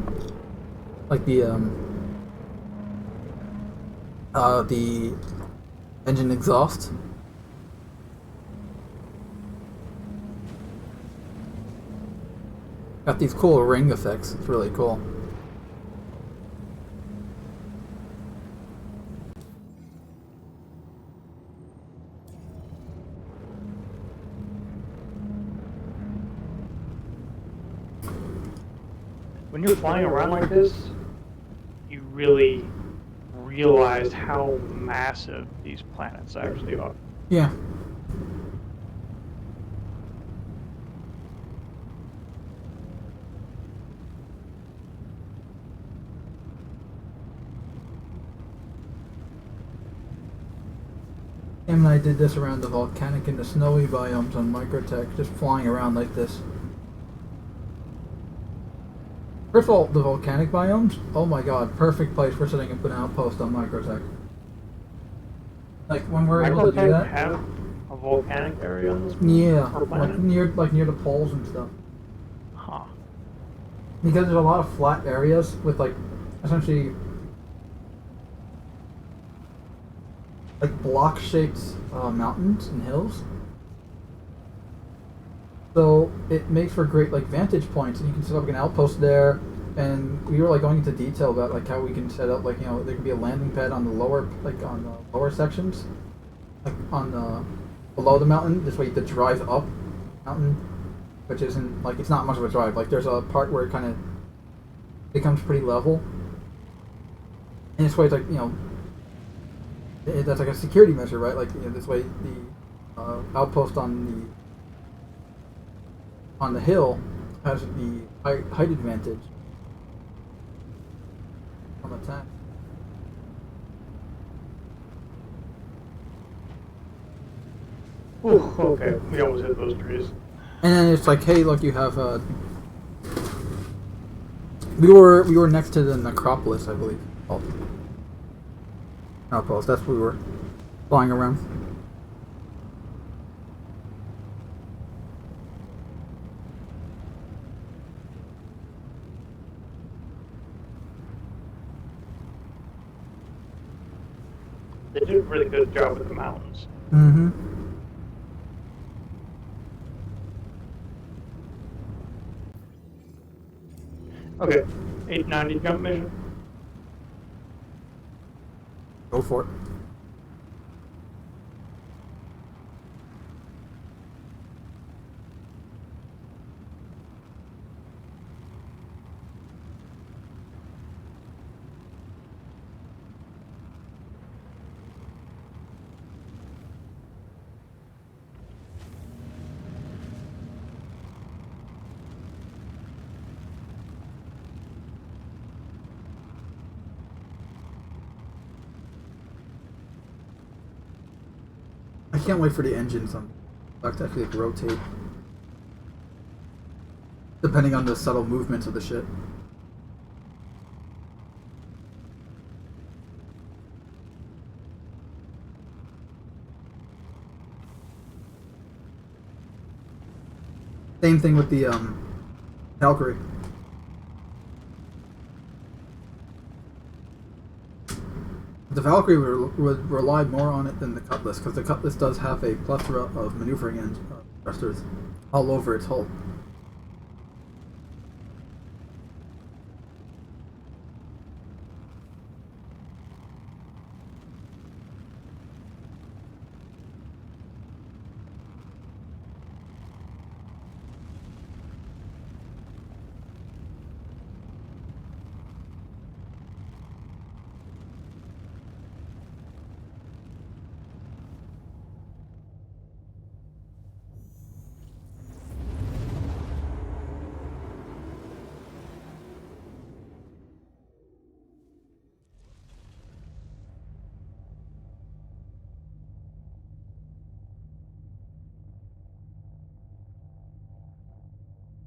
Speaker 1: Like the engine exhaust. Got these cool ring effects. It's really cool.
Speaker 2: When you're flying around like this, you really realize how massive these planets actually are.
Speaker 1: Yeah. And I did this around the volcanic and the snowy biomes on Microtech, just flying around like this. First of all, the volcanic biomes, oh my god, perfect place for setting up an outpost on Microtech. Like when we're able to do
Speaker 2: Microtech
Speaker 1: that.
Speaker 2: have a volcanic area on this
Speaker 1: Yeah,
Speaker 2: planet?
Speaker 1: like near the poles and stuff.
Speaker 2: Huh.
Speaker 1: Because there's a lot of flat areas with like essentially like block-shaped mountains and hills. So it makes for great like vantage points, and you can set up like an outpost there. And we were like going into detail about like how we can set up like, you know, there can be a landing pad on the lower, like on the lower sections, like on the below the mountain. This way you could drive up mountain, which isn't like, it's not much of a drive. Like there's a part where it kind of becomes pretty level, and this way it's like, you know, that's like a security measure, right? Like, you know, this way the outpost on the hill has the height advantage on attack.
Speaker 2: Ooh, okay, we almost hit those trees.
Speaker 1: And then it's like, hey, look, you have we were next to the necropolis, I believe. Oh. Outpost. That's where we were flying around.
Speaker 2: They did a really good job with the mountains.
Speaker 1: Mm-hmm.
Speaker 2: Okay, 890 jump mission.
Speaker 1: Go for it. I can't wait for the engines on to actually like, rotate. Depending on the subtle movements of the ship. Same thing with the Valkyrie. The Valkyrie would rely more on it than the Cutlass, because the Cutlass does have a plethora of maneuvering thrusters all over its hull.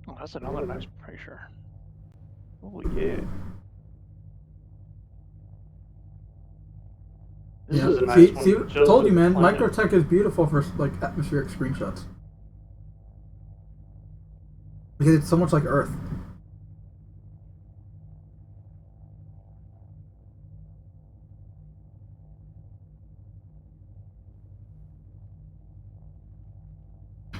Speaker 2: Oh, that's another nice pressure. Oh yeah. This is a nice one.
Speaker 1: See,
Speaker 2: Just
Speaker 1: told you,
Speaker 2: with
Speaker 1: man.
Speaker 2: planet.
Speaker 1: Microtech is beautiful for like atmospheric screenshots because it's so much like Earth.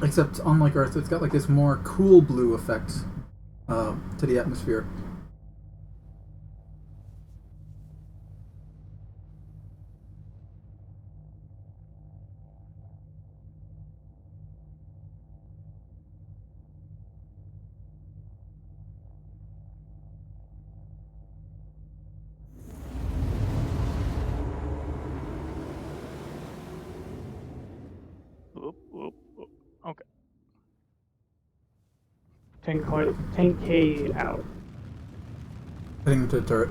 Speaker 1: Except unlike Earth, it's got like this more cool blue effect to the atmosphere.
Speaker 2: Whoop, whoop, whoop. Okay. 10K out.
Speaker 1: Heading into the turret.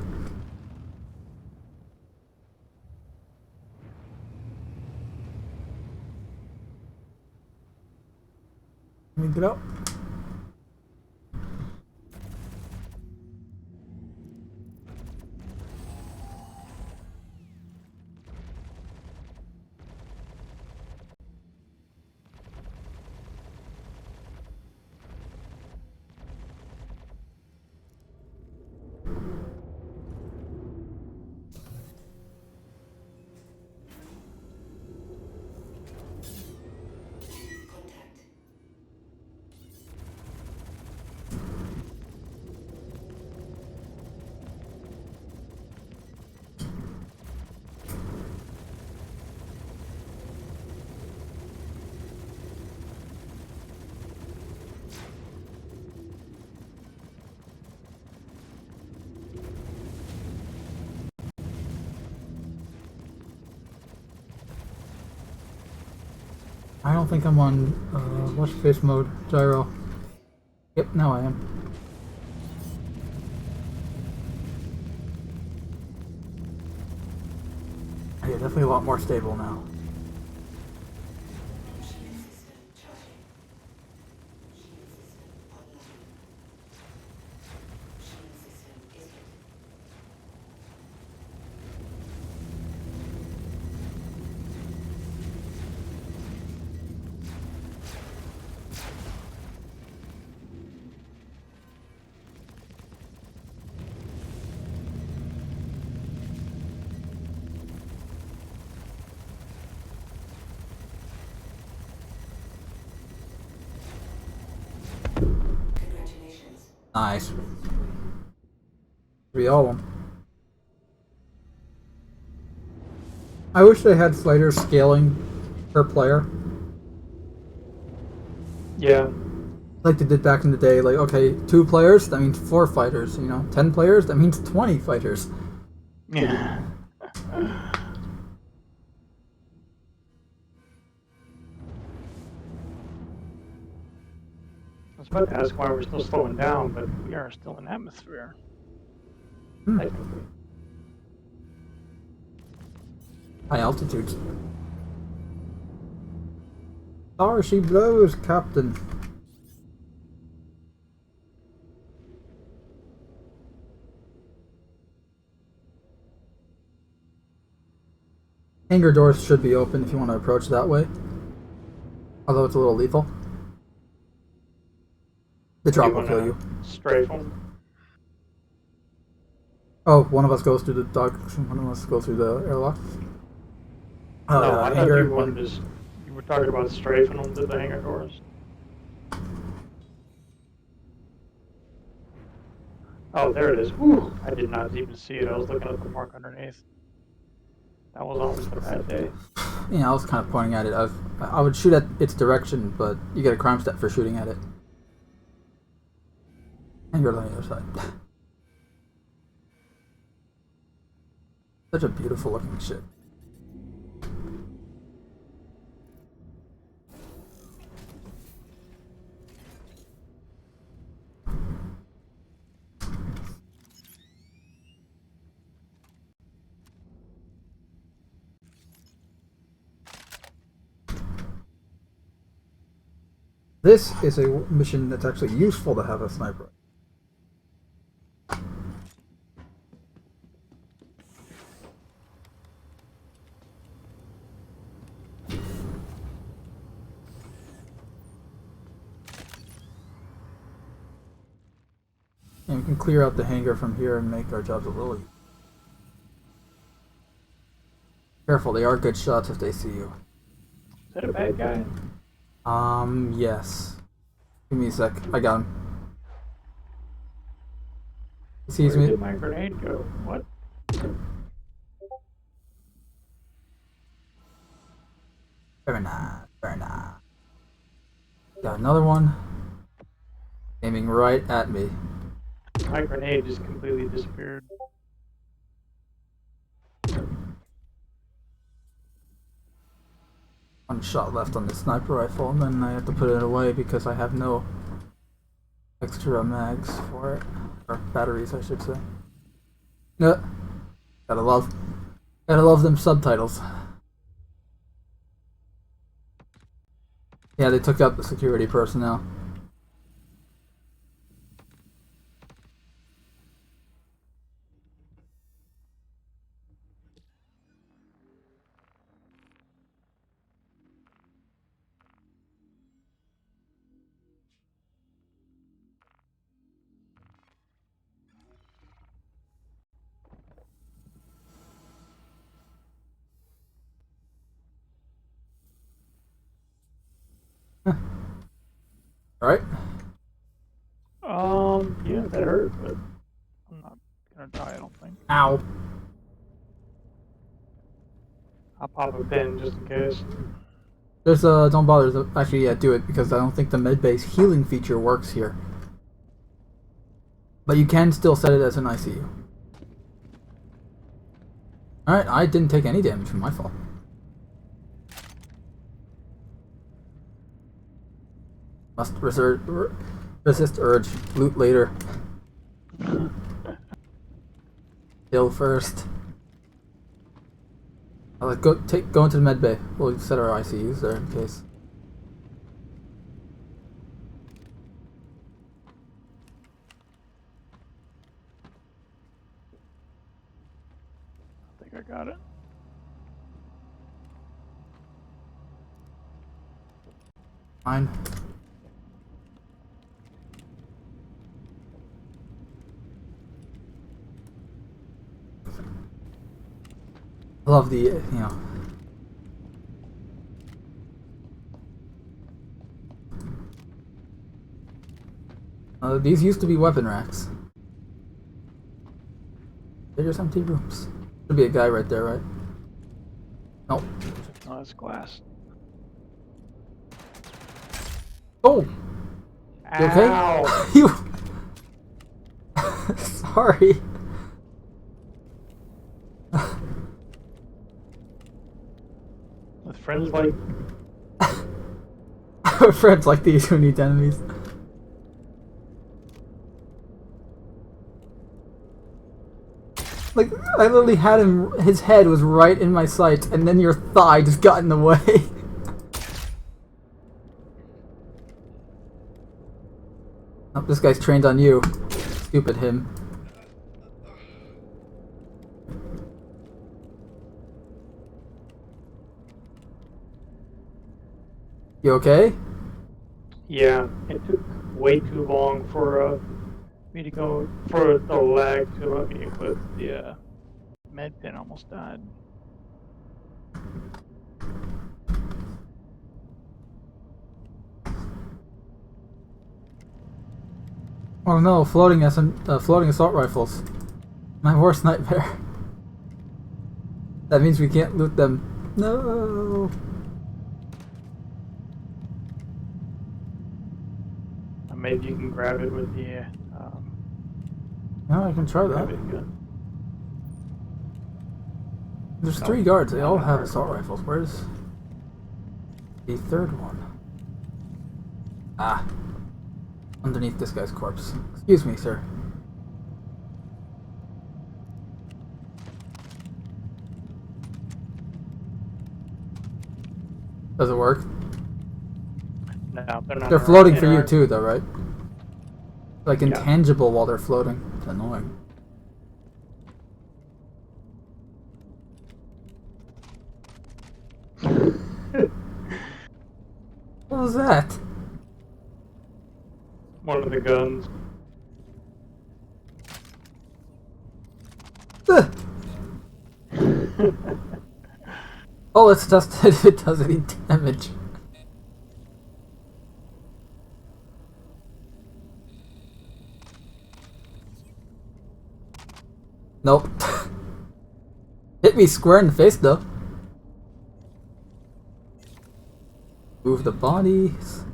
Speaker 1: Let me get out. I don't think I'm on watch face mode gyro. Yep, now I am. Yeah, definitely a lot more stable now.
Speaker 3: Congratulations.
Speaker 1: Nice. 3 all of them. I wish they had fighter scaling per player.
Speaker 2: Yeah.
Speaker 1: Like they did back in the day, like, okay, 2 players, that means 4 fighters, 10 players, that means 20 fighters.
Speaker 2: Yeah. I was about to ask why we're still slowing down, but we are still in atmosphere. Technically.
Speaker 1: High altitudes. There she blows, Captain. Hangar doors should be open if you want to approach that way. Although it's a little lethal. The drop will kill you.
Speaker 2: Strafe them.
Speaker 1: Oh, one of us goes through the dock. One of us goes through the airlock.
Speaker 2: No, I thought
Speaker 1: hangar.
Speaker 2: you wanted to. You were talking about strafing them to the hangar doors. Oh, there it is. Whew. I did not even see it. I was looking at the mark underneath. That was almost a bad day.
Speaker 1: Yeah, I was kind of pointing at it. I would shoot at its direction, but you get a crime step for shooting at it. And you're on the other side. Such a beautiful looking ship. This is a mission that's actually useful to have a sniper. And we can clear out the hangar from here and make our jobs a little easier. Careful, they are good shots if they see you.
Speaker 2: Is that a bad guy?
Speaker 1: Yes. Give me a sec. I got him. He sees
Speaker 2: Where
Speaker 1: me.
Speaker 2: did my grenade go? What?
Speaker 1: Very nice. Very nice. Got another one. Aiming right at me.
Speaker 2: My grenade just completely disappeared.
Speaker 1: One shot left on the sniper rifle, and then I have to put it away because I have no extra mags for it. Or batteries, I should say. Yeah. Gotta love them subtitles. Yeah, they took out the security personnel. Alright.
Speaker 2: Yeah, that hurt, but I'm not gonna die, I don't think.
Speaker 1: Ow.
Speaker 2: I'll pop a pin just in case.
Speaker 1: There's don't bother, actually, yeah, do it, because I don't think the med-based healing feature works here. But you can still set it as an ICU. Alright, I didn't take any damage from my fall. Must resist urge. Loot later. Kill first. I'll go into the med bay. We'll set our ICUs there in case.
Speaker 2: I think I got it.
Speaker 1: Fine. I love the, These used to be weapon racks. They're just empty rooms. Should be a guy right there, right? Nope.
Speaker 2: Oh, that's glass.
Speaker 1: Oh! You okay?
Speaker 2: Ow!
Speaker 1: You... Sorry.
Speaker 2: With friends like...
Speaker 1: Friends like these who need enemies. Like, I literally had him, his head was right in my sights, and then your thigh just got in the way. Oh, this guy's trained on you. Stupid him. You okay?
Speaker 2: Yeah, it took way too long for me to go, for the lag to let me equip the med pin. Almost died.
Speaker 1: Oh no, floating assault rifles. My worst nightmare. That means we can't loot them. No.
Speaker 2: Maybe you can grab it with the
Speaker 1: No, I can try that.
Speaker 2: grabbing gun.
Speaker 1: There's 3 guards, they all have assault rifles. Where's the third one? Ah. Underneath this guy's corpse. Excuse me, sir. Does it work?
Speaker 2: No, they're not.
Speaker 1: They're floating for you too, though, right? Like intangible while they're floating. It's annoying. What was that?
Speaker 2: One of the guns.
Speaker 1: Oh, let's test it if it does any damage. Nope. Hit me square in the face though. Move the bodies.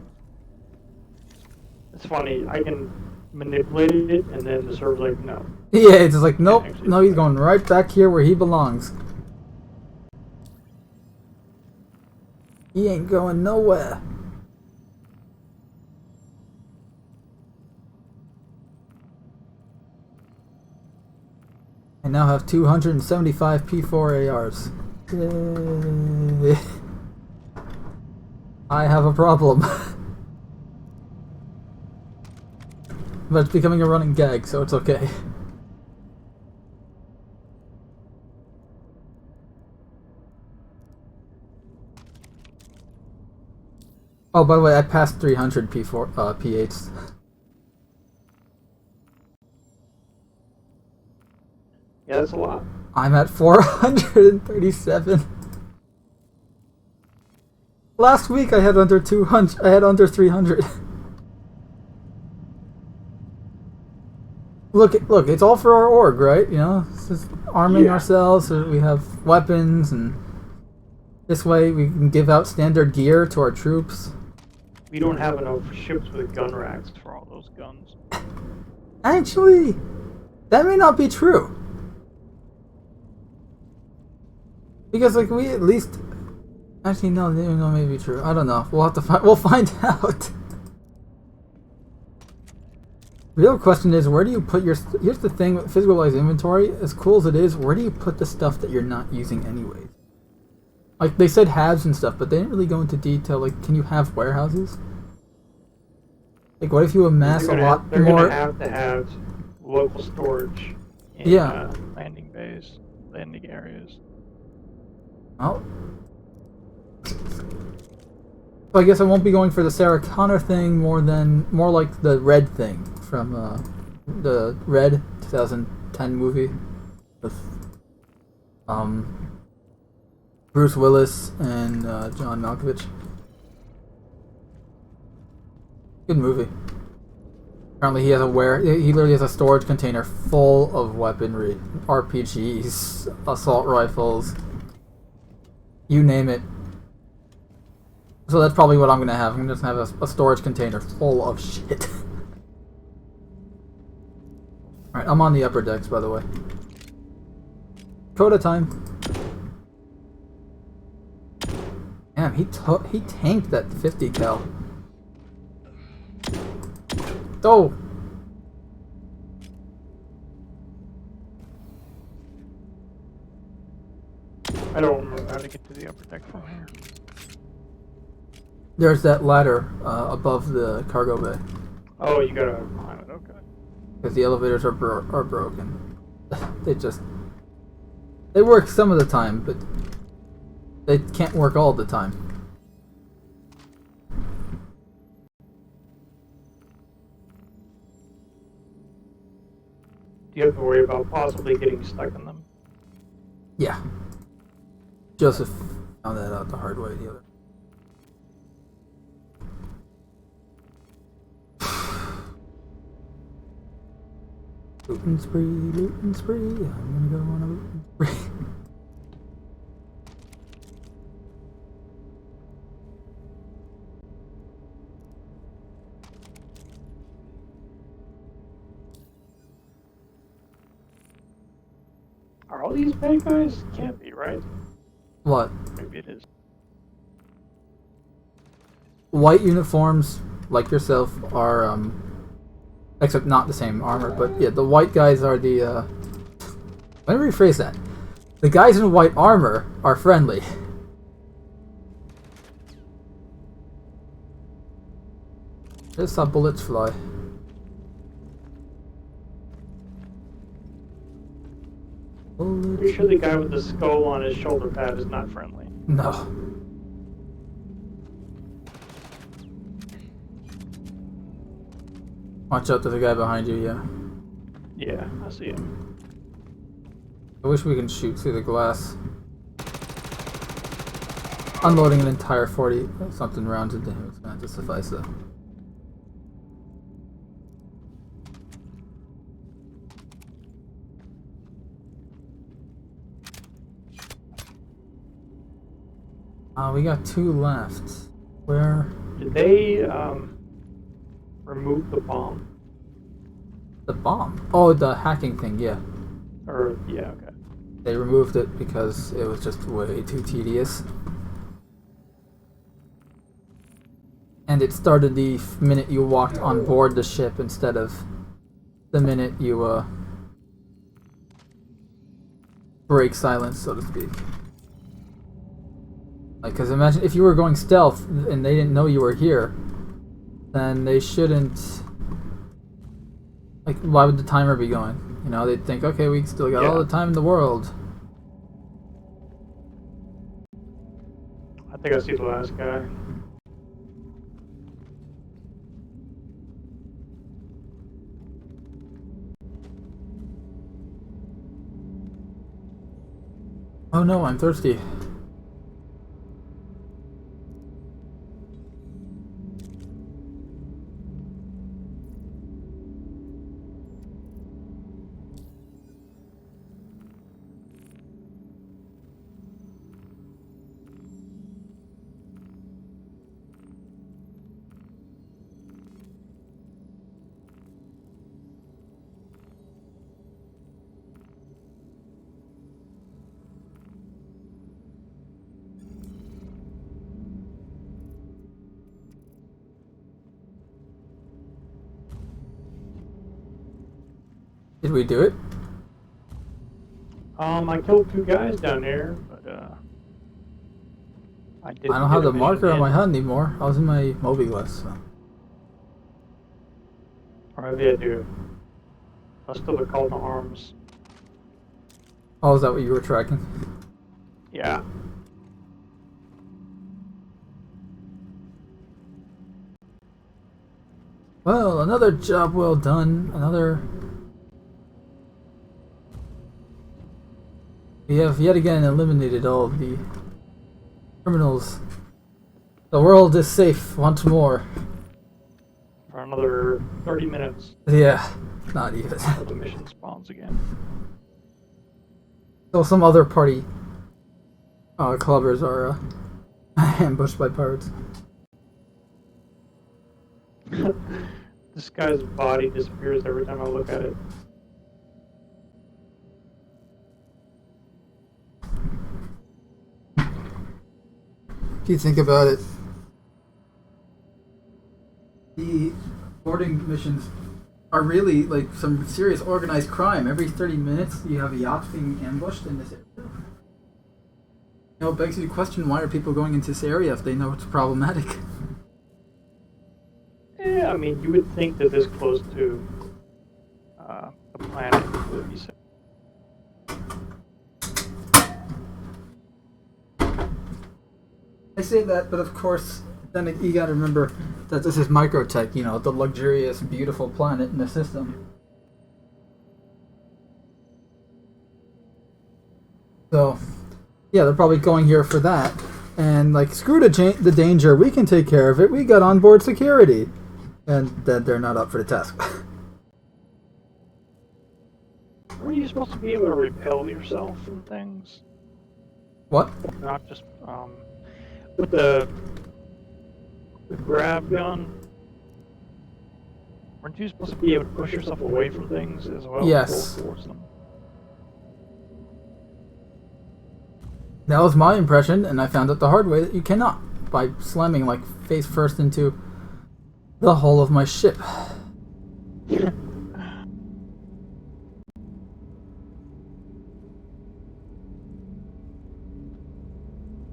Speaker 2: It's funny, I can manipulate it and then the server's like, no.
Speaker 1: Yeah, it's just like, nope, no, he's going right back here where he belongs. He ain't going nowhere. I now have 275 P4 ARs. Yay. I have a problem. But it's becoming a running gag, so it's okay. Oh, by the way, I passed 300 P8s.
Speaker 2: Yeah, that's a lot.
Speaker 1: I'm at 437. Last week I had under 200. I had under 300. Look, it's all for our org, right? You know, it's just arming ourselves so we have weapons, and this way we can give out standard gear to our troops.
Speaker 2: We don't have enough ships with gun racks for all those guns.
Speaker 1: Actually, that may not be true. Because, like, we at least... Actually, no, no, maybe true. I don't know. We'll have to find... We'll find out. Real question is, where do you put your... Here's the thing with physicalized inventory. As cool as it is, where do you put the stuff that you're not using anyways? Like, they said halves and stuff, but they didn't really go into detail. Like, can you have warehouses? Like, what if you amass a lot
Speaker 2: they're
Speaker 1: more...
Speaker 2: They're going to have local storage in landing bays, landing areas.
Speaker 1: Oh. So I guess I won't be going for the Sarah Connor thing more like the Red thing from the Red 2010 movie with Bruce Willis and John Malkovich. Good movie. Apparently he has he literally has a storage container full of weaponry, RPGs, assault rifles, you name it. So that's probably what I'm gonna have. I'm gonna just have a storage container full of shit. Alright, I'm on the upper decks, by the way. Coda time. Damn, he tanked that 50 cal. Oh!
Speaker 2: I don't remember how to get to the upper deck from here.
Speaker 1: There's that ladder above the cargo bay.
Speaker 2: Oh, you gotta climb it, okay.
Speaker 1: Because the elevators are broken. They work some of the time, but they can't work all the time.
Speaker 2: Do you have to worry about possibly getting stuck in them?
Speaker 1: Yeah. Joseph found that out the hard way the other. Lootin' spree, lootin' spree. I'm gonna go on a lootin' spree.
Speaker 2: Are all these bad guys? Can't be, right?
Speaker 1: What?
Speaker 2: Maybe it is.
Speaker 1: White uniforms, like yourself, are, except not the same armor, but yeah, the white guys are the, let me rephrase that. The guys in white armor are friendly. Just saw bullets fly.
Speaker 2: Pretty sure the guy with the skull on his shoulder pad is not friendly.
Speaker 1: No. Watch out, there's a guy behind you, yeah.
Speaker 2: Yeah, I see him.
Speaker 1: I wish we can shoot through the glass. Unloading an entire 40-something rounds into him is going to suffice, though. We got 2 left. Where?
Speaker 2: Did they remove the bomb?
Speaker 1: The bomb? Oh, the hacking thing, yeah.
Speaker 2: Or yeah, okay.
Speaker 1: They removed it because it was just way too tedious. And it started the minute you walked on board the ship instead of the minute you break silence, so to speak. Like, because imagine if you were going stealth and they didn't know you were here, then they shouldn't. Like, why would the timer be going? You know, they'd think, okay, we still got all the time in the world.
Speaker 2: I think I see the last guy.
Speaker 1: Oh no, I'm thirsty. Did we do it?
Speaker 2: I killed 2 guys down there, but I didn't.
Speaker 1: I don't have the marker on my HUD anymore. I was in my Mobilus. So.
Speaker 2: Or maybe I do. I still the call to arms.
Speaker 1: Oh, is that what you were tracking?
Speaker 2: Yeah.
Speaker 1: Well, another job well done. We have yet again eliminated all of the criminals. The world is safe once more.
Speaker 2: Fair another 30 minutes
Speaker 1: Yeah, not even.
Speaker 2: until the mission spawns again.
Speaker 1: So some other party clubbers are ambushed by pirates.
Speaker 2: This guy's body disappears every time I look at it.
Speaker 1: If you think about it, the boarding missions are really like some serious organized crime. Every 30 minutes, you have a yacht being ambushed in this area. You know, it begs you to question, why are people going into this area if they know it's problematic?
Speaker 2: Yeah, I mean, you would think that this close to the planet would be safe.
Speaker 1: I say that, but of course, then you gotta remember that this is microtech, you know, the luxurious, beautiful planet in the system. So, yeah, they're probably going here for that. And, like, screw the danger, we can take care of it, we got onboard security. And then they're not up for the task.
Speaker 2: Were you supposed to be able to repel yourself from things?
Speaker 1: What?
Speaker 2: Not just, with the grab gun? Weren't you supposed to be able to push yourself away from things as well?
Speaker 1: Yes.
Speaker 2: Go towards them?
Speaker 1: That was my impression, and I found out the hard way that you cannot, by slamming, like, face first into the hull of my ship.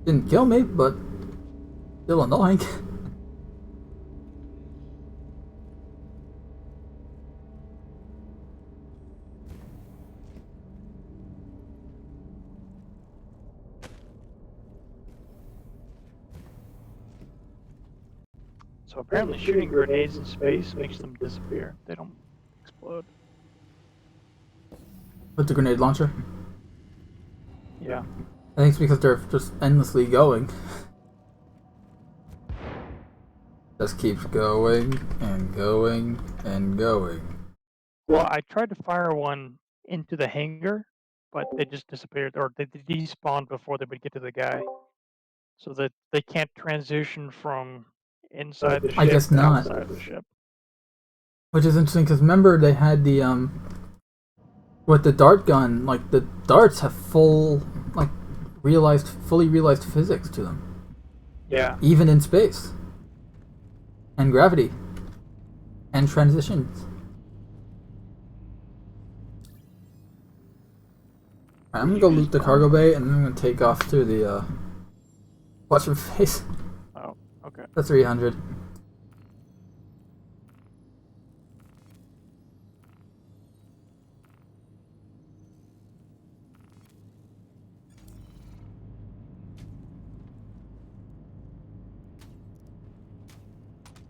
Speaker 1: Didn't kill me, but still annoying.
Speaker 2: So apparently shooting grenades in space makes them disappear. They don't explode.
Speaker 1: With the grenade launcher?
Speaker 2: Yeah.
Speaker 1: I think it's because they're just endlessly going. Just keeps going and going and going.
Speaker 2: Well, I tried to fire one into the hangar, but they just disappeared, or they despawned before they would get to the guy. So that they can't transition from inside the ship
Speaker 1: I guess
Speaker 2: to
Speaker 1: not.
Speaker 2: outside the ship.
Speaker 1: Which is interesting, because remember they had the, with the dart gun, like, the darts have fully realized physics to them.
Speaker 2: Yeah.
Speaker 1: Even in space. And gravity. And transitions. Alright, I'm gonna go loot the cargo bay, and then I'm gonna take off through the, what's her face?
Speaker 2: Oh, okay.
Speaker 1: The 300.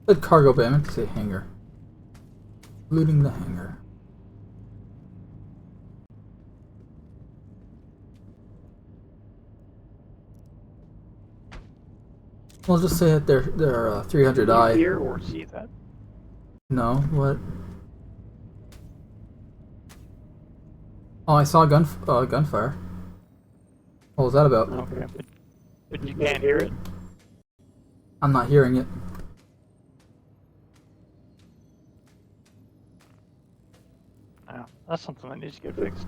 Speaker 1: The cargo bay, I meant to say hangar. Looting the hangar. We'll just say that they're 300i.
Speaker 2: Hear or see that?
Speaker 1: No, what? Oh, I saw gunfire. What was that about?
Speaker 2: Okay, but you can't hear it?
Speaker 1: I'm not hearing it.
Speaker 2: No, that's something that needs to get fixed.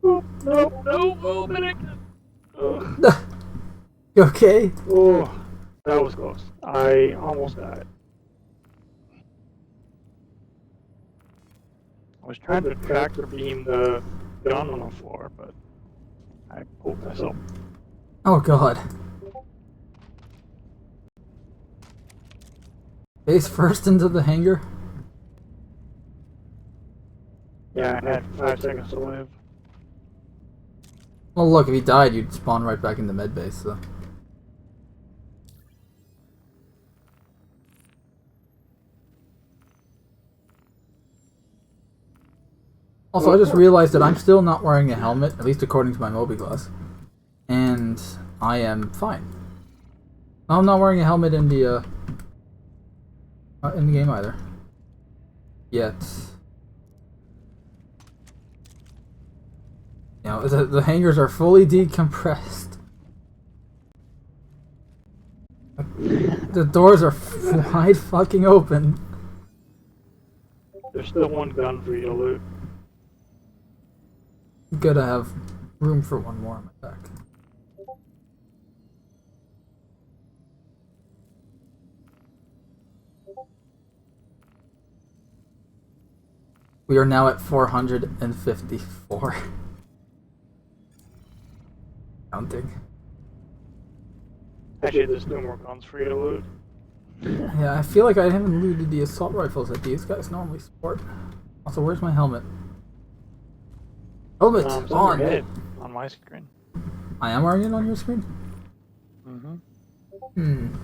Speaker 2: Oh, no, medic!
Speaker 1: You okay?
Speaker 2: Oh, that was close. I almost died. I was trying to tractor beam the gun on the floor, but I pulled myself.
Speaker 1: Oh god. Face first into the hangar?
Speaker 2: Yeah, I had 5 seconds to live.
Speaker 1: Well, look, if he died, you'd spawn right back into medbase, so. Also, I just realized that I'm still not wearing a helmet, at least according to my Moby Glass. And I am fine. I'm not wearing a helmet in the game either. Yet. You know, the hangars are fully decompressed. The doors are wide fucking open.
Speaker 2: There's still one gun for you to loot.
Speaker 1: Gotta have room for one more on my back. We are now at 454. Counting.
Speaker 2: Actually, there's no more guns for you to loot.
Speaker 1: Yeah, I feel like I haven't looted the assault rifles that these guys normally sport. Also, where's my helmet? Helmet
Speaker 2: It's
Speaker 1: on!
Speaker 2: your head on my screen.
Speaker 1: I am wearing it on your screen?
Speaker 2: Mm-hmm.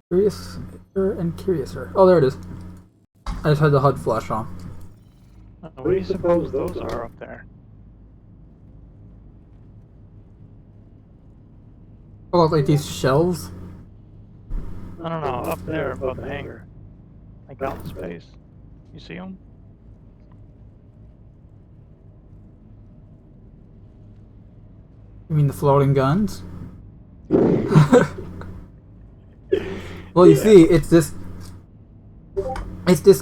Speaker 1: Curious and curiouser. Oh, there it is. I just had the HUD flash on.
Speaker 2: What do you suppose those are up there?
Speaker 1: Oh, like these shelves?
Speaker 2: I don't know, up there above the hangar. Like out in space. You see them?
Speaker 1: You mean the floating guns? Well, you see, it's this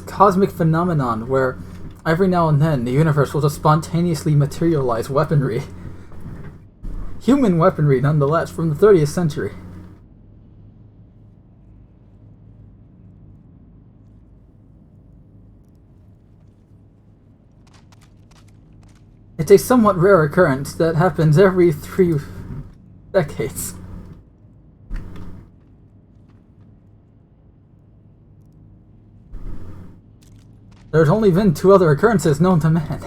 Speaker 1: cosmic phenomenon where every now and then the universe will just spontaneously materialize weaponry. Human weaponry, nonetheless, from the 30th century. It's a somewhat rare occurrence that happens every 3 decades. There's only been 2 other occurrences known to man.